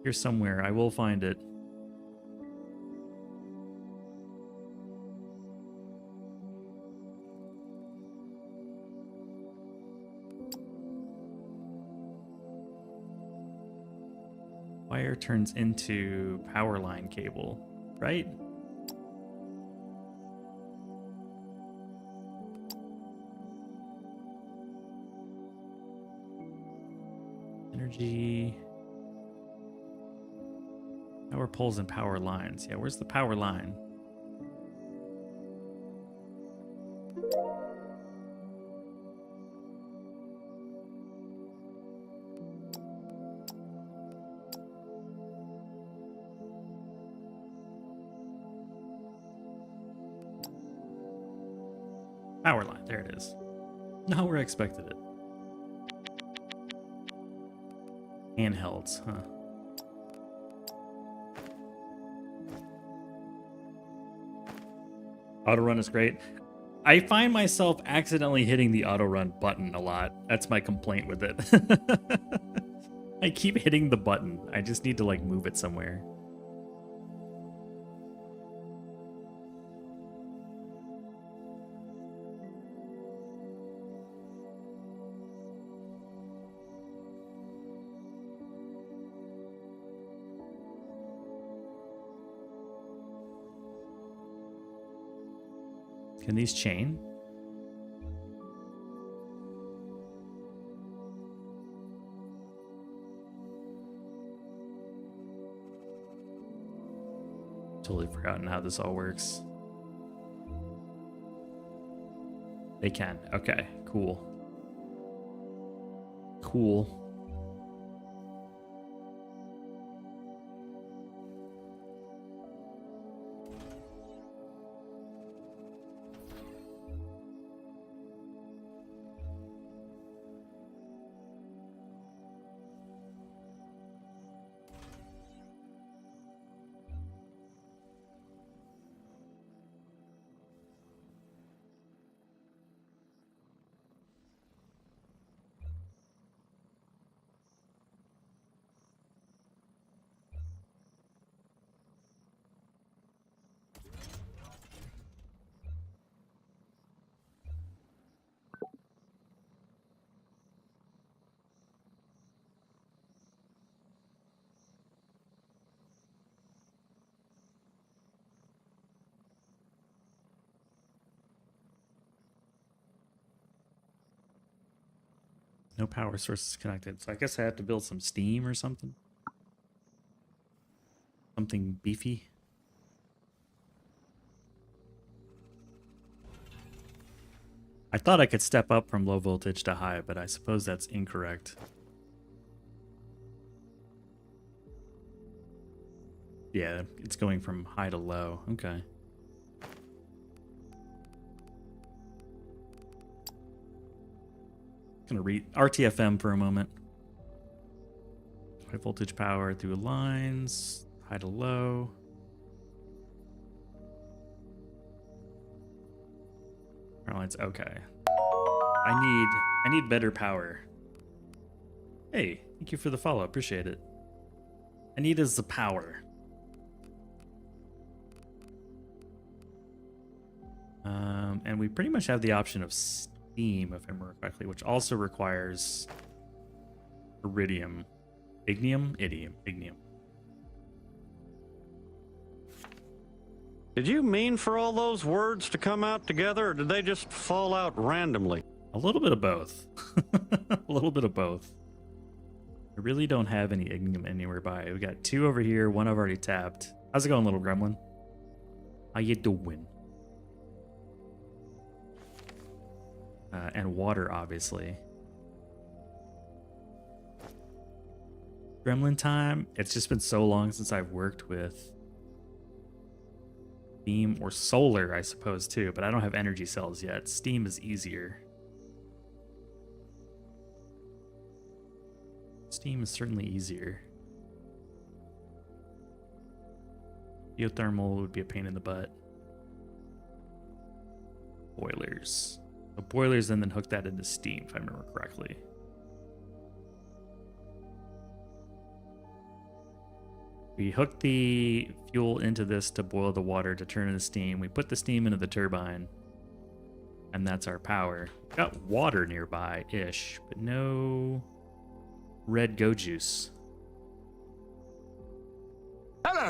S5: Here somewhere, I will find it. Wire turns into power line cable, right? Energy. Power poles and power lines. Yeah, where's the power line? Power line, there it is. Not where I expected it. Handhelds, huh? Auto run is great. I find myself accidentally hitting the auto run button a lot. That's my complaint with it. I keep hitting the button. I just need to like move it somewhere. Can these chain? Totally forgotten how this all works. They can. Okay, cool. Cool. No power sources connected. So I guess I have to build some steam or something. Something beefy. I thought I could step up from low voltage to high, but I suppose that's incorrect. Yeah, it's going from high to low. Okay. Gonna read RTFM for a moment. High voltage power through lines, high to low. Power lines, okay. I need better power. Hey, thank you for the follow, appreciate it. I need is the power. And we pretty much have the option of steam, if I remember correctly, which also requires iridium. Ignium.
S7: Did you mean for all those words to come out together, or did they just fall out randomly?
S5: A little bit of both. A little bit of both. I really don't have any ignium anywhere by. We got 2 over here, 1 I've already tapped. How's it going, little gremlin? How you doing? And water, obviously. Gremlin time. It's just been so long since I've worked with steam or solar, I suppose, too. But I don't have energy cells yet. Steam is easier. Steam is certainly easier. Geothermal would be a pain in the butt. Boilers. So boilers and then hook that into steam, if I remember correctly. We hook the fuel into this to boil the water to turn into steam. We put the steam into the turbine, and that's our power. We've got water nearby-ish, but no red go juice.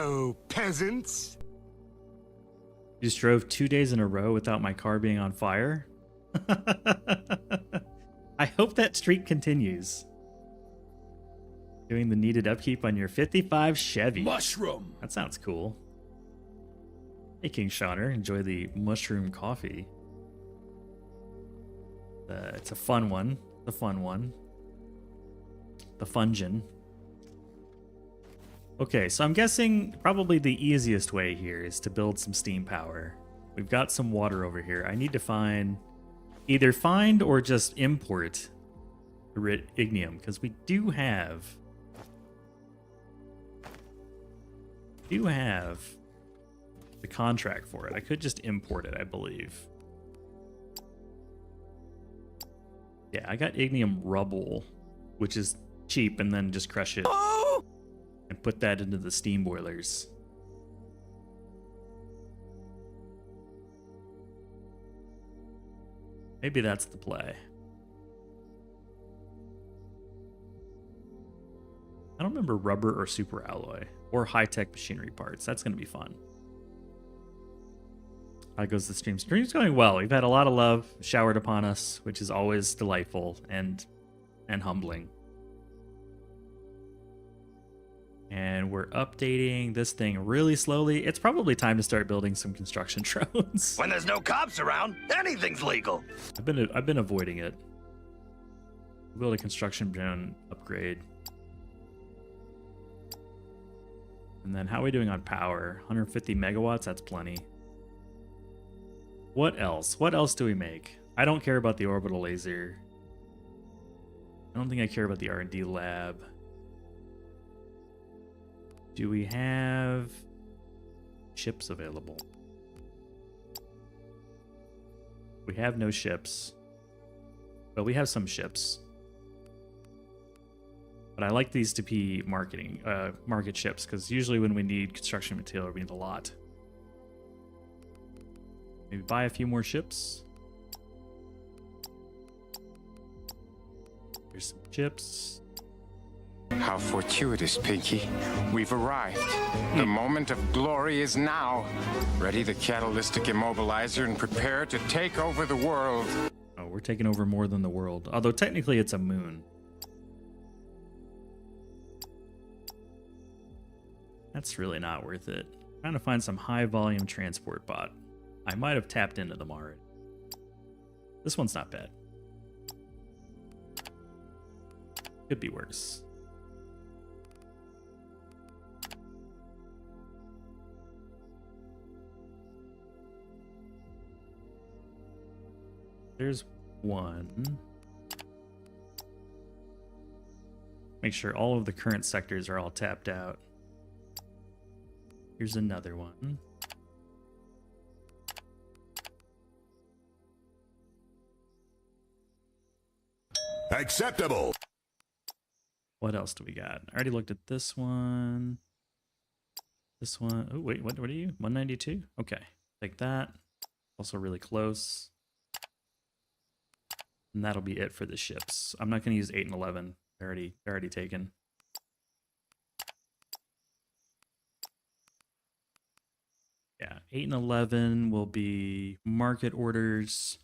S4: Hello, peasants.
S5: You just drove 2 days in a row without my car being on fire? I hope that streak continues. Doing the needed upkeep on your 55 Chevy.
S4: Mushroom.
S5: That sounds cool. Hey, King Shauner, enjoy the mushroom coffee. It's a fun one. The fun one. The fungin. Okay, so I'm guessing probably the easiest way here is to build some steam power. We've got some water over here. I need to either find or just import ignium, because we do have the contract for it. I could just import it, I believe. Yeah, I got ignium rubble, which is cheap, and then just crush it and put that into the steam boilers. Maybe that's the play. I don't remember rubber or super alloy or high-tech machinery parts. That's going to be fun. How goes the stream? Stream's going well. We've had a lot of love showered upon us, which is always delightful and humbling. And we're updating this thing really slowly. It's probably time to start building some construction drones.
S8: When there's no cops around, anything's legal.
S5: I've been avoiding it. Build a construction drone upgrade. And then how are we doing on power? 150 megawatts, that's plenty. What else? What else do we make? I don't care about the orbital laser. I don't think I care about the R&D lab. Do we have ships available? We have no ships. But we have some ships. But I like these to be market ships, because usually when we need construction material, we need a lot. Maybe buy a few more ships. Here's some ships.
S9: How fortuitous, Pinky. We've arrived. The moment of glory is now. Ready the catalytic immobilizer and prepare to take over the world.
S5: Oh, we're taking over more than the world. Although technically it's a moon. That's really not worth it. Trying to find some high volume transport bot. I might have tapped into them already. This one's not bad. Could be worse. There's one. Make sure all of the current sectors are all tapped out. Here's another one.
S4: Acceptable.
S5: What else do we got? I already looked at this one. This one. Oh, wait, what are you? 192? Okay. Take that. Also really close. And that'll be it for the ships. I'm not going to use 8 and 11. They're already taken. Yeah, 8 and 11 will be market orders.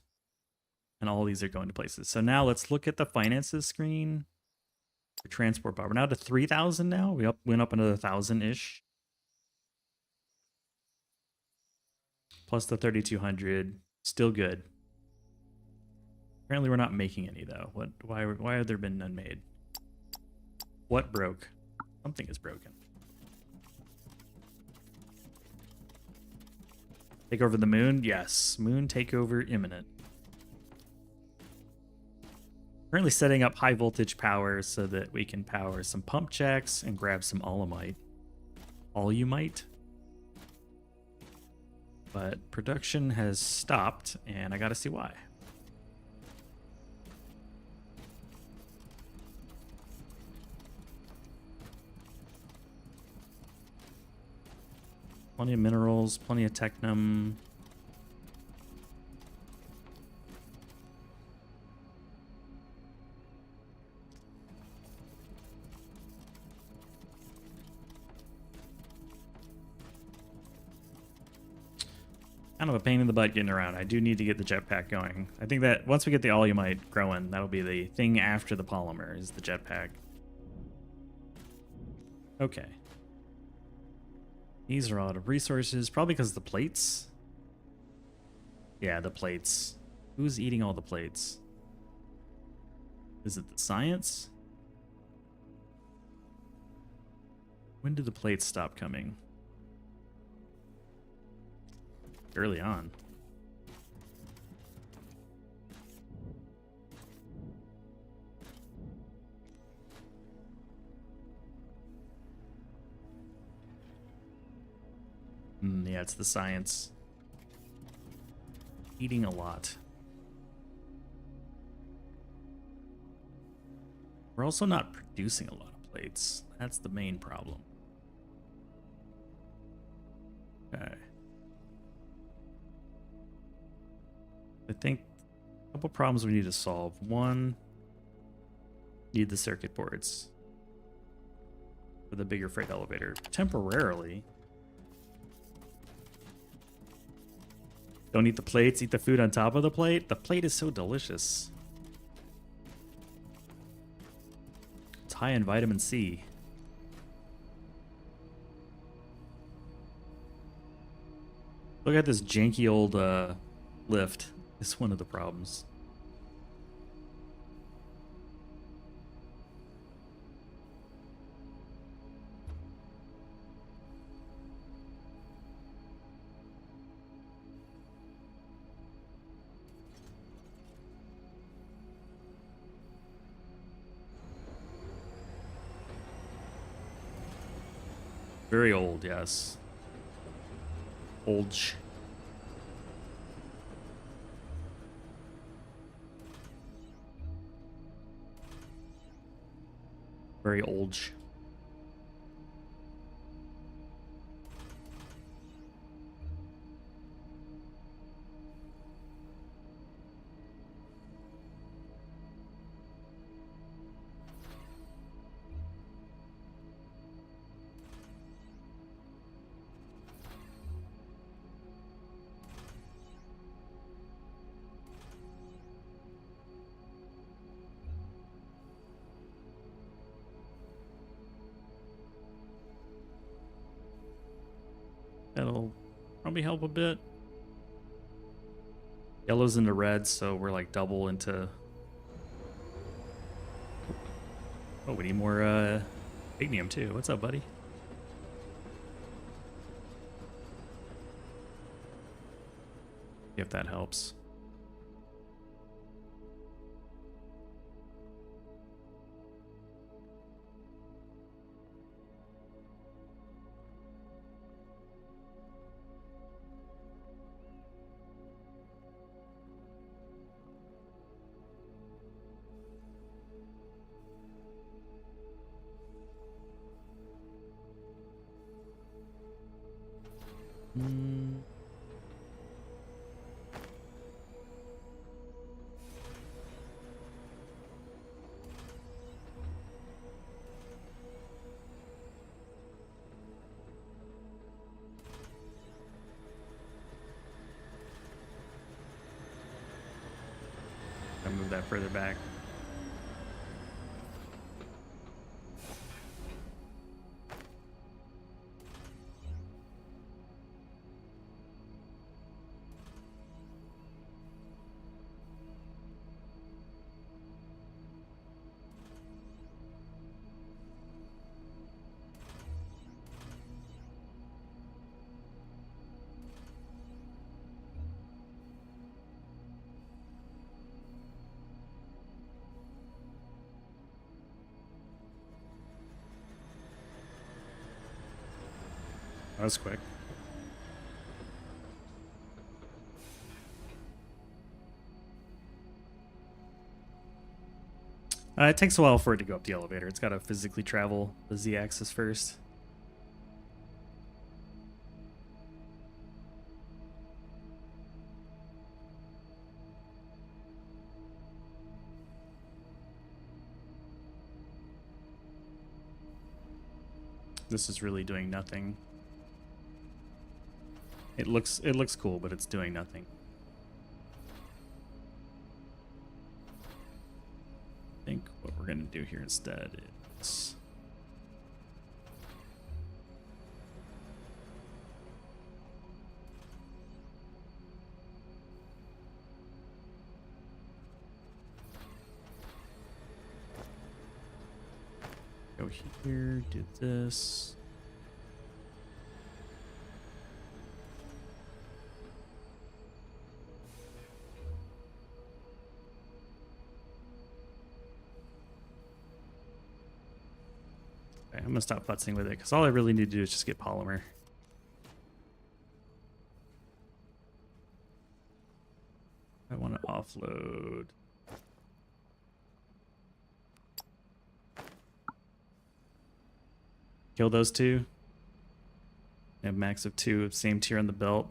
S5: And all these are going to places. So now let's look at the finances screen. For transport power. We're now to 3,000 now. We went up another 1,000-ish. Plus the 3,200. Still good. Apparently we're not making any though. Why have there been none made? What broke? Something is broken. Take over the moon? Yes. Moon takeover imminent. Currently setting up high voltage power so that we can power some pump jacks and grab some alumite. Alumite? But production has stopped and I gotta see why. Plenty of minerals, plenty of technum. kind of a pain in the butt getting around. I do need to get the jetpack going. I think that once we get the Alumite growing, that'll be the thing after the polymer, is the jetpack. Okay. These are out of resources, probably because of the plates. Yeah, the plates. Who's eating all the plates? Is it the science? When do the plates stop coming? Early on. Yeah, it's the science. Eating a lot. We're also not producing a lot of plates. That's the main problem. Okay. I think a couple problems we need to solve. One, need the circuit boards for the bigger freight elevator temporarily. Don't eat the plates, eat the food on top of the plate. The plate is so delicious. It's high in vitamin C. Look at this janky old lift. It's one of the problems. Very old, yes. Old. Very old. That'll probably help a bit. Yellow's into red, so we're like double into... Oh, we need more ignium too. What's up, buddy? If that helps. I'll move that further back. That was quick. It takes a while for it to go up the elevator. It's got to physically travel the Z-axis first. This is really doing nothing. It looks cool, but it's doing nothing. I think what we're gonna do here instead is go here, do this. Okay, I'm gonna stop futzing with it because all I really need to do is just get polymer. I want to offload. Kill those two. I have max of 2, same tier on the belt.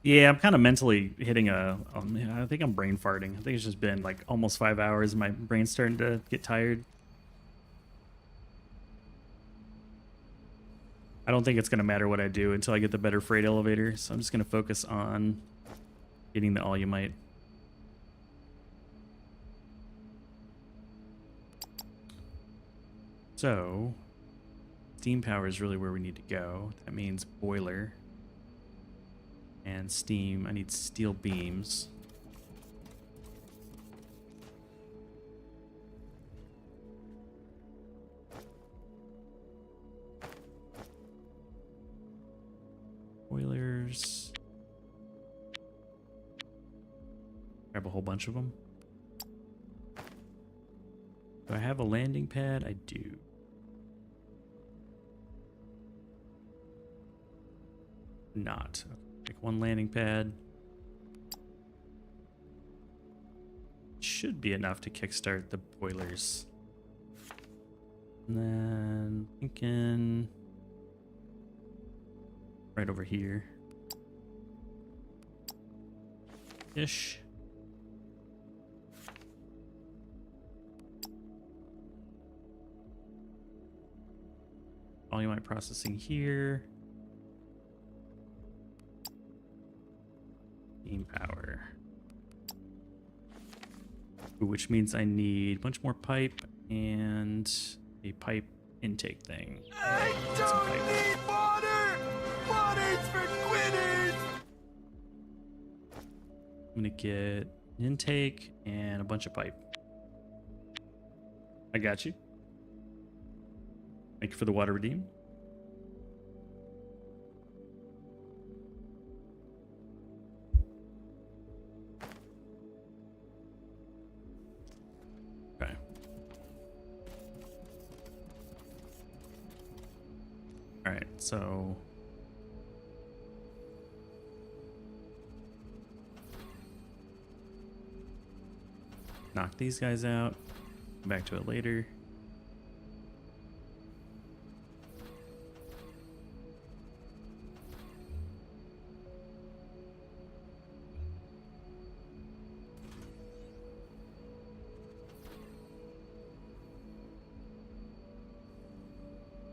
S5: Yeah, I'm kind of mentally hitting I think I'm brain farting. I think it's just been like almost 5 hours. My brain's starting to get tired. I don't think it's going to matter what I do until I get the better freight elevator. So I'm just going to focus on getting the all-you-might. So steam power is really where we need to go. That means boiler and steam. I need steel beams. Boilers. Grab a whole bunch of them. Do I have a landing pad? I do. Not. Pick one landing pad. Should be enough to kickstart the boilers. And then thinking right over here. Ish. Volume processing here. Steam power. Ooh, which means I need a bunch more pipe and a pipe intake thing.
S4: I don't need water! Water's for quitters!
S5: I'm gonna get an intake and a bunch of pipe. I got you. Thank you for the water redeem. Okay. All right, so knock these guys out. Come back to it later.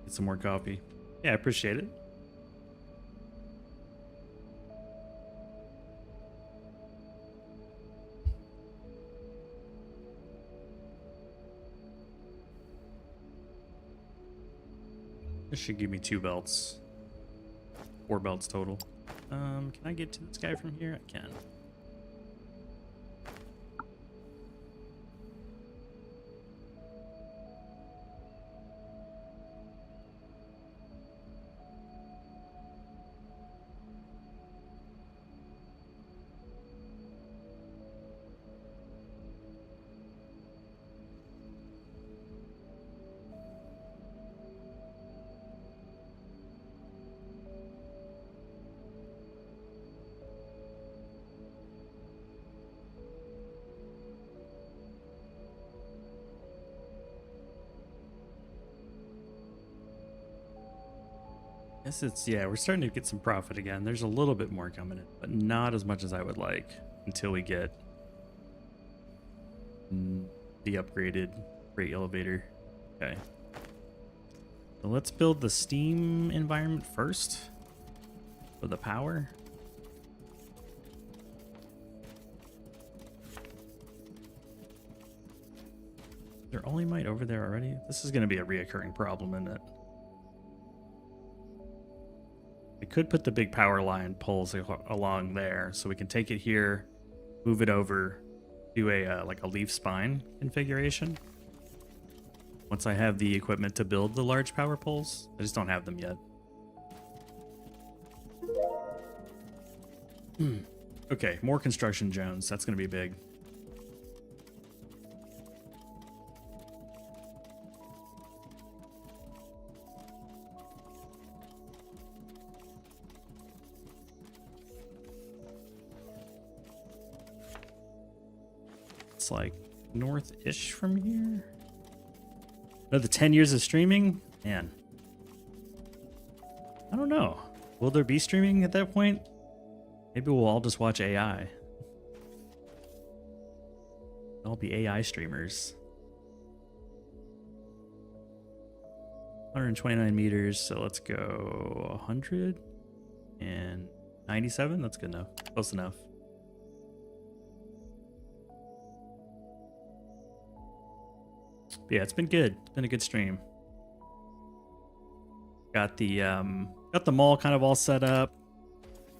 S5: Get some more coffee. Yeah, I appreciate it. This should give me 2 belts. 4 belts total. Can I get to this guy from here? I can. Guess it's, yeah, we're starting to get some profit again. There's a little bit more coming in, but not as much as I would like until we get the upgraded freight elevator. Okay. So let's build the steam environment first. for the power. They're only might over there already. This is going to be a reoccurring problem, isn't it? We could put the big power line poles along there, so we can take it here, move it over, do a like a leaf spine configuration. Once I have the equipment to build the large power poles, I just don't have them yet. Okay, more construction zones. That's going to be big. It's like north-ish from here. Another 10 years of streaming? Man. I don't know. Will there be streaming at that point? Maybe we'll all just watch AI. I'll be AI streamers. 129 meters, so let's go 197. That's good enough. Close enough. But yeah, it's been good. It's been a good stream. Got the mall kind of all set up.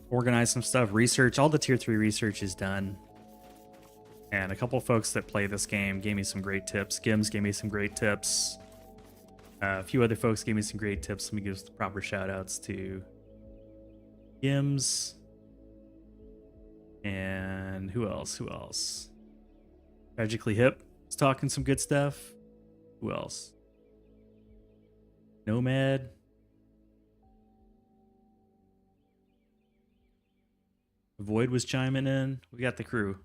S5: Organized some stuff. Research. All the tier 3 research is done. And a couple folks that play this game gave me some great tips. Gims gave me some great tips. A few other folks gave me some great tips. Let me give the proper shout outs to Gims. And who else? Who else? Tragically Hip was talking some good stuff. Who else? Nomad. Void was chiming in. We got the crew.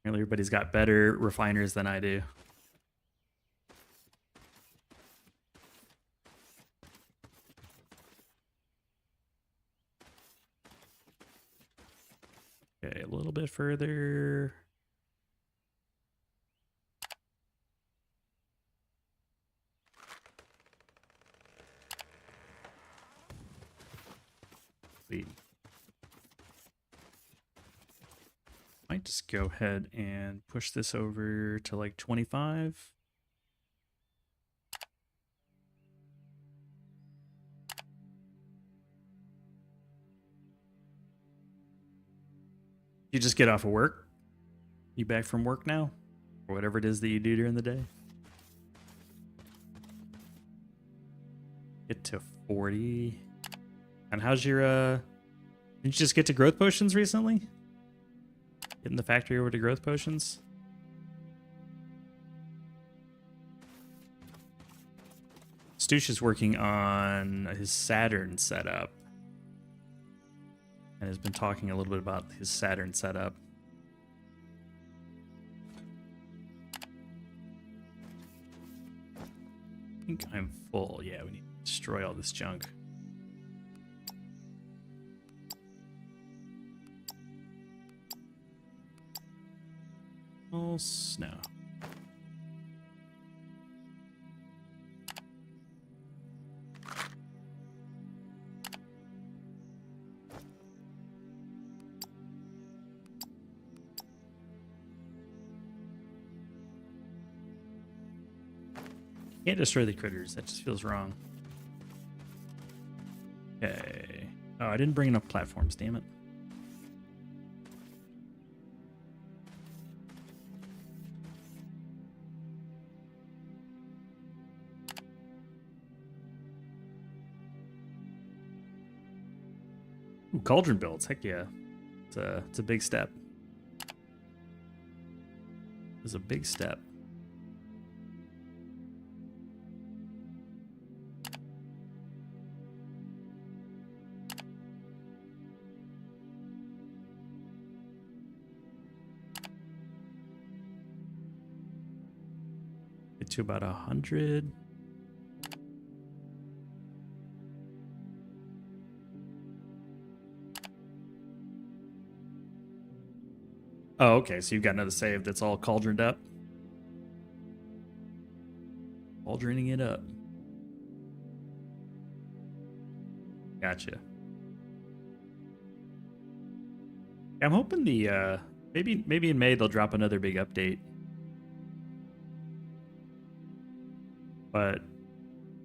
S5: Apparently everybody's got better refiners than I do. Okay, a little bit further. Sweet. Might just go ahead and push this over to like 25. You just get off of work? You back from work now? Or whatever it is that you do during the day? Get to 40. And how's your, didn't you just get to growth potions recently? Getting the factory over to growth potions? Stoosh is working on his Saturn setup. And has been talking a little bit about his Saturn setup. I think I'm full. Yeah, we need to destroy all this junk. Oh, snow. Can't destroy the critters. That just feels wrong. Okay. Oh, I didn't bring enough platforms, damn it. Ooh, cauldron builds. Heck yeah. It's a big step. It's a big step. Get to about 100. Oh, okay, so you've got another save that's all cauldroned up. Cauldroning it up. Gotcha. I'm hoping the maybe in May they'll drop another big update. But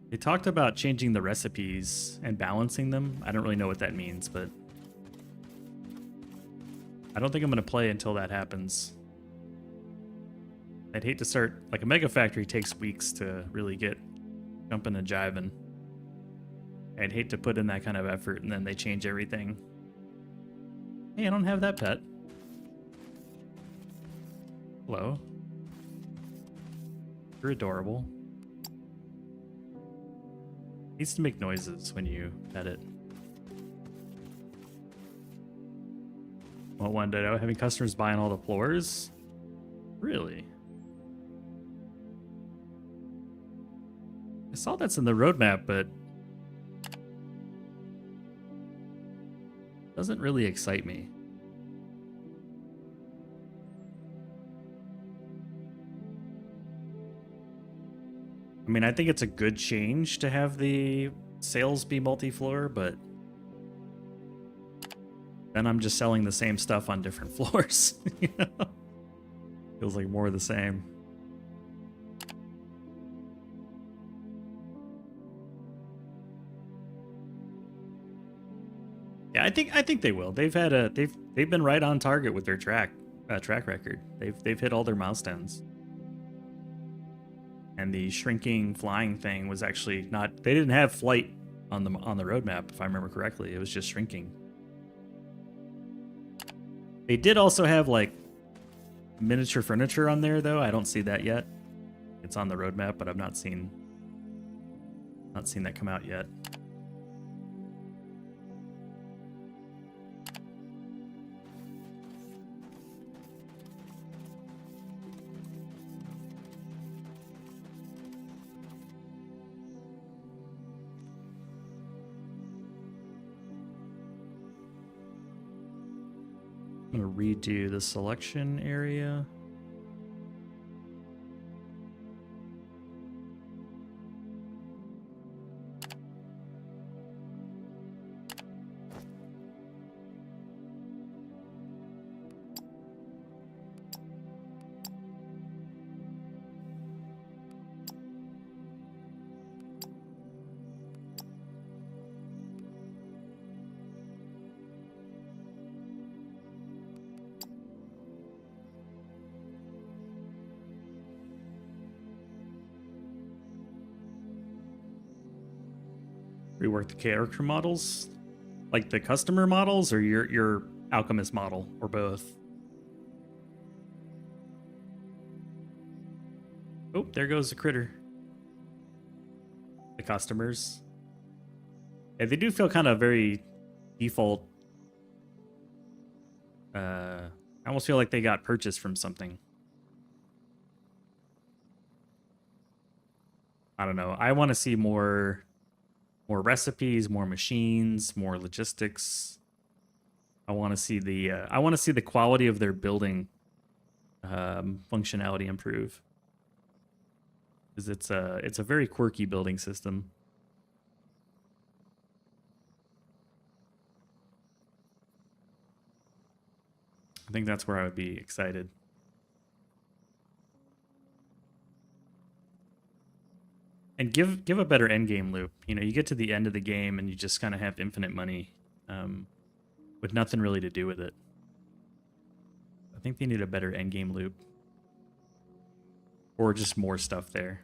S5: they talked about changing the recipes and balancing them. I don't really know what that means, but I don't think I'm going to play until that happens. I'd hate to start, like a Mega Factory takes weeks to really get jumping and jiving. I'd hate to put in that kind of effort and then they change everything. Hey, I don't have that pet. Hello. You're adorable. Needs to make noises when you pet it. What one did I having customers buying all the floors? Really? I saw that's in the roadmap, but doesn't really excite me. I mean, I think it's a good change to have the sales be multi-floor, but then I'm just selling the same stuff on different floors. You know? Feels like more of the same. Yeah, I think they will. They've been right on target with their track record. They've hit all their milestones. And the shrinking flying thing was actually not. They didn't have flight on the roadmap, if I remember correctly. It was just shrinking. They did also have like miniature furniture on there, though. I don't see that yet. It's on the roadmap, but I've not seen that come out yet. I'm gonna redo the selection area. Rework the character models, like the customer models, or your alchemist model, or both. Oh, there goes the critter. The customers. Yeah, they do feel kind of very default. I almost feel like they got purchased from something. I don't know. I want to see more recipes, more machines, more logistics. I want to see the quality of their building functionality improve, because it's a very quirky building system. I think that's where I would be excited. And give a better end game loop. You know, you get to the end of the game and you just kind of have infinite money with nothing really to do with it. I think they need a better end game loop, or just more stuff there.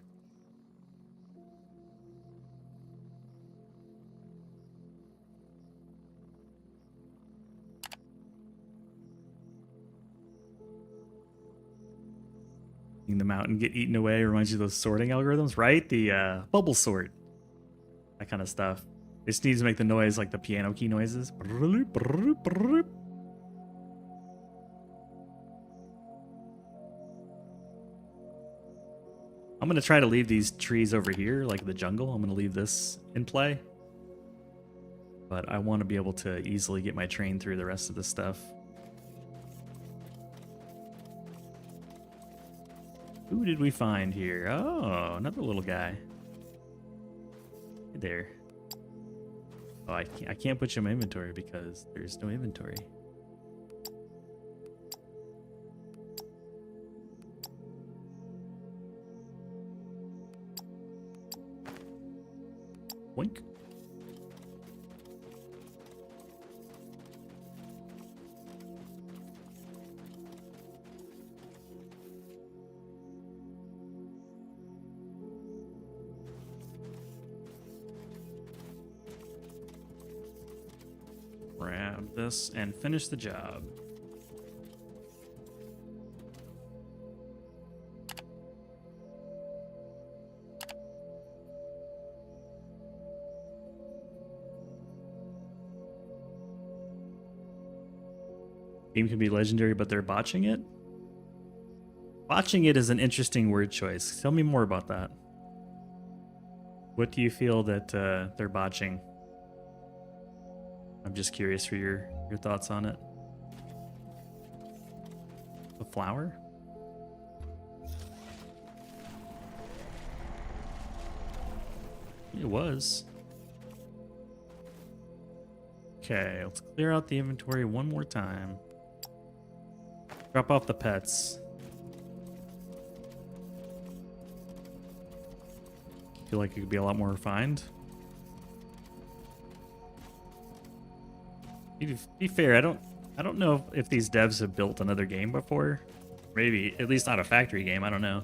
S5: The mountain get eaten away reminds you of those sorting algorithms, right? The bubble sort, that kind of stuff. It just needs to make the noise like the piano key noises. I'm gonna try to leave these trees over here, like the jungle. I'm gonna leave this in play, but I want to be able to easily get my train through the rest of the stuff. Who did we find here? Oh, another little guy. Hey there. Oh, I can't put you in my inventory because there's no inventory. Wink. Grab this and finish the job. Game can be legendary, but they're botching it? Botching it is an interesting word choice. Tell me more about that. What do you feel that they're botching? I'm just curious for your thoughts on it. The flower? It was. Okay, let's clear out the inventory one more time. Drop off the pets. Feel like it could be a lot more refined. To be fair, I don't know if these devs have built another game before. Maybe, at least not a factory game, I don't know.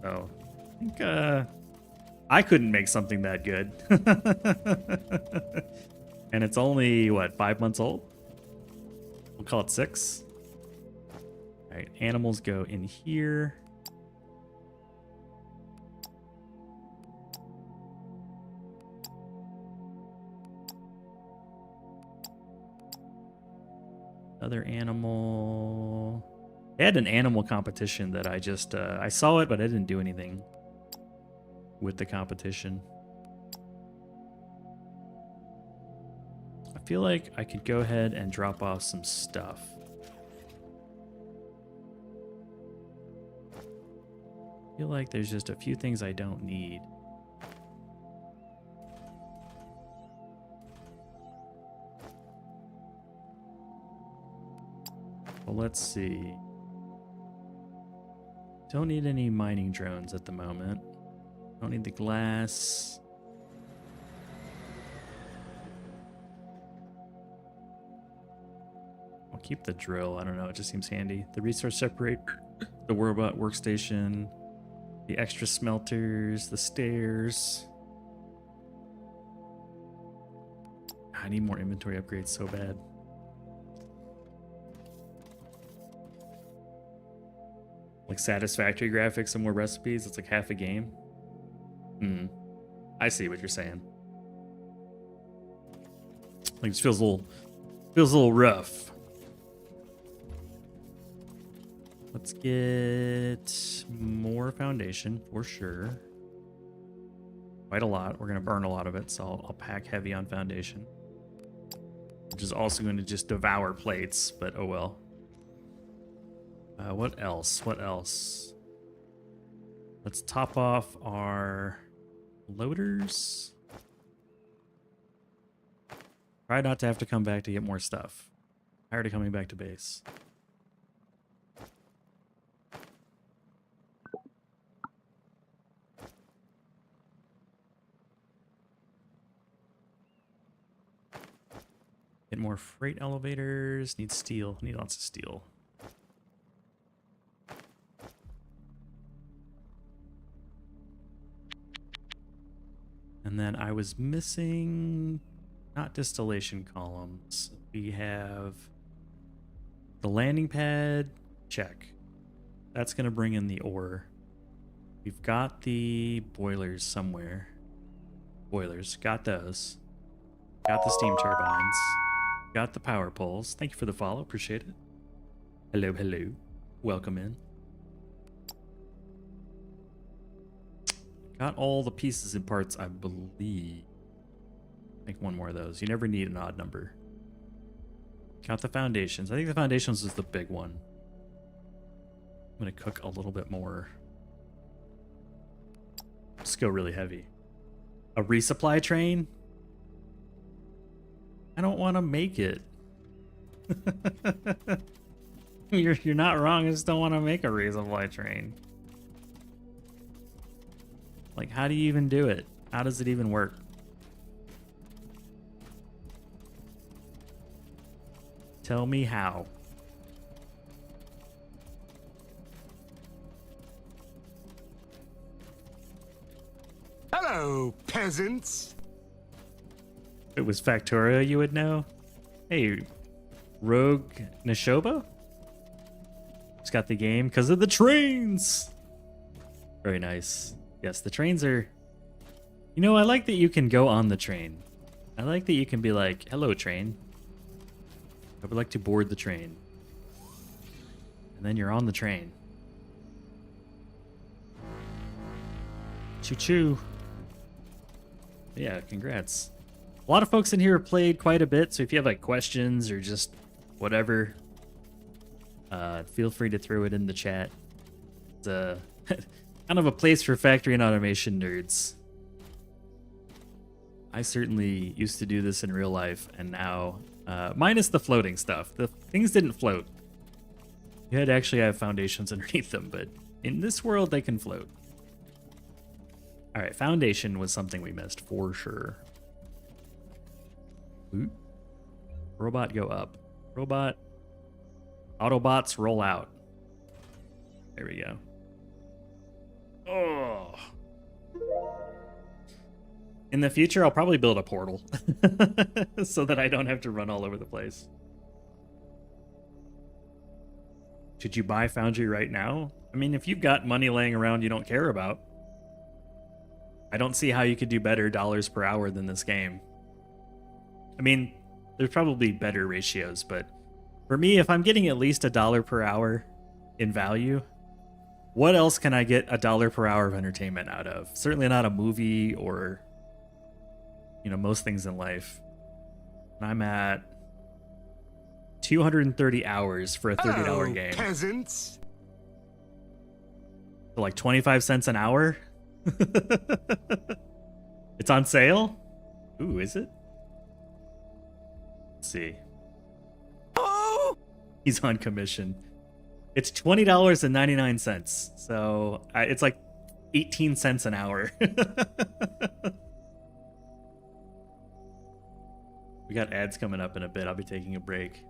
S5: So, I think I couldn't make something that good. And it's only, what, 5 months old? We'll call it 6. Alright, animals go in here. Other animal. They had an animal competition that I saw it, but I didn't do anything with the competition. I feel like I could go ahead and drop off some stuff. I feel like there's just a few things I don't need. Well, let's see. Don't need any mining drones at the moment. Don't need the glass. I'll keep the drill. I don't know. It just seems handy. The resource separator, the robot workstation, the extra smelters, the stairs. I need more inventory upgrades so bad. Like satisfactory graphics and more recipes. It's like half a game. I see what you're saying. Like this feels a little rough. Let's get more foundation for sure. Quite a lot. We're gonna burn a lot of it, so I'll pack heavy on foundation. Which is also going to just devour plates, but oh well. What else? What else? Let's top off our loaders. Try not to have to come back to get more stuff. Tired of coming back to base. Get more freight elevators. Need steel. Need lots of steel. And then I was missing, not distillation columns. We have the landing pad, check. That's going to bring in the ore. We've got the boilers somewhere. Boilers, got those. Got the steam turbines. Got the power poles. Thank you for the follow, appreciate it. Hello, hello. Welcome in. Got all the pieces and parts, I believe. Make one more of those. You never need an odd number. Got the foundations. I think the foundations is the big one. I'm gonna cook a little bit more. Just go really heavy. A resupply train? I don't want to make it. You're not wrong. I just don't want to make a resupply train. Like, how do you even do it? How does it even work? Tell me how.
S4: Hello, peasants.
S5: If it was Factorio, you would know. Hey, Rogue Nishoba? Just got the game because of the trains. Very nice. Yes, the trains are... You know, I like that you can go on the train. I like that you can be like, hello, train. I would like to board the train. And then you're on the train. Choo-choo. Yeah, congrats. A lot of folks in here have played quite a bit, so if you have like questions or just whatever, feel free to throw it in the chat. It's kind of a place for factory and automation nerds. I certainly used to do this in real life, and now, minus the floating stuff. The things didn't float. You had to actually have foundations underneath them, but in this world, they can float. All right, foundation was something we missed for sure. Ooh. Robot go up. Robot. Autobots roll out. There we go. Oh. In the future, I'll probably build a portal so that I don't have to run all over the place. Should you buy Foundry right now? I mean, if you've got money laying around you don't care about, I don't see how you could do better dollars per hour than this game. I mean, there's probably better ratios, but for me, if I'm getting at least $1 per hour in value, what else can I get $1 per hour of entertainment out of? Certainly not a movie or, you know, most things in life. And I'm at 230 hours for a $30 game.
S4: Peasants.
S5: For like 25 cents an hour? It's on sale? Ooh, is it? Let's see.
S4: Oh!
S5: He's on commission. It's $20.99. So it's like 18 cents an hour. We got ads coming up in a bit. I'll be taking a break.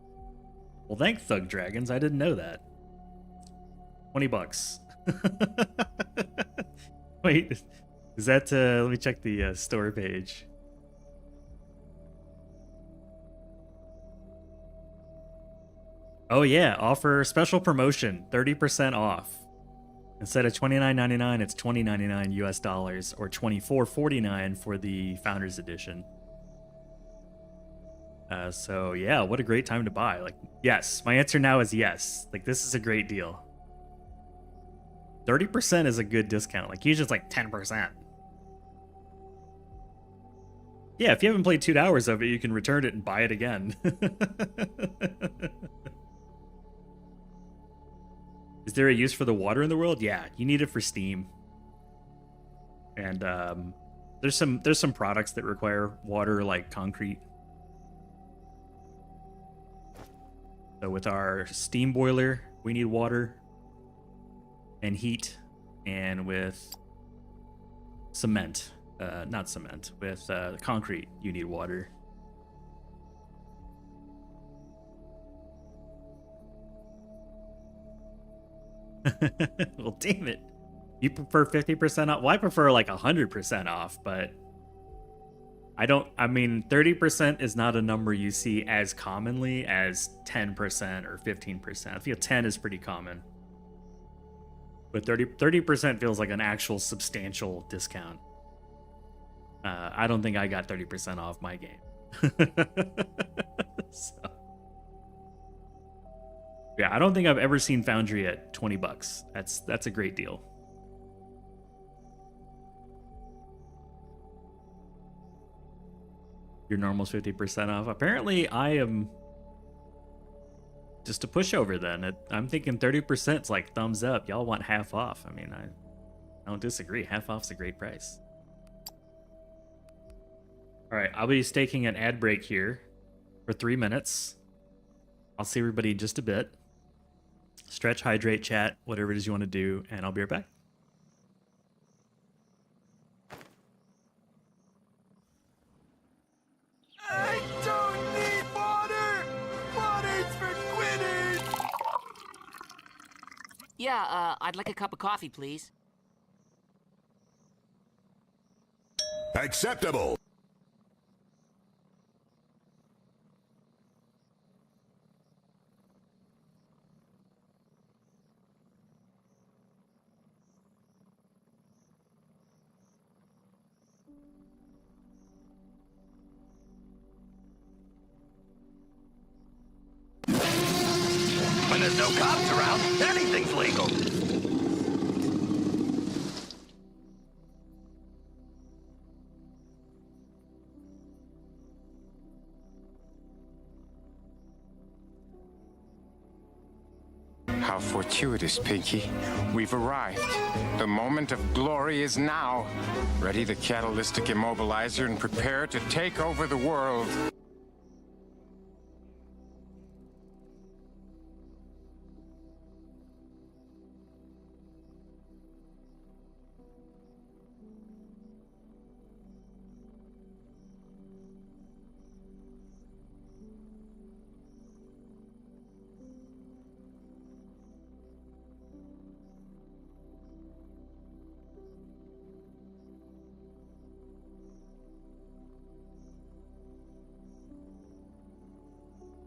S5: Well, thank Thug Dragons. I didn't know that. $20. Wait, is that, let me check the store page. Oh yeah, offer special promotion, 30% off. Instead of $29.99, it's $20.99 US dollars, or $24.49 for the Founders Edition. So yeah, what a great time to buy. Like, yes, my answer now is yes. Like, this is a great deal. 30% is a good discount. Like, usually it's like 10%. Yeah, if you haven't played 2 hours of it, you can return it and buy it again. Is there a use for the water in the world? Yeah, you need it for steam. And there's some products that require water, like concrete. So with our steam boiler, we need water and heat, and with cement, not cement, with concrete, you need water. Well, damn it. You prefer 50% off? Well, I prefer like 100% off, but I mean, 30% is not a number you see as commonly as 10% or 15%. I feel 10 is pretty common. But 30% feels like an actual substantial discount. I don't think I got 30% off my game. So, yeah, I don't think I've ever seen Foundry at $20. That's a great deal. Your normal's 50% off. Apparently, I am just a pushover then. I'm thinking 30% is like thumbs up. Y'all want half off. I mean, I don't disagree. Half off's a great price. All right, I'll be taking an ad break here for 3 minutes. I'll see everybody in just a bit. Stretch, hydrate, chat, whatever it is you want to do, and I'll be right back.
S4: I don't need water! Water's for quitters!
S2: Yeah, I'd like a cup of coffee, please.
S8: Acceptable. When there's no cops around, anything's legal.
S9: How fortuitous, Pinky. We've arrived. The moment of glory is now. Ready the catalytic immobilizer and prepare to take over the world.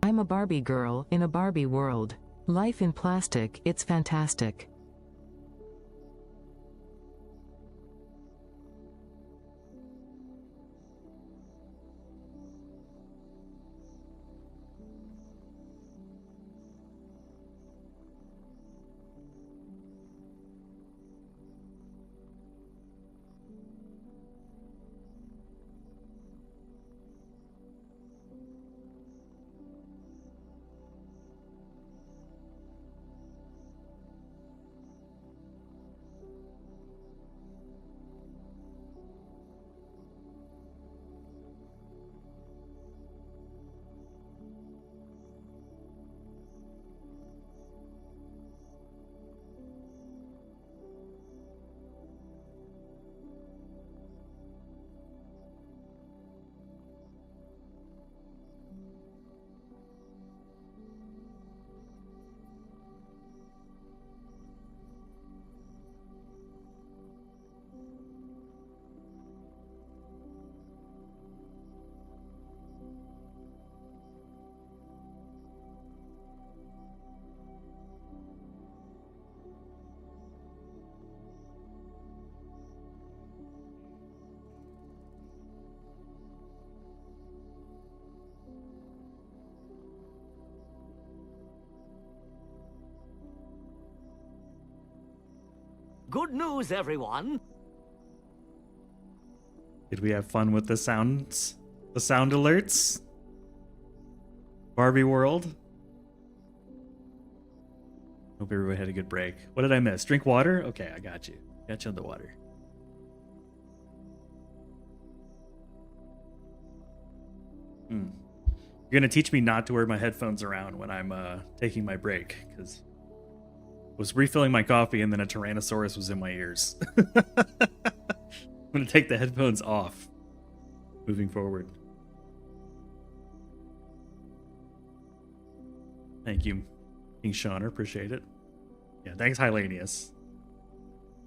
S10: I'm a Barbie girl in a Barbie world. Life in plastic, it's fantastic.
S2: Good news, everyone.
S5: Did we have fun with the sounds? The sound alerts? Barbie World? Hope everybody had a good break. What did I miss? Drink water? Okay, I got you. Got you on the water. You're gonna teach me not to wear my headphones around when I'm taking my break, because I was refilling my coffee and then a Tyrannosaurus was in my ears. I'm gonna take the headphones off moving forward. Thank you, King Shauner. Appreciate it. Yeah, thanks, Hylanius.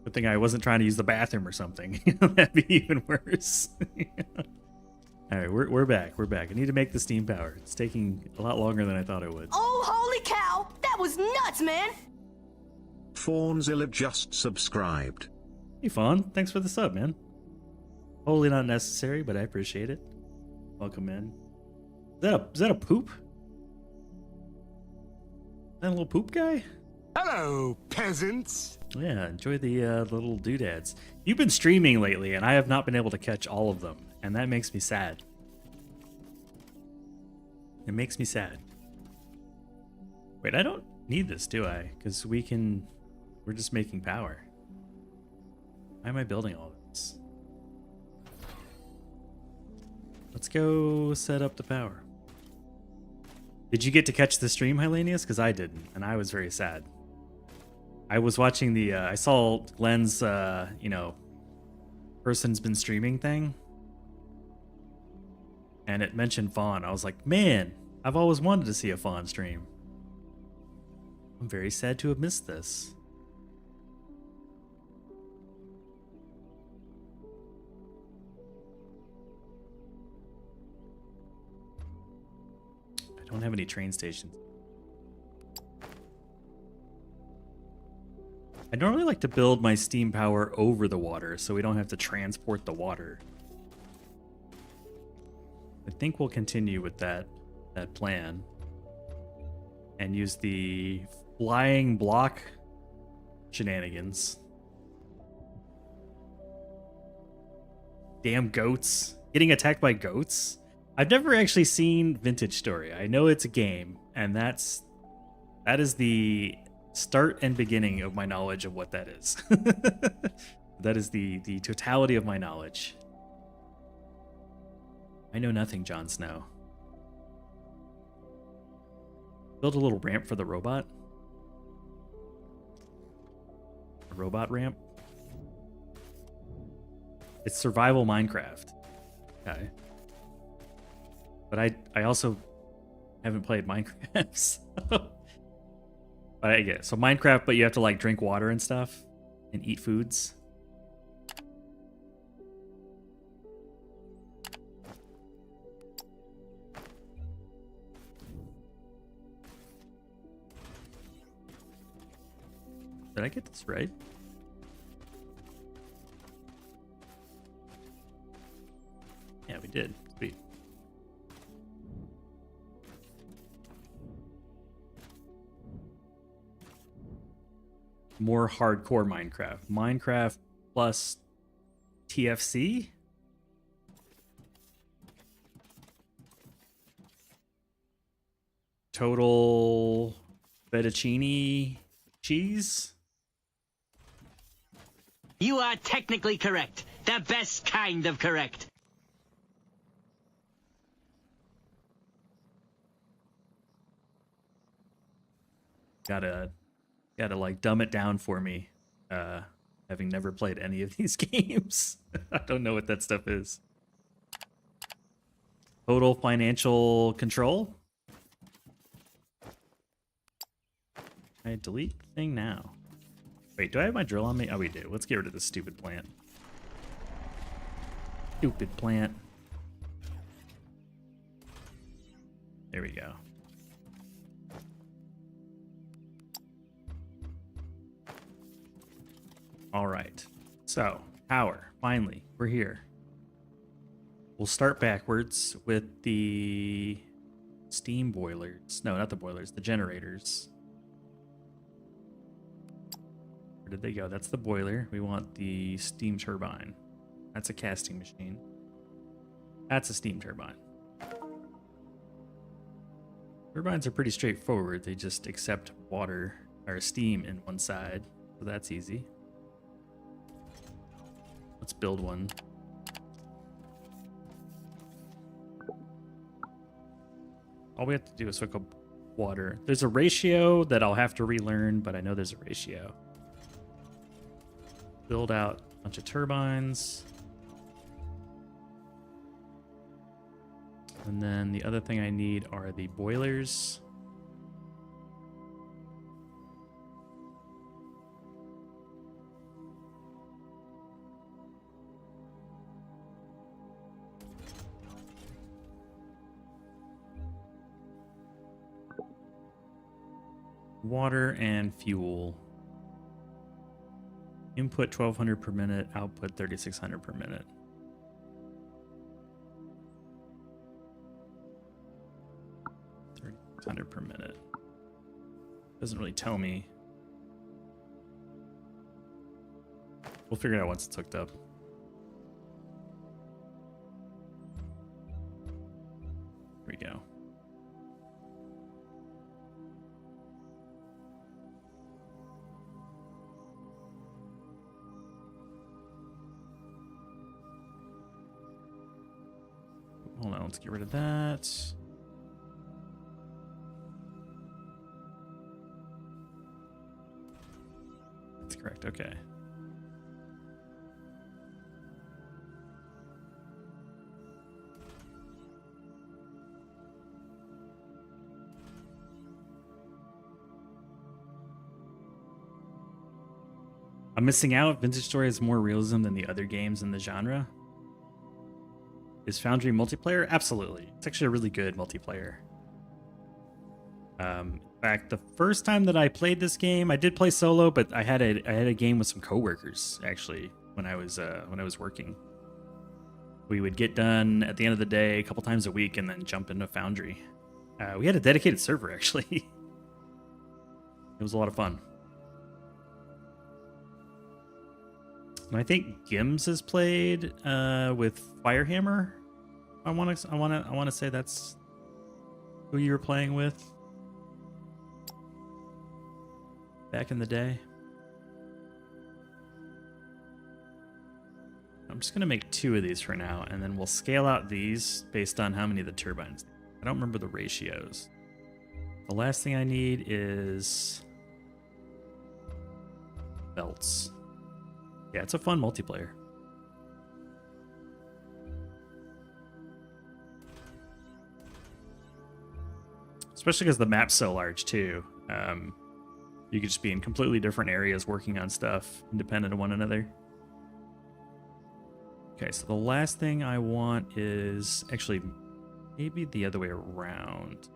S5: Good thing I wasn't trying to use the bathroom or something. That'd be even worse. All right, we're back. We're back. I need to make the steam power. It's taking a lot longer than I thought it would.
S1: Oh, holy cow! That was nuts, man!
S11: Fawnzilla just subscribed.
S5: Hey, Fawn. Thanks for the sub, man. Totally not necessary, but I appreciate it. Welcome in. Is that a poop? Is that a little poop guy?
S4: Hello, peasants.
S5: Yeah, enjoy the little doodads. You've been streaming lately, and I have not been able to catch all of them, and that makes me sad. It makes me sad. Wait, I don't need this, do I? Because we're just making power. Why am I building all this? Let's go set up the power. Did you get to catch the stream, Hylanius? Because I didn't, and I was very sad. I was watching the, I saw Glenn's, person's been streaming thing. And it mentioned Fawn. I was like, man, I've always wanted to see a Fawn stream. I'm very sad to have missed this. I don't have any train stations. I normally like to build my steam power over the water so we don't have to transport the water. I think we'll continue with that plan and use the flying block shenanigans. Damn goats. Getting attacked by goats? I've never actually seen Vintage Story. I know it's a game, and that is the start and beginning of my knowledge of what that is. That is the totality of my knowledge. I know nothing, Jon Snow. Build a little ramp for the robot. A robot ramp. It's survival Minecraft. Okay. But I also haven't played Minecraft, so. But I get it. So Minecraft, but you have to like drink water and stuff and eat foods. Did I get this right? Yeah, we did. Sweet. More hardcore Minecraft. Minecraft plus TFC? Total fettuccine cheese?
S12: You are technically correct. The best kind of correct.
S5: Gotta like dumb it down for me, having never played any of these games. I don't know what that stuff is. Total financial control. I delete thing now. Wait, do I have my drill on me? Oh, we do. Let's get rid of this stupid plant. Stupid plant. There we go. All right, so power, finally, we're here. We'll start backwards with the steam boilers. No, not the boilers, the generators. Where did they go? That's the boiler. We want the steam turbine. That's a casting machine. That's a steam turbine. Turbines are pretty straightforward. They just accept water or steam in one side, so that's easy. Let's build one. All we have to do is hook up water. There's a ratio that I'll have to relearn, but I know there's a ratio. Build out a bunch of turbines. And then the other thing I need are the boilers. Water and fuel. Input 1200 per minute, output 3600 per minute. $3,600 per minute. Doesn't really tell me. We'll figure it out once it's hooked up. Here we go. hold on, let's get rid of that. That's correct, okay. I'm missing out. Vintage Story has more realism than the other games in the genre. Is Foundry multiplayer? Absolutely. It's actually a really good multiplayer. In fact, the first time that I played this game, I did play solo, but I had a game with some coworkers actually when I was working. We would get done at the end of the day a couple times a week and then jump into Foundry. We had a dedicated server actually. It was a lot of fun. And I think Gims has played with Firehammer. I want to say that's who you were playing with back in the day. I'm just gonna make 2 of these for now, and then we'll scale out these based on how many of the turbines. I don't remember the ratios. The last thing I need is belts. Yeah, it's a fun multiplayer. Especially because the map's so large, too. You could just be in completely different areas working on stuff independent of one another. Okay, so the last thing I want is actually maybe the other way around.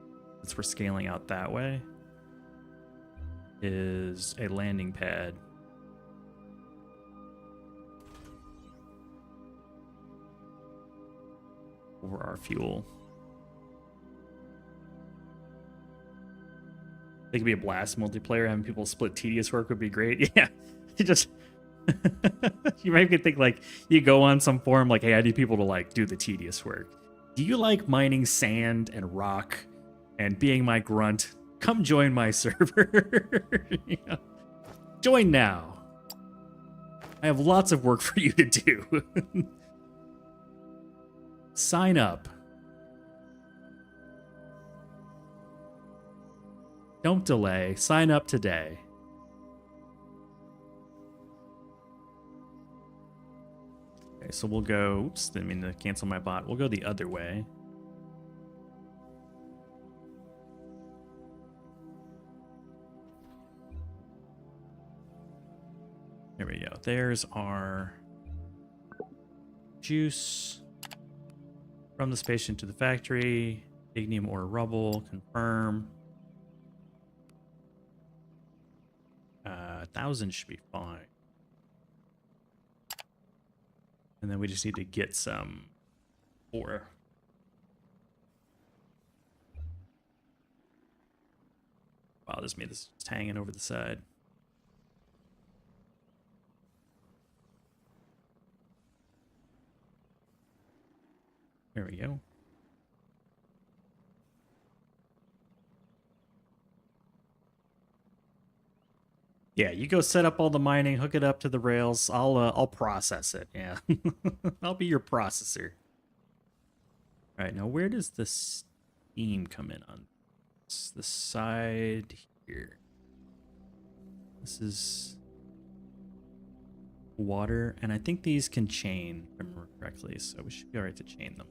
S5: Since we're scaling out that way, is a landing pad. For our fuel. It could be a blast multiplayer. Having people split tedious work would be great. Yeah, you just you might think like you go on some forum like, hey, I need people to like do the tedious work. Do you like mining sand and rock and being my grunt? Come join my server. Yeah. Join now. I have lots of work for you to do. Sign up. Don't delay. Sign up today. Okay, so we'll go... Oops, didn't mean to cancel my bot. We'll go the other way. There we go. There's our juice. From the station to the factory. Ignium or rubble. Confirm. 1,000 should be fine. And then we just need to get some ore. Wow, this made this just hanging over the side. There we go. Yeah, you go set up all the mining, hook it up to the rails. I'll process it. Yeah, I'll be your processor. All right, now where does the steam come in on? It's the side here. This is water, and I think these can chain, if I remember correctly, so we should be all right to chain them.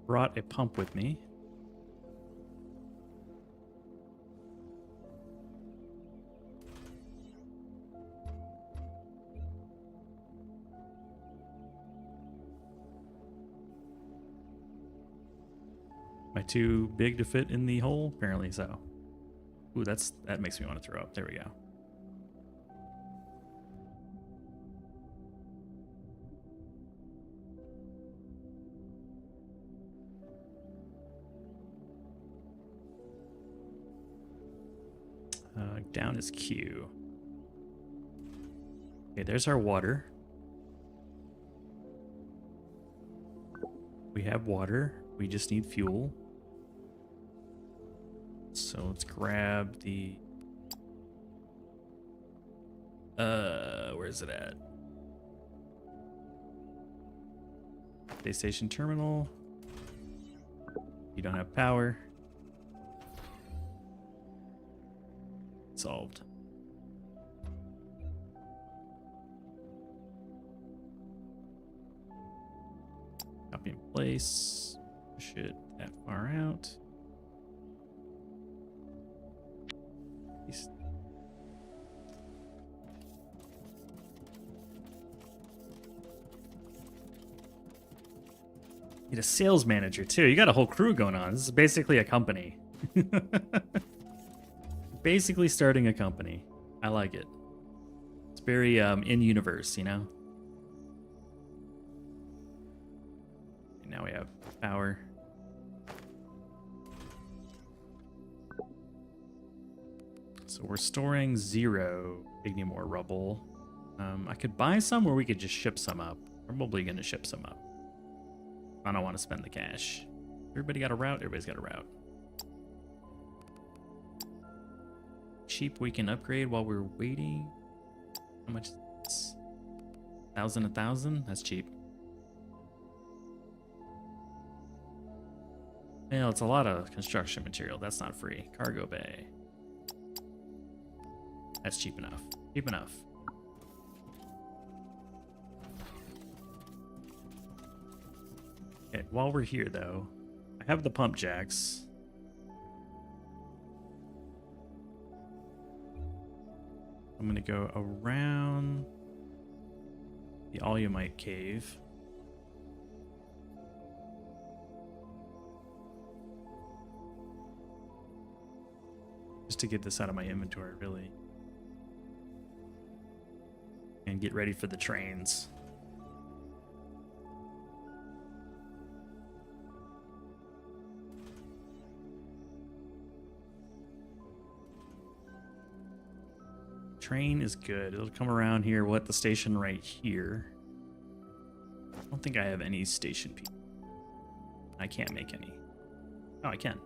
S5: Brought a pump with me. Am I too big to fit in the hole? Apparently so. Ooh, that makes me want to throw up. There we go. Down is Q. Okay, there's our water. We have water. We just need fuel. So let's grab the... where's it at? Space station terminal. You don't have power. Solved. Copy in place. Push it that far out. Need a sales manager too. You got a whole crew going on. This is basically a company. Basically starting a company. I like it. It's very in universe, you know. And now we have power. So we're storing 0 Ignimore rubble. I could buy some, or we could just ship some up. Probably gonna ship some up. I don't want to spend the cash. Everybody got a route? Everybody's got a route. Cheap we can upgrade while we're waiting. How much is this? 1,000, 1,000? That's cheap. Well, it's a lot of construction material. That's not free. Cargo bay. That's cheap enough. Cheap enough. Okay, while we're here though, I have the pump jacks. I'm gonna go around the Alumite cave. Just to get this out of my inventory, really. And get ready for the trains. Train is good. It'll come around here. We'll at the station right here. I don't think I have any station people. I can't make any. Oh, I can.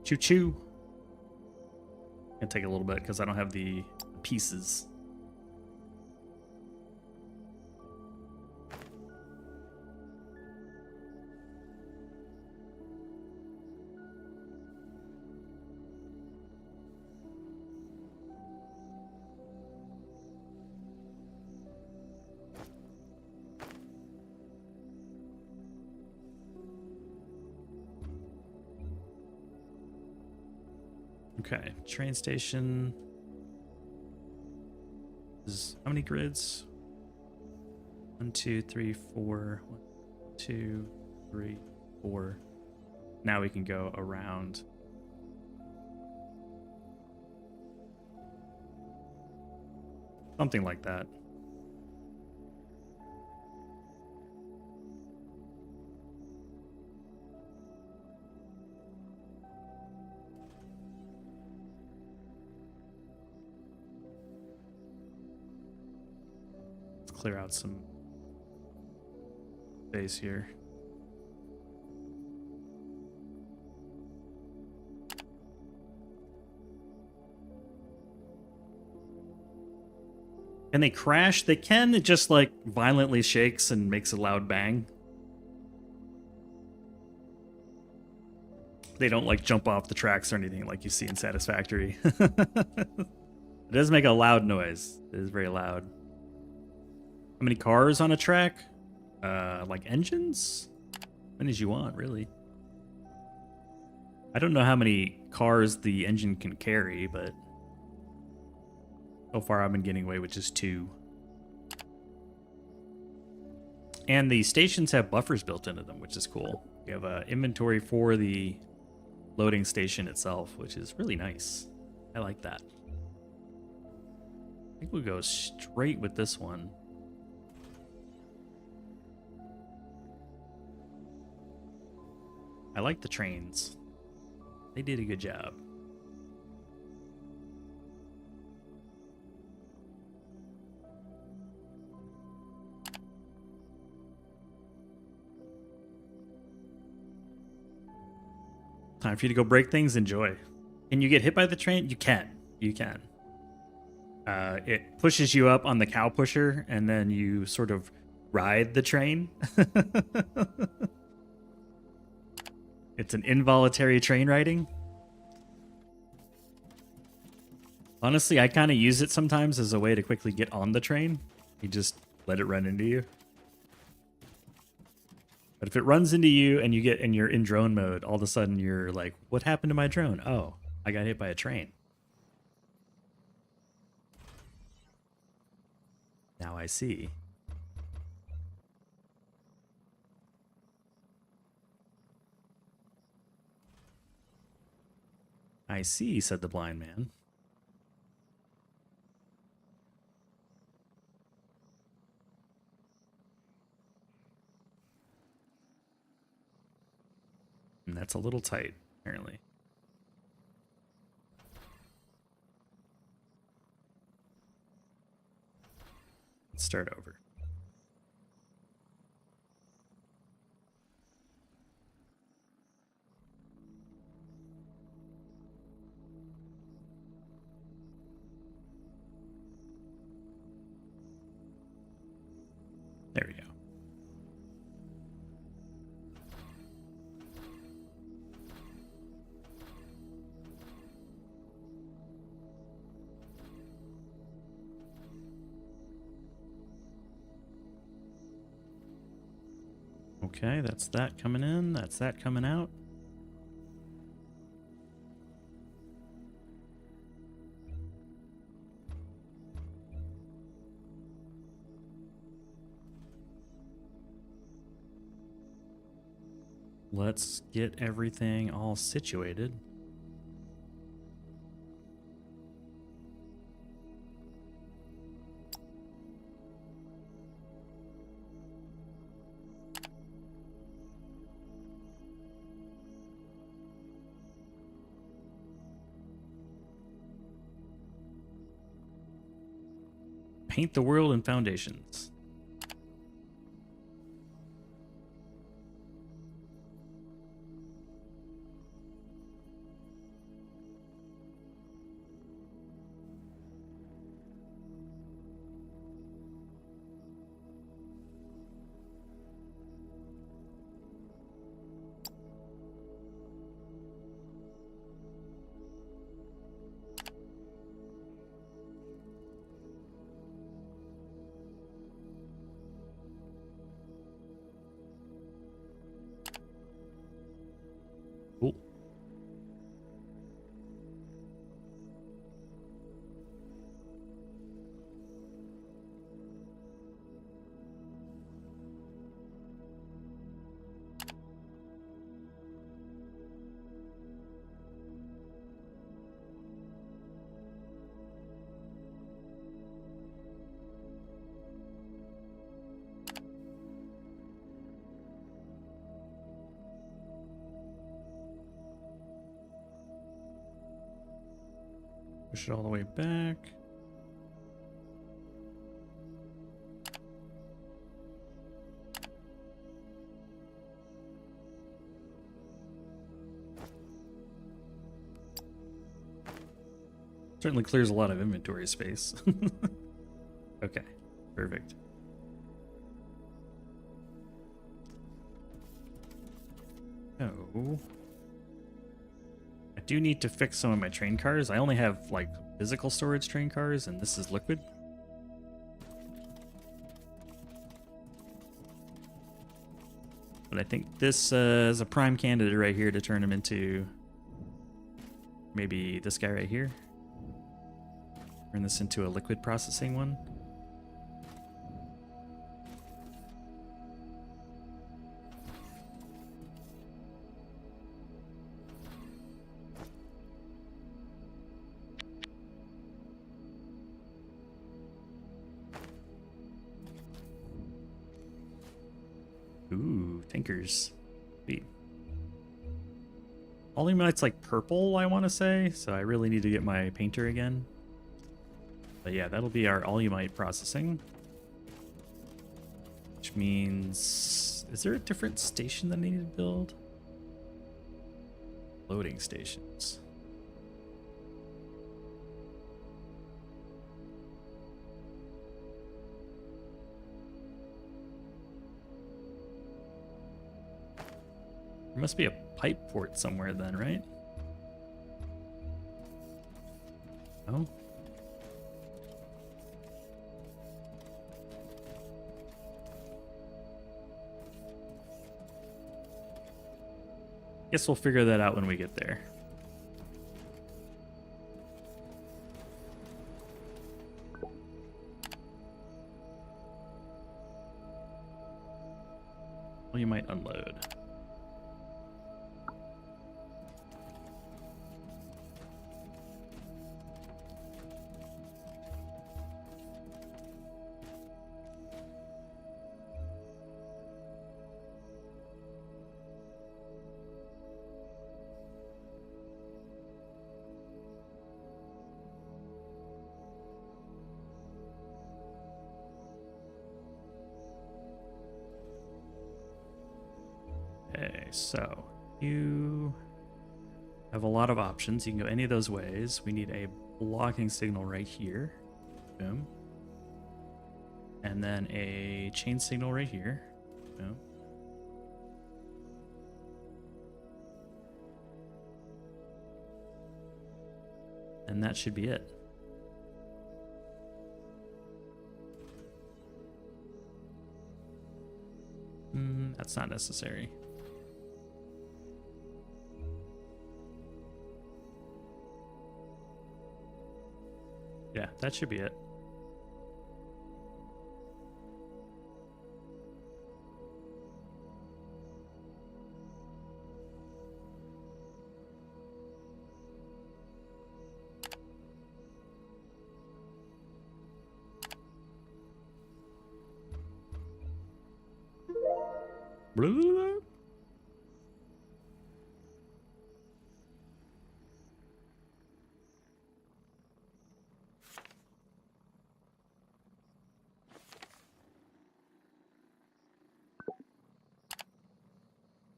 S5: Choo choo. Gonna take a little bit because I don't have the pieces. Okay, train station is how many grids? 1, 2, 3, 4. 1, 2, 3, 4. Now we can go around. Something like that. Clear out some space here. Can they crash? They can. It just like violently shakes and makes a loud bang. They don't like jump off the tracks or anything like you see in Satisfactory. It does make a loud noise. It is very loud. How many cars on a track? Like engines? Many as you want, really. I don't know how many cars the engine can carry, but so far I've been getting away with just 2. And the stations have buffers built into them, which is cool. We have an inventory for the loading station itself, which is really nice. I like that. I think we'll go straight with this one. I like the trains. They did a good job. Time for you to go break things. Enjoy. Can you get hit by the train? You can. You can. It pushes you up on the cow pusher, and then you sort of ride the train. It's an involuntary train riding. Honestly, I kind of use it sometimes as a way to quickly get on the train. You just let it run into you. But if it runs into you and you're in drone mode, all of a sudden you're like, what happened to my drone? Oh, I got hit by a train. Now I see. I see, said the blind man. And that's a little tight, apparently. Let's start over. There we go. Okay, that's that coming in. That's that coming out. Let's get everything all situated. Paint the world in foundations. Cool. Push it all the way back. Certainly clears a lot of inventory space. Okay, perfect. Oh. I do need to fix some of my train cars. I only have like physical storage train cars, and this is liquid. But I think this is a prime candidate right here to turn him into maybe this guy right here. Turn this into a liquid processing one. Ooh, Tinkers. Sweet. Alumite's like purple, I want to say, so I really need to get my painter again. But yeah, that'll be our Alumite processing. Which means... Is there a different station that I need to build? Loading stations. There must be a pipe port somewhere then, right? Oh. Guess we'll figure that out when we get there. Well, you might unload. Okay, so you have a lot of options. You can go any of those ways. We need a blocking signal right here. Boom. And then a chain signal right here. Boom. And that should be it. That's not necessary. Yeah, that should be it. Blah, blah, blah.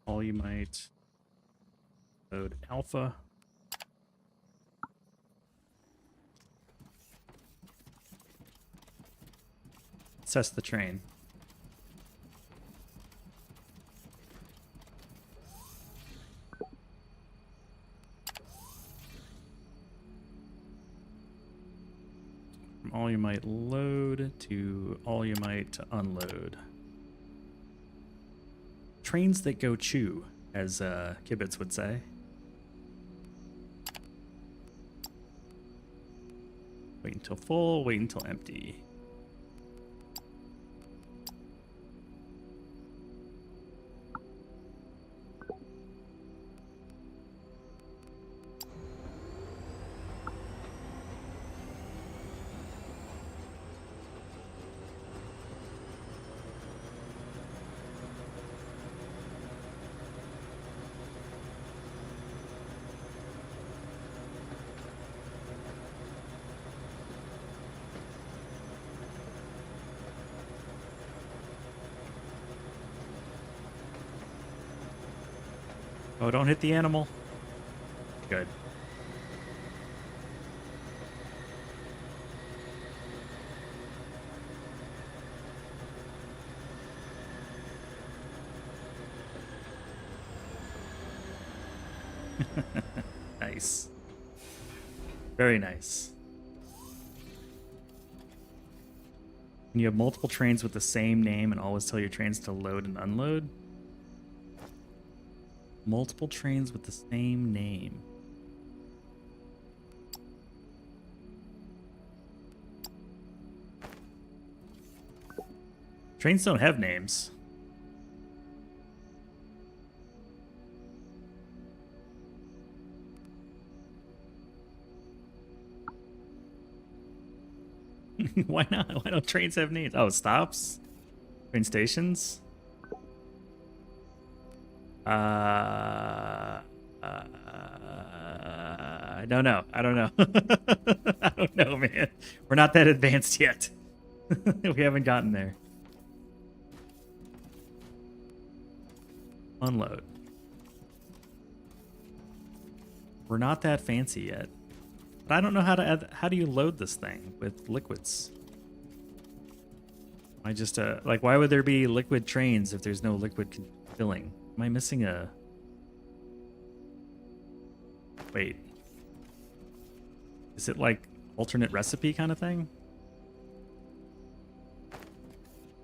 S5: All you might load alpha. Assess the train. From all you might load to all you might unload. Trains that go chew, as Kibitz would say. Wait until full, wait until empty. Oh, don't hit the animal. Good. Nice. Very nice. Can you have multiple trains with the same name and always tell your trains to load and unload? Multiple trains with the same name. Trains don't have names. Why not? Why don't trains have names? Oh, stops? Train stations? I don't know. I don't know. I don't know, man. We're not that advanced yet. We haven't gotten there. Unload. We're not that fancy yet. But I don't know how to add, how do you load this thing with liquids? I just like, why would there be liquid trains if there's no liquid filling? Am I missing a... Wait. Is it like alternate recipe kind of thing?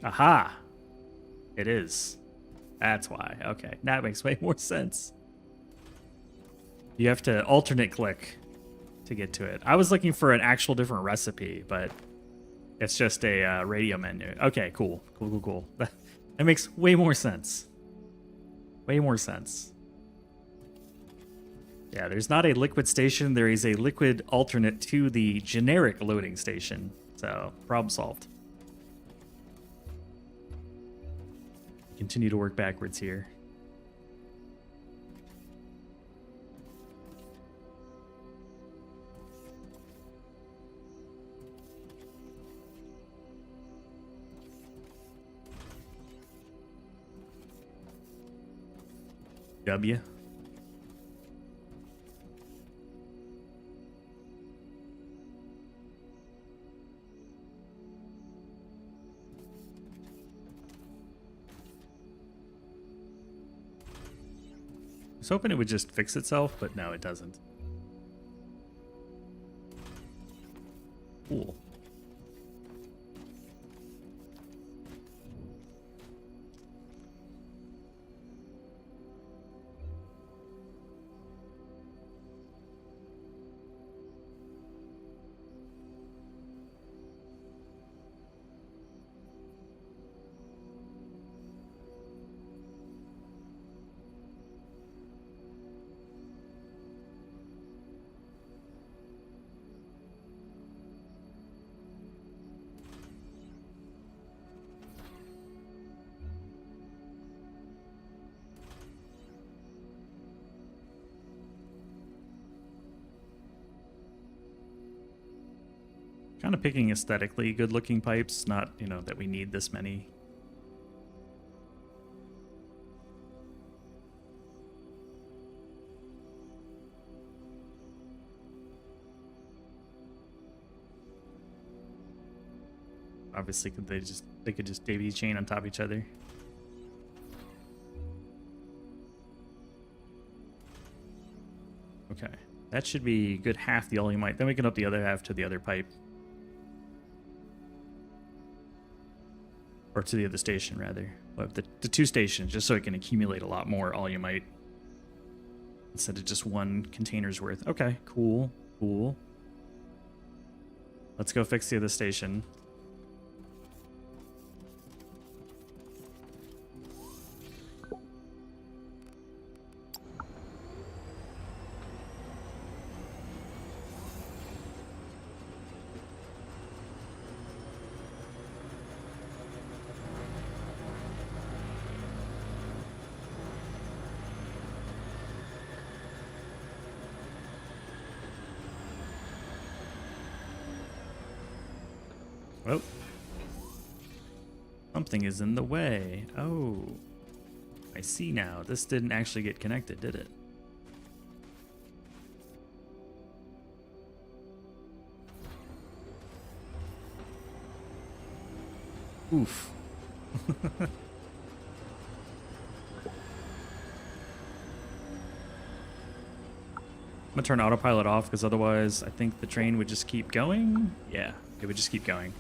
S5: Aha! It is. That's why. Okay, that makes way more sense. You have to alternate click to get to it. I was looking for an actual different recipe, but it's just a radio menu. Okay, cool. Cool. That makes way more sense. Way more sense. Yeah, there's not a liquid station. There is a liquid alternate to the generic loading station. So, problem solved. Continue to work backwards here. W. I was hoping it would just fix itself, but no, it doesn't. Cool. Kind of picking aesthetically good looking pipes, not, you know, that we need this many. Obviously, they could just daisy chain on top of each other. Okay, that should be good half the alumite. Then we can up the other half to the other pipe. Or to the other station, rather. We'll have the two stations, just so it can accumulate a lot more alumite. Instead of just one container's worth. Okay, cool. Let's go fix the other station. Oh. Something is in the way. Oh. I see now. This didn't actually get connected, did it? Oof. I'm gonna turn autopilot off because otherwise I think the train would just keep going. Yeah, it would just keep going.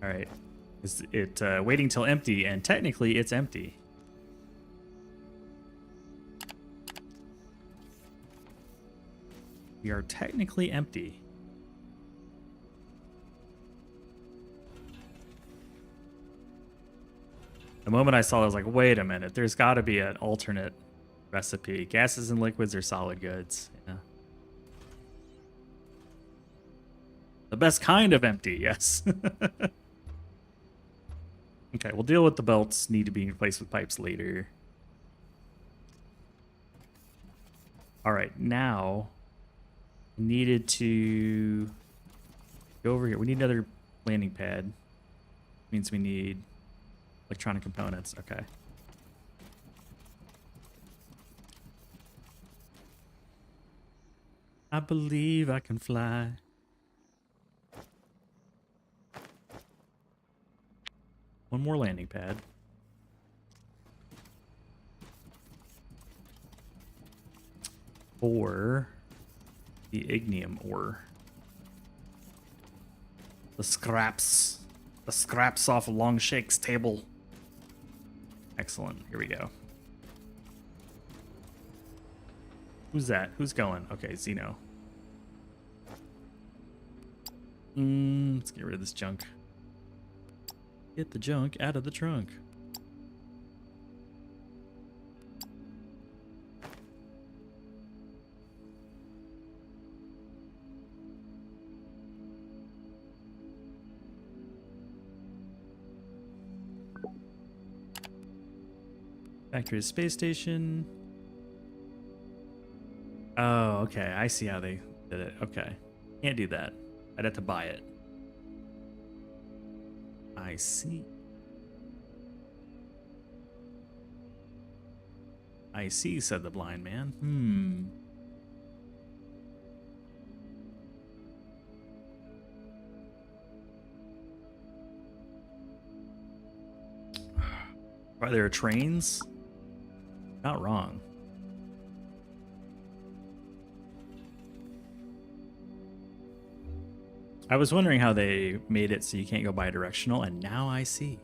S5: All right, is it waiting till empty? And technically, it's empty. We are technically empty. The moment I saw it, I was like, wait a minute, there's got to be an alternate recipe. Gases and liquids are solid goods. Yeah. The best kind of empty, yes. Okay, we'll deal with the belts need to be replaced with pipes later. All right, now needed to go over here. We need another landing pad. Means we need electronic components. Okay. I believe I can fly. One more landing pad. Or the ignium ore. The scraps. The scraps off Longshake's table. Excellent. Here we go. Who's that? Who's going? Okay, Xeno. Let's get rid of this junk. Get the junk out of the trunk. Factory space station. Oh, okay. I see how they did it. Okay. Can't do that. I'd have to buy it. I see. I see, said the blind man. Are there trains? Not wrong. I was wondering how they made it so you can't go bi-directional, and now I see.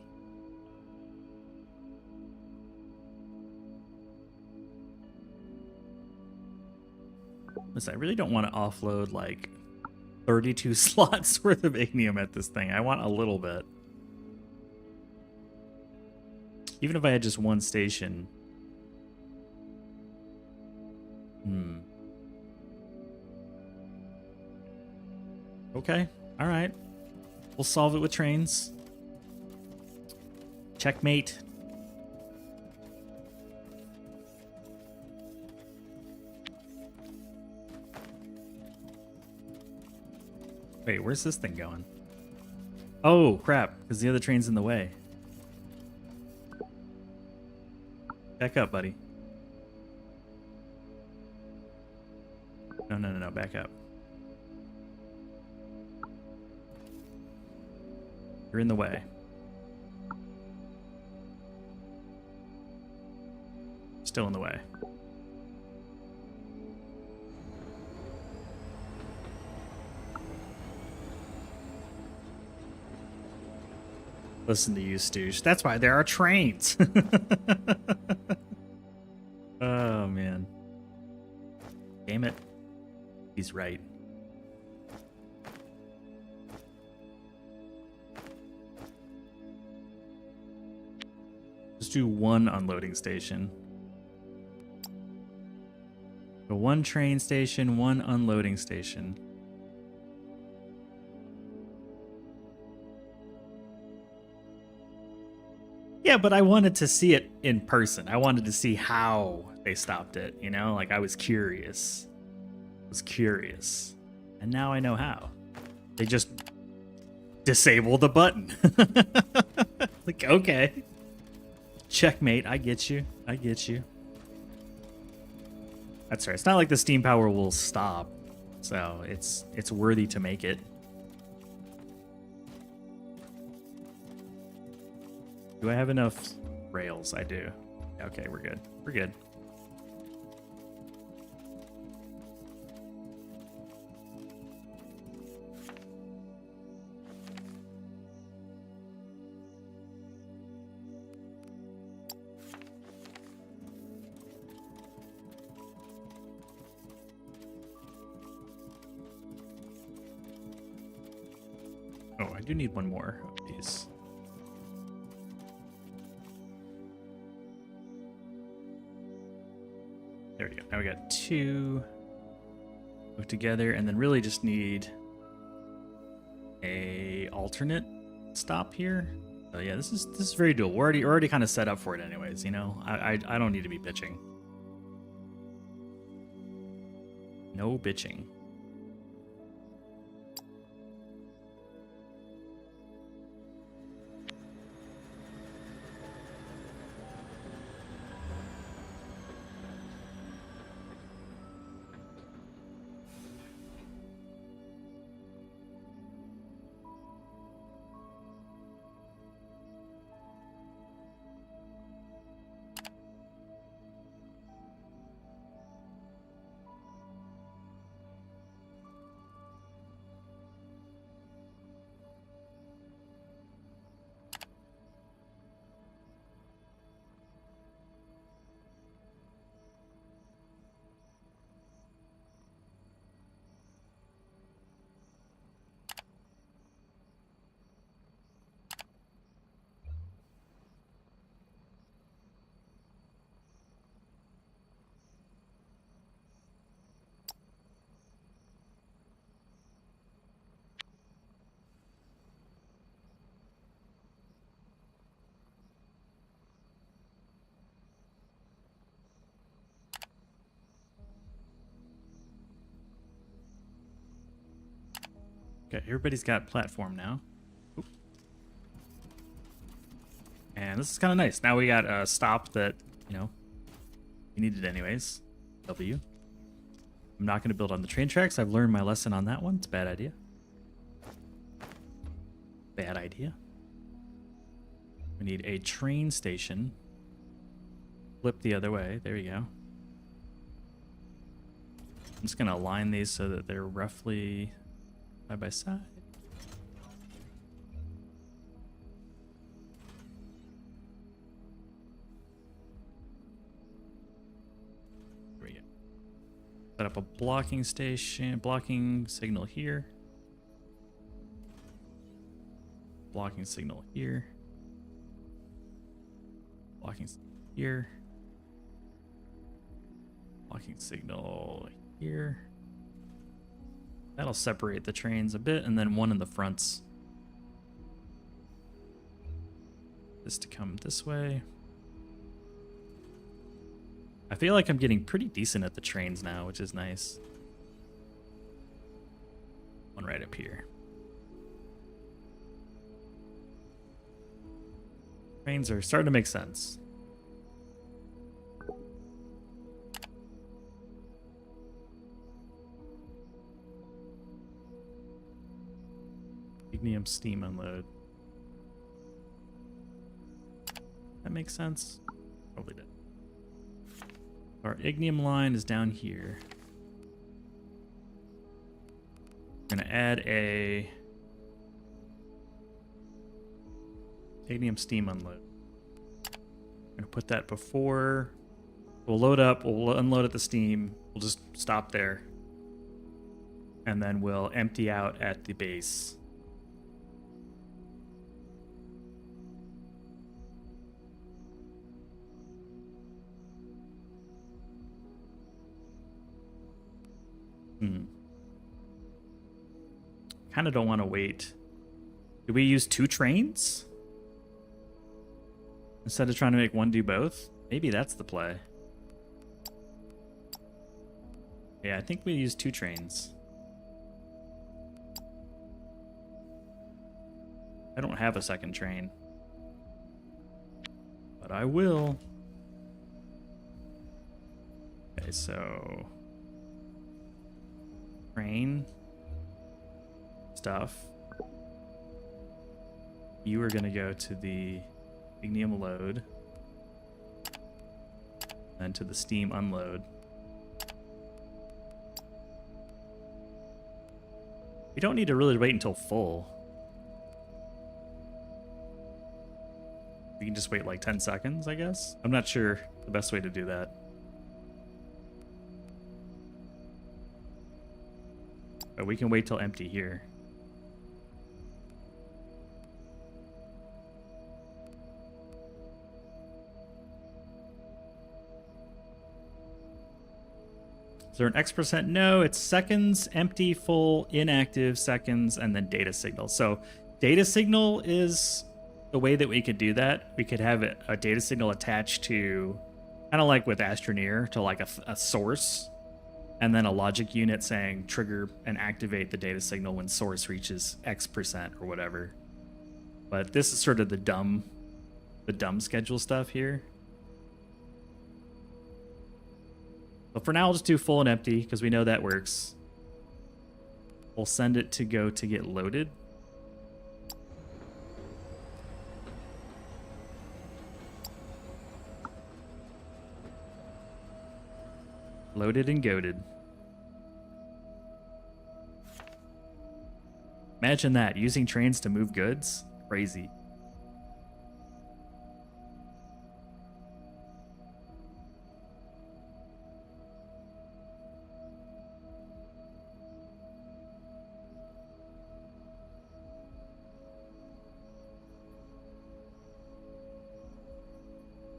S5: Listen, I really don't want to offload like 32 slots worth of ignium at this thing. I want a little bit. Even if I had just one station. Okay. All right. We'll solve it with trains. Checkmate. Wait, where's this thing going? Oh, crap, because the other train's in the way. Back up, buddy. No, back up. You're in the way. Still in the way. Listen to you, Stooge. That's why there are trains. Oh, man. Damn it. He's right. Just do one unloading station. So one train station, one unloading station. Yeah, but I wanted to see it in person. I wanted to see how they stopped it, you know? Like, I was curious. And now I know how. They just disable the button. Like, okay. Checkmate, I get you. That's right. It's not like the steam power will stop. So, it's worthy to make it. Do I have enough rails? I do. Okay, we're good. We're good. Oh, I do need one more of these. There we go. Now we got two hooked together, and then really just need a alternate stop here. So yeah, this is very doable. We're already kind of set up for it anyways, you know. I don't need to be bitching. No bitching. Okay, everybody's got platform now. Oop. And this is kind of nice. Now we got a stop that, you know, we needed anyways. W. I'm not going to build on the train tracks. I've learned my lesson on that one. It's a bad idea. Bad idea. We need a train station. Flip the other way. There you go. I'm just going to align these so that they're roughly side by side. There we go. Set up a blocking station, blocking signal here. Blocking signal here. Blocking signal here. Blocking signal here. That'll separate the trains a bit, and then one in the fronts. This to come this way. I feel like I'm getting pretty decent at the trains now, which is nice. One right up here. Trains are starting to make sense. Ignium steam unload. That makes sense? Probably did. Our ignium line is down here. We're gonna add a ignium steam unload. I'm gonna put that before. We'll load up, we'll unload at the steam. We'll just stop there. And then we'll empty out at the base. Kind of don't want to wait. Do we use 2 trains? Instead of trying to make one do both? Maybe that's the play. Yeah, I think we use 2 trains. I don't have a second train. But I will. Okay, so... train stuff. You are going to go to the ignium load, then to the steam unload. We don't need to really wait until full. We can just wait like 10 seconds, I guess. I'm not sure the best way to do that. But we can wait till empty here. Is there an X%? No, it's seconds, empty, full, inactive, seconds, and then data signal. So data signal is the way that we could do that. We could have a data signal attached to, kind of like with Astroneer, to like a source. And then a logic unit saying trigger and activate the data signal when source reaches X% or whatever. But this is sort of the dumb schedule stuff here. But for now, I'll just do full and empty because we know that works. We'll send it to go to get loaded. Loaded and goaded. Imagine that, using trains to move goods. Crazy.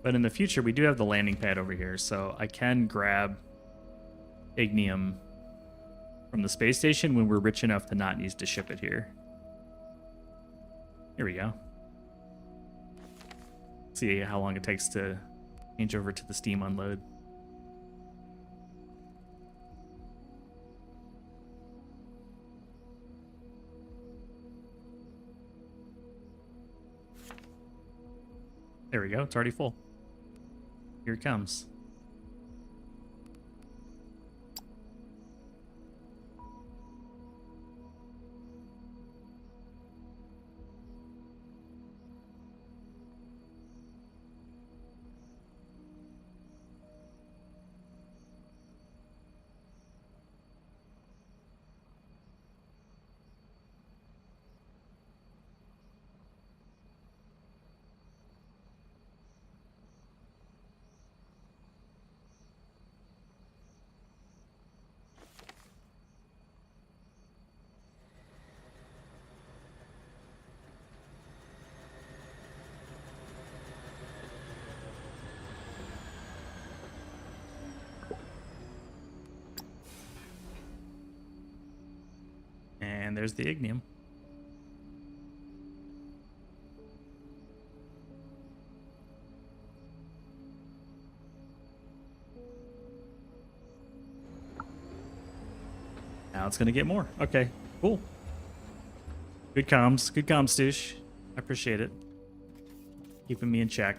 S5: But in the future, we do have the landing pad over here, so I can grab ignium from the space station when we're rich enough to not need to ship it here. Here we go. See how long it takes to change over to the steam unload. There we go. It's already full. Here it comes. And there's the ignium. Now it's gonna get more. Okay, cool. Good comms, Stoosh. I appreciate it. Keeping me in check.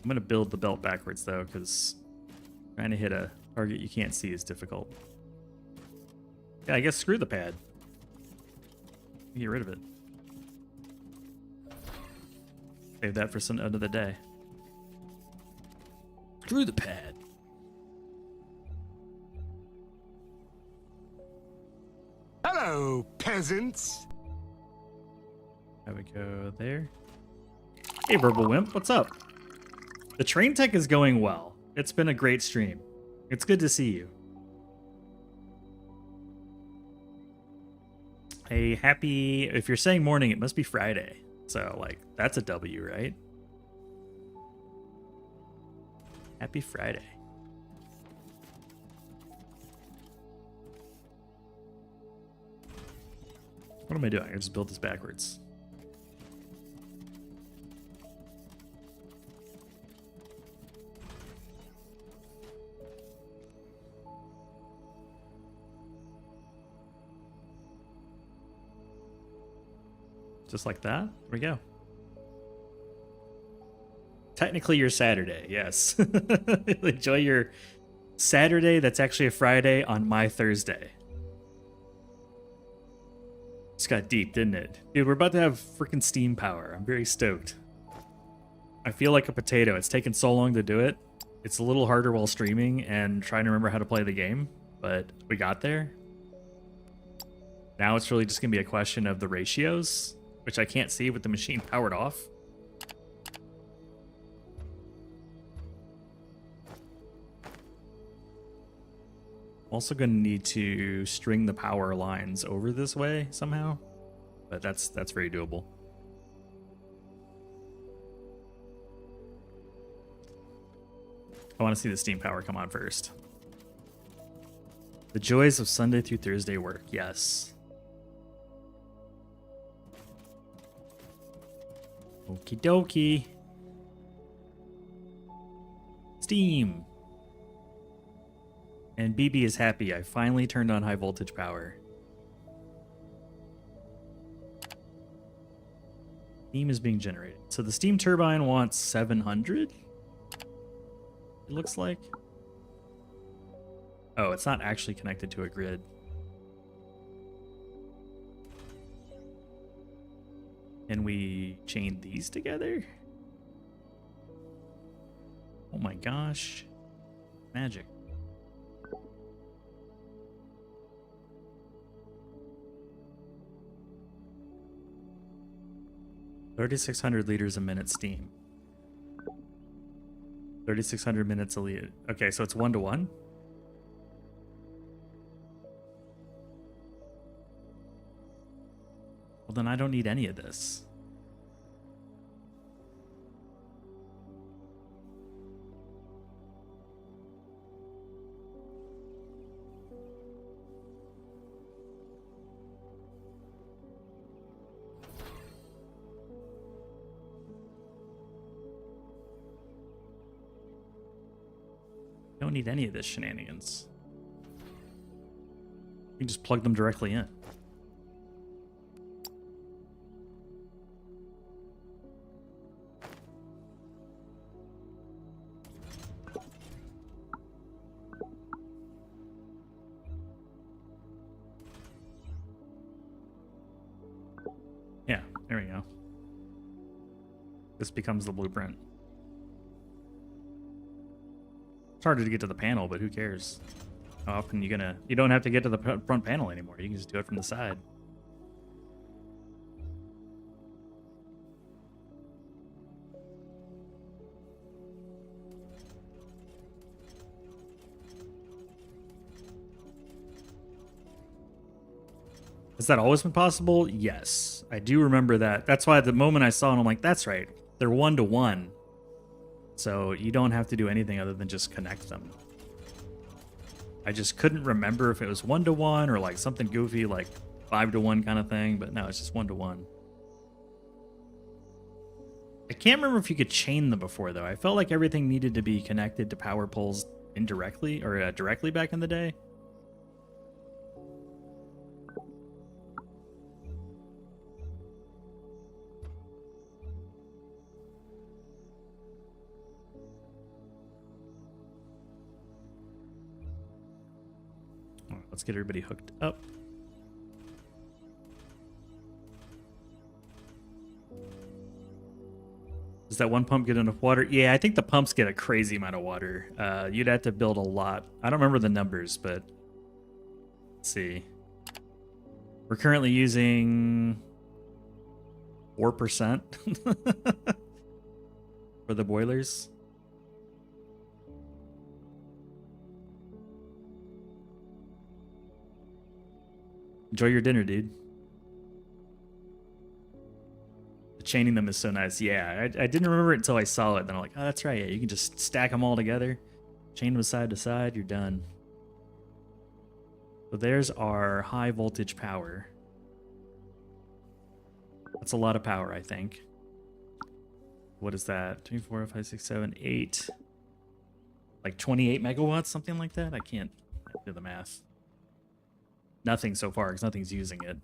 S5: I'm gonna build the belt backwards though, because trying to hit a target you can't see is difficult. Yeah, I guess screw the pad. Get rid of it. Save that for some another day. Screw the pad.
S4: Hello, peasants.
S5: There we go there. Hey, Verbal Wimp, what's up? The train tech is going well. It's been a great stream. It's good to see you. Hey, happy... If you're saying morning, it must be Friday. So, like, that's a W, right? Happy Friday. What am I doing? I just built this backwards. Just like that. There we go. Technically your Saturday, yes. Enjoy your Saturday that's actually a Friday on my Thursday. Just got deep, didn't it? Dude, we're about to have freaking steam power. I'm very stoked. I feel like a potato. It's taken so long to do it. It's a little harder while streaming and trying to remember how to play the game, but we got there. Now it's really just going to be a question of the ratios, which I can't see with the machine powered off. I'm also going to need to string the power lines over this way somehow, but that's very doable. I want to see the steam power come on first. The joys of Sunday through Thursday work, yes. Okie dokie. Steam. And BB is happy. I finally turned on high voltage power. Steam is being generated. So the steam turbine wants 700? It looks like. Oh, it's not actually connected to a grid. Can we chain these together? Oh my gosh. Magic. $3,600 liters a minute steam. 3,600 minutes a liter. Okay, so it's 1-to-1. Well, then I don't need any of this. Don't need any of this shenanigans. You can just plug them directly in. There we go. This becomes the blueprint. It's harder to get to the panel, but who cares? How often you don't have to get to the front panel anymore. You can just do it from the side. Has that always been possible? Yes. I do remember that. That's why at the moment I saw it, I'm like, that's right. They're 1-to-1. So you don't have to do anything other than just connect them. I just couldn't remember if it was 1-to-1 or like something goofy like 5-to-1 kind of thing, but no, it's just 1-to-1. I can't remember if you could chain them before though. I felt like everything needed to be connected to power poles indirectly or directly back in the day. Let's get everybody hooked up. Does that one pump get enough water? Yeah, I think the pumps get a crazy amount of water. You'd have to build a lot. I don't remember the numbers, but let's see. We're currently using 4% for the boilers. Enjoy your dinner, dude. The chaining them is so nice. Yeah, I didn't remember it until I saw it. Then I'm like, oh, that's right. Yeah, you can just stack them all together. Chain them side to side. You're done. So there's our high voltage power. That's a lot of power, I think. What is that? 3, 4, 5, 6, 7, 8. Like 28 megawatts, something like that? I can't do the math. Nothing so far, because nothing's using it.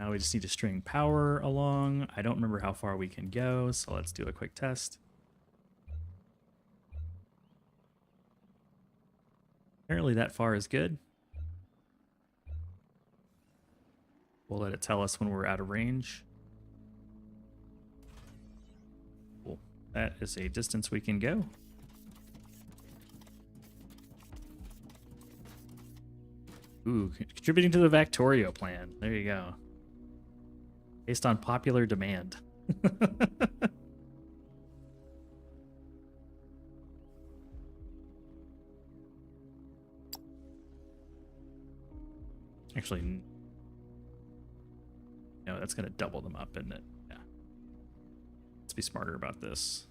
S5: Now we just need to string power along. I don't remember how far we can go, so let's do a quick test. Apparently that far is good. We'll let it tell us when we're out of range. Cool. That is a distance we can go. Ooh, contributing to the Factorio plan. There you go. Based on popular demand. Actually, no, that's going to double them up, isn't it? Yeah. Let's be smarter about this.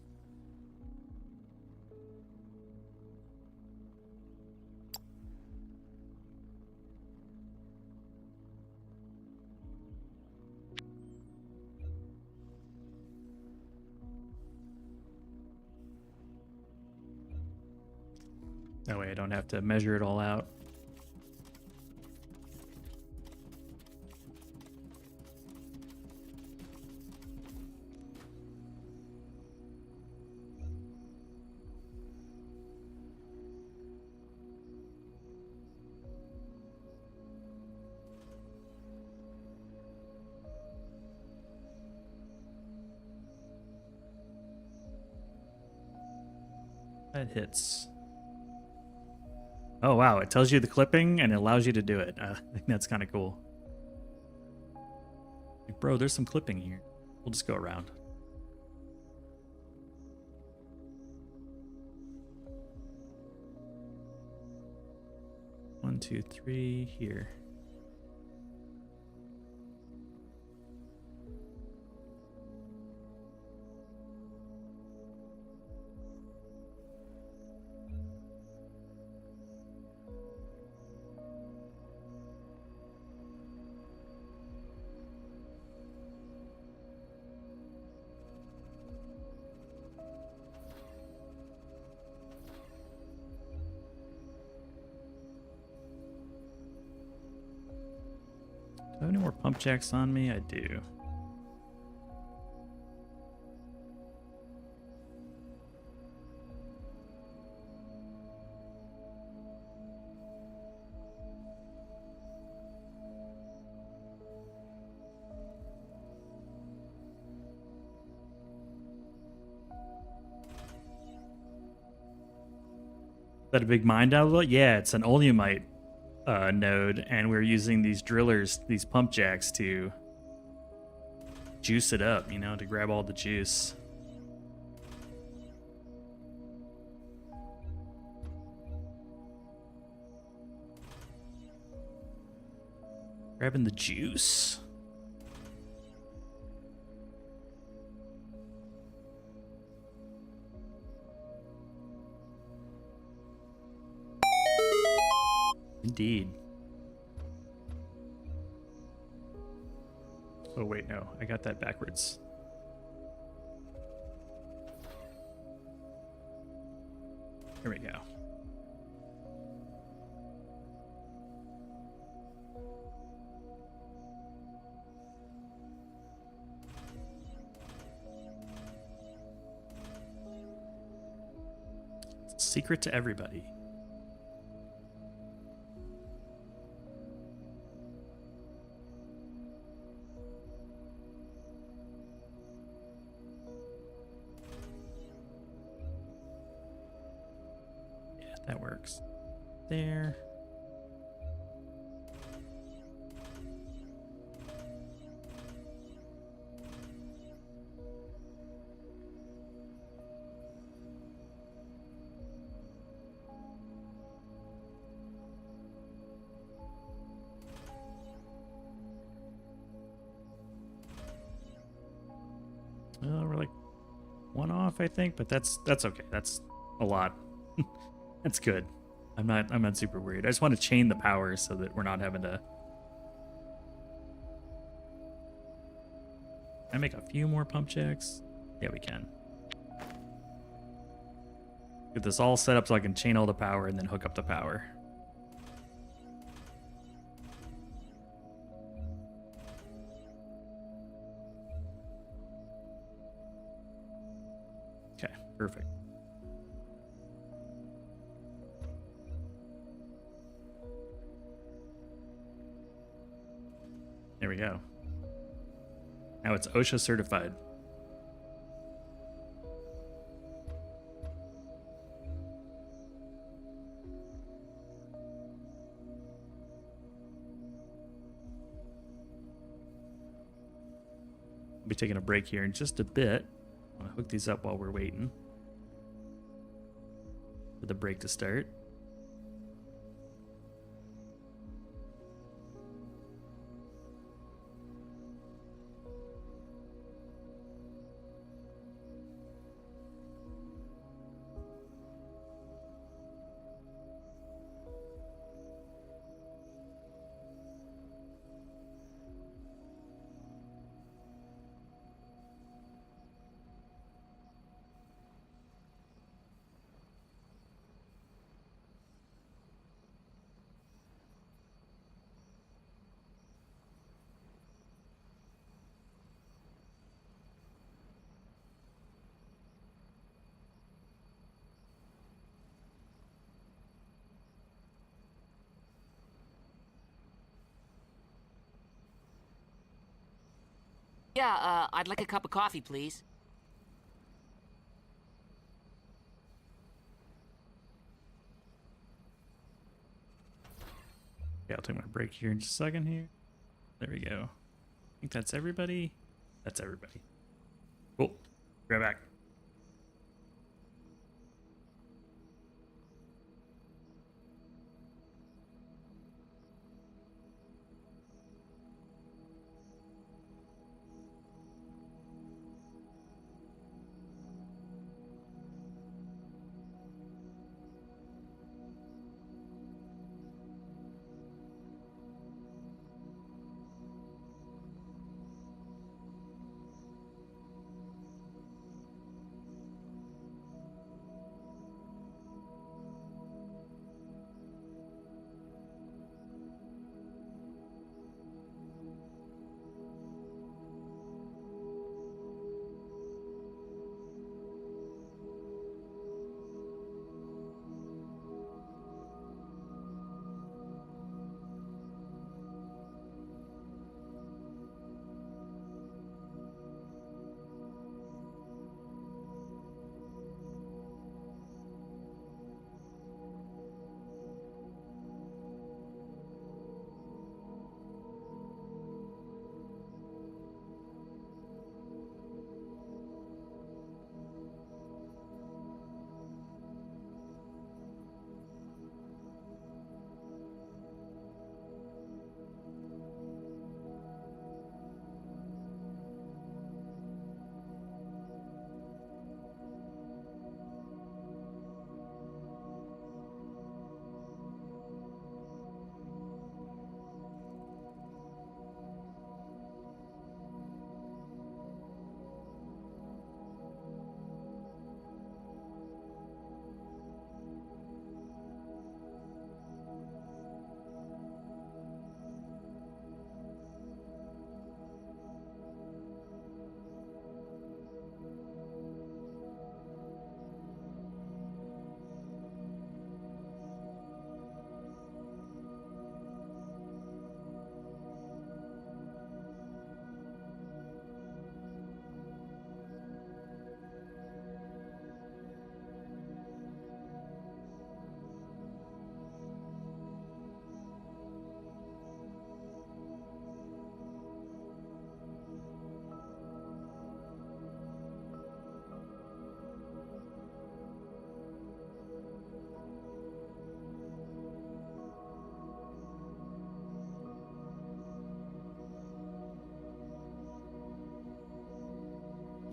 S5: That way I don't have to measure it all out. That hits. Oh, wow. It tells you the clipping and it allows you to do it. I think that's kind of cool. Like, bro, there's some clipping here. We'll just go around. One, two, three, here. Do I have any more pump jacks on me? I do. that a big mine down below? Yeah, it's an oleumite node, and we're using these drillers, these pump jacks, to juice it up, you know, to grab all the juice. Grabbing the juice. Indeed. Oh wait, no, I got that backwards. Here we go. Secret to everybody. Yeah, that works. There. We're like one off, I think, but that's okay. That's a lot. That's good. I'm not super worried. I just want to chain the power so that we're not having to. Can I make a few more pump jacks? Yeah, we can. Get this all set up so I can chain all the power and then hook up the power. Okay, perfect. There we go. Now it's OSHA certified. I'll be taking a break here in just a bit. I'm gonna hook these up while we're waiting for the break to start.
S2: Yeah, I'd like a cup of coffee, please.
S5: Okay, I'll take my break here in just a second here. There we go. I think that's everybody. That's everybody. Cool. Be right back.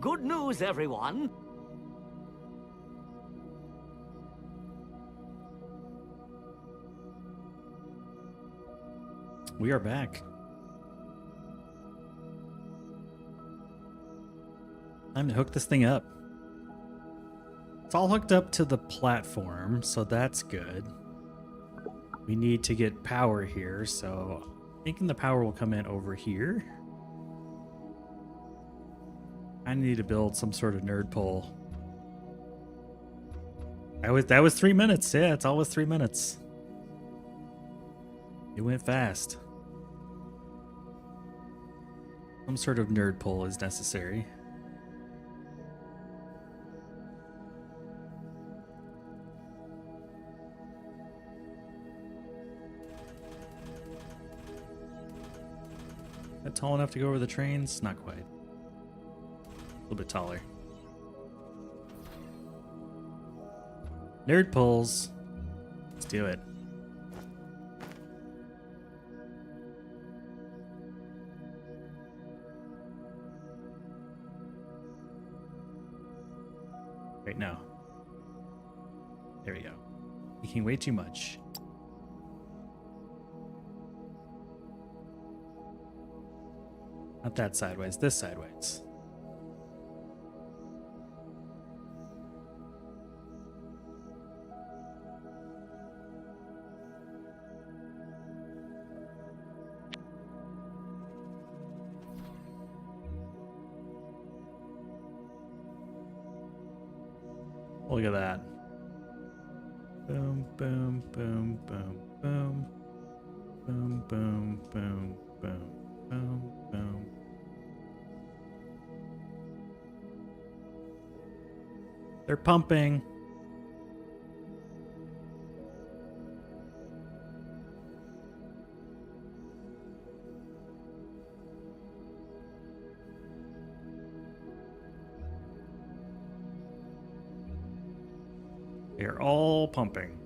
S12: Good news, everyone.
S5: We are back. Time to hook this thing up. It's all hooked up to the platform, so that's good. We need to get power here, so I'm thinking the power will come in over here. I need to build some sort of nerd pole. That was 3 minutes. Yeah, it's always 3 minutes. It went fast. Some sort of nerd pole is necessary. Is that tall enough to go over the trains? Not quite. A little bit taller. Nerd poles. Let's do it. Right now. There we go. Making way too much. Not that sideways, this sideways. Look at that. Boom, boom, boom, boom, boom. Boom, boom, boom, boom, boom, boom. They're pumping. They're all pumping.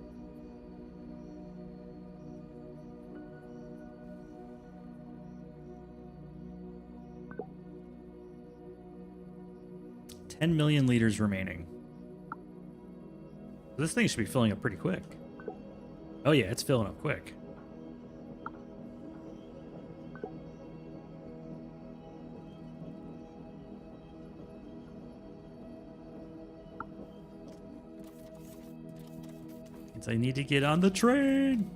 S5: $10 million liters remaining. This thing should be filling up pretty quick. Oh yeah, it's filling up quick. Means I need to get on the train.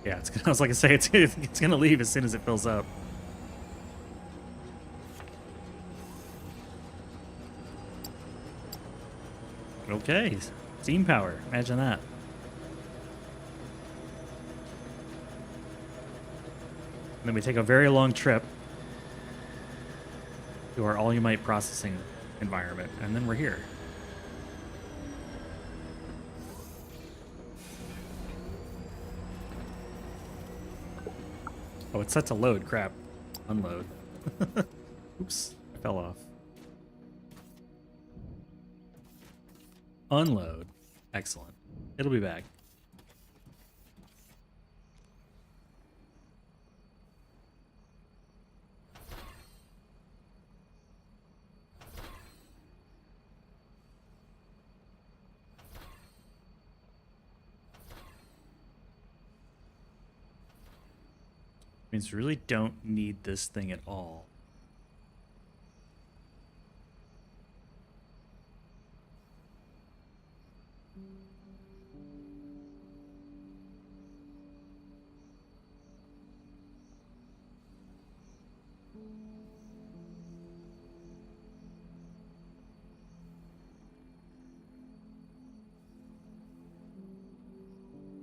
S5: Yeah, it's gonna, I was like I say, it's gonna leave as soon as it fills up. Okay, steam power. Imagine that. And then we take a very long trip to our all-you-might processing environment, and then we're here. Oh, it's set to load. Crap. Unload. Oops. I fell off. Unload. Excellent. It'll be back. Means we really don't need this thing at all.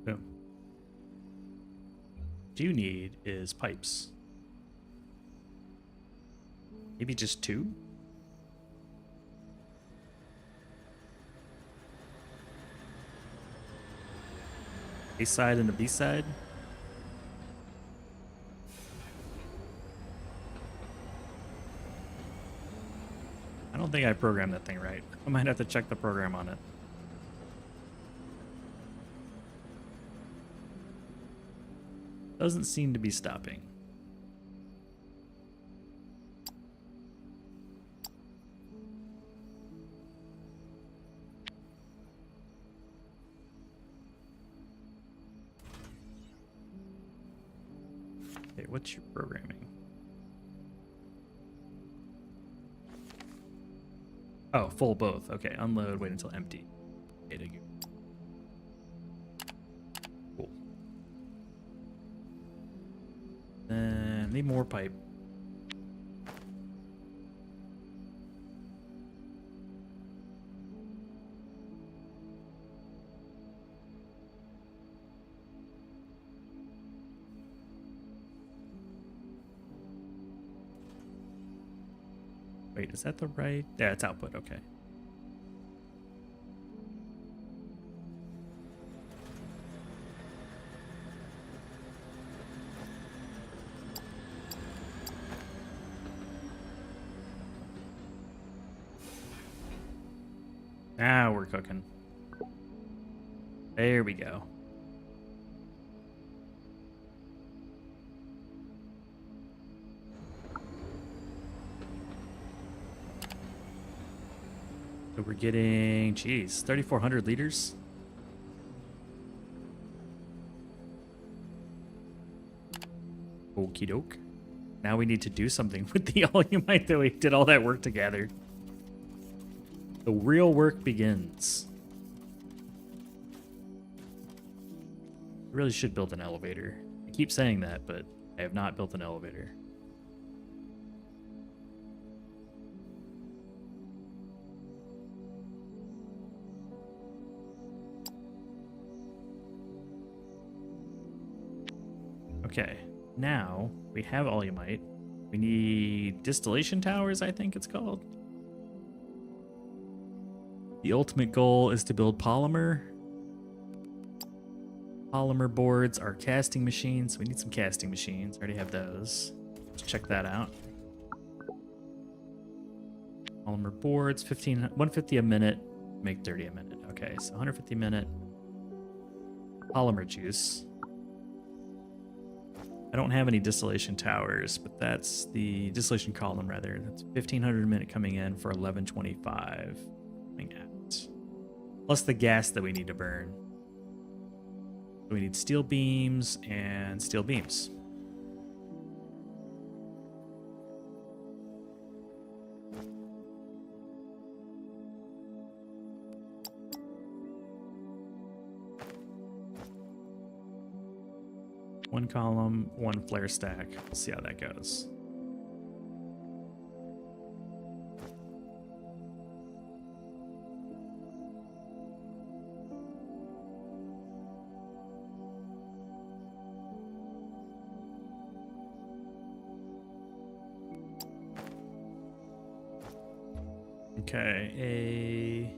S5: Boom. What you need is pipes. Maybe just 2? A side and a B side? I don't think I programmed that thing right. I might have to check the program on it. Doesn't seem to be stopping. Okay, what's your programming? Oh, full both. Okay, unload, wait until empty. Okay, thank you. Cool. Need more pipe. Wait, is that the right? Yeah, it's output. Okay. Now we're cooking. There we go. So we're getting, geez, 3,400 liters. Okie doke. Now we need to do something with the all-you-might that we did all that work together. The real work begins. I really should build an elevator. I keep saying that, but I have not built an elevator. Okay, now we have all you might. We need distillation towers, I think it's called. The ultimate goal is to build polymer. Polymer boards are casting machines. We need some casting machines. Already have those. Let's check that out. Polymer boards, 150 a minute, make 30 a minute. Okay, so 150 a minute. Polymer juice. I don't have any distillation towers, but that's the distillation column rather. That's 1,500 a minute coming in for 1125 coming out. Plus the gas that we need to burn. So we need steel beams and steel beams. One column, one flare stack. We'll see how that goes. Okay, a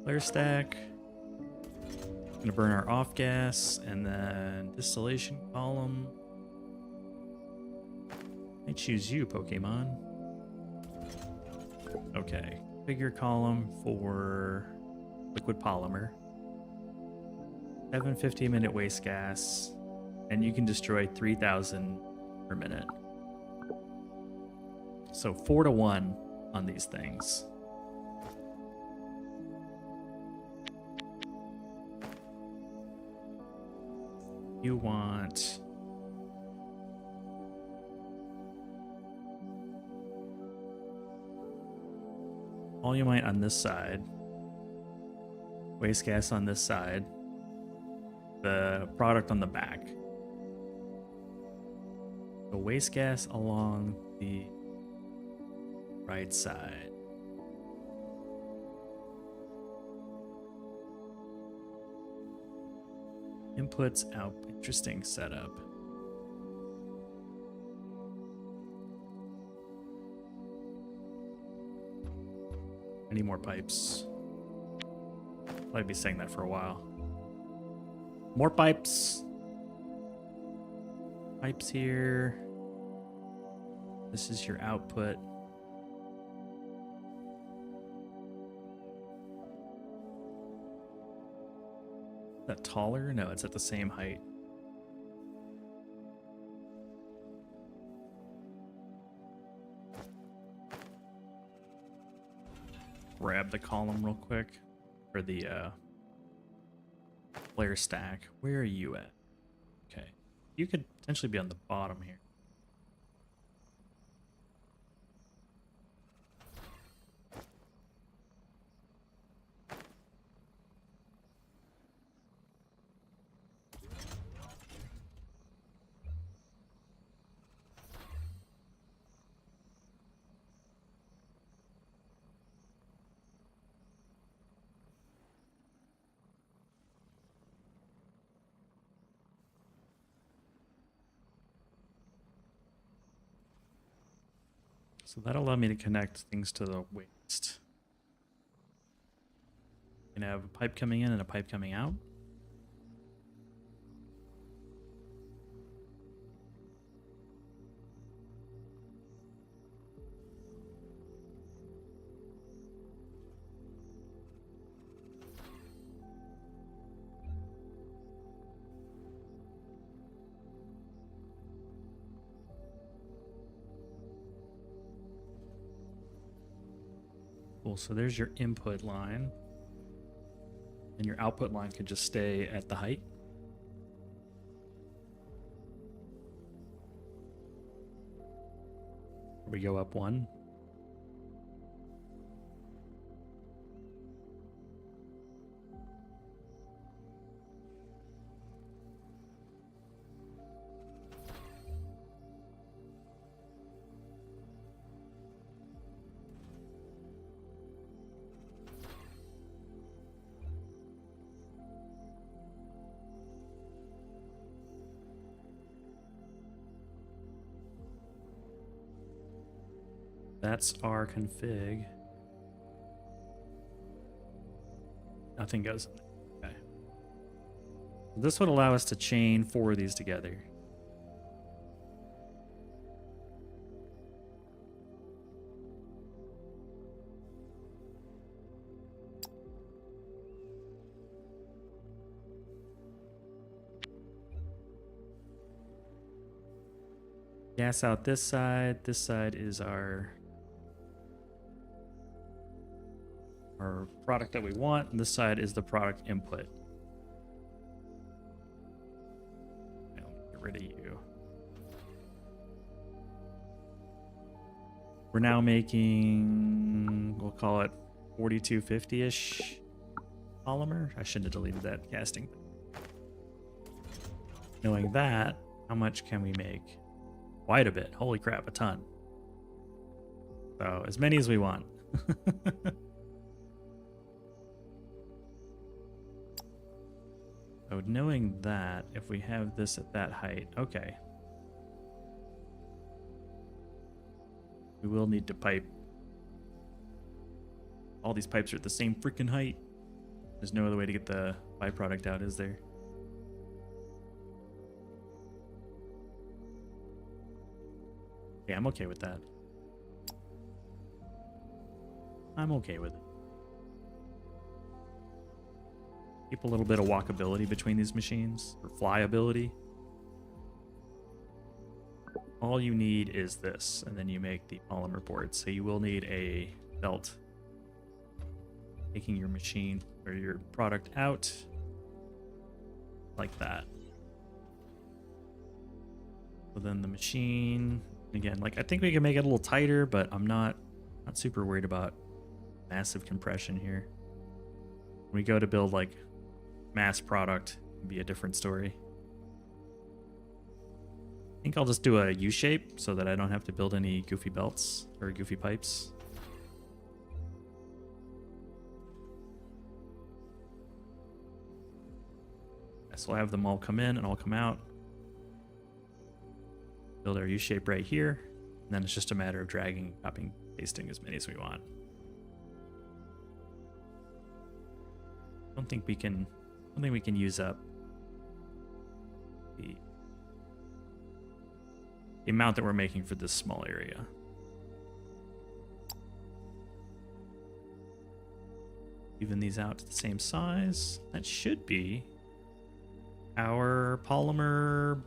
S5: flare stack. Gonna burn our off gas and then distillation column. I choose you, Pokemon. Okay, figure column for liquid polymer. 750 a minute waste gas, and you can destroy 3,000 per minute. So 4 to 1 on these things. You want all you might on this side, waste gas on this side, the product on the back. The waste gas along the right side. Inputs out. Interesting setup. I need more pipes. I'll be saying that for a while. More pipes. Pipes here. This is your output. Is that taller? No, it's at the same height. grab the column real quick for the flare stack. Where are you at? Okay. You could potentially be on the bottom here. So that'll allow me to connect things to the waste. You can have a pipe coming in and a pipe coming out. Cool, so there's your input line. And your output line can just stay at the height. We go up one. That's our config. Nothing goes in there. Okay. This would allow us to chain 4 of these together. Gas out this side. This side is our product that we want, and this side is the product input. I'll get rid of you. We're now making, we'll call it 4250-ish polymer. I shouldn't have deleted that casting. Knowing that, how much can we make? Quite a bit. Holy crap, a ton. So as many as we want. So knowing that, if we have this at that height, okay. We will need to pipe. All these pipes are at the same freaking height. There's no other way to get the byproduct out, is there? Yeah, I'm okay with that. I'm okay with it. Keep a little bit of walkability between these machines, or flyability. All you need is this, and then you make the polymer board. So you will need a belt taking your machine or your product out like that. So then the machine, again, like I think we can make it a little tighter, but I'm not super worried about massive compression here. When we go to build like mass product, it'd be a different story. I think I'll just do a U-shape so that I don't have to build any goofy belts or goofy pipes. So we'll have them all come in and all come out. Build our U-shape right here, and then it's just a matter of dragging, copying, pasting as many as we want. I don't think we can use up the amount that we're making for this small area. Even these out to the same size. That should be our polymer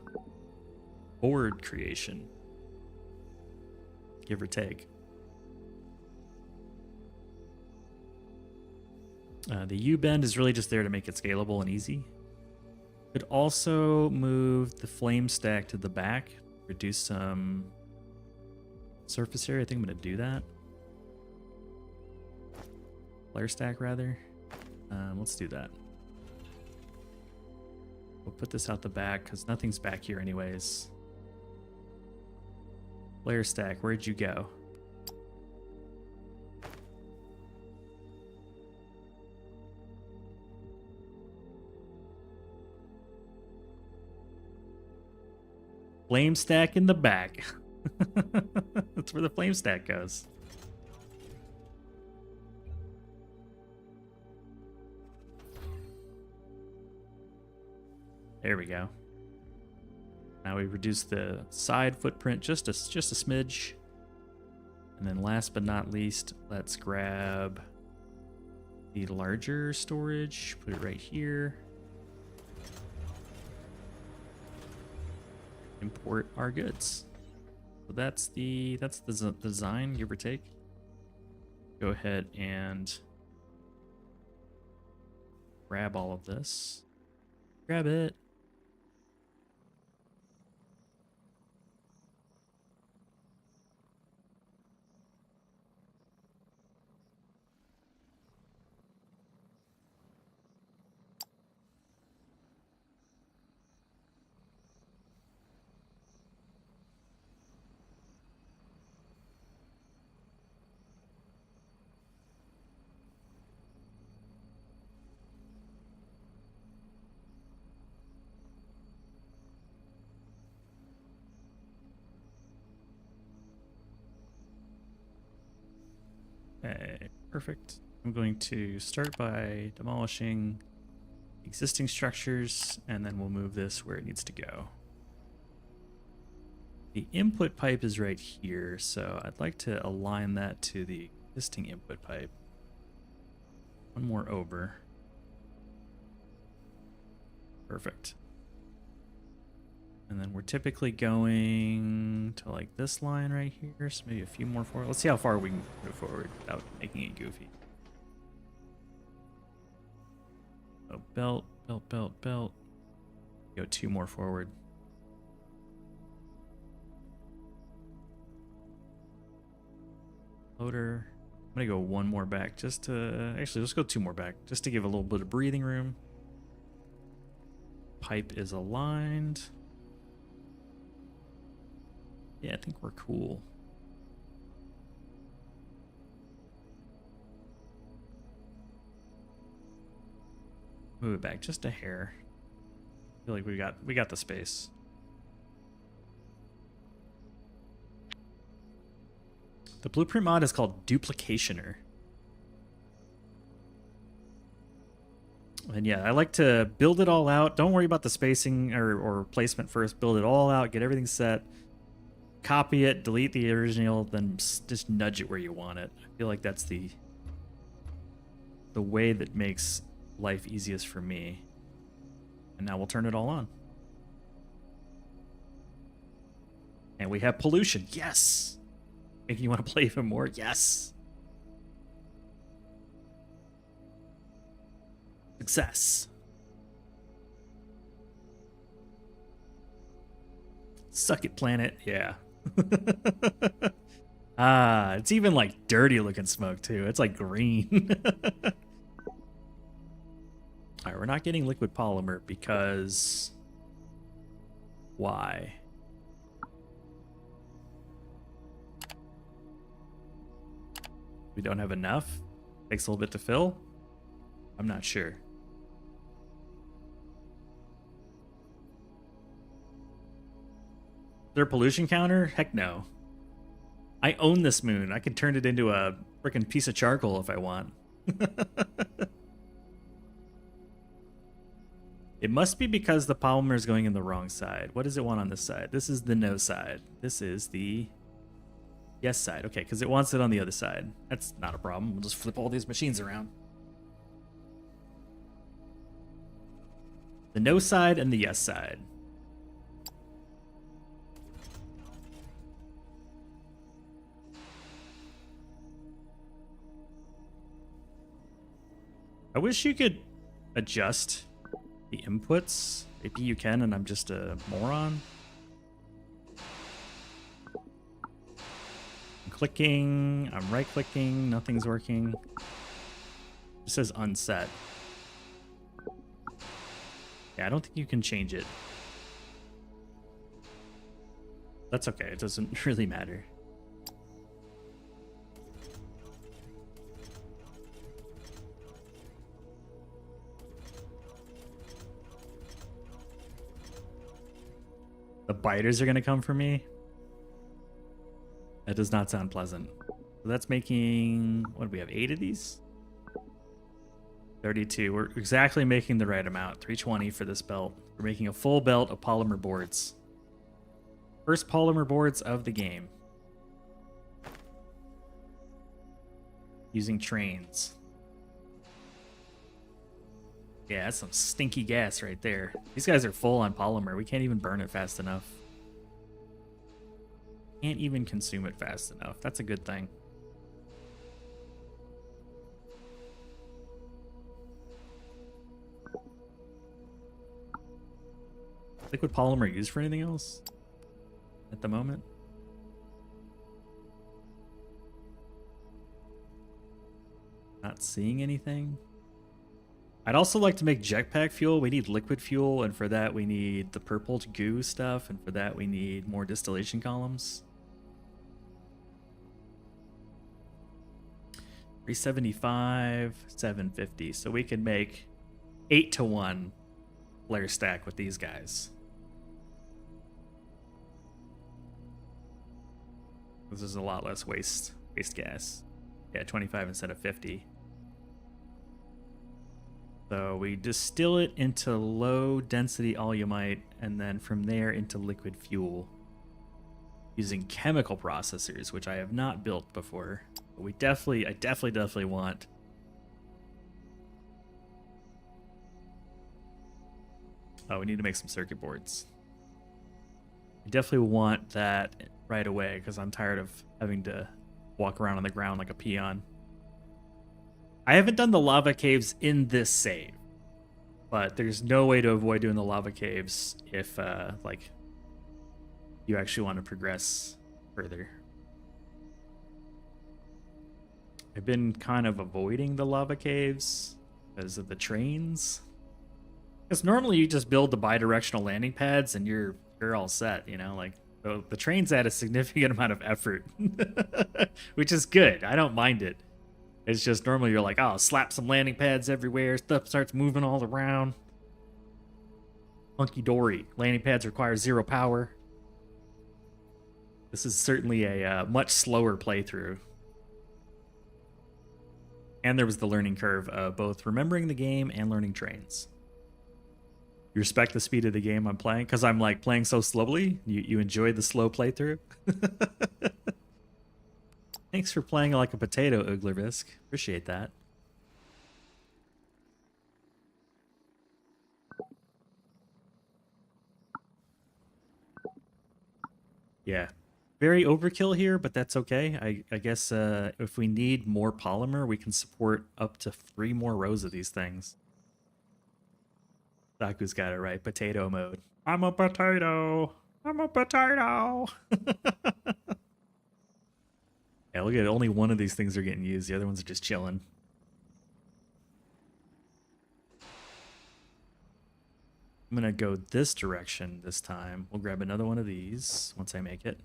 S5: board creation, give or take. The U-bend is really just there to make it scalable and easy. Could also move the flame stack to the back, reduce some surface area. I think I'm going to do that. Flare stack, rather. Let's do that. We'll put this out the back because nothing's back here anyways. Flare stack, where'd you go? Flame stack in the back. That's where the flame stack goes. There we go. Now we reduce the side footprint just a smidge. And then last but not least, let's grab the larger storage, put it right here. Import our goods. So that's the design, give or take. Go ahead and grab all of this. Grab it. Okay, perfect. I'm going to start by demolishing existing structures, and then we'll move this where it needs to go. The input pipe is right here, so I'd like to align that to the existing input pipe. One more over. Perfect. And then we're typically going to like this line right here, so maybe a few more forward. Let's see how far we can move forward without making it goofy. Oh, belt, belt, belt, belt. Go 2 more forward. Loader. I'm gonna go 1 more back just to, actually let's go 2 more back just to give a little bit of breathing room. Pipe is aligned. Yeah, I think we're cool. Move it back just a hair. I feel like we got the space. The blueprint mod is called Duplicationer. And yeah, I like to build it all out. Don't worry about the spacing or placement first. Build it all out, get everything set. Copy it, delete the original, then just nudge it where you want it. I feel like that's the way that makes life easiest for me. And now we'll turn it all on. And we have pollution. Yes! Making you want to play even more? Yes! Success. Suck it, planet. Yeah. It's even like dirty looking smoke too. It's like green. Alright, we're not getting liquid polymer because why? We don't have enough? Takes a little bit to fill? I'm not sure. Is there a pollution counter? Heck no. I own this moon. I could turn it into a freaking piece of charcoal if I want. It must be because the polymer is going in the wrong side. What does it want on this side? This is the no side. This is the yes side. Okay, because it wants it on the other side. That's not a problem. We'll just flip all these machines around. The no side and the yes side. I wish you could adjust the inputs. Maybe you can, and I'm just a moron. I'm clicking, I'm right-clicking, nothing's working. It says unset. Yeah, I don't think you can change it. That's okay, it doesn't really matter. The biters are gonna come for me. That does not sound pleasant. So that's making, what do we have, 8 of these? 32. We're exactly making the right amount. 320 for this belt. We're making a full belt of polymer boards. First polymer boards of the game. Using trains. Yeah, that's some stinky gas right there. These guys are full on polymer. We can't even burn it fast enough. Can't even consume it fast enough. That's a good thing. Liquid polymer used for anything else at the moment? Not seeing anything. I'd also like to make jetpack fuel. We need liquid fuel, and for that we need the purple goo stuff, and for that we need more distillation columns. 375, 750. So we can make 8-to-1 flare stack with these guys. This is a lot less waste gas. Yeah, 25 instead of 50. So we distill it into low density alumite, and then from there into liquid fuel using chemical processors, which I have not built before. But I definitely want. Oh, we need to make some circuit boards. I definitely want that right away because I'm tired of having to walk around on the ground like a peon. I haven't done the lava caves in this save, but there's no way to avoid doing the lava caves if like you actually want to progress further. I've been kind of avoiding the lava caves because of the trains. Because normally you just build the bi-directional landing pads and you're all set, you know, like the trains add a significant amount of effort, which is good. I don't mind it. It's just normally you're like, oh, slap some landing pads everywhere. Stuff starts moving all around. Hunky dory. Landing pads require 0 power. This is certainly a much slower playthrough. And there was the learning curve of both remembering the game and learning trains. You respect the speed of the game I'm playing because I'm like playing so slowly. You enjoy the slow playthrough. Thanks for playing like a potato, Uglervisk. Appreciate that. Yeah. Very overkill here, but that's okay. I guess if we need more polymer, we can support up to 3 more rows of these things. Saku's got it right. Potato mode. I'm a potato. I'm a potato. Yeah, look at it. Only one of these things are getting used. The other ones are just chilling. I'm going to go this direction this time. We'll grab another one of these once I make it.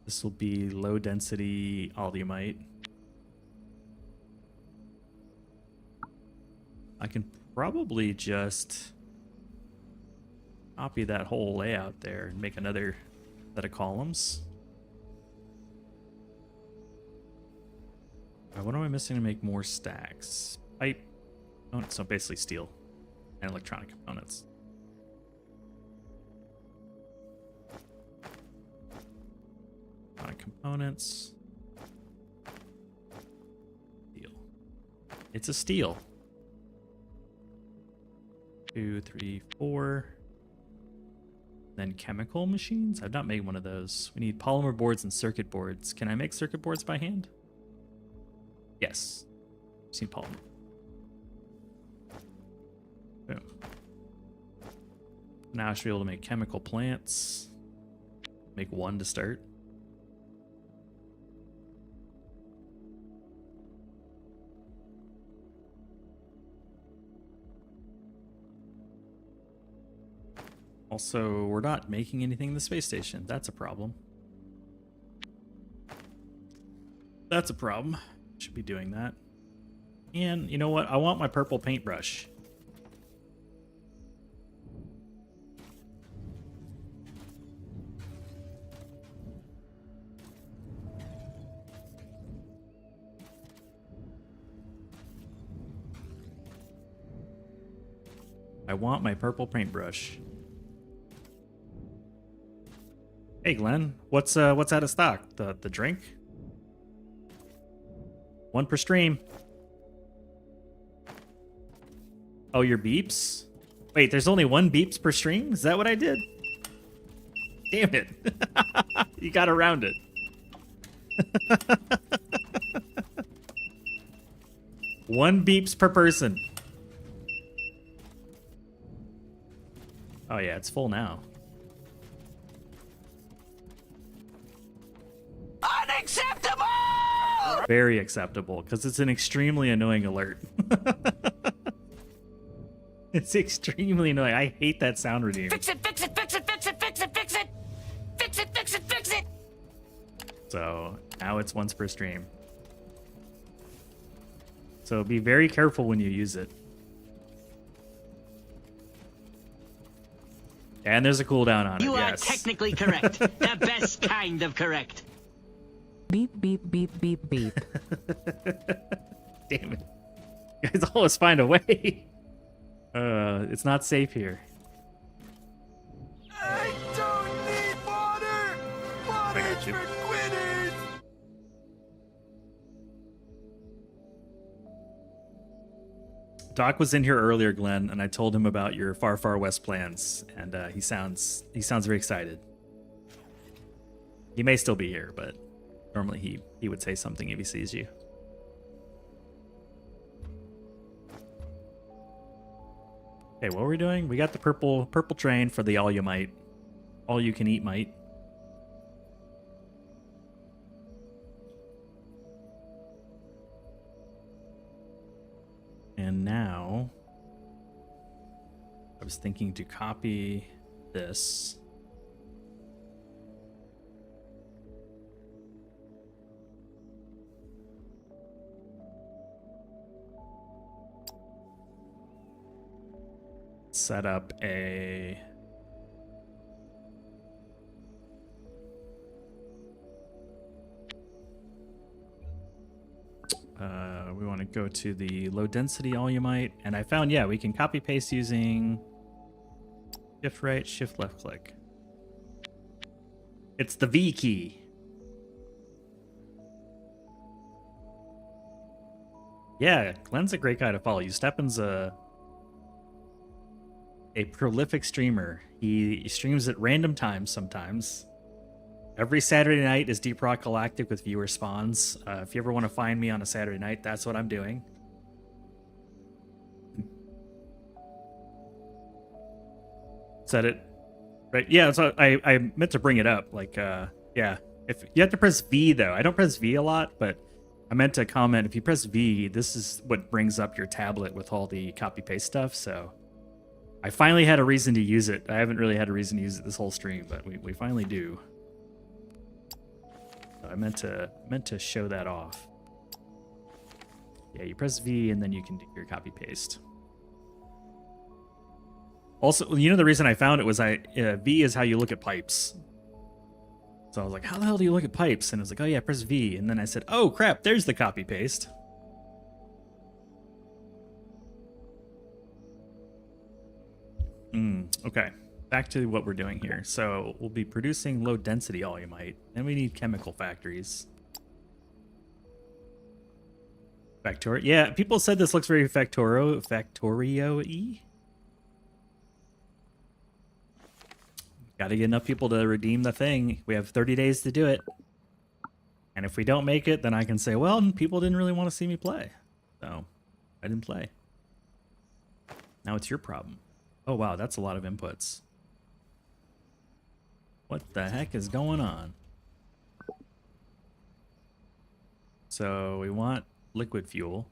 S5: This will be low density alumite. I can probably just copy that whole layout there and make another set of columns. What am I missing to make more stacks? Pipe. Oh, so basically steel and electronic components. Components. Steel. It's a steel. 2, 3, 4. Then chemical machines? I've not made one of those. We need polymer boards and circuit boards. Can I make circuit boards by hand? Yes. Just need polymer. Boom. Now I should be able to make chemical plants. Make one to start. Also, we're not making anything in the space station. That's a problem. That's a problem. Should be doing that. And you know what? I want my purple paintbrush. I want my purple paintbrush. Hey Glenn, what's out of stock? The drink? One per stream. Oh, your beeps? Wait, there's only one beeps per stream? Is that what I did? Damn it. You got around it. One beeps per person. Oh yeah, it's full now.
S8: Unacceptable!
S5: Very acceptable, because it's an extremely annoying alert. It's extremely annoying. I hate that sound redeem.
S1: Fix it, fix it, fix it, fix it, fix it, fix it. Fix it, fix it, fix it.
S5: So now it's once per stream. So be very careful when you use it. And there's a cooldown on it,
S12: You are
S5: yes.
S12: technically correct. The best kind of correct.
S10: Beep, beep, beep, beep, beep.
S5: Damn it. You guys always find a way. It's not safe here.
S4: I don't need water! Water's
S5: you.
S4: for quitters!
S5: Doc was in here earlier, Glenn, and I told him about your far, far west plans, and he sounds very excited. He may still be here, but normally he would say something if he sees you. Okay, what were we doing? We got the purple train for the all you can eat might. And now I was thinking to copy this. Set up a we want to go to the low density all you might, and I found, yeah, we can copy paste using shift right, shift left click. It's the V key. Yeah, Glenn's a great guy to follow. Stepan's a prolific streamer. He streams at random times sometimes. Every Saturday night is Deep Rock Galactic with viewer spawns. If you ever want to find me on a Saturday night, that's what I'm doing. Said it right? Yeah, so I meant to bring it up. Like, yeah, if you have to press V though. I don't press V a lot, but I meant to comment. If you press V, this is what brings up your tablet with all the copy paste stuff. So I finally had a reason to use it. I haven't really had a reason to use it this whole stream, but we finally do. I meant to show that off. Yeah, you press V and then you can do your copy paste. Also, you know, the reason I found it was V is how you look at pipes. So I was like, how the hell do you look at pipes? And it was like, oh yeah, press V. And then I said, oh crap, there's the copy paste. Okay, back to what we're doing here. So we'll be producing low density all you might, and we need chemical factories. Factorio. Yeah, people said this looks very Factorio-y. Got to get enough people to redeem the thing. We have 30 days to do it. And if we don't make it, then I can say, well, people didn't really want to see me play. So I didn't play. Now it's your problem. Oh, wow, that's a lot of inputs. What the heck is going on? So we want liquid fuel.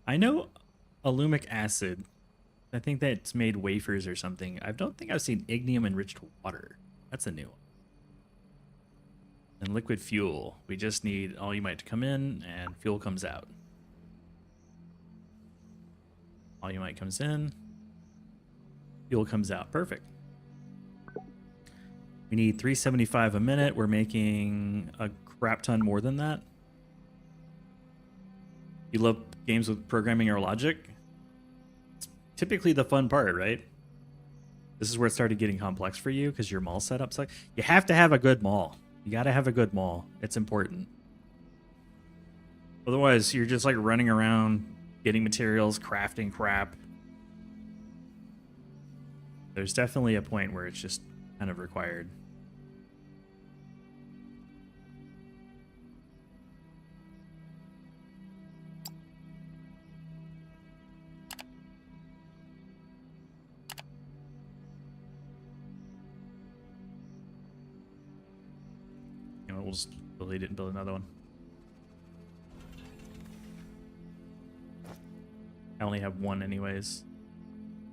S5: I know alumic acid. I think that's made wafers or something. I don't think I've seen ignium enriched water. That's a new one. And liquid fuel. We just need alumite to come in and fuel comes out. Alumite comes in. Fuel comes out. Perfect. We need 375 a minute. We're making a crap ton more than that. You love games with programming or logic? It's typically the fun part, right? This is where it started getting complex for you because your mall setup's like, you have to have a good mall. You got to have a good mall. It's important. Otherwise, you're just like running around getting materials, crafting crap. There's definitely a point where it's just kind of required. We'll just delete it and build another one. I only have one anyways.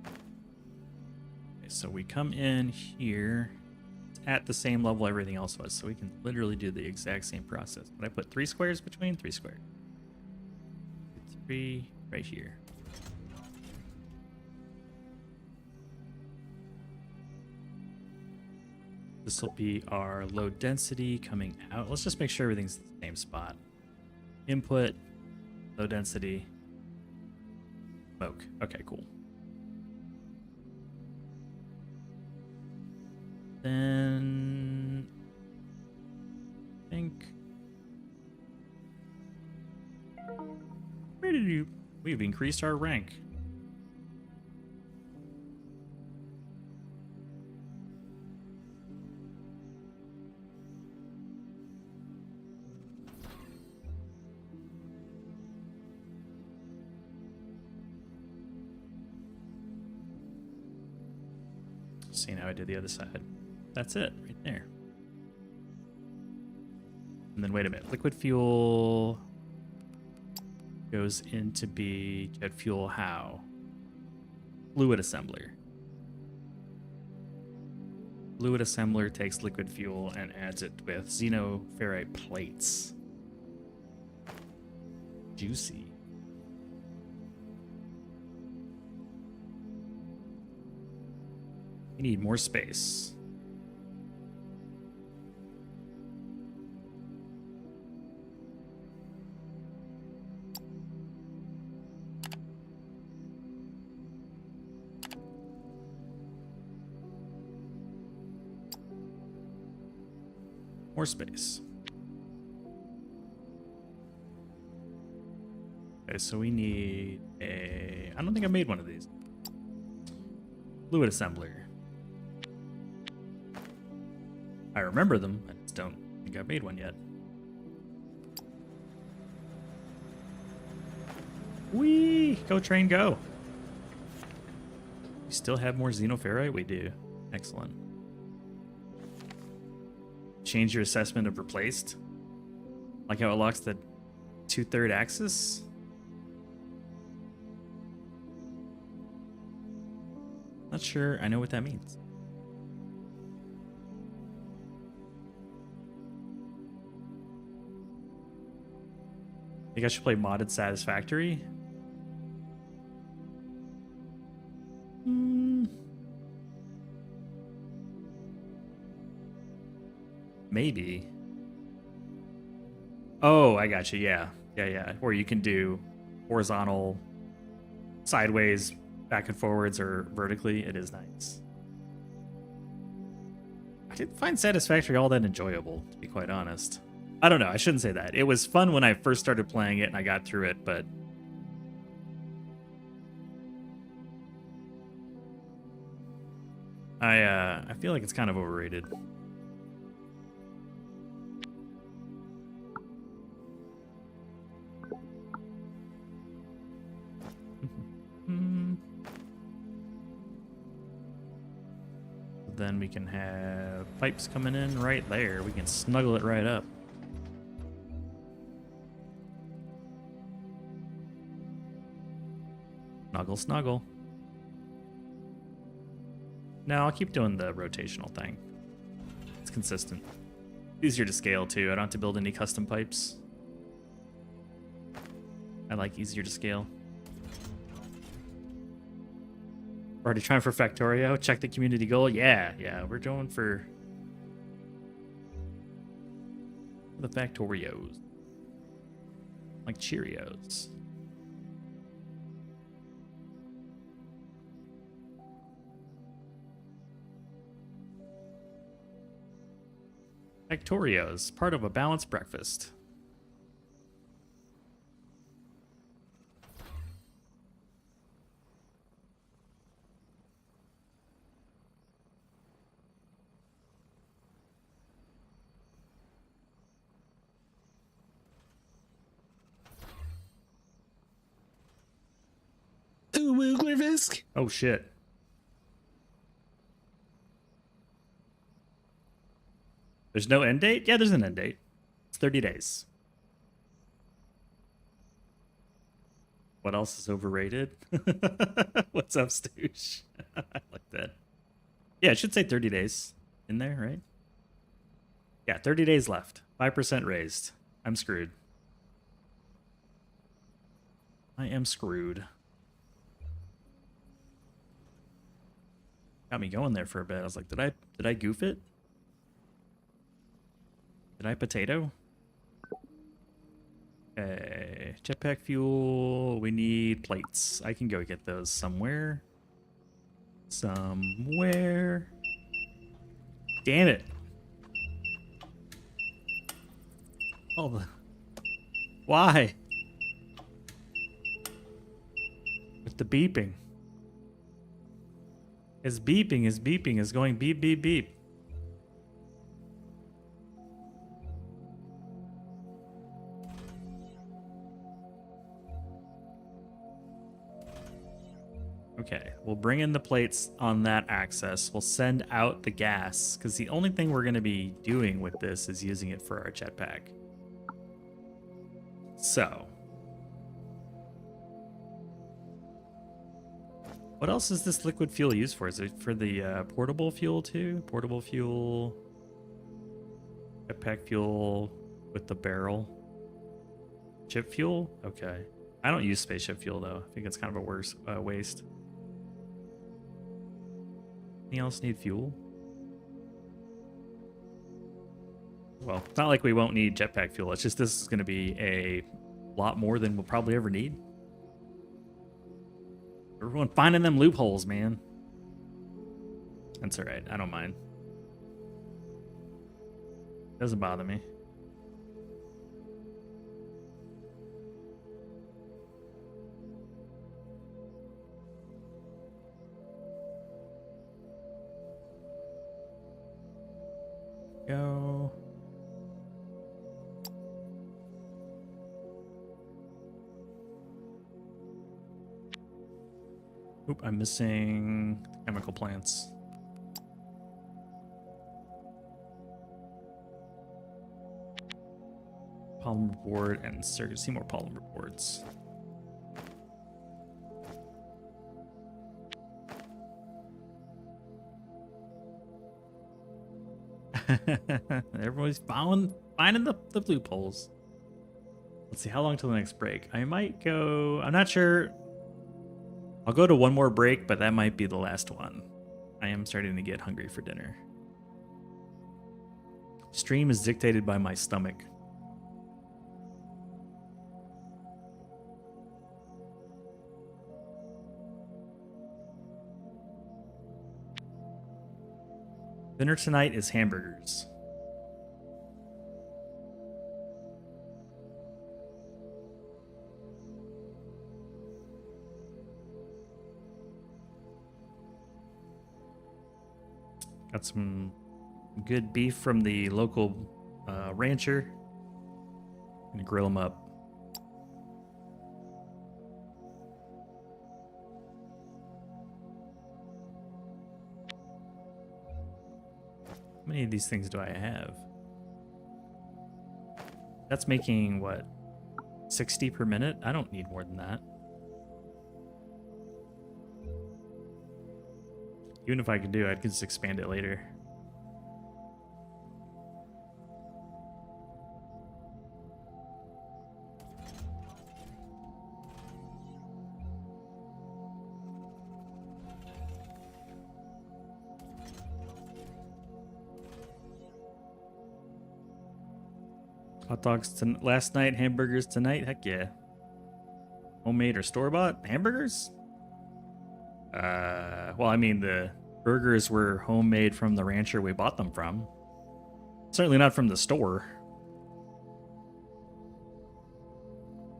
S5: Okay, so we come in here. It's at the same level everything else was, so we can literally do the exact same process. But I put 3 squares between? 3 squares. 3 right here. This will be our low density coming out. Let's just make sure everything's in the same spot. Input, low density, smoke. Okay, cool. Then I think we've increased our rank. See how I did the other side. That's it, right there. And then wait a minute. Liquid fuel goes into be jet fuel how? Fluid assembler. Fluid assembler takes liquid fuel and adds it with xenoferrite plates. Juicy. We need more space. More space. Okay, so we need a... I don't think I made one of these. Fluid assembler. I remember them. I just don't think I made one yet. Whee! Go train, go! We still have more xenoferrite? We do. Excellent. Change your assessment of replaced. Like how it locks the 2/3 axis? Not sure I know what that means. Think I should play modded Satisfactory? Maybe. Oh, I got you. Yeah. Yeah. Or you can do horizontal, sideways, back and forwards, or vertically. It is nice. I didn't find Satisfactory all that enjoyable, to be quite honest. I don't know. I shouldn't say that. It was fun when I first started playing it and I got through it, but I feel like it's kind of overrated. Then we can have pipes coming in right there. We can snuggle it right up. Snuggle, snuggle. No, I'll keep doing the rotational thing. It's consistent. Easier to scale too. I don't have to build any custom pipes. I like easier to scale. Already trying for Factorio. Check the community goal. Yeah, we're going for the Factorios. Like Cheerios. Factorios, part of a balanced breakfast. Oh shit. There's no end date? Yeah, there's an end date. It's 30 days. What else is overrated? What's up, Stoosh? I like that. Yeah, it should say 30 days in there, right? Yeah, 30 days left. 5% raised. I'm screwed. I am screwed. Got me going there for a bit. I was like, did I goof it? Did I potato? Okay, jetpack fuel. We need plates. I can go get those somewhere. Somewhere. Damn it. Oh, the... Why? With the beeping. It's beeping, it's going beep, beep, beep. Okay, we'll bring in the plates on that axis. We'll send out the gas, because the only thing we're going to be doing with this is using it for our jetpack. So. What else is this liquid fuel used for? Is it for the portable fuel too? Portable fuel, jetpack fuel with the barrel. Ship fuel? Okay. I don't use spaceship fuel though. I think it's kind of a waste. Anything else need fuel? Well, it's not like we won't need jetpack fuel. It's just this is going to be a lot more than we'll probably ever need. Everyone finding them loopholes, man. That's all right. I don't mind. Doesn't bother me. Go. Oop, I'm missing chemical plants. Polymer board and circuit. See more polymer boards. Everybody's finding the loopholes. Let's see, how long till the next break? I might go, I'm not sure. I'll go to one more break, but that might be the last one. I am starting to get hungry for dinner. Stream is dictated by my stomach. Dinner tonight is hamburgers. Got some good beef from the local rancher. Gonna grill them up. How many of these things do I have? That's making what? 60 per minute? I don't need more than that. Even if I could do it, I could just expand it later. Hot dogs last night, hamburgers tonight. Heck yeah. Homemade or store-bought hamburgers? Well, I mean, the burgers were homemade from the rancher we bought them from. Certainly not from the store.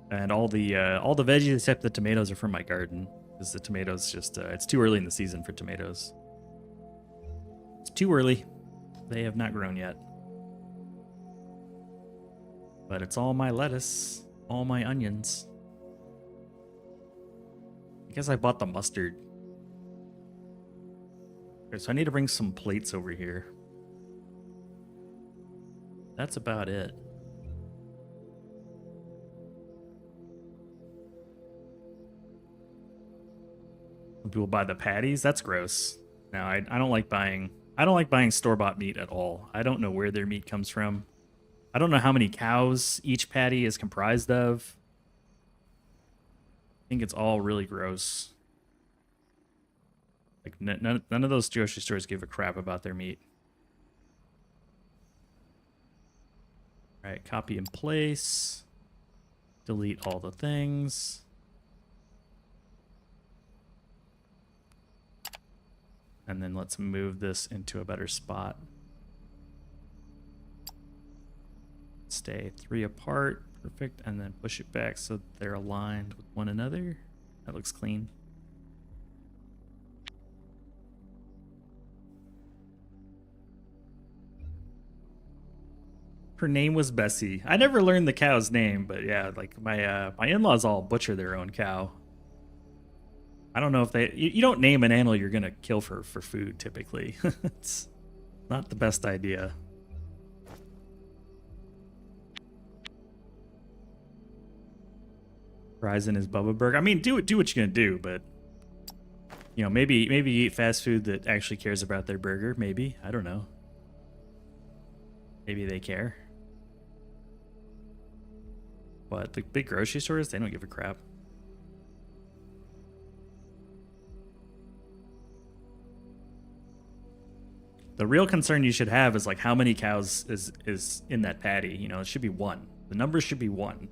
S5: And all the veggies except the tomatoes are from my garden, because the tomatoes just it's too early in the season for tomatoes. It's too early. They have not grown yet. But it's all my lettuce, all my onions. I guess I bought the mustard. Okay, so I need to bring some plates over here. That's about it. Some people buy the patties. That's gross. No, I don't like buying. I don't like buying store-bought meat at all. I don't know where their meat comes from. I don't know how many cows each patty is comprised of. I think it's all really gross. Like none of those grocery stores give a crap about their meat. All right, copy and place. Delete all the things. And then let's move this into a better spot. Stay 3 apart. Perfect. And then push it back so they're aligned with one another. That looks clean. Her name was Bessie. I never learned the cow's name, but yeah, like my in-laws all butcher their own cow. I don't know if you don't name an animal you're gonna kill for food typically. It's not the best idea. Horizon is Bubba Burger. I mean, do what you're gonna do, but you know, maybe you eat fast food that actually cares about their burger. Maybe, I don't know. Maybe they care. But the big grocery stores, they don't give a crap. The real concern you should have is like how many cows is in that patty. You know, it should be 1. The number should be 1.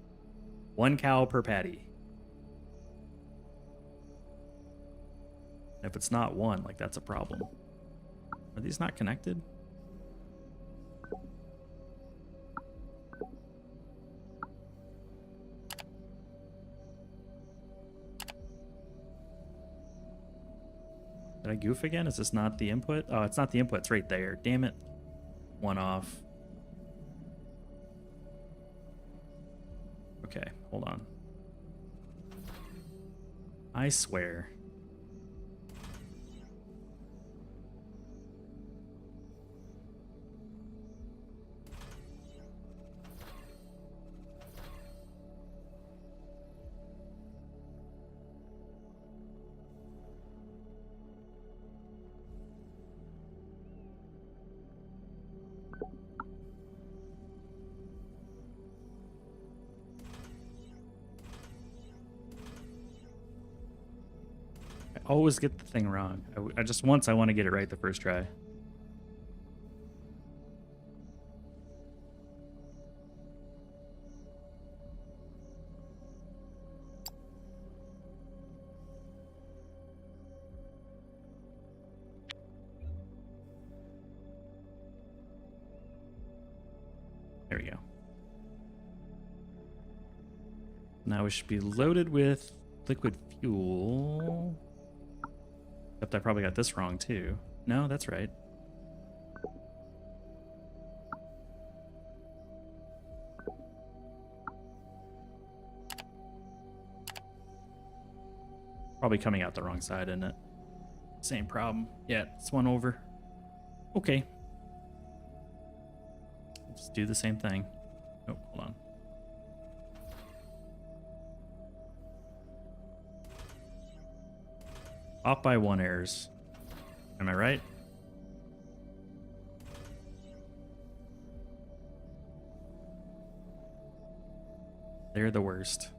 S5: 1 cow per patty. If it's not 1, like that's a problem. Are these not connected? Did I goof again? Is this not the input? Oh, it's not the input. It's right there. Damn it. 1 off. Okay, hold on. I swear. Always get the thing wrong. I just once I want to get it right the first try. There we go. Now we should be loaded with liquid fuel. Except I probably got this wrong too. No, that's right. Probably coming out the wrong side, isn't it? Same problem. Yeah, it's one over. Okay. Just do the same thing. Oh, hold on. Off by 1 errors. Am I right? They're the worst.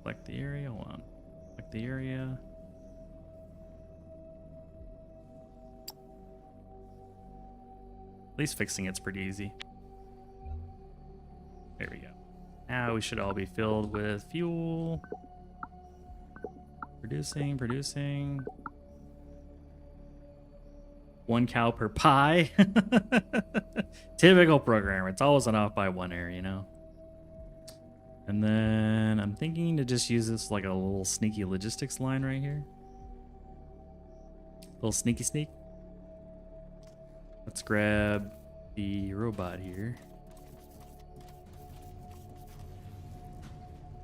S5: Select the area. Hold on. Select the area. At least fixing it's pretty easy. There we go. Now we should all be filled with fuel. Producing. 1 cow per pie. Typical programmer. It's always an off by 1 error, you know? And then I'm thinking to just use this like a little sneaky logistics line right here. Little sneaky sneak. Let's grab the robot here.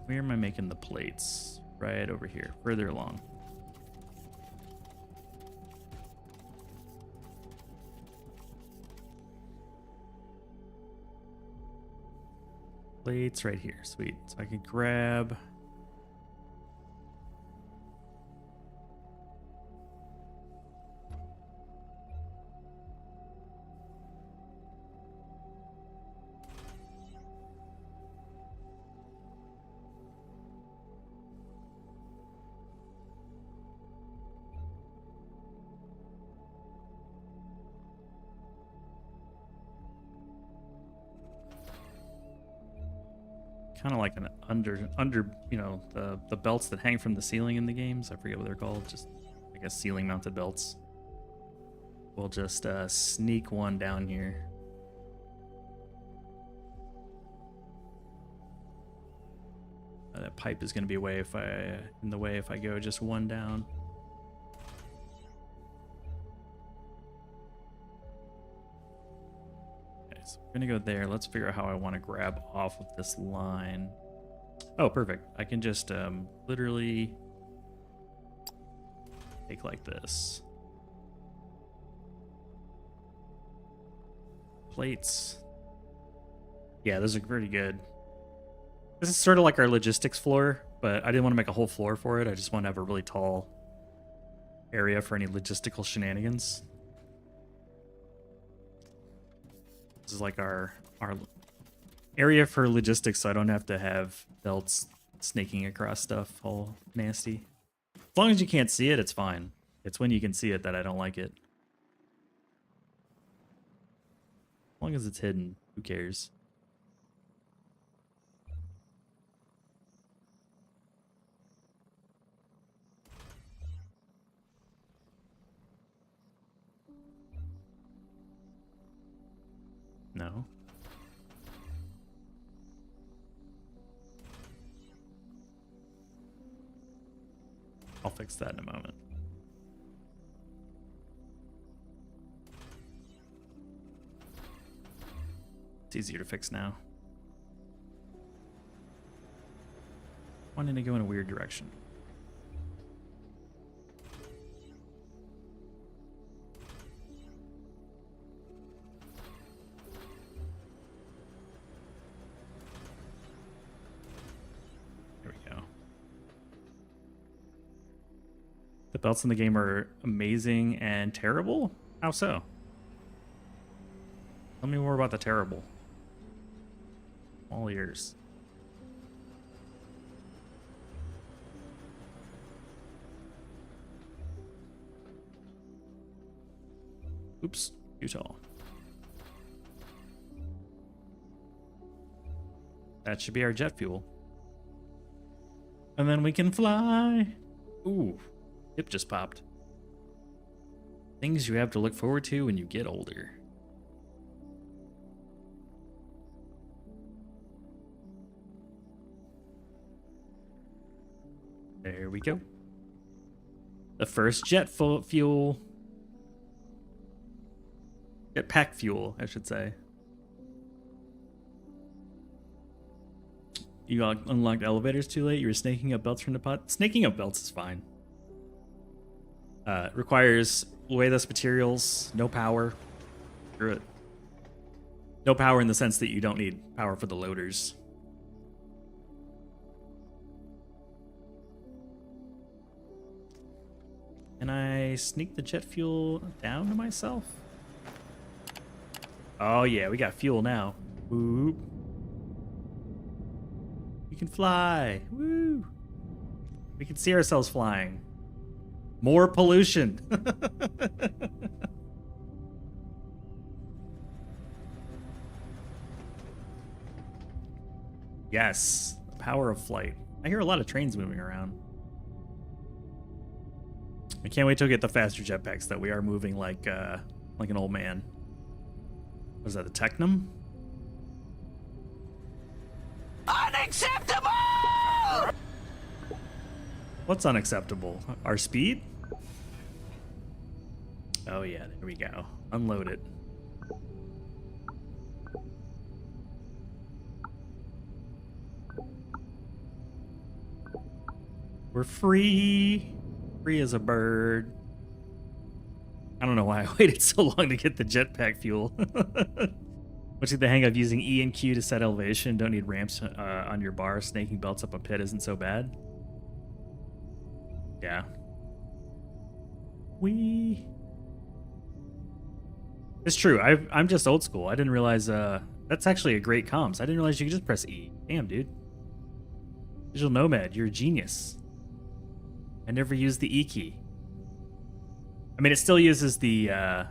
S5: Where am I making the plates? Right over here, further along. Plates right here, sweet. So I can grab. Kind of like an under you know, the belts that hang from the ceiling in the games. I forget what they're called. Just I guess ceiling mounted belts. We'll just sneak one down here. That pipe is going to be in the way if I go just one down. So we're gonna go there. Let's figure out how I want to grab off of this line. Oh, perfect. I can just literally take like this. Plates. Yeah, those are pretty good. This is sort of like our logistics floor, but I didn't want to make a whole floor for it. I just want to have a really tall area for any logistical shenanigans. This is like our area for logistics, so I don't have to have belts snaking across stuff all nasty. As long as you can't see it, it's fine. It's when you can see it that I don't like it. As long as it's hidden, who cares? No. I'll fix that in a moment. It's easier to fix now. Wanting to go in a weird direction. The belts in the game are amazing and terrible? How so? Tell me more about the terrible. All ears. Oops, too tall. That should be our jet fuel. And then we can fly. Ooh. Hip just popped. Things you have to look forward to when you get older. There we go. The first jet fuel. Jetpack fuel, I should say. You unlocked elevators too late. You were snaking up belts from the pot. Snaking up belts is fine. Requires way less materials, no power. Screw it. No power in the sense that you don't need power for the loaders. Can I sneak the jet fuel down to myself? Oh yeah, we got fuel now. Whoop. We can fly. Woo. We can see ourselves flying. More pollution. Yes, the power of flight. I hear a lot of trains moving around. I can't wait to get the faster jetpacks that we are moving like an old man. What is that, the Technum?
S1: Unacceptable!
S5: What's unacceptable? Our speed? Oh yeah, there we go. Unload it. We're free. Free as a bird. I don't know why I waited so long to get the jetpack fuel. What's the hang of using E and Q to set elevation? Don't need ramps on your bar. Snaking belts up a pit isn't so bad. Yeah. It's true. I'm just old school. I didn't realize that's actually a great comms. I didn't realize you could just press E. Damn, dude. Digital Nomad, you're a genius. I never used the E key. I mean, it still uses the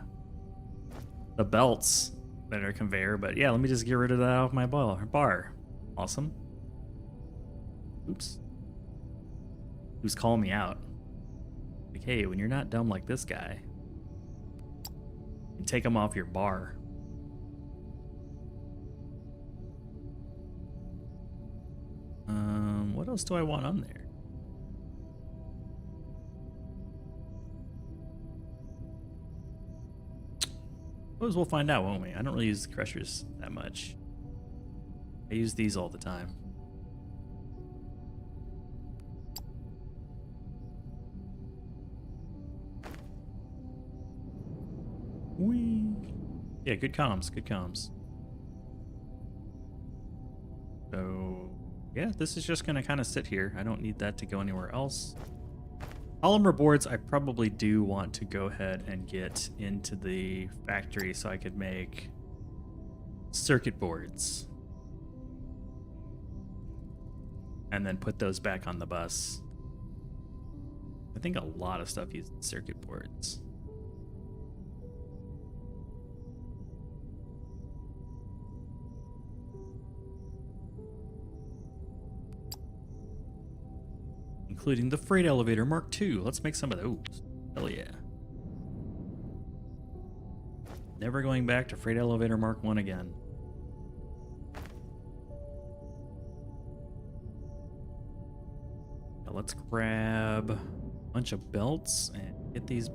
S5: belts that are conveyor, but yeah, let me just get rid of that off my bar. Awesome. Oops. Who's calling me out? Like, hey, when you're not dumb like this guy, you take them off your bar. What else do I want on there? Suppose we'll find out, won't we? I don't really use the crushers that much. I use these all the time. Whee! Yeah, good comms, good comms. So, yeah, this is just gonna kind of sit here. I don't need that to go anywhere else. Polymer boards, I probably do want to go ahead and get into the factory so I could make circuit boards. And then put those back on the bus. I think a lot of stuff uses circuit boards. Including the freight elevator Mark II. Let's make some of those. Hell yeah. Never going back to freight elevator Mark I again. Now let's grab a bunch of belts and get these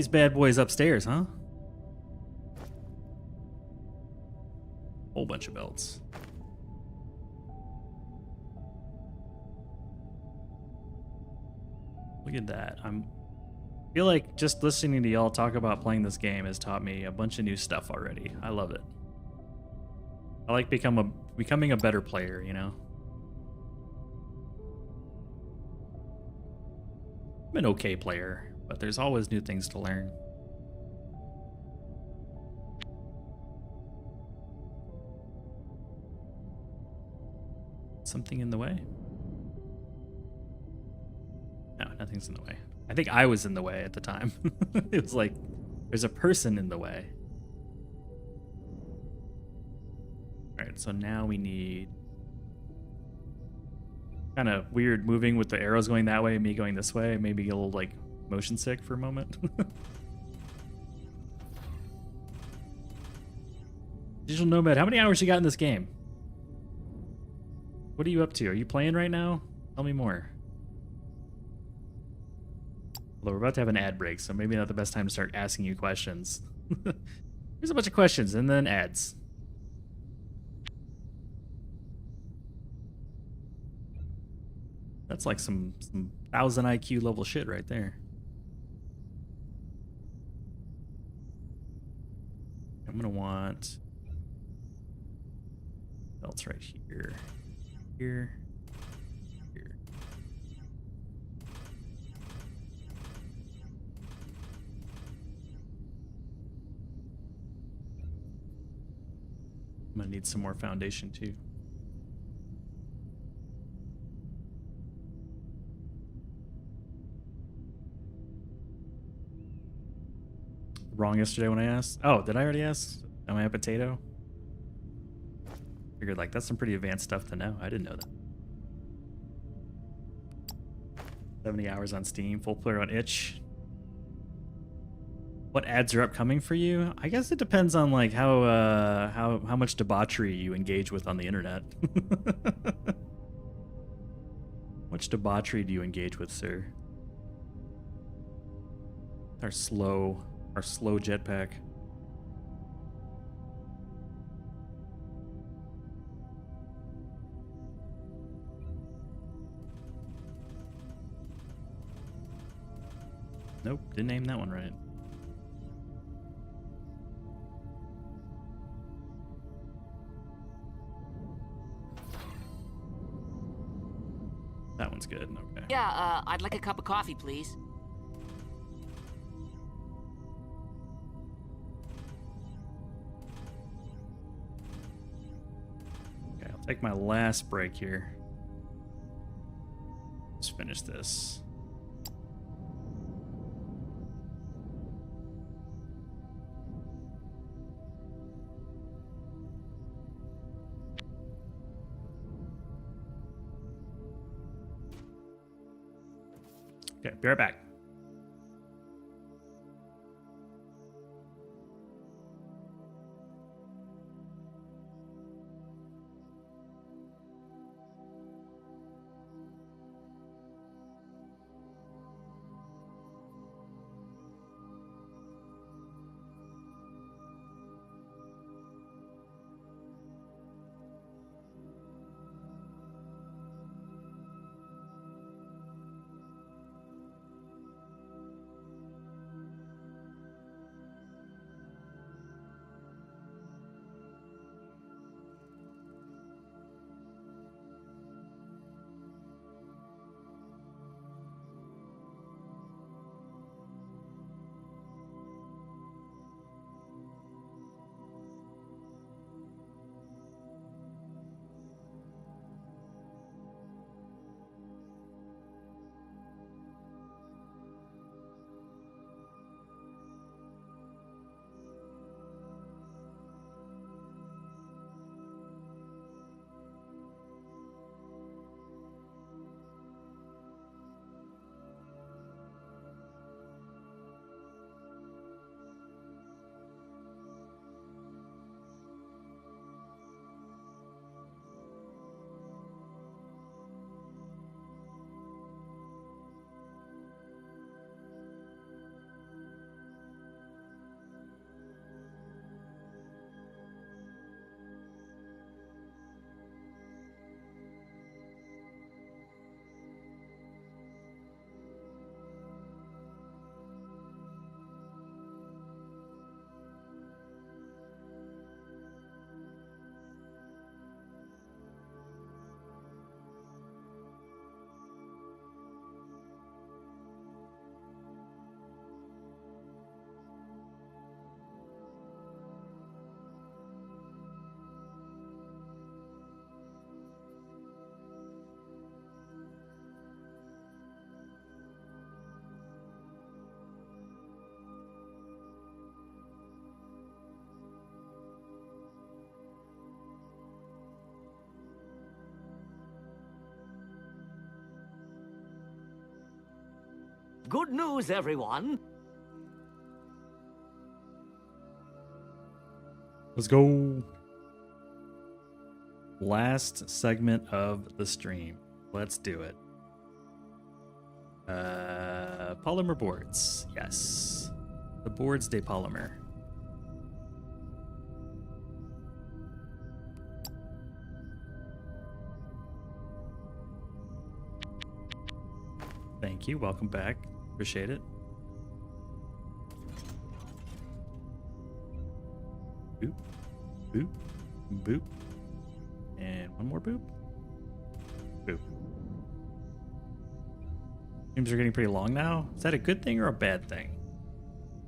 S5: bad boys upstairs, huh? Whole bunch of belts. Look at that. I feel like just listening to y'all talk about playing this game has taught me a bunch of new stuff already. I love it. I like becoming a better player, you know? I'm an okay player, but there's always new things to learn. Something in the way? No, nothing's in the way. I think I was in the way at the time. It was like, there's a person in the way. Alright, so now we need... Kind of weird moving with the arrows going that way and me going this way. Maybe get a little, like, motion sick for a moment. Digital Nomad, how many hours you got in this game? What are you up to? Are you playing right now? Tell me more. Although we're about to have an ad break, so maybe not the best time to start asking you questions. Here's a bunch of questions and then ads. That's like some 1000 IQ level shit right there. I'm gonna want belts right here, here, here. I'm gonna need some more foundation too. Wrong yesterday when I asked. Oh, did I already ask? Am I a potato? Figured like that's some pretty advanced stuff to know. I didn't know that. 70 hours on Steam, full player on itch. What ads are upcoming for you? I guess it depends on like how much debauchery you engage with on the internet. Much debauchery do you engage with, sir? Our slow jetpack. Nope, didn't name that one right. That one's good. Okay.
S2: Yeah, I'd like a cup of coffee, please.
S5: Okay, I'll take my last break here. Let's finish this. Okay, be right back.
S12: Good news, everyone.
S5: Let's go. Last segment of the stream. Let's do it. Polymer boards. Yes. The boards de polymer. Thank you. Welcome back. Appreciate it. Boop. Boop. Boop. And one more boop. Boop. Streams are getting pretty long now. Is that a good thing or a bad thing?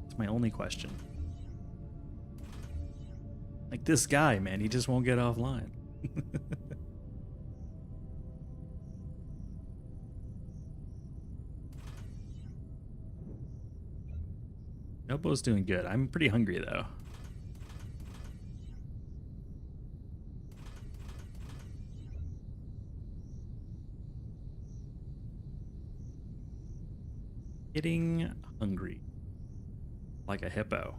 S5: That's my only question. Like this guy, man, he just won't get offline. Nobo's doing good. I'm pretty hungry though. Getting hungry. Like a hippo.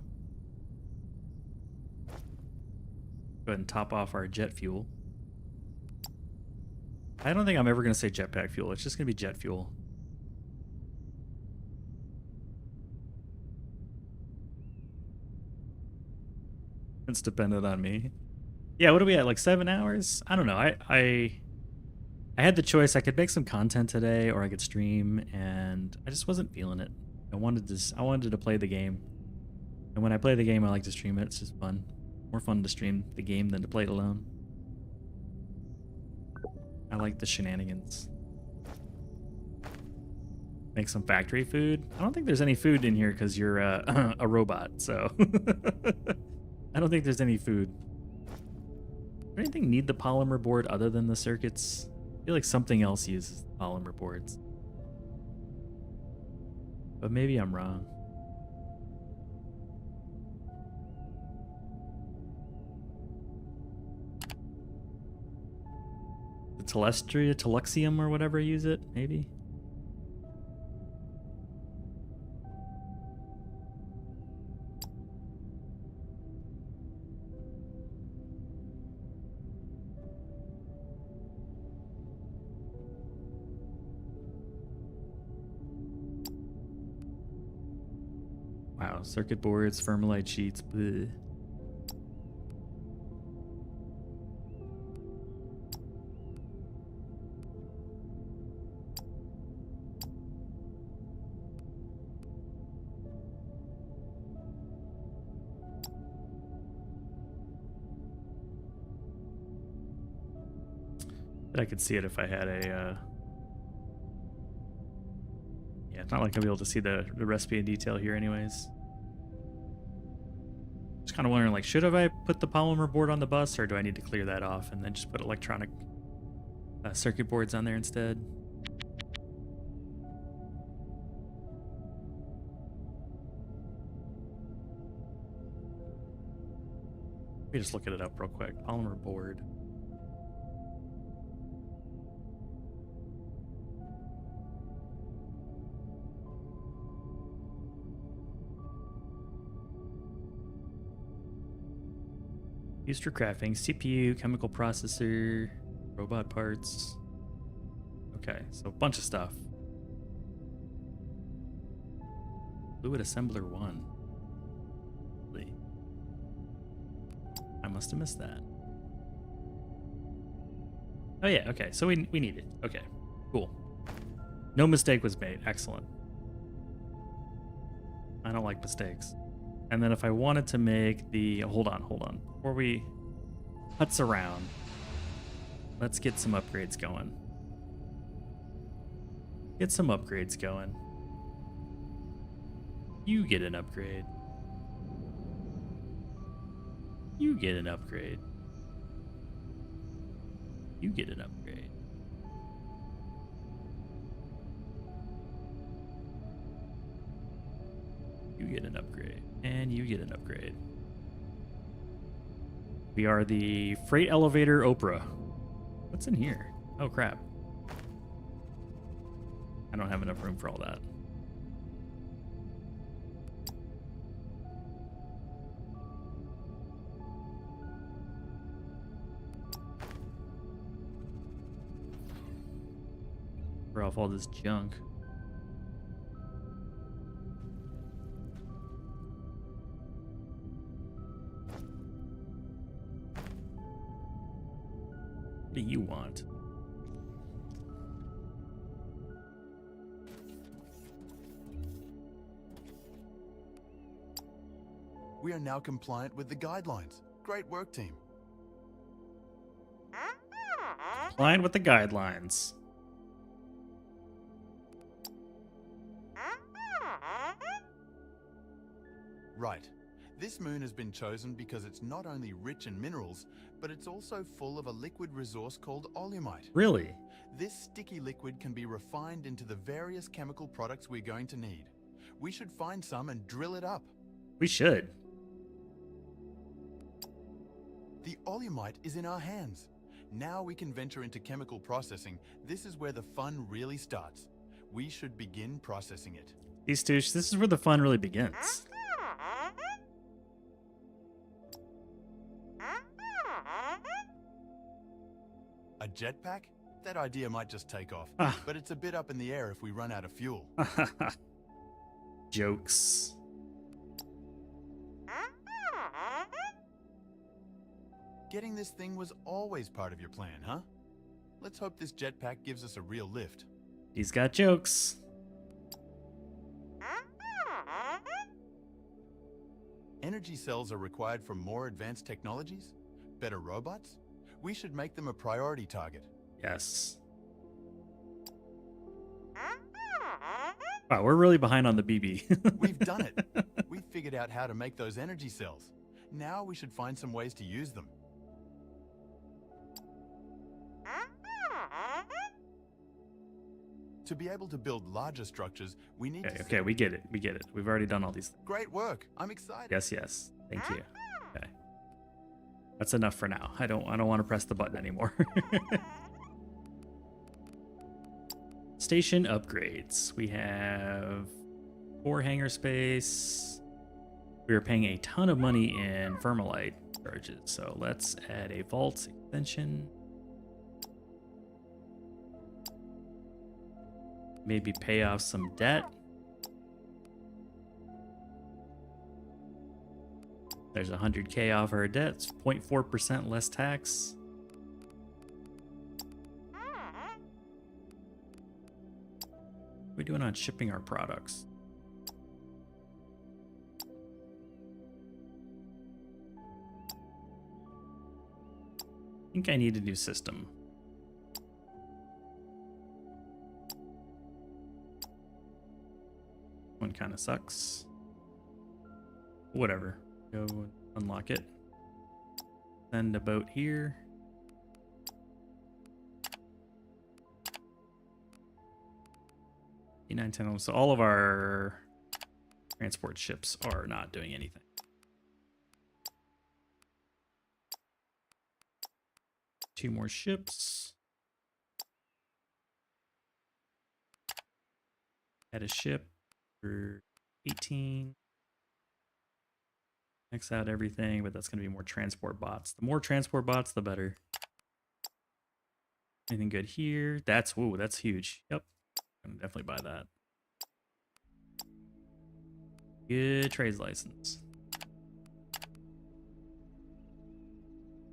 S5: Go ahead and top off our jet fuel. I don't think I'm ever going to say jetpack fuel. It's just going to be jet fuel. It's dependent on me. Yeah, what are we at? Like 7 hours? I don't know. I had the choice. I could make some content today or I could stream, and I just wasn't feeling it. I wanted to play the game. And when I play the game, I like to stream it. It's just fun. More fun to stream the game than to play it alone. I like the shenanigans. Make some factory food. I don't think there's any food in here because you're a robot, so I don't think there's any food. Does anything need the polymer board other than the circuits? I feel like something else uses the polymer boards. But maybe I'm wrong. The Telestria, Teluxium, or whatever use it, maybe? Wow, circuit boards, Fermilite sheets, bleh. I could see it if I had a, yeah, it's not like I'll be able to see the recipe in detail here anyways. Just kind of wondering, like, should I put the polymer board on the bus, or do I need to clear that off and then just put electronic circuit boards on there instead? Let me just look it up real quick. Polymer board. Used for crafting, CPU, chemical processor, robot parts. Okay, so a bunch of stuff. Fluid assembler 1. Really? I must have missed that. Oh yeah, okay, so we need it. Okay, cool. No mistake was made. Excellent. I don't like mistakes. And then if I wanted to make the... Hold on. Before we putz around, let's get some upgrades going. Get some upgrades going. You get an upgrade. You get an upgrade. You get an upgrade. You get an upgrade. And you get an upgrade. We are the freight elevator Oprah. What's in here? Oh crap. I don't have enough room for all that. Throw off all this junk. What do you want?
S4: We are now compliant with the guidelines. Great work, team.
S5: Compliant with the guidelines.
S4: Right. This moon has been chosen because it's not only rich in minerals, but it's also full of a liquid resource called olumite.
S5: Really?
S4: This sticky liquid can be refined into the various chemical products we're going to need. We should find some and drill it up.
S5: We should.
S4: The olumite is in our hands. Now we can venture into chemical processing. This is where the fun really starts. We should begin processing it.
S5: Eastouche, this is where the fun really begins.
S4: A jetpack? That idea might just take off, but it's a bit up in the air if we run out of fuel.
S5: Jokes.
S4: Getting this thing was always part of your plan, huh? Let's hope this jetpack gives us a real lift.
S5: He's got jokes.
S4: Energy cells are required for more advanced technologies? Better robots? We should make them a priority target.
S5: Yes. Wow, we're really behind on the BB.
S4: We've done it. We've figured out how to make those energy cells. Now we should find some ways to use them. To be able to build larger structures, we need to...
S5: Okay, we get it. We get it. We've already done all these things.
S4: Great work. I'm excited.
S5: Yes, yes. Thank you. Okay. That's enough for now. I don't want to press the button anymore. Station upgrades. We have 4 hangar space. We are paying a ton of money in Vermalite charges, so let's add a vault extension. Maybe pay off some debt. There's 100K off our debt. It's 0.4% less tax. What are we doing on shipping our products? I think I need a new system. One kind of sucks. Whatever. Go unlock it. Send a boat here. E910. So all of our transport ships are not doing anything. Two more ships. Add a ship for 18. Max out everything, but that's going to be more transport bots. The more transport bots, the better. Anything good here? That's huge. Yep. I'm gonna definitely buy that. Good trades license.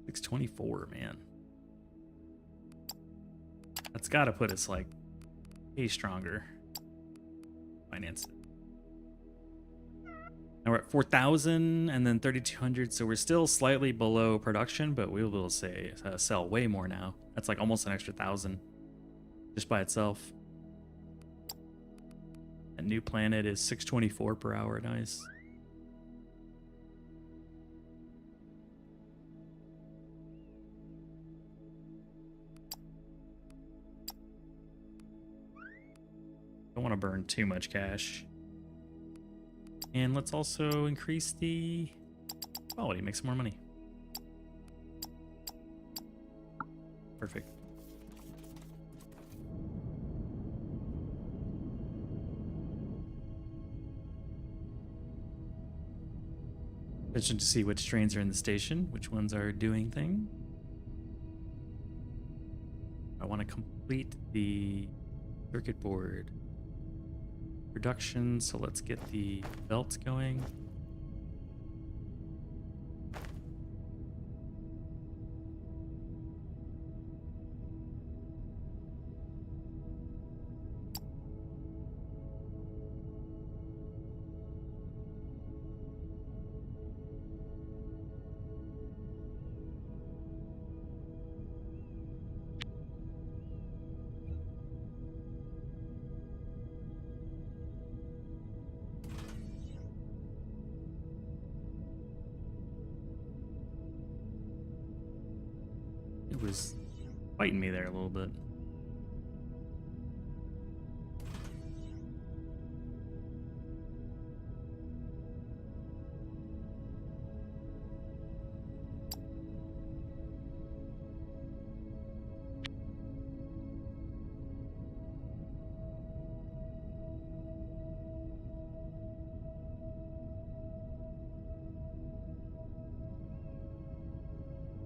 S5: 624, man. That's got to put us like a stronger. Finance it. Now we're at 4,000 and then 3,200, so we're still slightly below production, but we will say sell way more now. That's like almost an extra 1,000 just by itself. A new planet is 624 per hour. Nice. Don't want to burn too much cash. And let's also increase the quality, make some more money. Perfect. Interesting to see which trains are in the station, which ones are doing thing. I want to complete the circuit board production, so let's get the belts going. was fighting me there a little bit.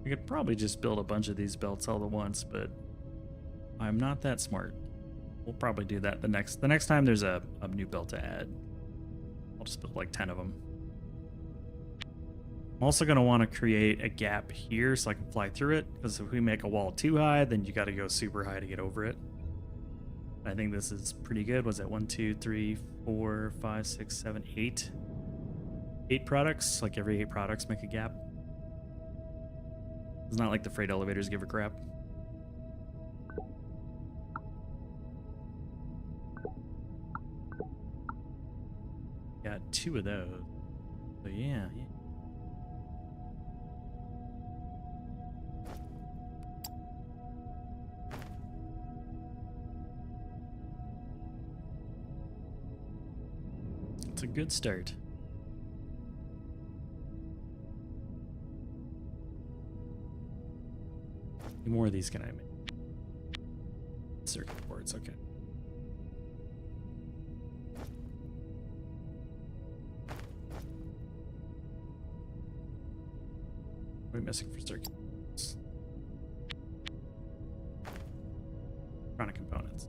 S5: I could probably just build a bunch of these belts all at once, but I'm not that smart. We'll probably do that the next time there's a new belt to add. I'll just build like 10 of them. I'm also going to want to create a gap here so I can fly through it, because if we make a wall too high, then you got to go super high to get over it. I think this is pretty good. Was that 1, 2, 3, 4, 5, 6, 7, 8? 8 products. Like every 8 products make a gap. It's not like the freight elevators give a crap. Got 2 of those. So yeah. It's a good start. How many more of these can I make? Circuit boards, okay. What are we missing for circuit boards? Electronic components.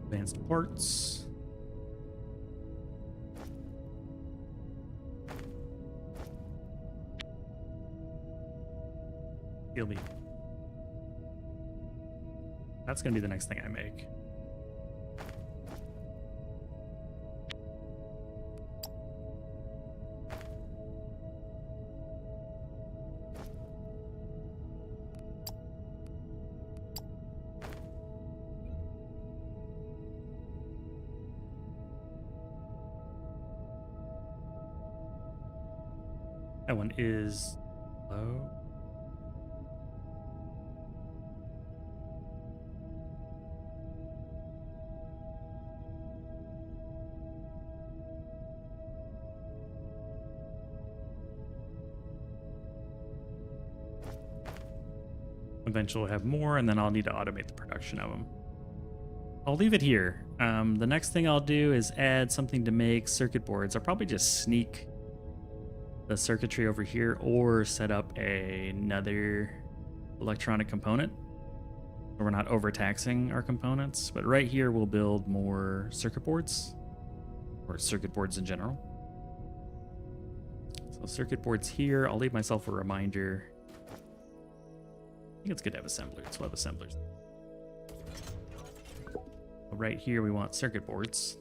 S5: Advanced parts. Me. That's gonna be the next thing I make. That one is low. Eventually we'll have more, and then I'll need to automate the production of them. I'll leave it here. The next thing I'll do is add something to make circuit boards. I'll probably just sneak the circuitry over here or set up another electronic component so we're not overtaxing our components. But right here we'll build more circuit boards, or circuit boards in general. So circuit boards here. I'll leave myself a reminder. I think it's good to have assemblers. We'll have assemblers. Right here we want circuit boards.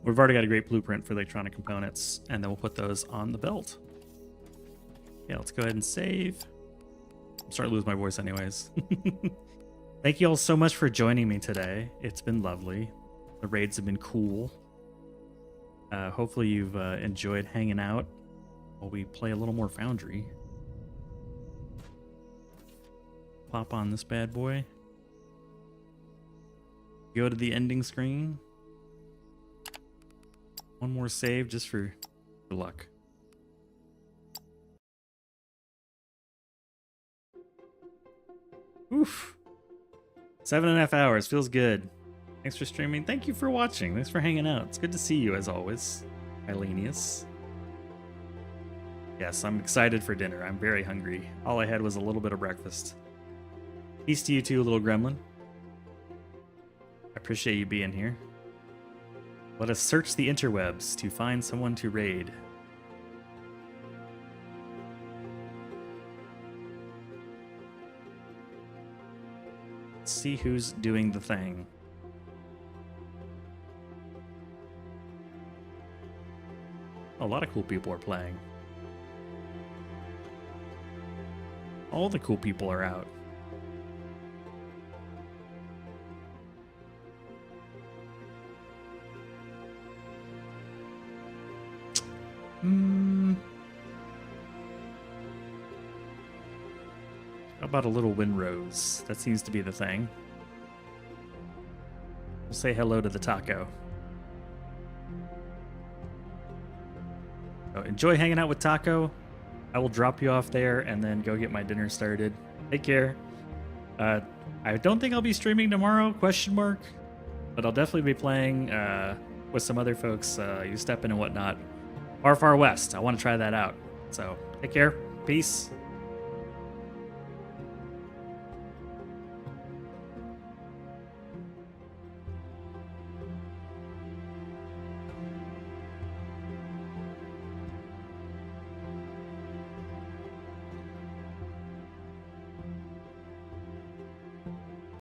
S5: We've already got a great blueprint for electronic components, and then we'll put those on the belt. Yeah, let's go ahead and save. I'm starting to lose my voice anyways. Thank you all so much for joining me today. It's been lovely. The raids have been cool. Hopefully you've enjoyed hanging out while we play a little more Foundry. Pop on this bad boy. Go to the ending screen. One more save just for luck. Oof. 7.5 hours. Feels good. Thanks for streaming. Thank you for watching. Thanks for hanging out. It's good to see you as always, Ilenius. Yes, I'm excited for dinner. I'm very hungry. All I had was a little bit of breakfast. Peace to you too, little gremlin. I appreciate you being here. Let us search the interwebs to find someone to raid. Let's see who's doing the thing. A lot of cool people are playing. All the cool people are out. How about a little Windrose? That seems to be the thing. We'll say hello to the taco. So enjoy hanging out with Taco. I will drop you off there and then go get my dinner started. Take care. I don't think I'll be streaming tomorrow, question mark. But I'll definitely be playing with some other folks, you step in and whatnot. Far West. I want to try that out. So take care. Peace.